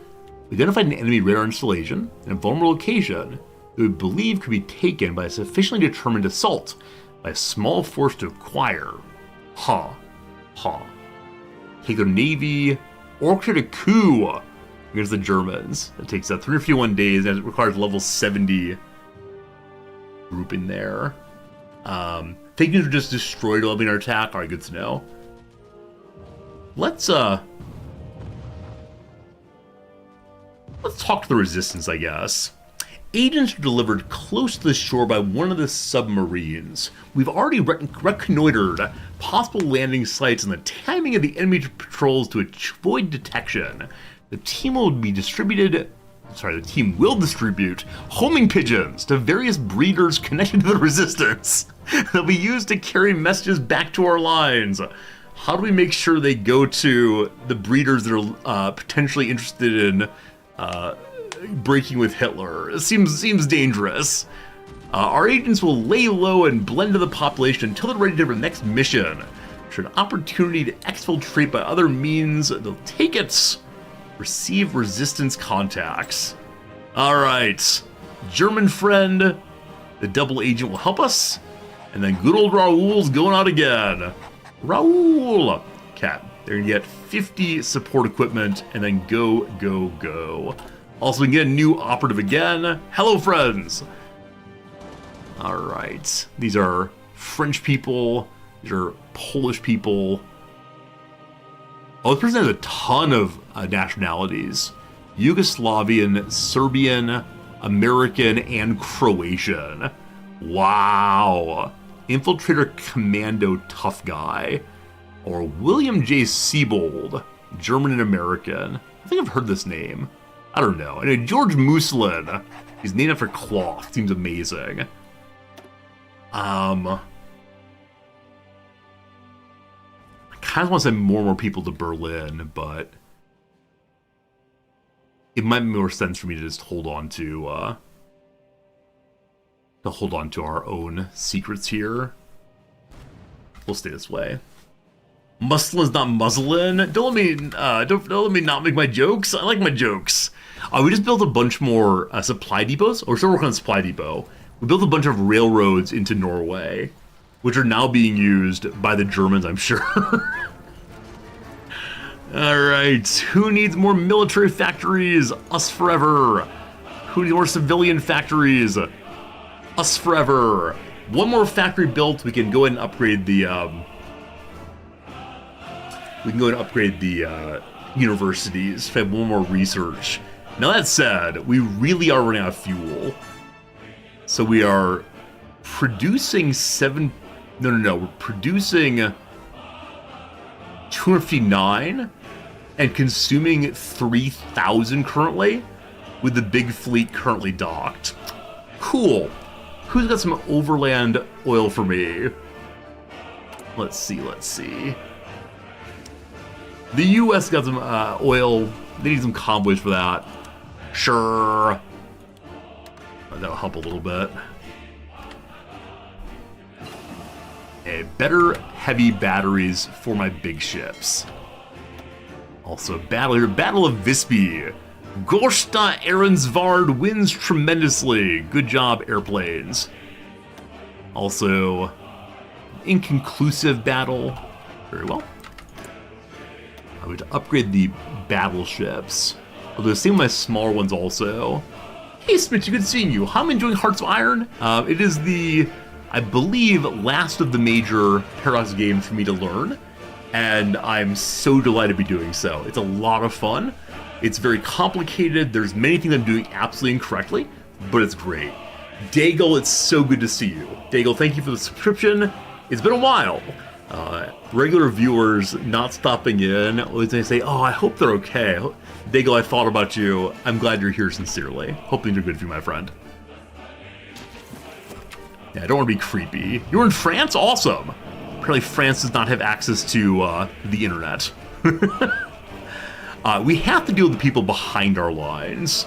We identified an enemy radar installation in a vulnerable location that we believe could be taken by a sufficiently determined assault by a small force to acquire. Take their navy, orchestrate a coup against the Germans. It takes 351 days and it requires level 70 group in there. Fake news were just destroyed while being our attack. Alright, good to know. Let's talk to the resistance, I guess. Agents are delivered close to the shore by one of the submarines. We've already reconnoitered possible landing sites and the timing of the enemy patrols to avoid detection. The team will distribute homing pigeons to various breeders connected to the resistance. They'll be used to carry messages back to our lines. How do we make sure they go to the breeders that are potentially interested in breaking with Hitler? It seems dangerous. Our agents will lay low and blend into the population until they're ready for the next mission. Should an opportunity to exfiltrate by other means, they'll take it. Receive resistance contacts. Alright. German friend, the double agent will help us. And then good old Raoul's going out again. Raoul! Okay, they're gonna get 50 support equipment and then go. Also, we can get a new operative again. Hello, friends! Alright, these are French people, these are Polish people. Oh, this person has a ton of nationalities. Yugoslavian, Serbian, American, and Croatian. Wow. Infiltrator Commando Tough Guy. Or William J. Siebold, German and American. I think I've heard this name. I don't know. And George Muslin. He's named after cloth. Seems amazing. I kind of want to send more and more people to Berlin, but it might make more sense for me to just hold on to our own secrets here. We'll stay this way. Muslin's not muslin. Don't let me not make my jokes. I like my jokes. We just built a bunch more supply depots. Or we're still working on a supply depot. We built a bunch of railroads into Norway, which are now being used by the Germans, I'm sure. Alright, who needs more military factories? Us forever. Who needs more civilian factories? Us forever. One more factory built, we can go ahead and upgrade the universities. If I have one more research. Now that said, we really are running out of fuel. So we are producing we're producing 259 and consuming 3,000 currently, with the big fleet currently docked. Cool. Who's got some overland oil for me? Let's see. The US got some oil. They need some convoys for that. Sure. That'll help a little bit. Better heavy batteries for my big ships. Also, Battle of Visby. Gorsta Ehrensvard wins tremendously. Good job, airplanes. Also, inconclusive battle. Very well. I would upgrade the battleships. Although the same with my smaller ones also. Hey, Smitchy, good seeing you. How I'm enjoying Hearts of Iron. It is the, I believe, last of the major Paradox games for me to learn, and I'm so delighted to be doing so. It's a lot of fun. It's very complicated. There's many things I'm doing absolutely incorrectly, but it's great. Daigle, it's so good to see you. Daigle, thank you for the subscription. It's been a while. Regular viewers not stopping in, always they say, oh, I hope they're okay. Daigle, I thought about you. I'm glad you're here sincerely. Hope things are good for you, my friend. Yeah, I don't want to be creepy. You're in France? Awesome. Apparently France does not have access to the internet. We have to deal with the people behind our lines.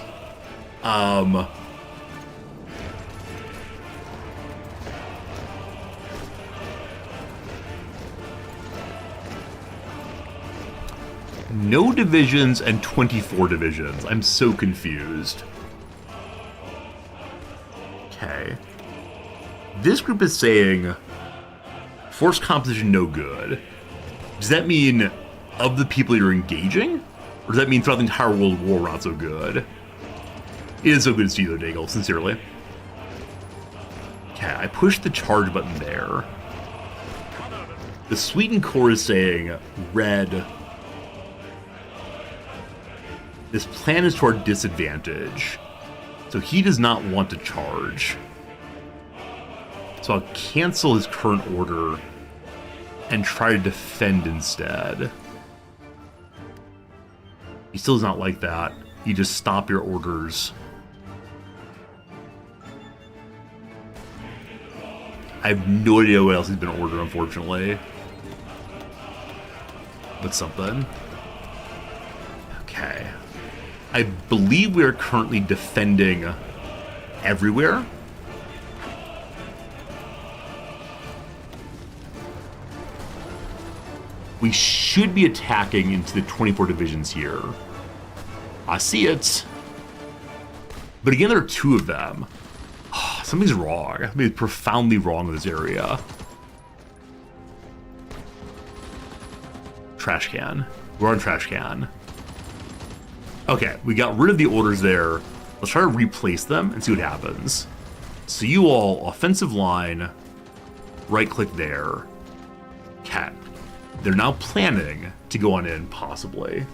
No divisions and 24 divisions. I'm so confused. Okay. This group is saying force composition no good. Does that mean of the people you're engaging? Or does that mean throughout the entire World War we're not so good? It is so good to see you though, Daigle, sincerely. Okay, I pushed the charge button there. The Sweeten Core is saying red. This plan is to our disadvantage. So he does not want to charge. So I'll cancel his current order and try to defend instead. He still does not like that. You just stop your orders. I have no idea what else he's been ordered, unfortunately. But something. Okay. I believe we are currently defending everywhere. We should be attacking into the 24 divisions here. I see it. But again, there are two of them. Oh, something's wrong. Something's profoundly wrong in this area. Trash can. We're on trash can. Okay, we got rid of the orders there. Let's try to replace them and see what happens. So you all, offensive line, right-click there. Okay. They're now planning to go on in, possibly.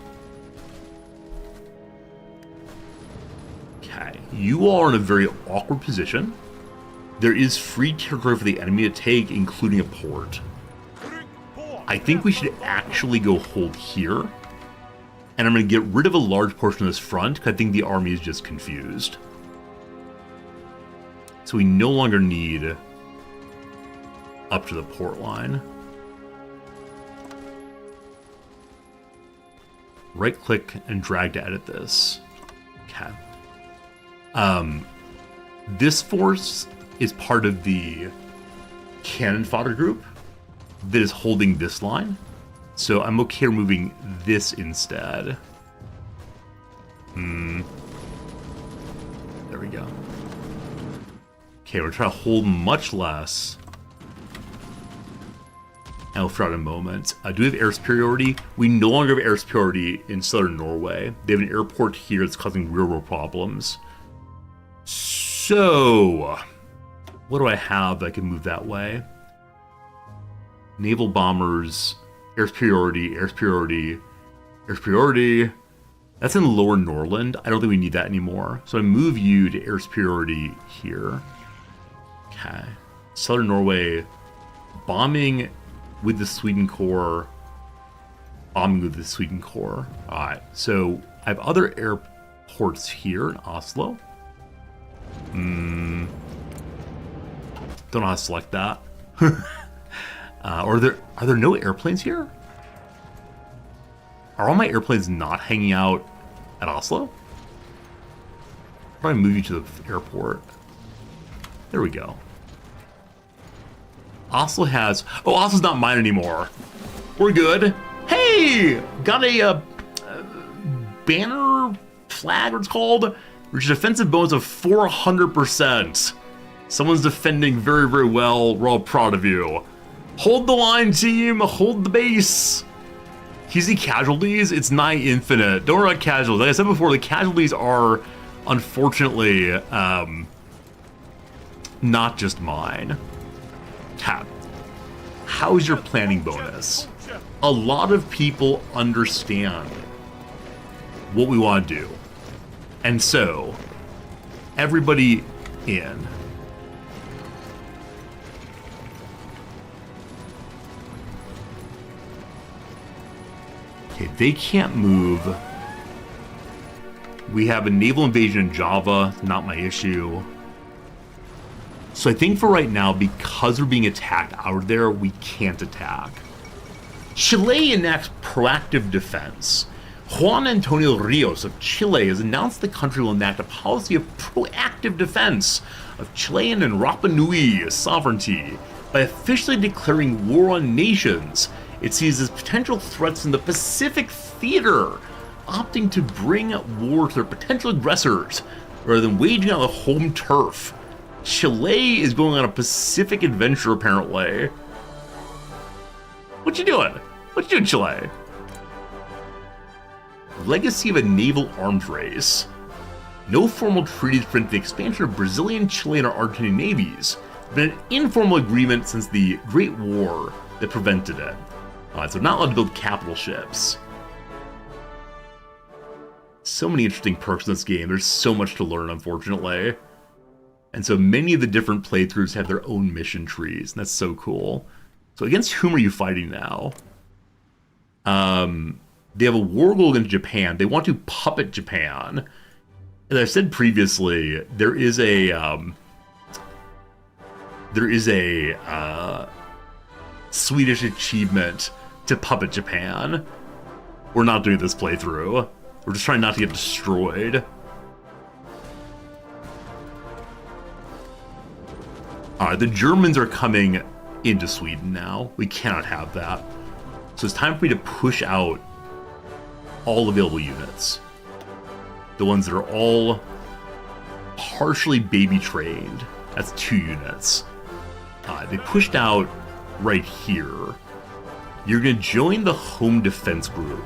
Okay, you all are in a very awkward position. There is free territory for the enemy to take, including a port. I think we should actually go hold here. And I'm going to get rid of a large portion of this front, because I think the army is just confused. So we no longer need up to the port line. Right-click and drag to edit this. Okay. This force is part of the cannon fodder group that is holding this line. So I'm okay removing this instead. There we go. Okay, we're trying to hold much less. And we'll figure out in a moment. Do we have air superiority? We no longer have air superiority in southern Norway. They have an airport here that's causing real-world problems. So, what do I have that I can move that way? Naval bombers, air superiority, air superiority, air superiority. That's in lower Norland. I don't think we need that anymore. So I move you to air superiority here. Okay. Southern Norway, bombing with the Sweden Corps, bombing with the Sweden Corps. Alright, so I have other airports here in Oslo. Don't know how to select that. Are there no airplanes here? Are all my airplanes not hanging out at Oslo? Probably move you to the airport. There we go. Oslo has... Oh, Oslo's not mine anymore. We're good. Hey! Got a banner flag, what it's called, which is a defensive bonus of 400%. Someone's defending very, very well. We're all proud of you. Hold the line, team. Hold the base. You see casualties? It's nigh infinite. Don't worry about casualties. Like I said before, the casualties are Unfortunately, not just mine. Cap, how's your planning bonus? A lot of people understand what we want to do. And so, everybody in. Okay, they can't move. We have a naval invasion in Java, not my issue. So I think for right now, because we're being attacked out of there, we can't attack. Chile enacts proactive defense. Juan Antonio Rios of Chile has announced the country will enact a policy of proactive defense of Chilean and Rapa Nui sovereignty by officially declaring war on nations it sees as potential threats in the Pacific theater, opting to bring war to their potential aggressors rather than waging on the home turf. Chile is going on a Pacific adventure, apparently. What you doing? What you doing, Chile? Legacy of a naval arms race. No formal treaties prevent the expansion of Brazilian, Chilean, or Argentine navies, but an informal agreement since the Great War that prevented it. So not allowed to build capital ships. So many interesting perks in this game. There's so much to learn, unfortunately. And so many of the different playthroughs have their own mission trees, and that's so cool. So against whom are you fighting now? They have a war goal against Japan. They want to puppet Japan. As I said previously, there is a Swedish achievement to puppet Japan. We're not doing this playthrough. We're just trying not to get destroyed. Alright, the Germans are coming into Sweden now. We cannot have that. So it's time for me to push out all available units. The ones that are all partially baby trained. That's 2 units. They pushed out right here. You're going to join the home defense group.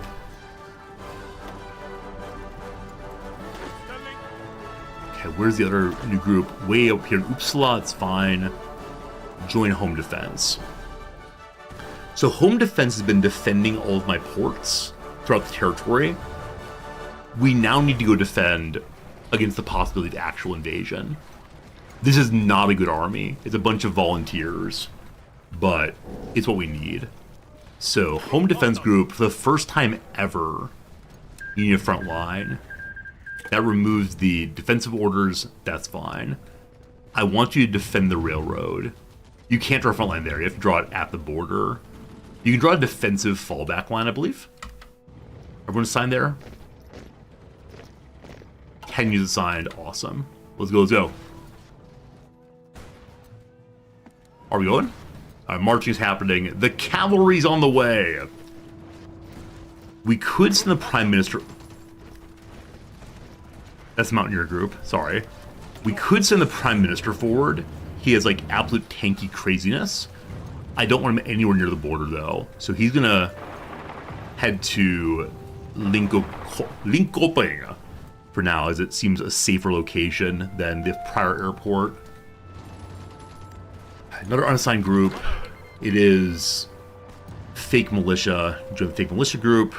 Okay, where's the other new group? Way up here in Uppsala, it's fine. Join home defense. So home defense has been defending all of my ports throughout the territory. We now need to go defend against the possibility of actual invasion. This is not a good army. It's a bunch of volunteers, but it's what we need. So home defense group, for the first time ever, you need a front line. That removes the defensive orders. That's fine. I want you to defend the railroad. You can't draw a front line there. You have to draw it at the border. You can draw a defensive fallback line, I believe. Everyone assigned there? 10 units assigned. Awesome. Let's go, let's go. Are we going? Marching is happening. The cavalry's on the way. We could send the Prime Minister... That's the Mountaineer group. Sorry. We could send the Prime Minister forward. He has, like, absolute tanky craziness. I don't want him anywhere near the border, though. So he's gonna head to Linköping for now, as it seems a safer location than the prior airport. Another unassigned group. It is Fake Militia. Join the Fake Militia group.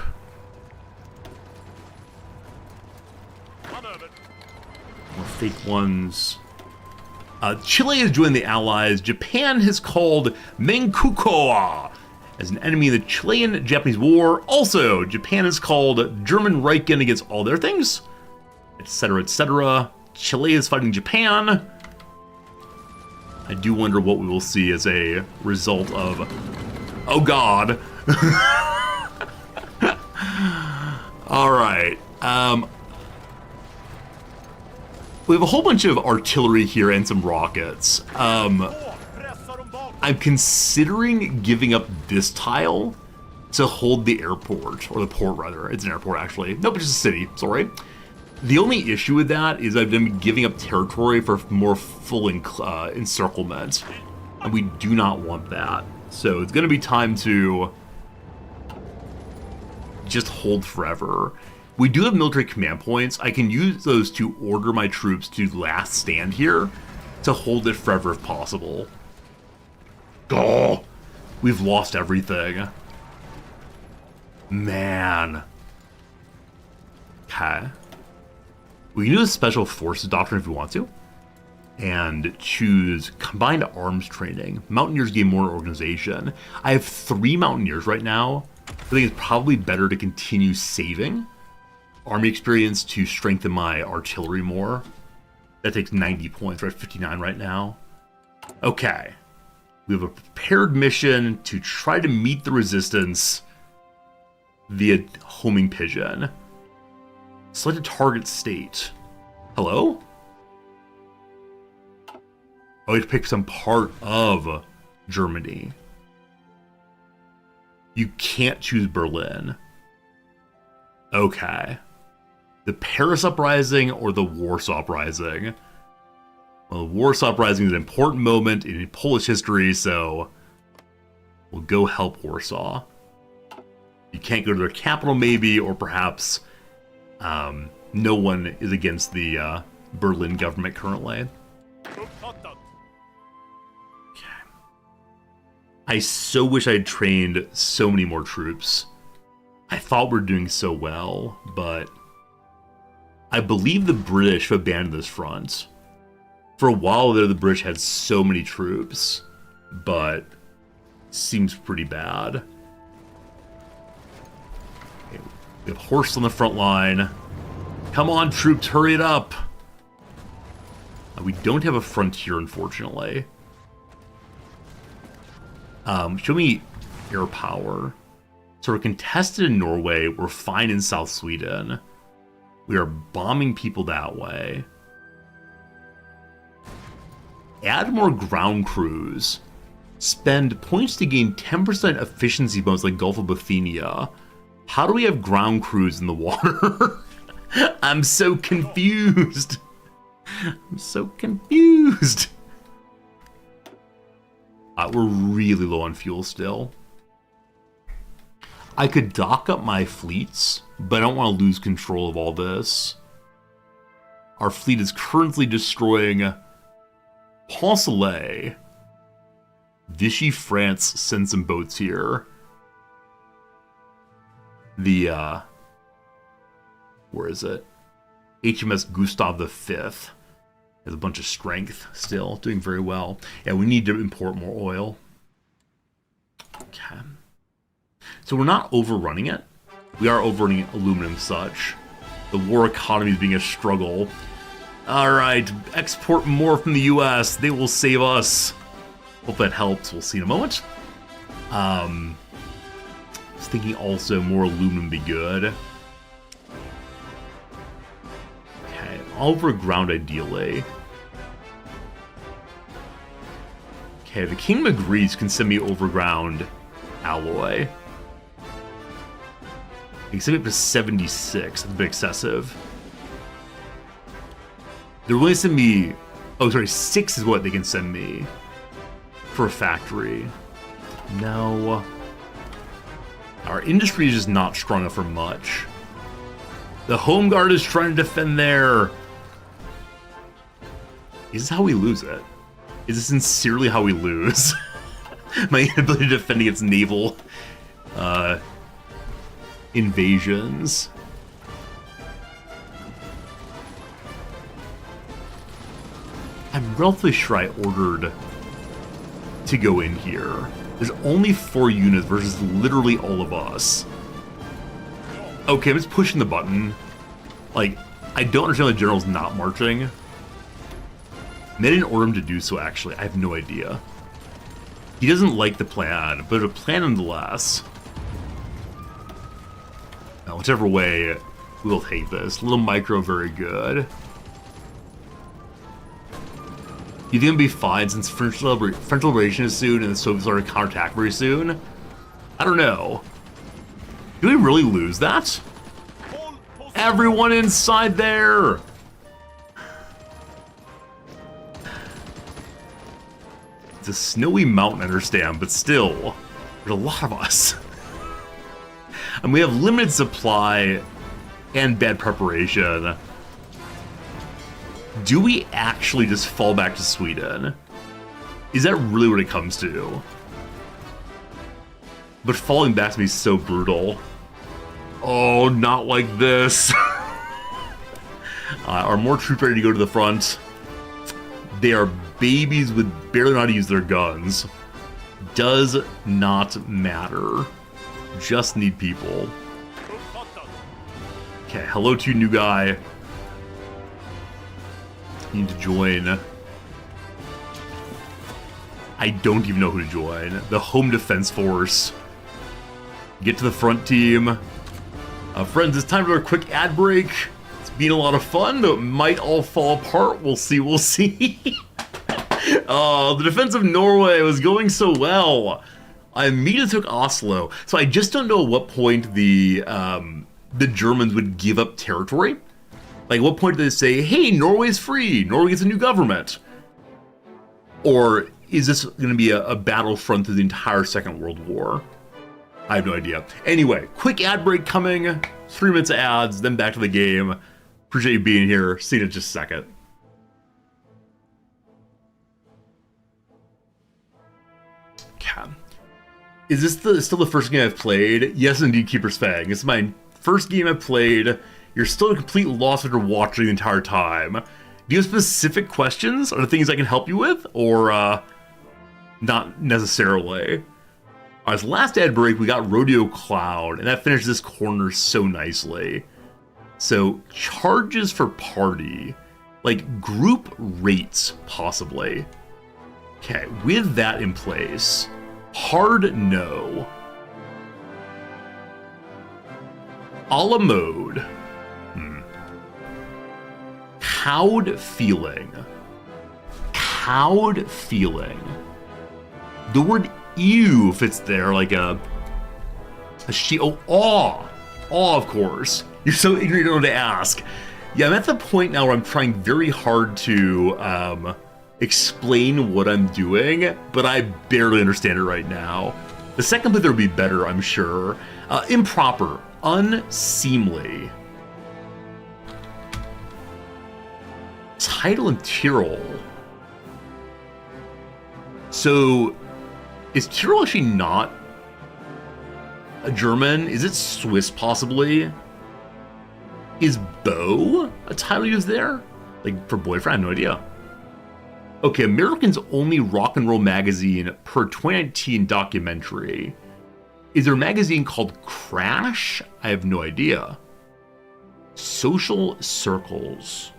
More fake ones. Chile has joined the Allies. Japan has called Manchukuo as an enemy in the Chilean-Japanese War. Also, Japan has called German Reich in against all their things, etc., etc. Chile is fighting Japan. I do wonder what we will see as a result of... Oh, God. All right. We have a whole bunch of artillery here and some rockets. I'm considering giving up this tile to hold the airport, or the port rather. It's an airport actually. Nope, it's just a city, sorry. The only issue with that is I've been giving up territory for more full encirclement, and we do not want that. So it's gonna be time to just hold forever. We do have military command points. I can use those to order my troops to last stand here to hold it forever if possible. Oh, we've lost everything. Man. Okay. We can do a special forces doctrine if we want to. And choose combined arms training. Mountaineers gain more organization. I have 3 Mountaineers right now. I think it's probably better to continue saving army experience to strengthen my artillery more. That takes 90 points. We're at 59 right now. Okay. We have a prepared mission to try to meet the resistance via homing pigeon. Select a target state. Hello? Oh, we have to pick some part of Germany. You can't choose Berlin. Okay. The Paris Uprising or the Warsaw Uprising? Well, the Warsaw Uprising is an important moment in Polish history, so we'll go help Warsaw. You can't go to their capital, maybe, or perhaps no one is against the Berlin government currently. I so wish I had trained so many more troops. I thought we were doing so well, but I believe the British have abandoned this front. For a while there, the British had so many troops, but seems pretty bad. Okay, we have horse on the front line. Come on, troops, hurry it up. We don't have a frontier, unfortunately. Show me air power. So we're contested in Norway. We're fine in South Sweden. We are bombing people that way. Add more ground crews. Spend points to gain 10% efficiency bonus like Gulf of Bothnia. How do we have ground crews in the water? I'm so confused. I'm so confused. We're really low on fuel still. I could dock up my fleets, but I don't want to lose control of all this. Our fleet is currently destroying Pont-Soleil. Vichy France sends some boats here. The, where is it? HMS Gustav V has a bunch of strength still, doing very well. Yeah, we need to import more oil. Okay. So we're not overrunning it. We are overrunning aluminum and such. The war economy is being a struggle. Alright, export more from the US. They will save us. Hope that helps. We'll see in a moment. I was thinking also more aluminum would be good. Okay, overground ideally. Okay, the Kingdom of Greece can send me overground alloy. They can send me up to 76. That's a bit excessive. They're willing to send me... Oh, sorry, 6 is what they can send me for a factory. No. Our industry is just not strong enough for much. The Home Guard is trying to defend there. Is this how we lose it? Is this sincerely how we lose? My inability to defend against naval invasions. I'm relatively sure I ordered to go in here. There's only 4 units versus literally all of us. Okay, I'm just pushing the button. Like, I don't understand the general's not marching. They didn't order him to do so, actually. I have no idea. He doesn't like the plan, but a plan nonetheless. Now, whichever way, we'll take this. Little micro, very good. You think it'll be fine since French Liberation is soon and the Soviets are to counterattack very soon? I don't know. Do we really lose that? Everyone inside there! It's a snowy mountain, I understand, but still, there's a lot of us. And we have limited supply and bad preparation. Do we actually just fall back to Sweden? Is that really what it comes to? But falling back to me is so brutal. Oh, not like this. Are more troops ready to go to the front? They are babies with barely know how to use their guns. Does not matter. Just need people. Okay, hello to you, new guy. You need to join. I don't even know who to join. The Home Defense Force. Get to the front team. Friends, it's time for a quick ad break. It's been a lot of fun, though it might all fall apart. We'll see, we'll see. The defense of Norway was going so well. I immediately took Oslo. So I just don't know at what point the Germans would give up territory. Like, at what point do they say, hey, Norway's free, Norway gets a new government? Or is this going to be a battlefront through the entire Second World War? I have no idea. Anyway, quick ad break coming. 3 minutes of ads, then back to the game. Appreciate you being here. See you in just a second. Okay. Is this still the first game I've played? Yes, indeed, Keeper's Fang. It's my first game I've played. You're still a complete loss after watching the entire time. Do you have specific questions? Are there things I can help you with? Or, not necessarily? Alright, so last ad break, we got Rodeo Cloud, and that finished this corner so nicely. So, charges for party. Like, group rates, possibly. Okay, with that in place, hard no. A la mode. Cowed feeling. Cowed feeling. The word ew fits there like a she. Oh, awe. Awe, of course. You're so ignorant you don't know what to ask. Yeah, I'm at the point now where I'm trying very hard to explain what I'm doing, but I barely understand it right now. The second playthrough will be better, I'm sure. Improper. Unseemly. Title and Tyrol. So, is Tyrol actually not a German? Is it Swiss, possibly? Is Beau a title used there? Like, for boyfriend? I have no idea. Okay, American's only rock and roll magazine per 2019 documentary. Is there a magazine called Crash? I have no idea. Social circles.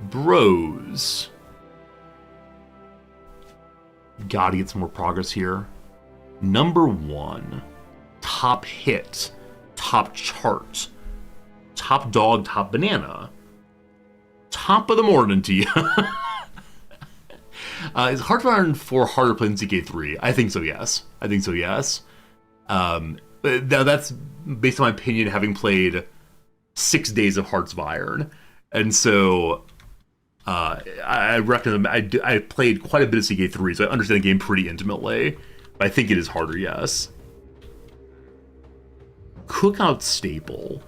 Bros. Gotta get some more progress here. Number 1. Top hit. Top chart. Top dog, top banana. Top of the morning to you. Is Heartland 4 harder to play than CK3? I think so, yes. I think so, yes. But that's based on my opinion, having played 6 days of Hearts of Iron. And so I reckon I played quite a bit of CK3, so I understand the game pretty intimately. But I think it is harder, yes. Cookout staple.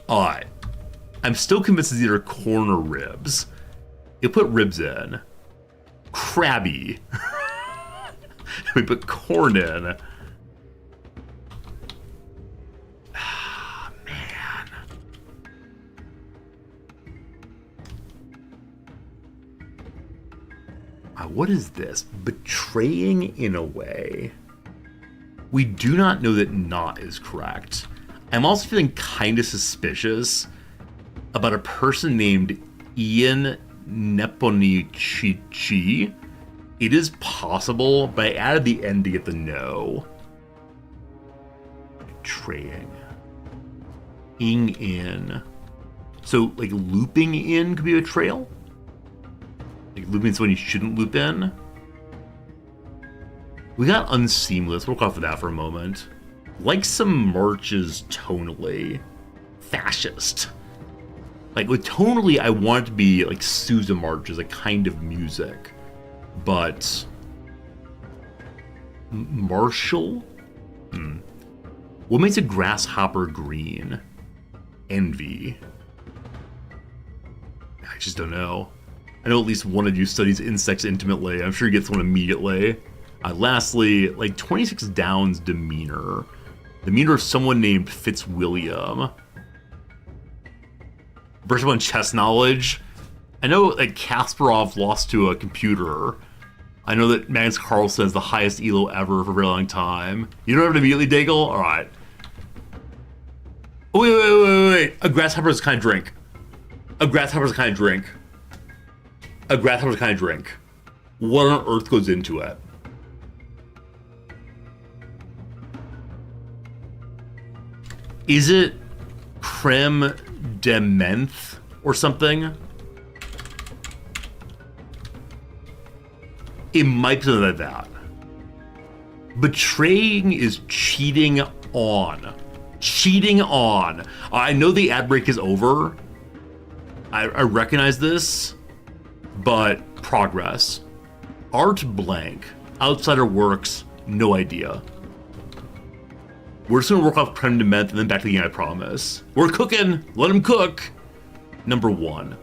Alright. I'm still convinced these are corner ribs. You put ribs in. Crabby. We put corn in. Ah, man. What is this? Betraying in a way. We do not know that not is correct. I'm also feeling kind of suspicious about a person named Ian Neponichi. It is possible, but I added the N to get the no. Betraying. Ing in. So, like, looping in could be a betrayal? Like, looping is when you shouldn't loop in? We got unseemly. Let's work off of that for a moment. Like some marches tonally. Fascist. Like, with tonally, I want it to be like Sousa marches, a kind of music. But martial? What makes a grasshopper green? Envy. I just don't know. I know at least one of you studies insects intimately. I'm sure he gets one immediately. Lastly, like 26 Downs demeanor. Demeanor of someone named Fitzwilliam. First one, chess knowledge. I know that Kasparov lost to a computer. I know that Magnus Carlsen has the highest ELO ever for a very long time. You don't have to immediately, Daigle? Alright. Oh, wait. A grasshopper's kind of drink. A grasshopper's kind of drink. A grasshopper's kind of drink. What on earth goes into it? Is it creme de menthe or something? It might be something like that. Betraying is cheating on. Cheating on. I know the ad break is over. I recognize this, but progress. Art blank. Outsider works. No idea. We're just gonna work off creme de menthe and then back to the game, I promise. We're cooking. Let him cook. Number 1.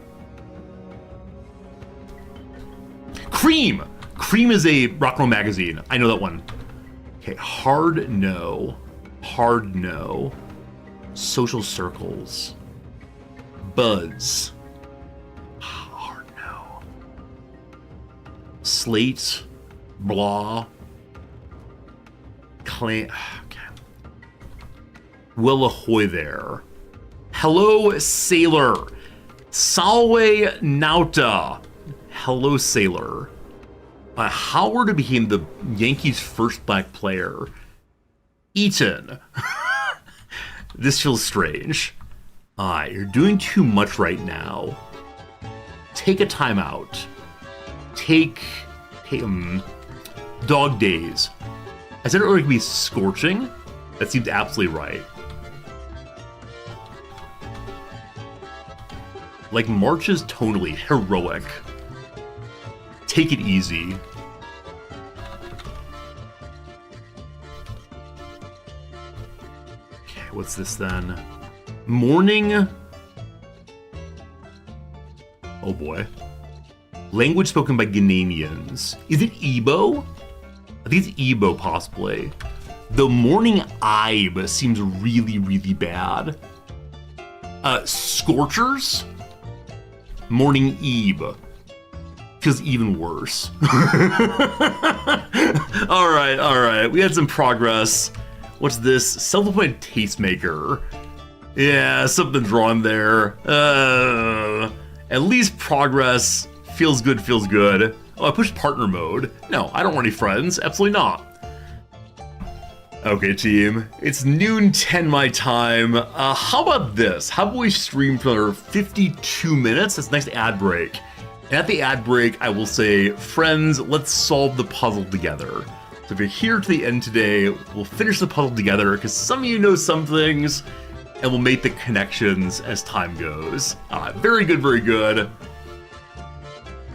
Cream. Cream is a rock and roll magazine. I know that one. Okay, hard no. Hard no. Social circles. Buds. Hard no. Slate. Blah. Okay. Well, ahoy there. Hello, sailor. Salve Nauta. Hello, sailor. Howard became the Yankees' first black player. Eaton. This feels strange. You're doing too much right now. Take a timeout. Take dog days. I said earlier it could be scorching. That seems absolutely right. Like March is tonally heroic. Take it easy. Okay, what's this then? Morning. Oh boy. Language spoken by Ghananians. Is it Igbo? I think it's Igbo, possibly. The morning Ibe seems really, really bad. Scorchers? Morning Ebe. Feels even worse. Alright. We had some progress. What's this? Self-appointed tastemaker. Yeah, something's wrong there. At least progress. Feels good. Oh, I pushed partner mode. No, I don't want any friends. Absolutely not. Okay, team. It's noon 10 my time. How about this? How about we stream for another 52 minutes? That's the next ad break. And at the ad break, I will say, friends, let's solve the puzzle together. So if you're here to the end today, we'll finish the puzzle together, because some of you know some things, and we'll make the connections as time goes. Very good.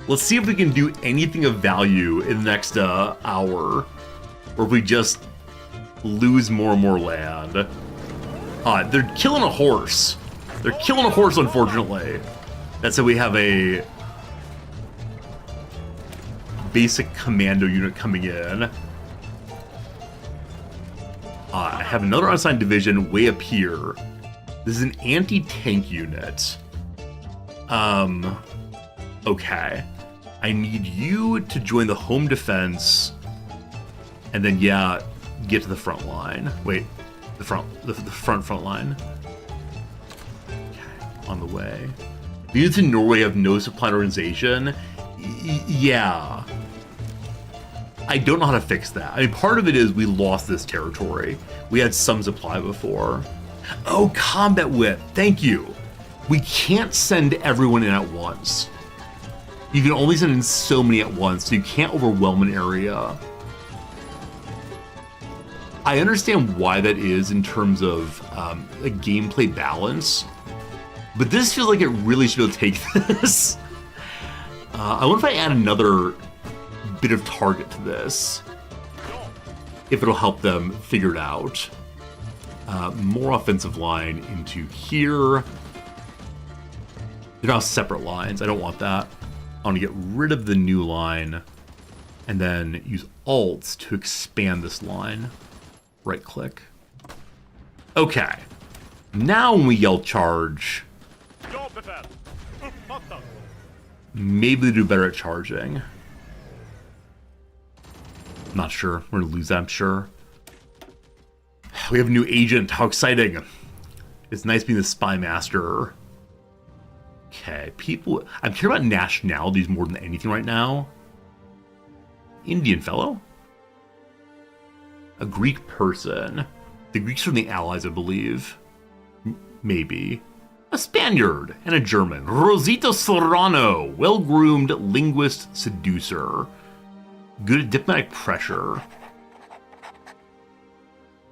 Let's see if we can do anything of value in the next hour, or if we just lose more and more land. They're killing a horse. Unfortunately. That's how we have a basic commando unit coming in. I have another unassigned division way up here. This is an anti-tank unit. Okay. I need you to join the home defense, and then, yeah, get to the front line. Wait, the front line. Okay, on the way. Units in Norway have no supply organization. Yeah. I don't know how to fix that. I mean, part of it is we lost this territory. We had some supply before. Oh, combat wit. Thank you. We can't send everyone in at once. You can only send in so many at once, so you can't overwhelm an area. I understand why that is in terms of a gameplay balance, but this feels like it really should be able to take this. I wonder if I add another bit of target to this, if it'll help them figure it out. More offensive line into here. They're now separate lines. I don't want that. I want to get rid of the new line and then use Alt to expand this line. Right click. Okay. Now when we yell charge, maybe they do better at charging. Not sure. We're going to lose that, I'm sure. We have a new agent. How exciting. It's nice being the spy master. Okay, people... I'm caring about nationalities more than anything right now. Indian fellow? A Greek person. The Greeks are the allies, I believe. Maybe. A Spaniard and a German. Rosito Serrano. Well-groomed linguist seducer. Good at diplomatic pressure.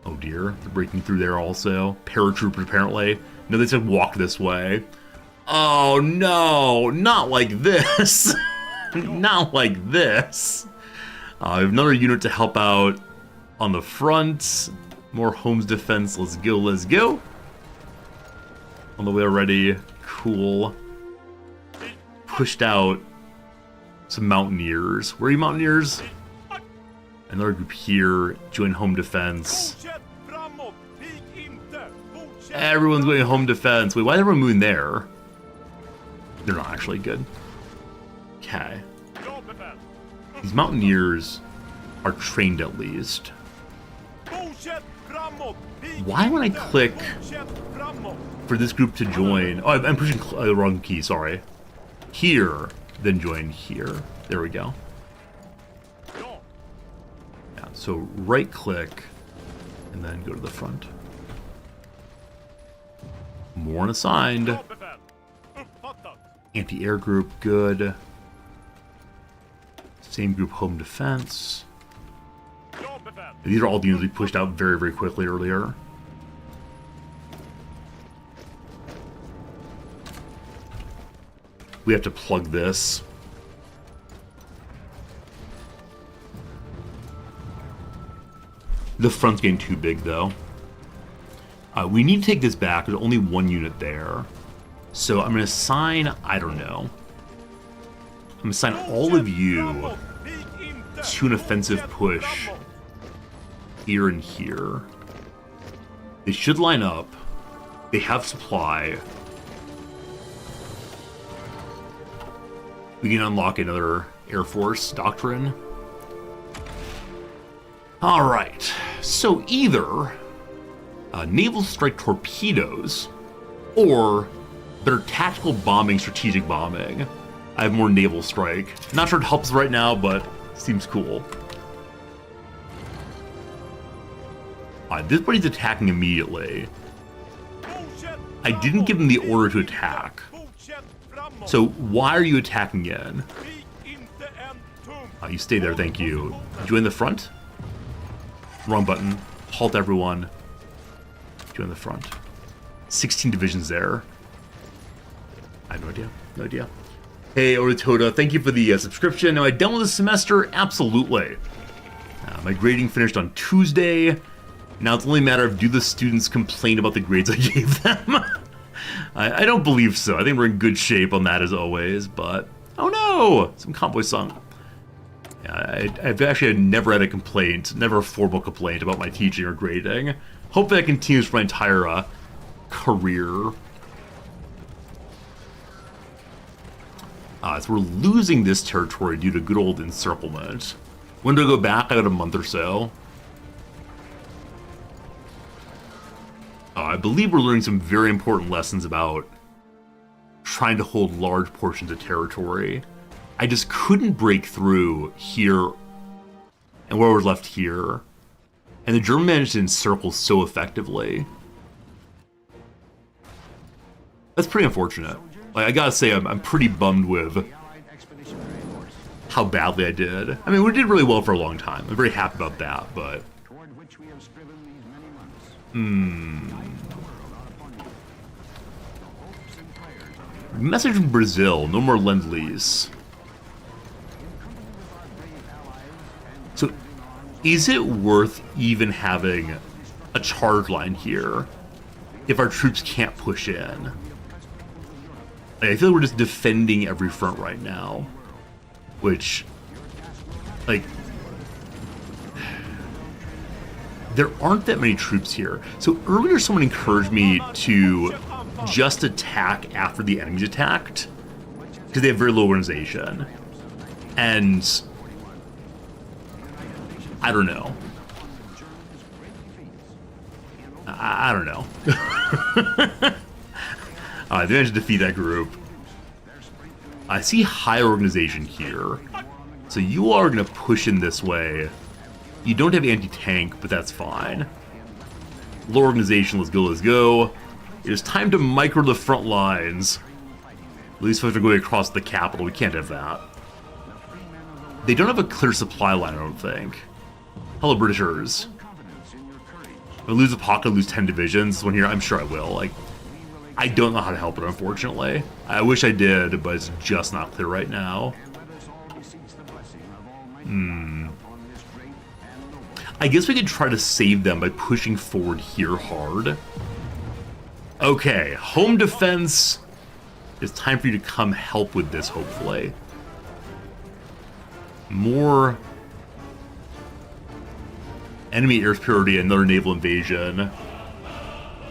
Oh dear, they're breaking through there also. Paratroopers, apparently. No, they said walk this way. Oh no, not like this. Not like this. We have another unit to help out on the front. More homes defense. Let's go, let's go. On the way already. Cool. Pushed out some mountaineers. Where are you, mountaineers? Another group here. Join home defense. Everyone's going home defense. Wait, why is everyone moving there? They're not actually good. Okay. These mountaineers are trained at least. Why when I click for this group to join... Oh, I'm pushing the wrong key, sorry. Here, then join here. There we go. Yeah, so right click and then go to the front. More unassigned. Anti-air group, good. Same group, home defense. These are all the units we pushed out very, very quickly earlier. We have to plug this. The front's getting too big, though. We need to take this back. There's only one unit there. So I'm going to assign, I don't know. I'm going to assign all of you to an offensive push here and here. They should line up. They have supply. We can unlock another Air Force doctrine. Alright, so either naval strike torpedoes or better tactical bombing, strategic bombing. I have more naval strike. Not sure it helps right now, but seems cool. This buddy's attacking immediately. I didn't give him the order to attack. So why are you attacking again? You stay there, thank you. Join the front? Wrong button. Halt everyone. Join the front. 16 divisions there. I have no idea. No idea. Hey, Oritoda, thank you for the subscription. Am I done with the semester? Absolutely. My grading finished on Tuesday. Now it's only a matter of do the students complain about the grades I gave them? I don't believe so. I think we're in good shape on that as always, but... Oh no! Some Convoy song. Yeah, I've actually never had a complaint, never a formal complaint about my teaching or grading. Hopefully that continues for my entire career. So we're losing this territory due to good old encirclement. When do I go back? I got a month or so. I believe we're learning some very important lessons about trying to hold large portions of territory. I just couldn't break through here and where we're left here. And the German managed to encircle so effectively. That's pretty unfortunate. Like, I gotta say, I'm pretty bummed with how badly I did. I mean, we did really well for a long time. I'm very happy about that, but... Message from Brazil, no more Lend-Lease. So, is it worth even having a charge line here if our troops can't push in. Like, I feel like we're just defending every front right now, which, like, there aren't that many troops here. So earlier someone encouraged me to just attack after the enemy's attacked, because they have very low organization. And I don't know. I don't know. Alright, they managed to defeat that group. I see high organization here. So you are going to push in this way. You don't have anti-tank, but that's fine. Low organization, let's go, let's go. It is time to micro the front lines. At least if they're going across the capital, we can't have that. They don't have a clear supply line, I don't think. Hello, Britishers. If I lose a pocket, I lose 10 divisions. One here, I'm sure I will. Like, I don't know how to help it, unfortunately. I wish I did, but it's just not clear right now. I guess we could try to save them by pushing forward here hard. Okay, home defense. It's time for you to come help with this, hopefully. More enemy air superiority, another naval invasion.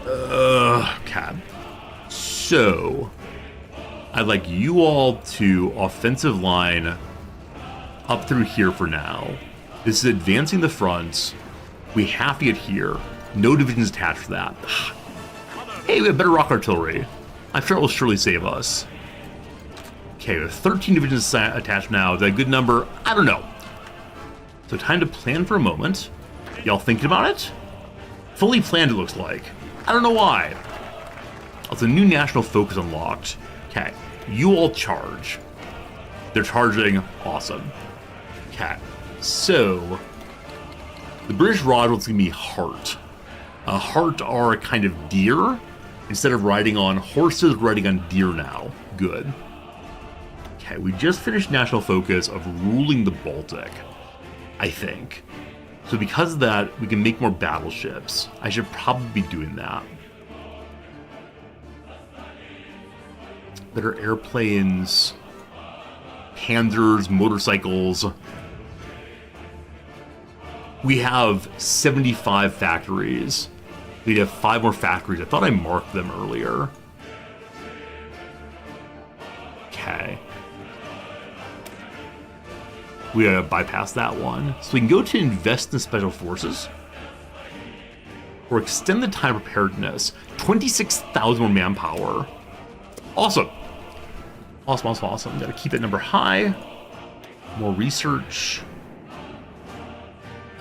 Okay. So, I'd like you all to offensive line up through here for now. This is advancing the front. We have to get here. No divisions attached for that. Hey, we have better rock artillery. I'm sure it will surely save us. Okay, we have 13 divisions attached now. Is that a good number? I don't know. So time to plan for a moment. Y'all thinking about it? Fully planned, it looks like. I don't know why. It's a new national focus unlocked. Okay, you all charge. They're charging. Awesome. Okay, so the British Rajwell's gonna be Hart. Hart are a kind of deer. Instead of riding on horses, riding on deer now. Good. Okay, we just finished national focus of ruling the Baltic, I think. So because of that, we can make more battleships. I should probably be doing that. Better airplanes, panzers, motorcycles. We have 75 factories. We'd have 5 more factories. I thought I marked them earlier. Okay. We gotta bypass that one. So we can go to invest in special forces. Or extend the time preparedness. 26,000 more manpower. Awesome. Awesome, awesome, awesome. Gotta keep that number high. More research.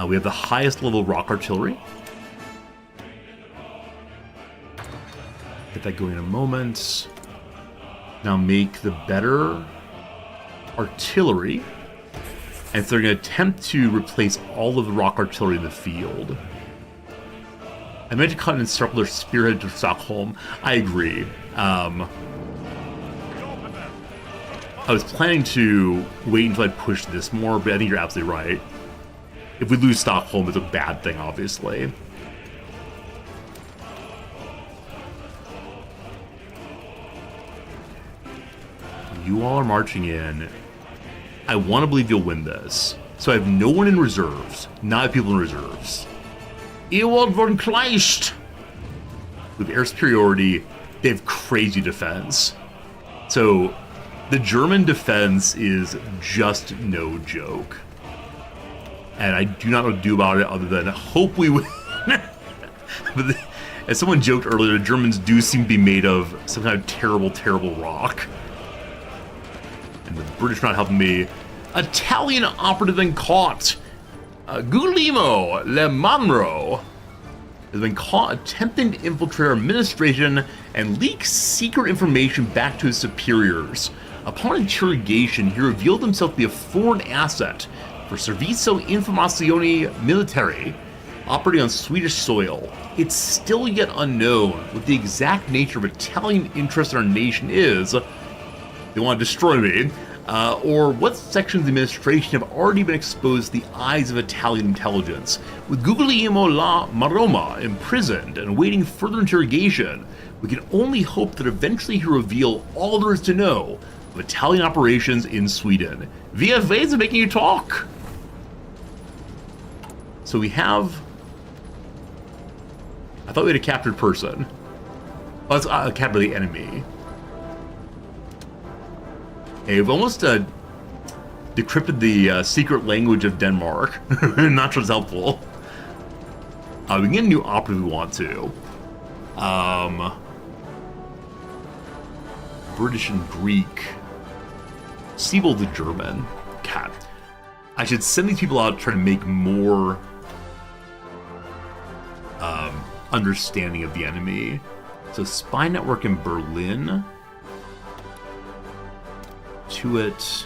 We have the highest level rock artillery. Get that going in a moment. Now make the better artillery. And so they're going to attempt to replace all of the rock artillery in the field. I meant to cut and encircle their spearhead to Stockholm. I agree. I was planning to wait until I push this more, but I think you're absolutely right. If we lose Stockholm, it's a bad thing, obviously. You all are marching in. I want to believe you'll win this. So I have no one in reserves. Not people in reserves. Ewald von Kleist! With air superiority, they have crazy defense. So the German defense is just no joke. And I do not know what to do about it other than hope we win. But as someone joked earlier, the Germans do seem to be made of some kind of terrible, terrible rock. And the British are not helping me. Italian operative been caught. Guglielmo Le Monro has been caught attempting to infiltrate our administration and leak secret information back to his superiors. Upon interrogation, he revealed himself to be a foreign asset for Servizio Informazioni Militari, operating on Swedish soil. It's still yet unknown what the exact nature of Italian interest in our nation is. They want to destroy me. Or what sections of the administration have already been exposed to the eyes of Italian intelligence, with Guglielmo La Maroma imprisoned and awaiting further interrogation? We can only hope that eventually he'll reveal all there is to know of Italian operations in Sweden. We have ways of making you talk! So we have... I thought we had a captured person. Oh, it's a captured the enemy. Hey, we've almost decrypted the secret language of Denmark. Not sure it's helpful. We can get a new opera if we want to. British and Greek. Siebel the German. Cat. I should send these people out trying to make more understanding of the enemy. So spy network in Berlin. Tuit.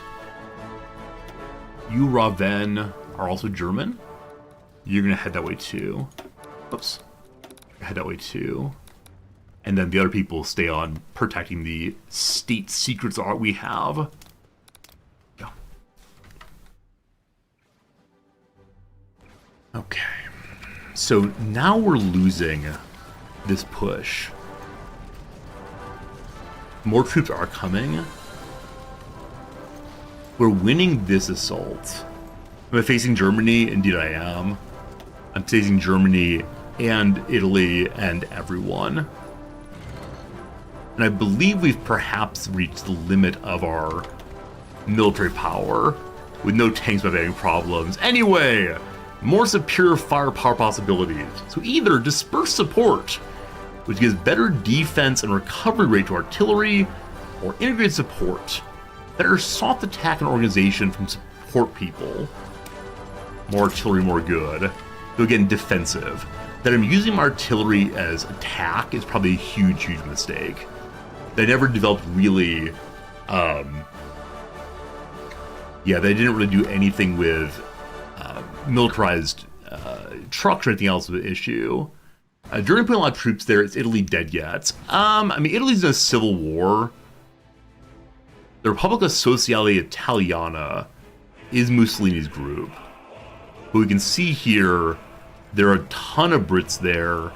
Uraven are also German. You're gonna head that way too. Oops. Head that way too. And then the other people stay on protecting the state secrets art we have. Yeah. Okay. So now we're losing this push. More troops are coming. We're winning this assault. Am I facing Germany? Indeed I am. I'm facing Germany and Italy and everyone. And I believe we've perhaps reached the limit of our military power, with no tanks without any problems. Anyway, more superior firepower possibilities. So either disperse support, which gives better defense and recovery rate to artillery, or integrated support, better soft attack and organization from support people. More artillery, more good. So again, defensive. That I'm using my artillery as attack is probably a huge, huge mistake. They never developed really, yeah, they didn't really do anything with militarized trucks or anything else of an issue. Germany put a lot of troops there. Is Italy dead yet? I mean, Italy's in a civil war. The Repubblica Sociale Italiana is Mussolini's group. But we can see here, there are a ton of Brits there,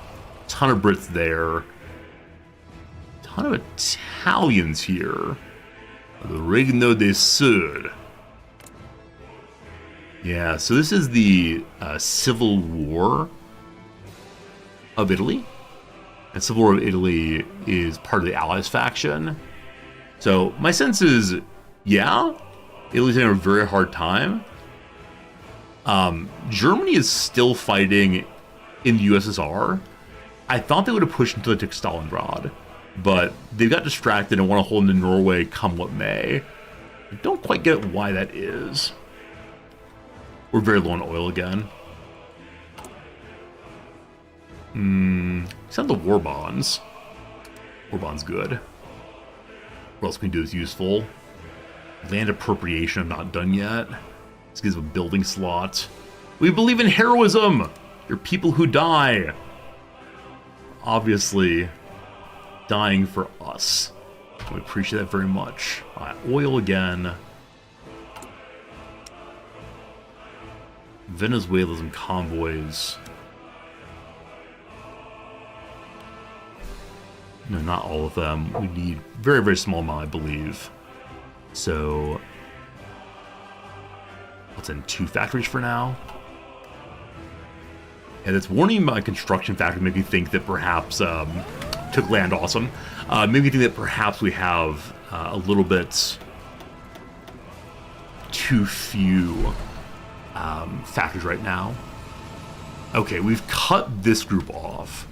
ton of Brits there, ton of Italians here. The Regno del Sud. Yeah, so this is the Civil War of Italy. And Civil War of Italy is part of the Allies faction. So my sense is, yeah, Italy's having a very hard time. Germany is still fighting in the USSR. I thought they would have pushed until they took Stalingrad, but they got distracted and want to hold into Norway come what may. I don't quite get why that is. We're very low on oil again. Send the war bonds. War bonds good. What else can we do is useful? Land appropriation I'm not done yet. This gives a building slot. We believe in heroism! You're people who die. Obviously, dying for us. We appreciate that very much. Oil again. Venezuela's and convoys. No, not all of them. We need very, very small amount, I believe. So, let's end 2 factories for now. And it's warning my construction factory made me think that perhaps, took land awesome. Made me think that perhaps we have a little bit too few factories right now. Okay, we've cut this group off.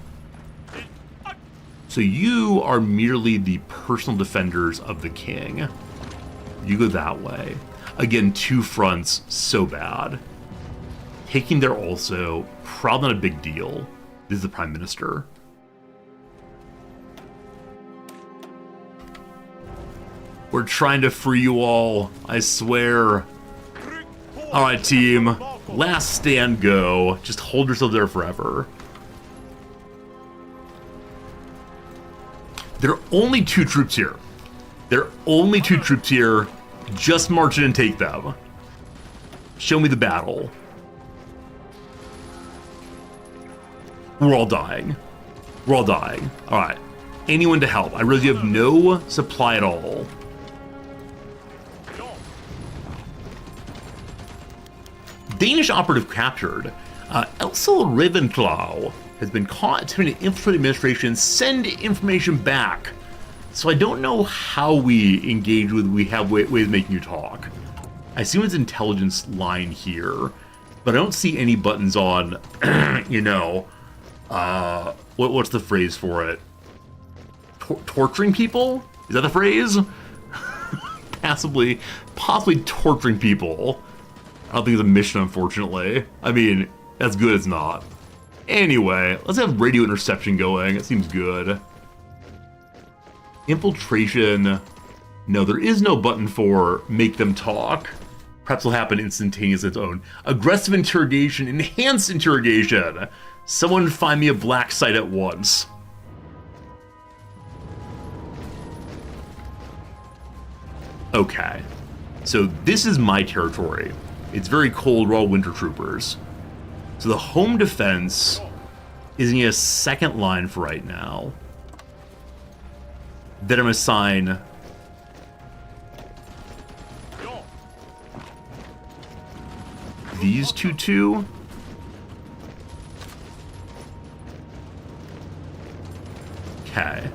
So you are merely the personal defenders of the king. You go that way. Again, 2 fronts, so bad. Taking there also, probably not a big deal. This is the Prime Minister. We're trying to free you all, I swear. Alright, team. Last stand go. Just hold yourself there forever. There are only 2 troops here. There are only 2 troops here. Just march in and take them. Show me the battle. We're all dying. We're all dying. Alright. Anyone to help. I realize you have no supply at all. Danish operative captured. Elsel Ravenclaw has been caught attempting to infiltrate the administration, send information back. So I don't know how we engage with, we have ways of making you talk. I assume it's intelligence line here, but I don't see any buttons on, you know, what's the phrase for it? Torturing people? Is that the phrase? Possibly torturing people. I don't think it's a mission, unfortunately. I mean, that's good as not. Anyway, let's have radio interception going. It seems good. Infiltration. No, there is no button for make them talk. Perhaps will happen instantaneously its own. Aggressive interrogation, enhanced interrogation. Someone find me a black site at once. Okay. So this is my territory. It's very cold, we're all winter troopers. So the home defense is in a second line for right now. Then I'm gonna assign these two. Okay.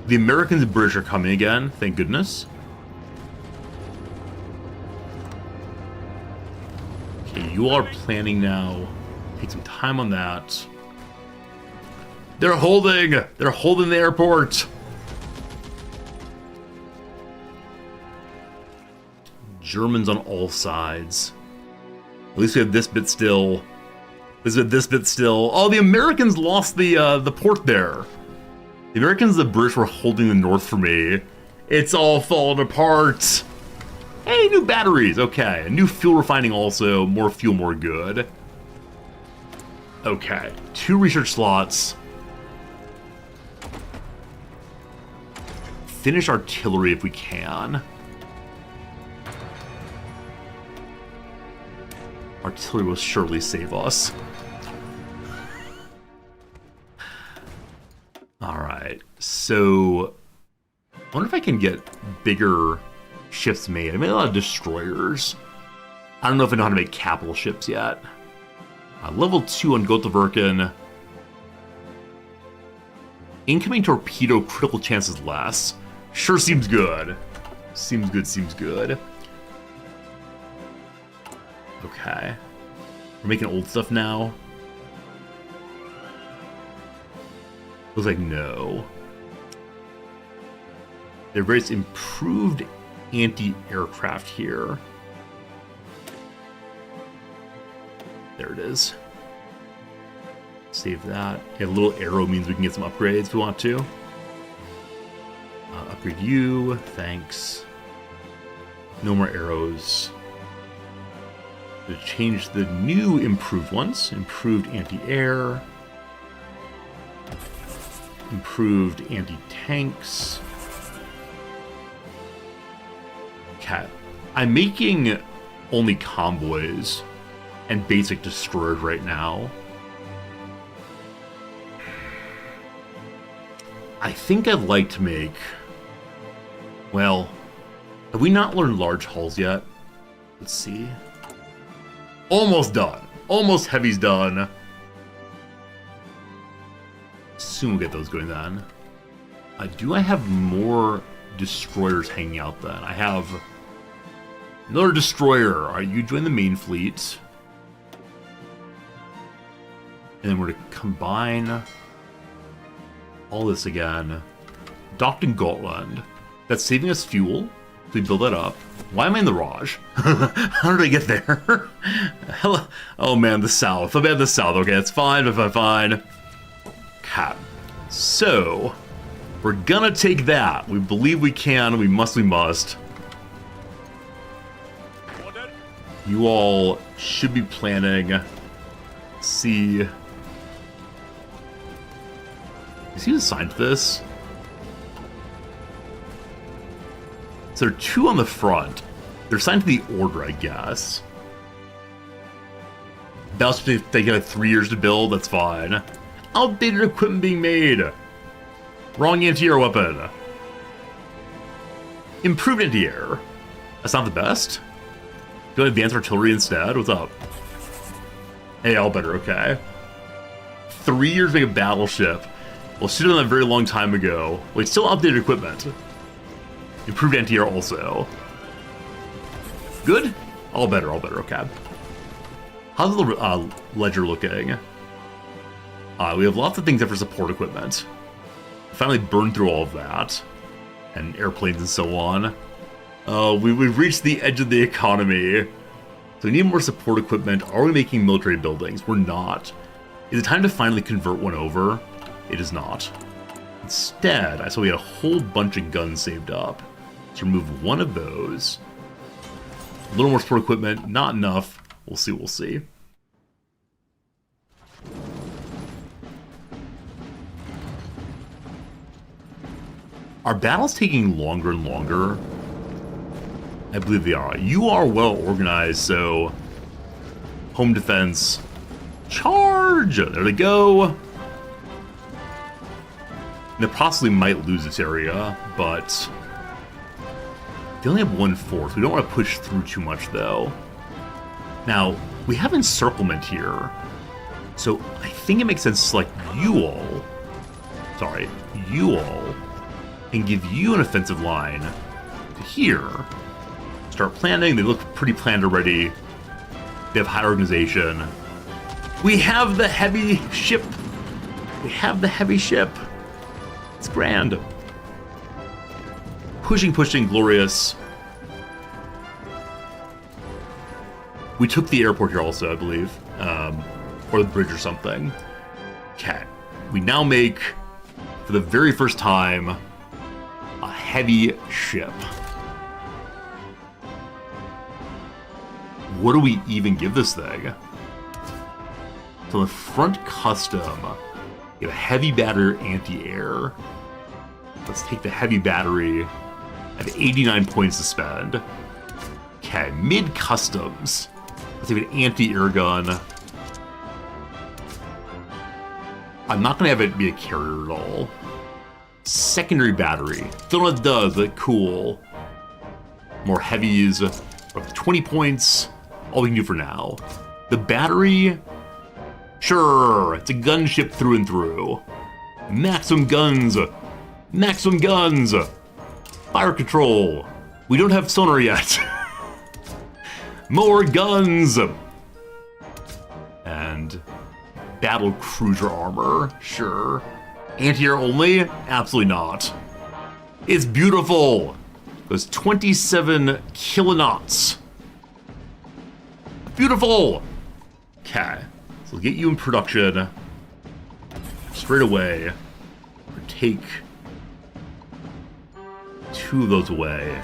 The Americans and British are coming again, thank goodness. Okay, you all are planning now. Take some time on that. They're holding the airport. Germans on all sides. At least we have this bit still. This bit still. Oh, the Americans lost the port there. The Americans and the British were holding the north for me. It's all falling apart. Hey, new batteries. Okay, a new fuel refining also. More fuel, more good. Okay, 2 research slots. Finish artillery if we can. Artillery will surely save us. Alright, so I wonder if I can get bigger ships made. I made a lot of destroyers. I don't know if I know how to make capital ships yet. Level 2 on Götaverken. Incoming torpedo critical chances less. Sure seems good. Seems good. Okay. We're making old stuff now. Looks like no. There are various improved anti-aircraft here. There it is. Save that. Yeah, a little arrow means we can get some upgrades if we want to. Upgrade you. Thanks. No more arrows. To change the new improved ones. Improved anti-air. Improved anti-tanks. Okay. I'm making only convoys and basic destroyers right now. I think I'd like to make... Well, have we not learned large hulls yet? Let's see. Almost done. Almost heavy's done. Soon we'll get those going then. Do I have more destroyers hanging out then? I have another destroyer. Alright, you join the main fleet. And then we're to combine all this again. Docked in Gotland. That's saving us fuel. So we build that up. Why am I in the Raj? How did I get there? Hello. Oh man, the south. I'm at the south. Okay, that's fine. Fine. Cap. So, we're gonna take that. We believe we can. We must. You all should be planning. Let's see. Is he assigned to this? So there are 2 on the front. They're assigned to the order, I guess. Battleship they get 3 years to build, that's fine. Outdated equipment being made. Wrong anti-air weapon. Improved anti-air. That's not the best. Do I advance artillery instead? What's up? Hey, all better, okay. 3 years to make a battleship. Well, should have done that a very long time ago. Wait, still updated equipment. Improved anti-air also. Good? All better, okay. How's the ledger looking? We have lots of things for support equipment. Finally burned through all of that. And airplanes and so on. We've reached the edge of the economy. So we need more support equipment. Are we making military buildings? We're not. Is it time to finally convert one over? It is not. Instead, I saw we had a whole bunch of guns saved up. Let's remove one of those. A little more support equipment, not enough. We'll see, we'll see. Are battles taking longer and longer? I believe they are. You are well organized, so... Home defense. Charge! There they go! They possibly might lose this area, but... They only have 1/4. We don't want to push through too much, though. Now, we have encirclement here. So, I think it makes sense to select you all. Sorry, you all. And give you an offensive line to here. Start planning. They look pretty planned already. They have high organization. We have the heavy ship. We have the heavy ship. It's grand. Pushing, glorious. We took the airport here also, I believe. Or the bridge or something. Okay. We now make, for the very first time, a heavy ship. What do we even give this thing? So the front custom, you have a heavy battery anti-air. Let's take the heavy battery. I have 89 points to spend. Okay, mid-customs. Let's take an anti-air gun. I'm not going to have it be a carrier at all. Secondary battery. Don't know what it does, but cool. More heavies. We're up to 20 points. All we can do for now. The battery... Sure, it's a gunship through and through. Maximum guns. Maximum guns. Fire control. We don't have sonar yet. More guns. And battle cruiser armor. Sure. Anti-air only? Absolutely not. It's beautiful. Goes 27 kilonauts. Beautiful. Okay. So we'll get you in production straight away. Or take 2 of those away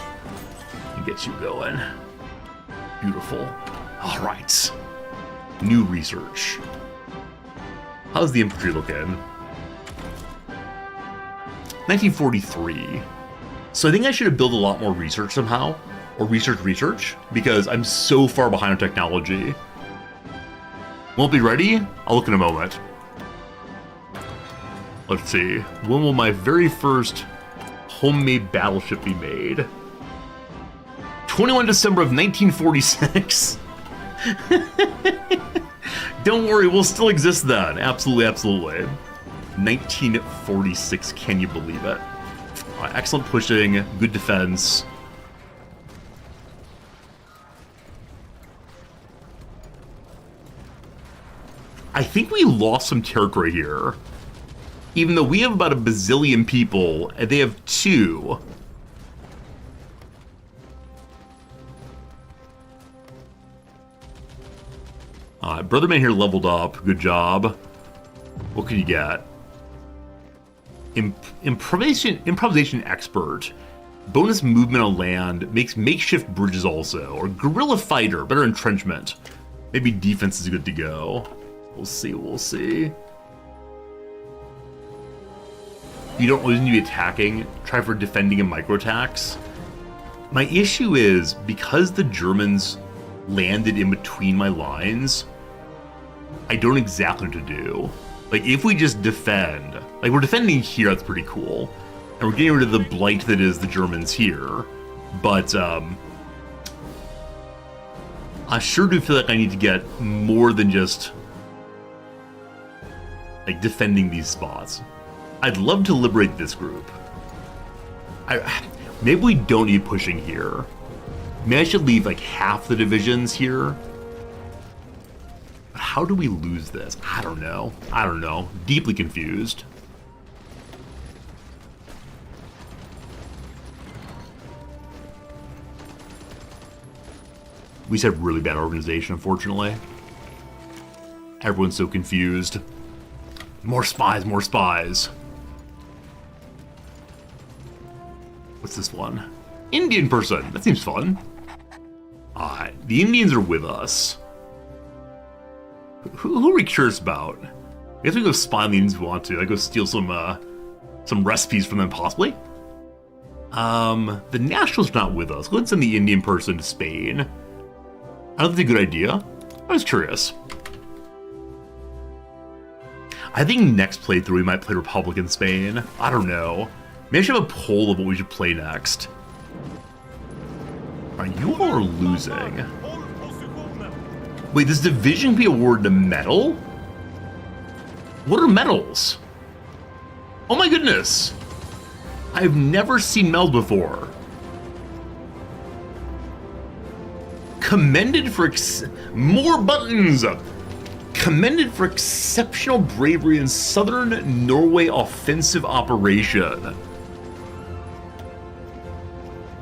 and get you going. Beautiful. All right. New research. How's the infantry looking? 1943. So I think I should have built a lot more research somehow. Or research, because I'm so far behind on technology. Won't be ready? I'll look in a moment. Let's see. When will my very first homemade battleship be made? 21 December of 1946. Don't worry, we'll still exist then. Absolutely, absolutely. 1946, can you believe it? Excellent pushing, good defense. I think we lost some territory here. Even though we have about a bazillion people, and they have 2. Brotherman here leveled up. Good job. What can you get? Improvisation expert. Bonus movement on land. Makes makeshift bridges also. Or guerrilla fighter. Better entrenchment. Maybe defense is good to go. We'll see, we'll see. You don't always need to be attacking. Try for defending and micro attacks. My issue is, because the Germans landed in between my lines, I don't exactly know what to do. Like, if we just defend, like, we're defending here, that's pretty cool. And we're getting rid of the blight that is the Germans here. But, I sure do feel like I need to get more than just, like, defending these spots. I'd love to liberate this group. Maybe we don't need pushing here. Maybe I should leave, like, half the divisions here. But how do we lose this? I don't know. I don't know. Deeply confused. We just have really bad organization, unfortunately. Everyone's so confused. More spies, more spies. What's this one? Indian person. That seems fun. Alright, the Indians are with us. Who are we curious about? I guess we go spy on the Indians if we want to. I go steal some recipes from them, possibly. The Nationals not with us. Let's send the Indian person to Spain. I don't think it's a good idea. I was curious. I think next playthrough we might play Republican Spain. I don't know. Maybe I should have a poll of what we should play next. Alright, you all are losing. Wait, this division can be awarded a medal? What are medals? Oh my goodness! I've never seen medals before. Commended for more buttons! Commended for exceptional bravery in southern Norway offensive operation.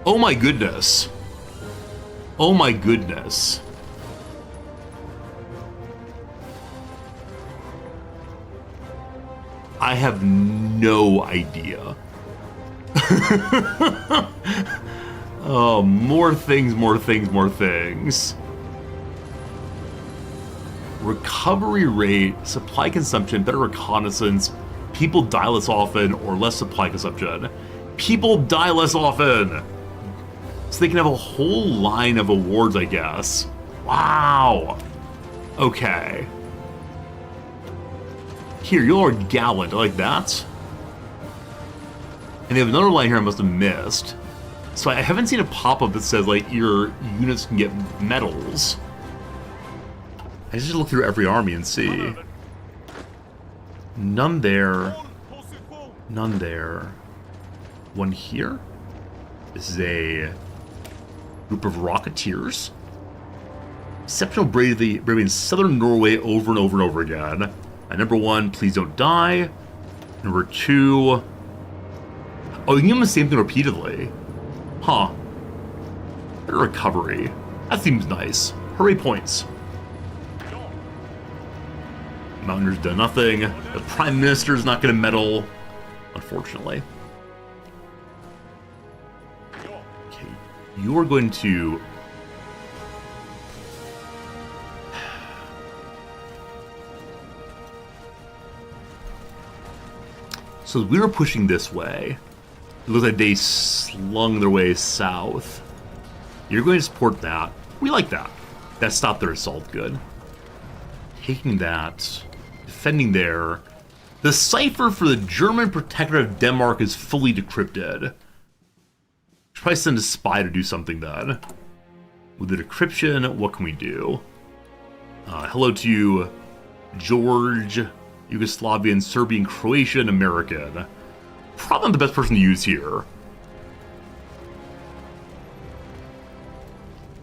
Oh my goodness. Oh my goodness. I have no idea. Oh, more things, more things, more things. Recovery rate, supply consumption, better reconnaissance, people die less often, or less supply consumption. People die less often! So they can have a whole line of awards, I guess. Wow! Okay. Here, you are gallant, I like that. And they have another line here I must have missed. So I haven't seen a pop-up that says, like, your units can get medals. I just look through every army and see. None there. None there. One here. This is a group of Rocketeers. Exceptional bravery in southern Norway over and over and over again. Number 1, please don't die. Number 2... Oh, you can give them the same thing repeatedly. Huh. Better recovery. That seems nice. Hooray points. Mountaineers done nothing. The Prime Minister's not going to medal, unfortunately. Okay, you are going to... So we were pushing this way. It looks like they slung their way south. You're going to support that. We like that. That stopped their assault good. Taking that. Defending there. The cipher for the German Protectorate of Denmark is fully decrypted. Should probably send a spy to do something then. With the decryption, what can we do? Hello to you, George, Yugoslavian, Serbian, Croatian, American. Probably not the best person to use here.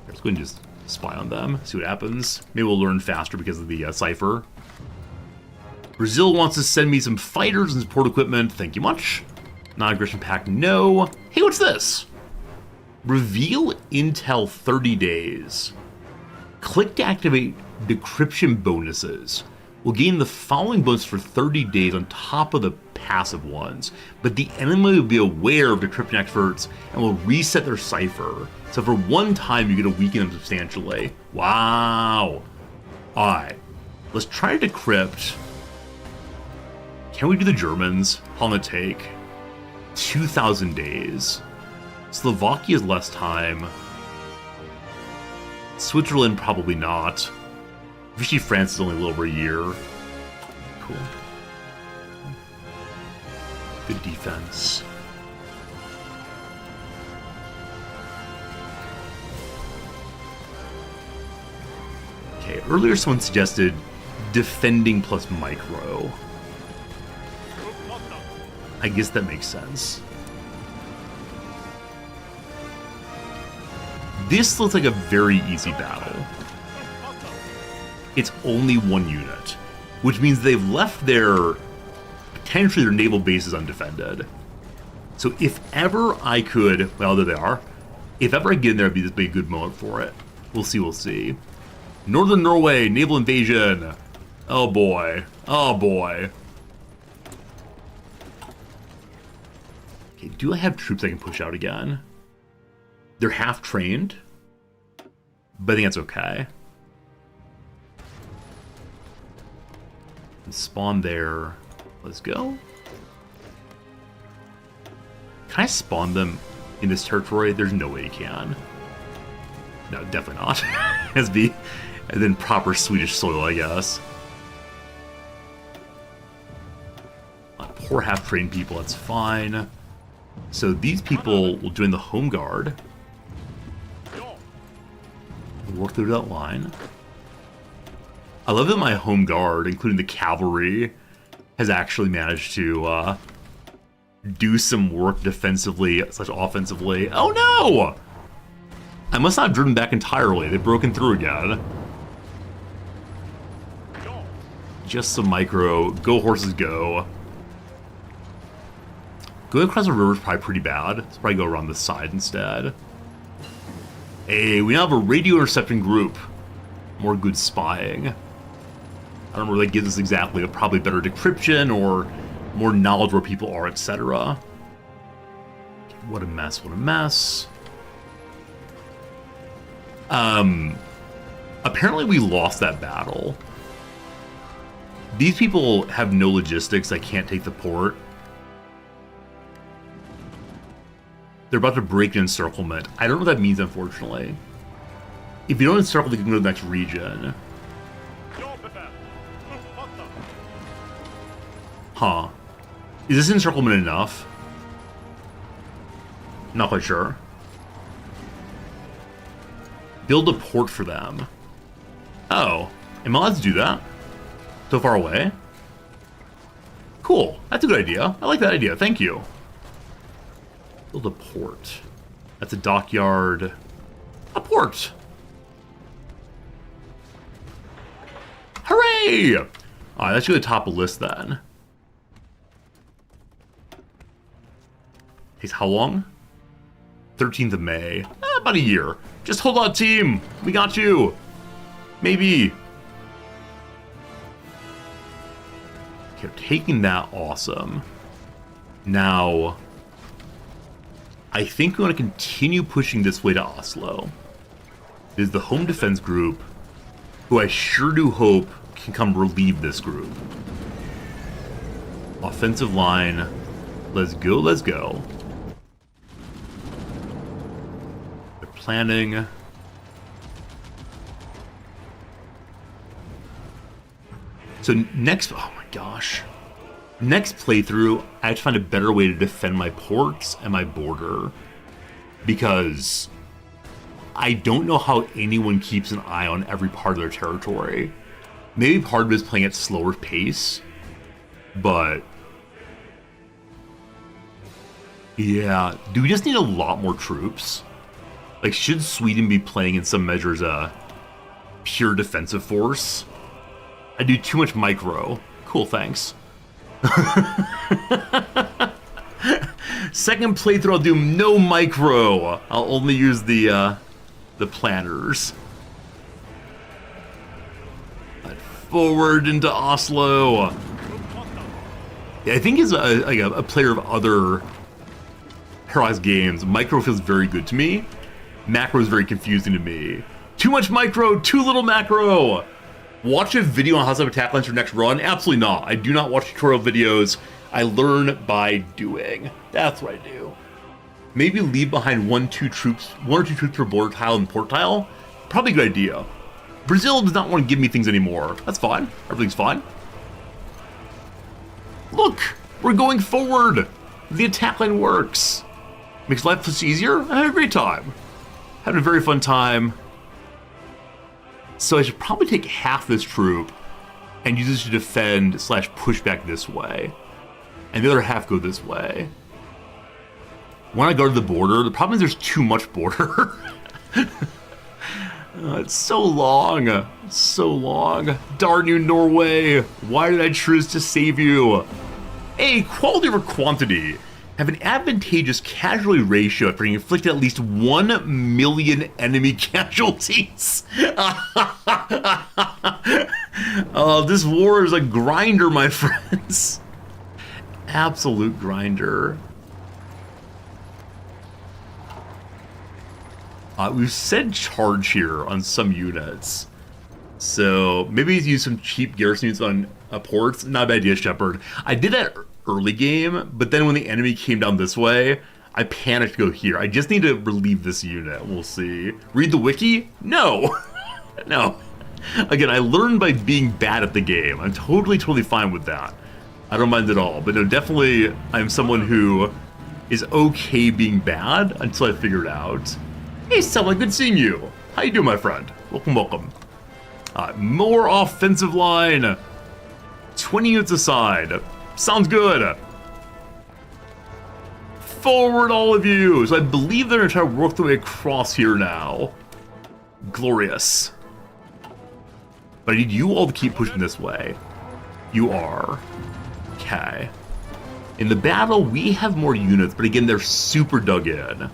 Let's go and just spy on them, see what happens. Maybe we'll learn faster because of the cipher. Brazil wants to send me some fighters and support equipment. Thank you much. Non-aggression pact, no. Hey, what's this? Reveal intel 30 days. Click to activate decryption bonuses. Will gain the following bonus for 30 days on top of the passive ones, but the enemy will be aware of decryption experts and will reset their cipher. So for one time, you get to weaken them substantially. Wow. Alright, let's try to decrypt. Can we do the Germans? How long will it take? 2,000 days. Slovakia's less time. Switzerland, probably not. Vichy France is only a little over a year. Cool. Good defense. Okay, earlier someone suggested defending plus micro. I guess that makes sense. This looks like a very easy battle. It's only one unit, which means they've left potentially their naval bases undefended. So if ever I could, well, there they are. If ever I get in there, this would be a good moment for it. We'll see. Northern Norway, naval invasion. Oh boy. Okay, do I have troops I can push out again? They're half trained, but I think that's okay. Spawn there. Let's go. Can I spawn them in this territory? There's no way you can. No, definitely not. Has to be, and then proper Swedish soil, I guess. Poor half-trained people, that's fine. So these people will join the Home Guard. Work through that line. I love that my Home Guard, including the cavalry, has actually managed to do some work defensively / offensively. Oh no! I must not have driven back entirely. They've broken through again. Just some micro. Go horses go. Going across the river is probably pretty bad. Let's probably go around the side instead. Hey, we now have a radio intercepting group. More good spying. I don't know where that gives us exactly, but probably better decryption or more knowledge where people are, etc. What a mess, what a mess. Apparently we lost that battle. These people have no logistics. I can't take the port. They're about to break an encirclement. I don't know what that means, unfortunately. If you don't encircle, they can go to the next region. Huh. Is this encirclement enough? Not quite sure. Build a port for them. Oh. Am I allowed to do that? So far away? Cool. That's a good idea. I like that idea. Thank you. Build a port. That's a dockyard. A port! Hooray! Alright, that should be the top of the list then. Takes how long? 13th of May. About a year. Just hold on, team! We got you! Maybe. Okay, taking that, awesome. Now, I think we want to continue pushing this way to Oslo. There's the Home Defense Group, who I sure do hope can come relieve this group. Offensive line. Let's go, let's go. They're planning. So next, oh my gosh. Next playthrough, I have to find a better way to defend my ports and my border. Because I don't know how anyone keeps an eye on every part of their territory. Maybe part of it is playing at slower pace. But yeah, do we just need a lot more troops? Like, should Sweden be playing in some measures a pure defensive force? I do too much micro. Cool, thanks. Second playthrough, I'll do no micro. I'll only use the planners. Forward into Oslo. Yeah, I think as a player of other Parallax games, micro feels very good to me. Macro is very confusing to me. Too much micro, too little macro. Watch a video on how to set up attack lines for next run? Absolutely not. I do not watch tutorial videos. I learn by doing. That's what I do. Maybe leave behind one or two troops per border tile and port tile. Probably a good idea. Brazil does not want to give me things anymore. That's fine. Everything's fine. Look, we're going forward. The attack line works. Makes life just easier. I had a great time. Having a very fun time. So I should probably take half this troop and use this to defend / push back this way. And the other half go this way. When I go to the border, the problem is there's too much border. It's so long. So long. Darn you, Norway. Why did I choose to save you? A, quality over quantity. Have an advantageous casualty ratio after inflicting at least 1 million enemy casualties. This war is a grinder, my friends. Absolute grinder. We've said charge here on some units. So maybe use some cheap garrison units on ports. Not a bad idea, Shepard. I did that early game, but then when the enemy came down this way, I panicked to go here. I just need to relieve this unit. We'll see. Read the wiki? No. No. Again, I learned by being bad at the game. I'm totally fine with that. I don't mind at all. But no, definitely I'm someone who is okay being bad until I figure it out. Hey, Stella, good seeing you. How you doing, my friend? Welcome. More offensive line. 20 units aside. Sounds good. Forward, all of you. So I believe they're going to try to work their way across here now. Glorious. But I need you all to keep pushing this way. You are. Okay. In the battle, we have more units, but again, they're super dug in.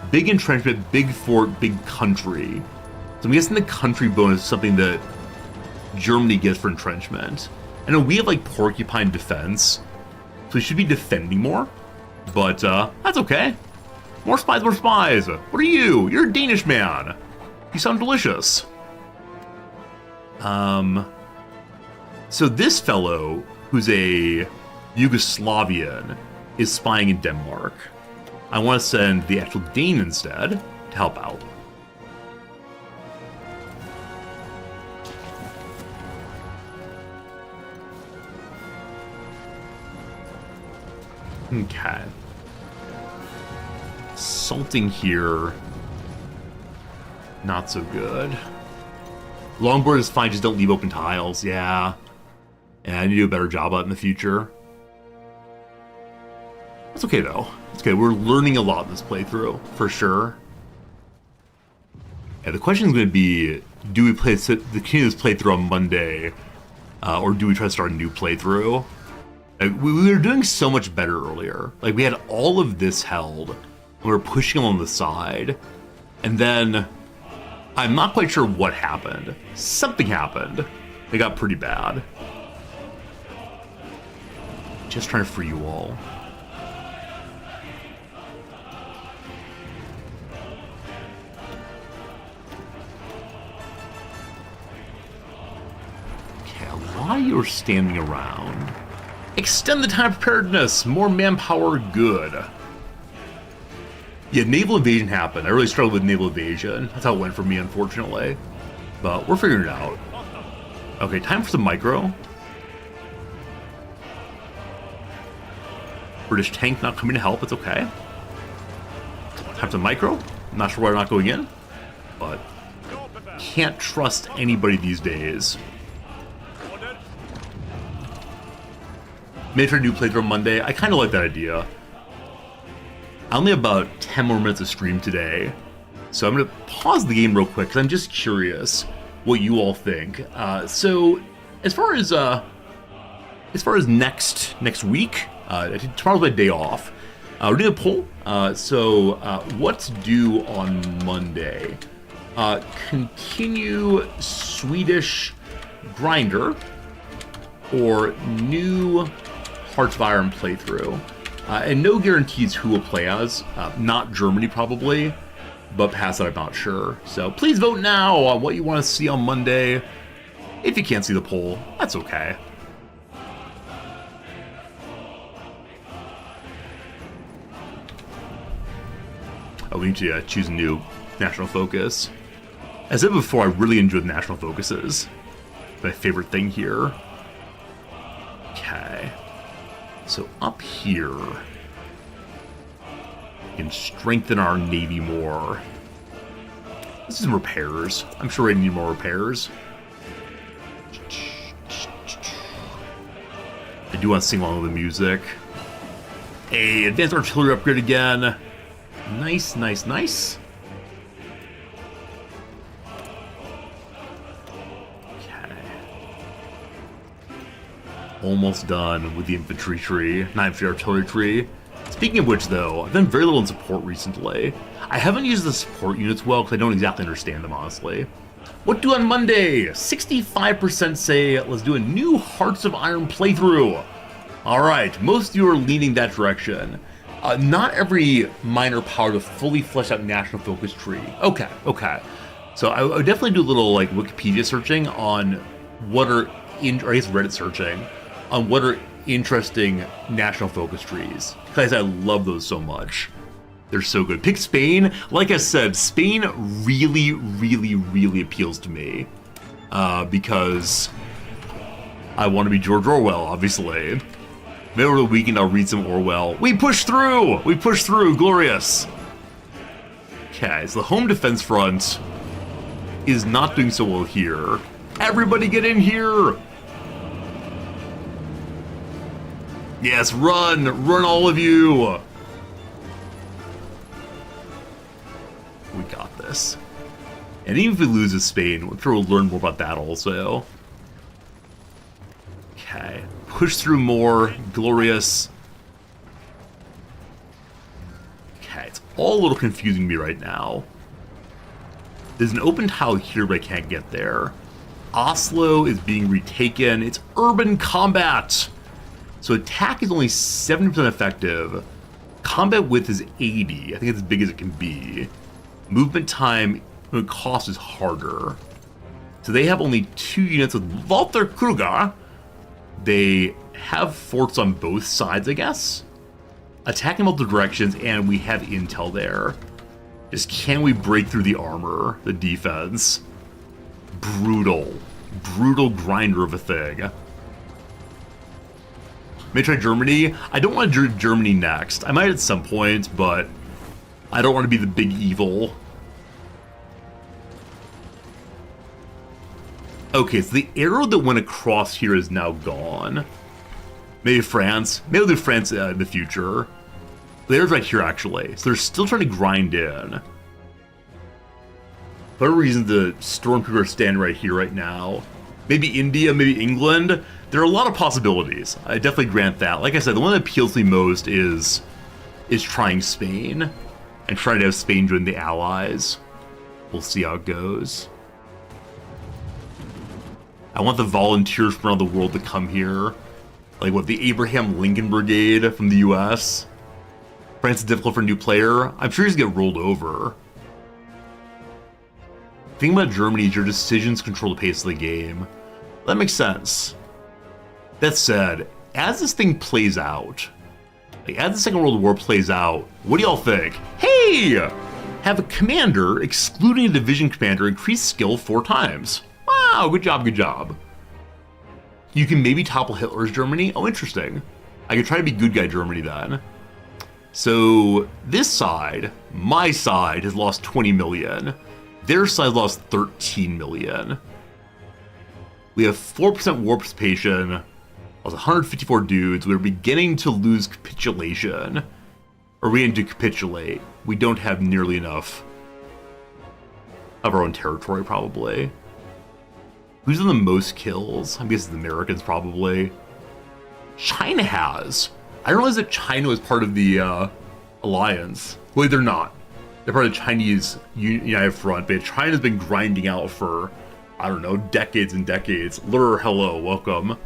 Big entrenchment, big fort, big country. So I'm guessing the country bonus is something that Germany gets for entrenchment. I know we have like porcupine defense, so we should be defending more, but that's okay. More spies, more spies. What are you? You're a Danish man. You sound delicious. So this fellow, who's a Yugoslavian, is spying in Denmark. I want to send the actual Dane instead to help out. Okay. Salting here. Not so good. Longboard is fine, just don't leave open tiles. Yeah. And I need to do a better job of it in the future. That's okay, though. It's okay. We're learning a lot in this playthrough, for sure. Yeah, the question is going to be, do we continue this playthrough on Monday, or do we try to start a new playthrough? Like, we were doing so much better earlier. Like, we had all of this held, and we were pushing along the side, and then I'm not quite sure what happened. Something happened. It got pretty bad. Just trying to free you all. Why you're standing around? Extend the time of preparedness. More manpower, good. Yeah, naval invasion happened. I really struggled with naval invasion. That's how it went for me, unfortunately. But we're figuring it out. Okay, time for some micro. British tank not coming to help. It's okay. Time for micro. I'm not sure why they're not going in, but can't trust anybody these days. Made for a new playthrough on Monday. I kind of like that idea. I only have about 10 more minutes of stream today, so I'm going to pause the game real quick because I'm just curious what you all think. So, as far as next week, tomorrow's my day off. We're doing a poll. What to do on Monday? Continue Swedish Grinder or new Hearts of Iron playthrough. And no guarantees who will play as. Not Germany, probably. But past that, I'm not sure. So please vote now on what you want to see on Monday. If you can't see the poll, that's okay. Oh, we need to choose a new national focus. As I said before, I really enjoy the national focuses. My favorite thing here. Okay. So up here, we can strengthen our navy more. This is some repairs. I'm sure I need more repairs. I do want to sing along with the music. Hey, advanced artillery upgrade again. Nice, nice, nice. Okay. Almost done with the infantry tree, not infantry artillery tree. Speaking of which, though, I've done very little in support recently. I haven't used the support units well because I don't exactly understand them, honestly. What do on Monday? 65% say, let's do a new Hearts of Iron playthrough. Alright, most of you are leaning that direction. Not every minor power to fully flesh out national focus tree. Okay. So I would definitely do a little like Wikipedia searching on what are, or I guess Reddit searching, on what are interesting national focus trees. Because I love those so much. They're so good. Pick Spain. Like I said, Spain really, really, really appeals to me. Because I want to be George Orwell, obviously. Maybe over the weekend I'll read some Orwell. We push through! We push through! Glorious! Okay, so the home defense front is not doing so well here. Everybody get in here! Yes, run! Run, all of you! We got this. And even if we lose to Spain, I'm sure we'll learn more about that also. Okay. Push through more. Glorious. Okay, it's all a little confusing to me right now. There's an open tile here, but I can't get there. Oslo is being retaken. It's urban combat. So attack is only 70% effective. Combat width is 80. I think it's as big as it can be. Movement time, cost is harder. So they have only 2 units with Walter Kruger. They have forts on both sides, I guess. Attacking multiple directions, and we have intel there. Just can we break through the armor, the defense? Brutal. Brutal grinder of a thing. May try Germany. I don't want to do Germany next. I might at some point, but I don't want to be the big evil. Okay, so the arrow that went across here is now gone. Maybe France. Maybe we'll do France in the future. The arrow's right here, actually. So they're still trying to grind in. For whatever reason, the Stormtrooper are standing right here, right now. Maybe India, maybe England. There are a lot of possibilities. I definitely grant that. Like I said, the one that appeals to me most is trying Spain. And trying to have Spain join the Allies. We'll see how it goes. I want the volunteers from around the world to come here. Like, what, the Abraham Lincoln Brigade from the US? France is difficult for a new player. I'm sure he's going to get rolled over. The thing about Germany is your decisions control the pace of the game. That makes sense. That said, as this thing plays out, like, as the Second World War plays out, what do y'all think? Hey! Have a commander, excluding a division commander, increase skill 4 times. Wow, good job, good job. You can maybe topple Hitler's Germany? Oh, interesting. I could try to be good guy Germany then. So, this side, my side, has lost 20 million. Their side lost 13 million. We have 4% war participation. That was 154 dudes. We're beginning to lose capitulation. Or we didn't do capitulate. We don't have nearly enough of our own territory, probably. Who's done the most kills? I'm guessing the Americans, probably. China has. I didn't realize that China was part of the alliance. Wait, they're not. They're part of the Chinese United Front, but China's been grinding out for, I don't know, decades and decades. Lur, hello, welcome.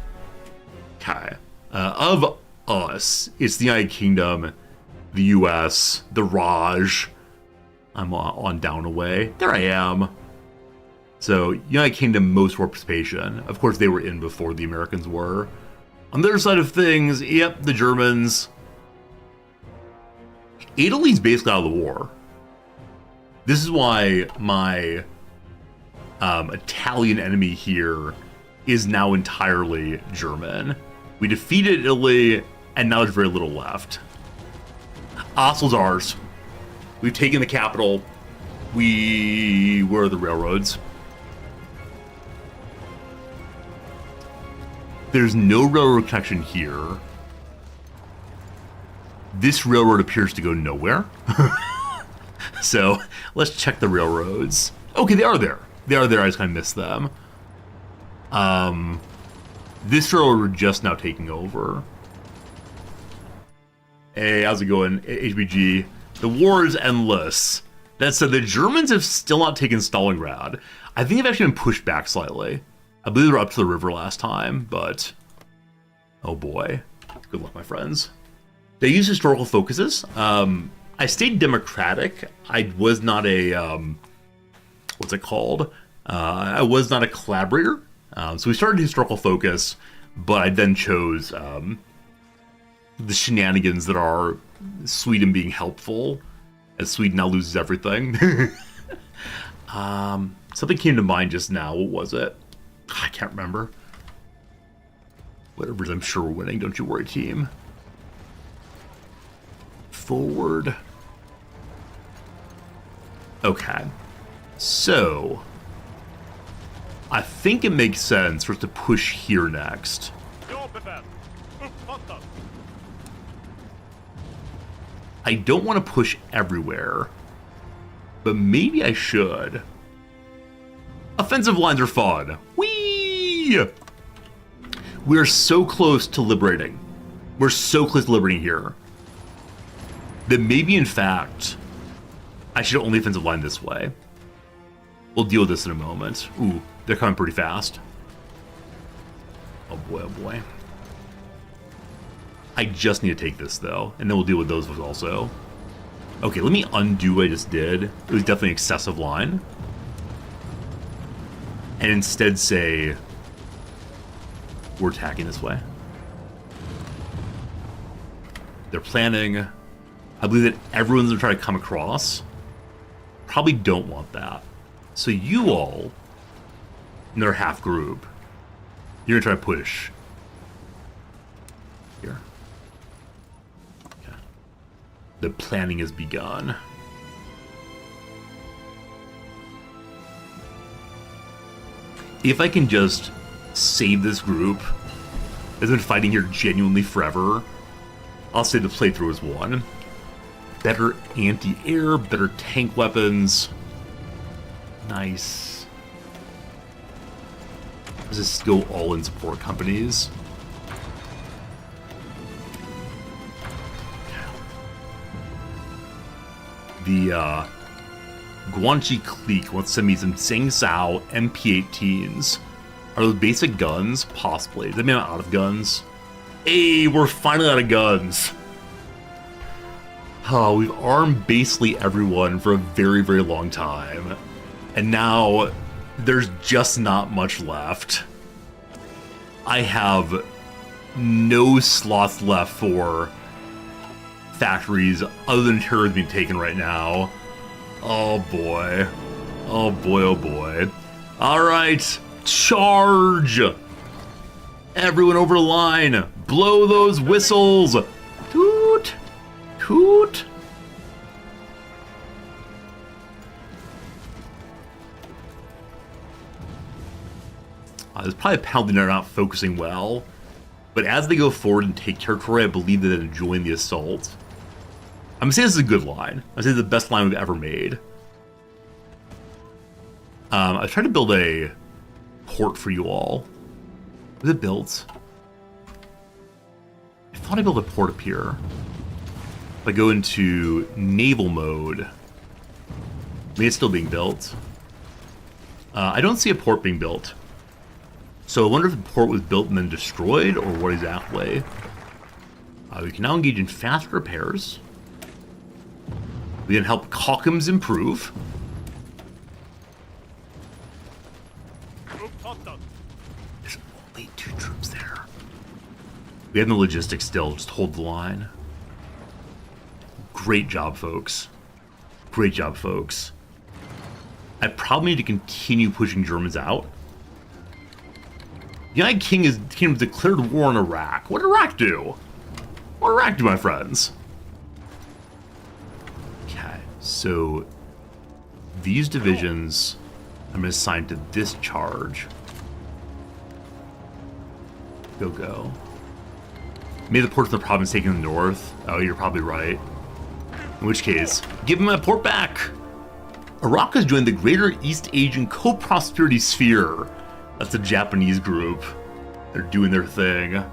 Okay. Of us, it's the United Kingdom, the US, the Raj. I'm on down away. There I am. So, United Kingdom, most war participation. Of course, they were in before the Americans were. On the other side of things, yep, the Germans. Italy's basically out of the war. This is why my Italian enemy here is now entirely German. We defeated Italy, and now there's very little left. Oslo's ours. We've taken the capital. Where are the railroads? There's no railroad connection here. This railroad appears to go nowhere. So let's check the railroads. Okay, they are there. They are there. I just kind of missed them. This railroad we're just now taking over. Hey, how's it going, HBG? The war is endless. That said, the Germans have still not taken Stalingrad. I think they've actually been pushed back slightly. I believe they were up to the river last time, but... oh boy. Good luck, my friends. They use historical focuses. I stayed democratic. I was not a... what's it called? I was not a collaborator. So we started historical focus, but I then chose the shenanigans that are Sweden being helpful, as Sweden now loses everything. Something came to mind just now. What was it? I can't remember. Whatever, I'm sure we're winning. Don't you worry, team. Forward. Okay. So, I think it makes sense for us to push here next. I don't want to push everywhere, but maybe I should. Offensive lines are fun. Whee! We're so close to liberating. We're so close to liberating here that maybe, in fact, I should only offensive line this way. We'll deal with this in a moment. Ooh, they're coming pretty fast. Oh boy, oh boy. I just need to take this, though, and then we'll deal with those also. Okay, let me undo what I just did. It was definitely an excessive line. And instead say, we're attacking this way. They're planning. I believe that everyone's going to try to come across. Probably don't want that. So you all, in their half group, you're going to try to push here. Okay. The planning has begun. If I can just save this group that's been fighting here genuinely forever, I'll say the playthrough is won. Better anti-air, better tank weapons. Nice. Let's just go all in support companies. The Guanxi clique wants to send me some Tsing Sao MP18s. Are those basic guns? Possibly. Does that mean I'm out of guns? Hey, we're finally out of guns. Oh, we've armed basically everyone for a very, very long time. And now there's just not much left. I have no slots left for factories other than terrorists being taken right now. Oh boy. Oh boy, oh boy. Alright, charge! Everyone over the line, blow those whistles! Toot! Toot! There's probably a penalty they're not focusing well, but as they go forward and take territory, I believe that they're enjoying the assault. I'm gonna say this is a good line. I'm gonna say the best line we've ever made. I was trying to build a port for you all. Was it built? I thought I built a port up here. If I go into naval mode, maybe it's still being built. I don't see a port being built. So I wonder if the port was built and then destroyed, or what exactly. We can now engage in fast repairs. We can help Cockham's improve. There's only 2 troops there. We have no logistics still, just hold the line. Great job, folks. Great job, folks. I probably need to continue pushing Germans out. The United Kingdom declared war on Iraq. What did Iraq do? What did Iraq do, my friends? Okay, so these divisions I'm going to assign to this charge. Go. Maybe the ports in the province taking the north. Oh, you're probably right. In which case, give him my port back. Iraq has joined the Greater East Asian Co-Prosperity Sphere. That's a Japanese group. They're doing their thing. All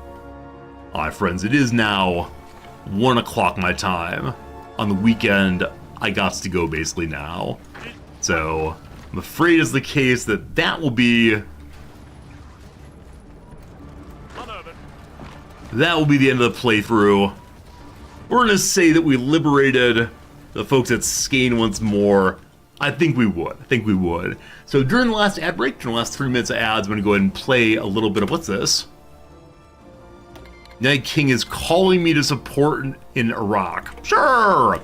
right, friends, it is now 1 o'clock my time. On the weekend, I got to go basically now. So, I'm afraid it's the case that will be... that will be the end of the playthrough. We're going to say that we liberated the folks at Skane once more. I think we would. So during the last ad break, during the last 3 minutes of ads, I'm going to go ahead and play a little bit of, what's this? United King is calling me to support in Iraq. Sure!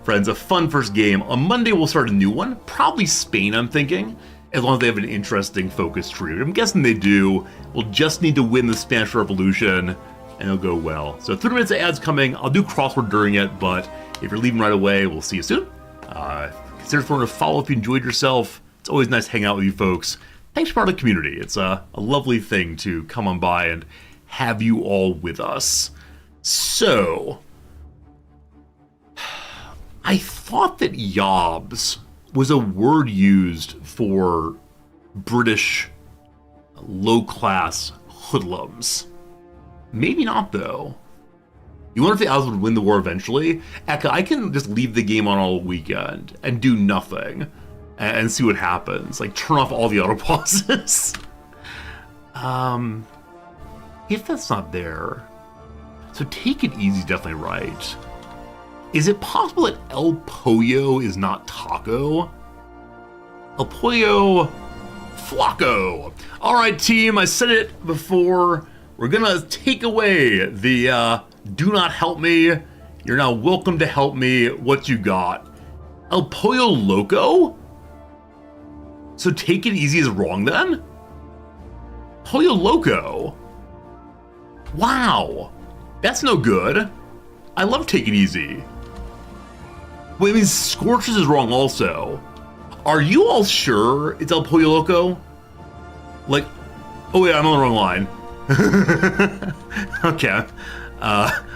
Friends, a fun first game. On Monday, we'll start a new one. Probably Spain, I'm thinking. As long as they have an interesting focus tree. I'm guessing they do. We'll just need to win the Spanish Revolution, and it'll go well. So 3 minutes of ads coming. I'll do crossword during it, but if you're leaving right away, we'll see you soon. Consider throwing a follow if you enjoyed yourself. It's always nice hanging out with you folks. Thanks for part of the community. It's a lovely thing to come on by and have you all with us. So, I thought that yobs was a word used for British low-class hoodlums. Maybe not, though. You wonder if the Allies would win the war eventually? Eka, I can just leave the game on all weekend and do nothing and see what happens. Like, turn off all the auto pauses. If that's not there... So take it easy is definitely right. Is it possible that El Pollo is not taco? El Pollo... Flaco! Alright, team, I said it before. We're gonna take away the, do not help me. You're now welcome to help me. What you got? El Pollo Loco? So take it easy is wrong then? Pollo Loco? Wow. That's no good. I love Take It Easy. Wait, I mean, Scorches is wrong also. Are you all sure it's El Pollo Loco? Like, oh wait, I'm on the wrong line. Okay.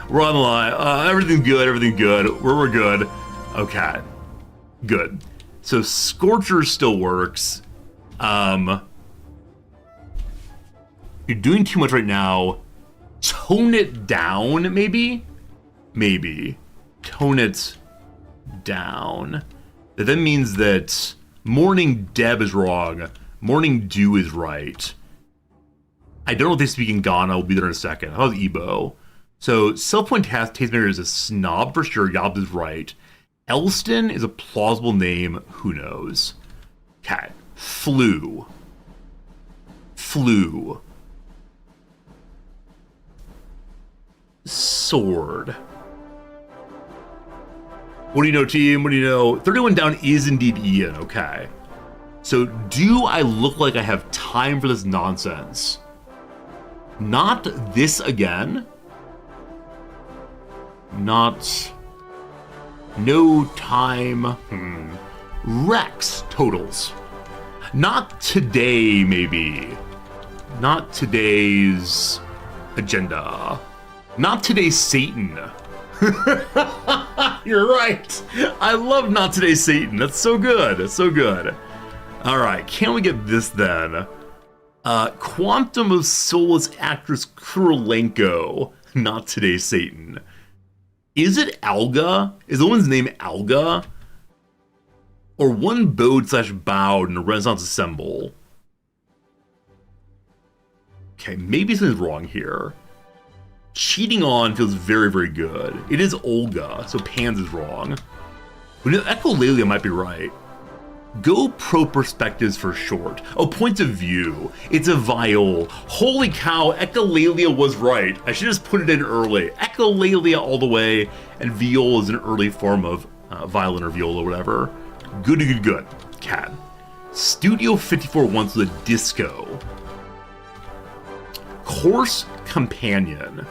We're on the line. Everything's good. We're good. Okay. Good. So Scorcher still works. You're doing too much right now. Tone it down, maybe? Maybe. Tone it down. That then means that Morning Deb is wrong. Morning Dew is right. I don't know if they speak in Ghana. I'll be there in a second. How's Igbo? So, Self-Point Tastemaker is a snob for sure. Yob is right. Elston is a plausible name. Who knows? Cat. Flu. Sword. What do you know, team? What do you know? 31 down is indeed Ian. Okay. So, do I look like I have time for this nonsense? Not this again. Not... No time. Rex totals. Not today, maybe. Not today's agenda. Not today's Satan. You're right. I love Not Today's Satan. That's so good. That's so good. All right. Can we get this then? Quantum of Solace actress Kurylenko. Not Today's Satan. Is it Alga? Is the woman's name Alga? Or one bowed / bowed in a Renaissance assemble? Okay, maybe something's wrong here. Cheating on feels very, very good. It is Olga, so Pans is wrong. But Echolalia might be right. Go Pro Perspectives for short. Oh, points of view. It's a viol. Holy cow, Echolalia was right. I should just put it in early. Echolalia all the way, and viol is an early form of violin or viola or whatever. Good. Cat. Studio 54 wants the disco. Course companion.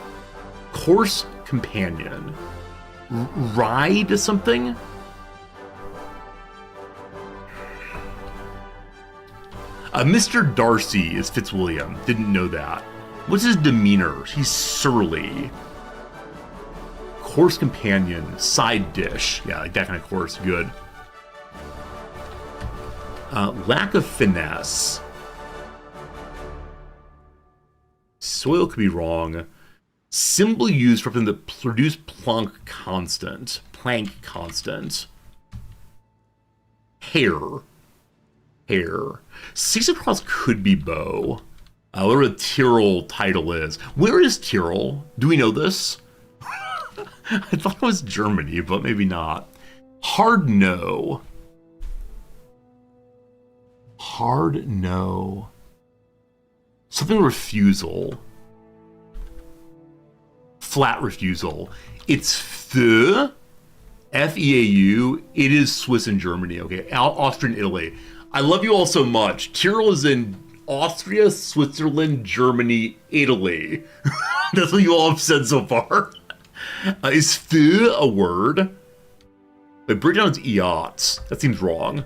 Ride something? Mr. Darcy is Fitzwilliam. Didn't know that. What's his demeanor? He's surly. Course companion. Side dish. Yeah, like that kind of course. Good. Lack of finesse. Soil could be wrong. Symbol used for something that produce Planck constant. Hair. Six across could be bow. Whatever the Tyrrell title is. Where is Tyrrell? Do we know this? I thought it was Germany, but maybe not. Hard no. Something refusal. Flat refusal. It's F-E-A-U. It is Swiss and Germany, okay? Austria and Italy. I love you all so much. Tyrrell is in Austria, Switzerland, Germany, Italy. That's what you all have said so far. Is feu a word? But breakdown is eots. That seems wrong.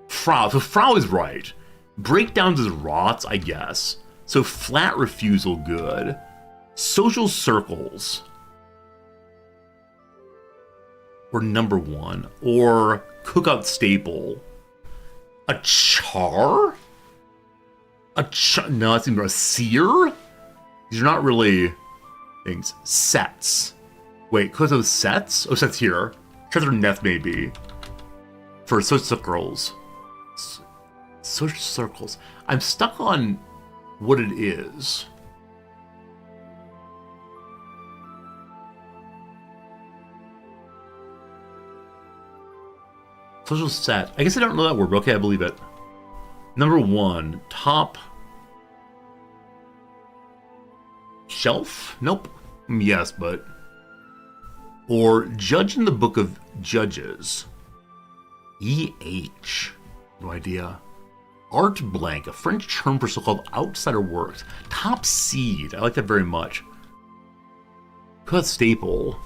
Frau. So Frau is right. Breakdowns is rots, I guess. So flat refusal, good. Social circles. Or number one. Or cookout staple. A char? No, that seems a sear? These are not really things. Sets. Wait, cause those sets? Oh, sets here. Treasure Neth maybe. For social circles. Social circles. I'm stuck on what it is. Social set. I guess I don't know that word, but okay, I believe it. Number one, top shelf? Nope. Yes, but. Or judge in the book of Judges. E-H. No idea. Art blank, a French term for so-called outsider works. Top seed. I like that very much. Cut staple.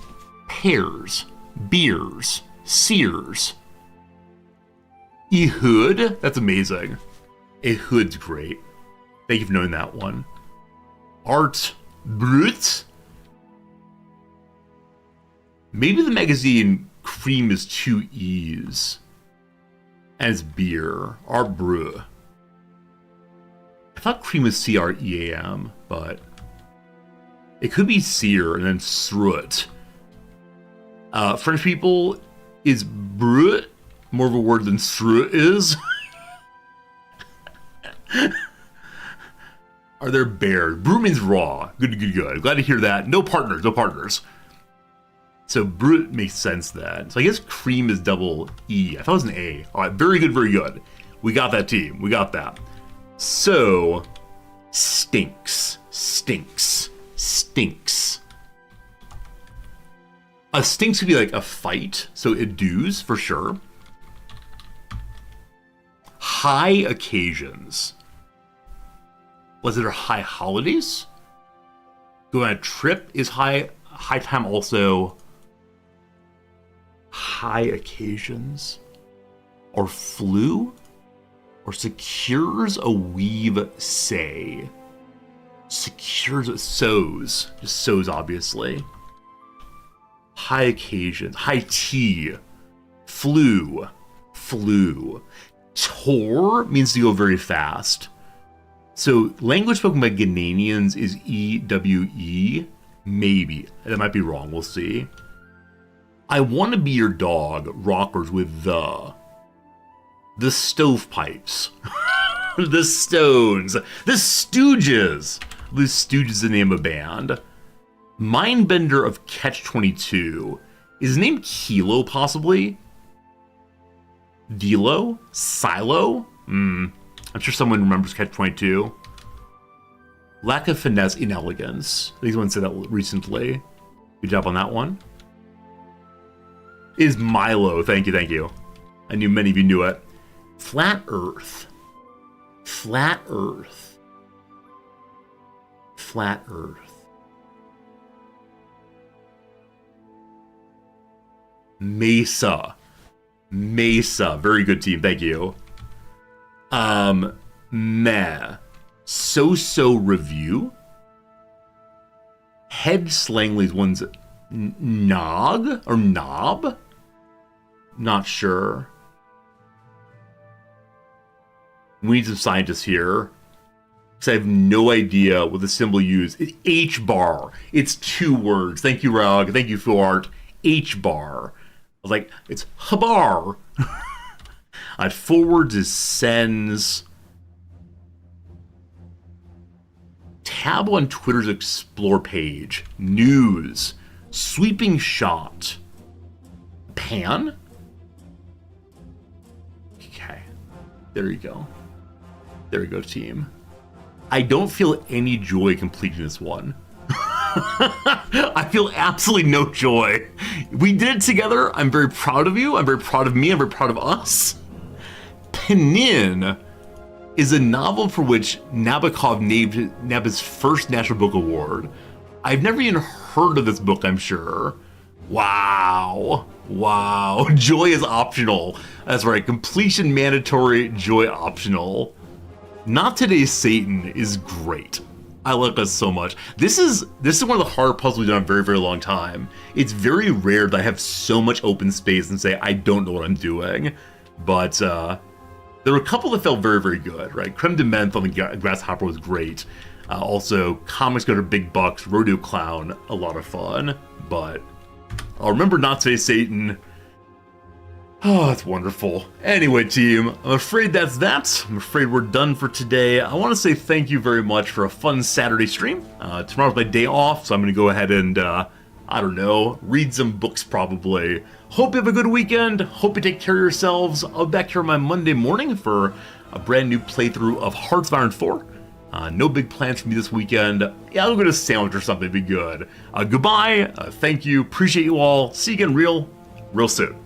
Pears. Beers. Sears. Ehud. That's amazing. Ehud's great. Thank you for knowing that one. Art brut. Maybe the magazine cream is two E's. And it's beer. Art brut. I thought cream was C-R-E-A-M, but it could be sear and then srut. French people, is brut more of a word than srut is? Are there bears? Brut means raw. Good. Glad to hear that. No partners. So brut makes sense then. So I guess cream is double E. I thought it was an A. All right, very good. We got that, team. We got that. So, stinks. A stinks would be like a fight. So it-doos for sure. High occasions. Was it high holidays? Going on a trip is high time also. High occasions. Or flu? Or secures a weave say. Secures sews. Just sews, obviously. High occasions. High tea. Flu. Tor means to go very fast. So language spoken by Ghanaians is E-W-E. Maybe. That might be wrong. We'll see. I want to be your dog. Rockers with the stovepipes. The Stones. The Stooges. The Stooges is the name of a band. Mindbender of Catch-22. Is his name Kilo, possibly? Dilo? Silo? I'm sure someone remembers Catch-22. Lack of finesse, inelegance. I think someone said that recently. Good job on that one. Is Milo. Thank you. I knew many of you knew it. Flat Earth. Flat Earth. Flat Earth. Mesa. Mesa. Very good team. Thank you. Meh. So-so review. Head Slangley's one's Nog or Knob? Not sure. We need some scientists here. Because I have no idea what the symbol used. It's H-bar. It's 2 words. Thank you, Rog. Thank you, Fuart. H-bar. I was like, it's Habar. Forwards is sends. Tab on Twitter's Explore page. News. Sweeping shot. Pan? Okay. There you go. There you go, team. I don't feel any joy completing this one. I feel absolutely no joy. We did it together. I'm very proud of you. I'm very proud of me. I'm very proud of us. Penin is a novel for which Nabokov named his first National Book Award. I've never even heard of this book, I'm sure. Wow. Wow. Joy is optional. That's right. Completion mandatory, joy optional. Not Today's Satan is great. I like this so much. This is one of the hard puzzles we've done in a very, very long time. It's very rare that I have so much open space and say, I don't know what I'm doing. But there were a couple that felt very, very good, right? Creme de Menthe on the Grasshopper was great. Also, Comics Go to Big Bucks, Rodeo Clown, a lot of fun. But I'll remember Not Today's Satan. Oh, that's wonderful. Anyway, team, I'm afraid that's that. I'm afraid we're done for today. I want to say thank you very much for a fun Saturday stream. Tomorrow's my day off, so I'm going to go ahead and, I don't know, read some books probably. Hope you have a good weekend. Hope you take care of yourselves. I'll be back here on my Monday morning for a brand new playthrough of Hearts of Iron 4. No big plans for me this weekend. Yeah, I'll go to a sandwich or something. It'd be good. Goodbye. Thank you. Appreciate you all. See you again real soon.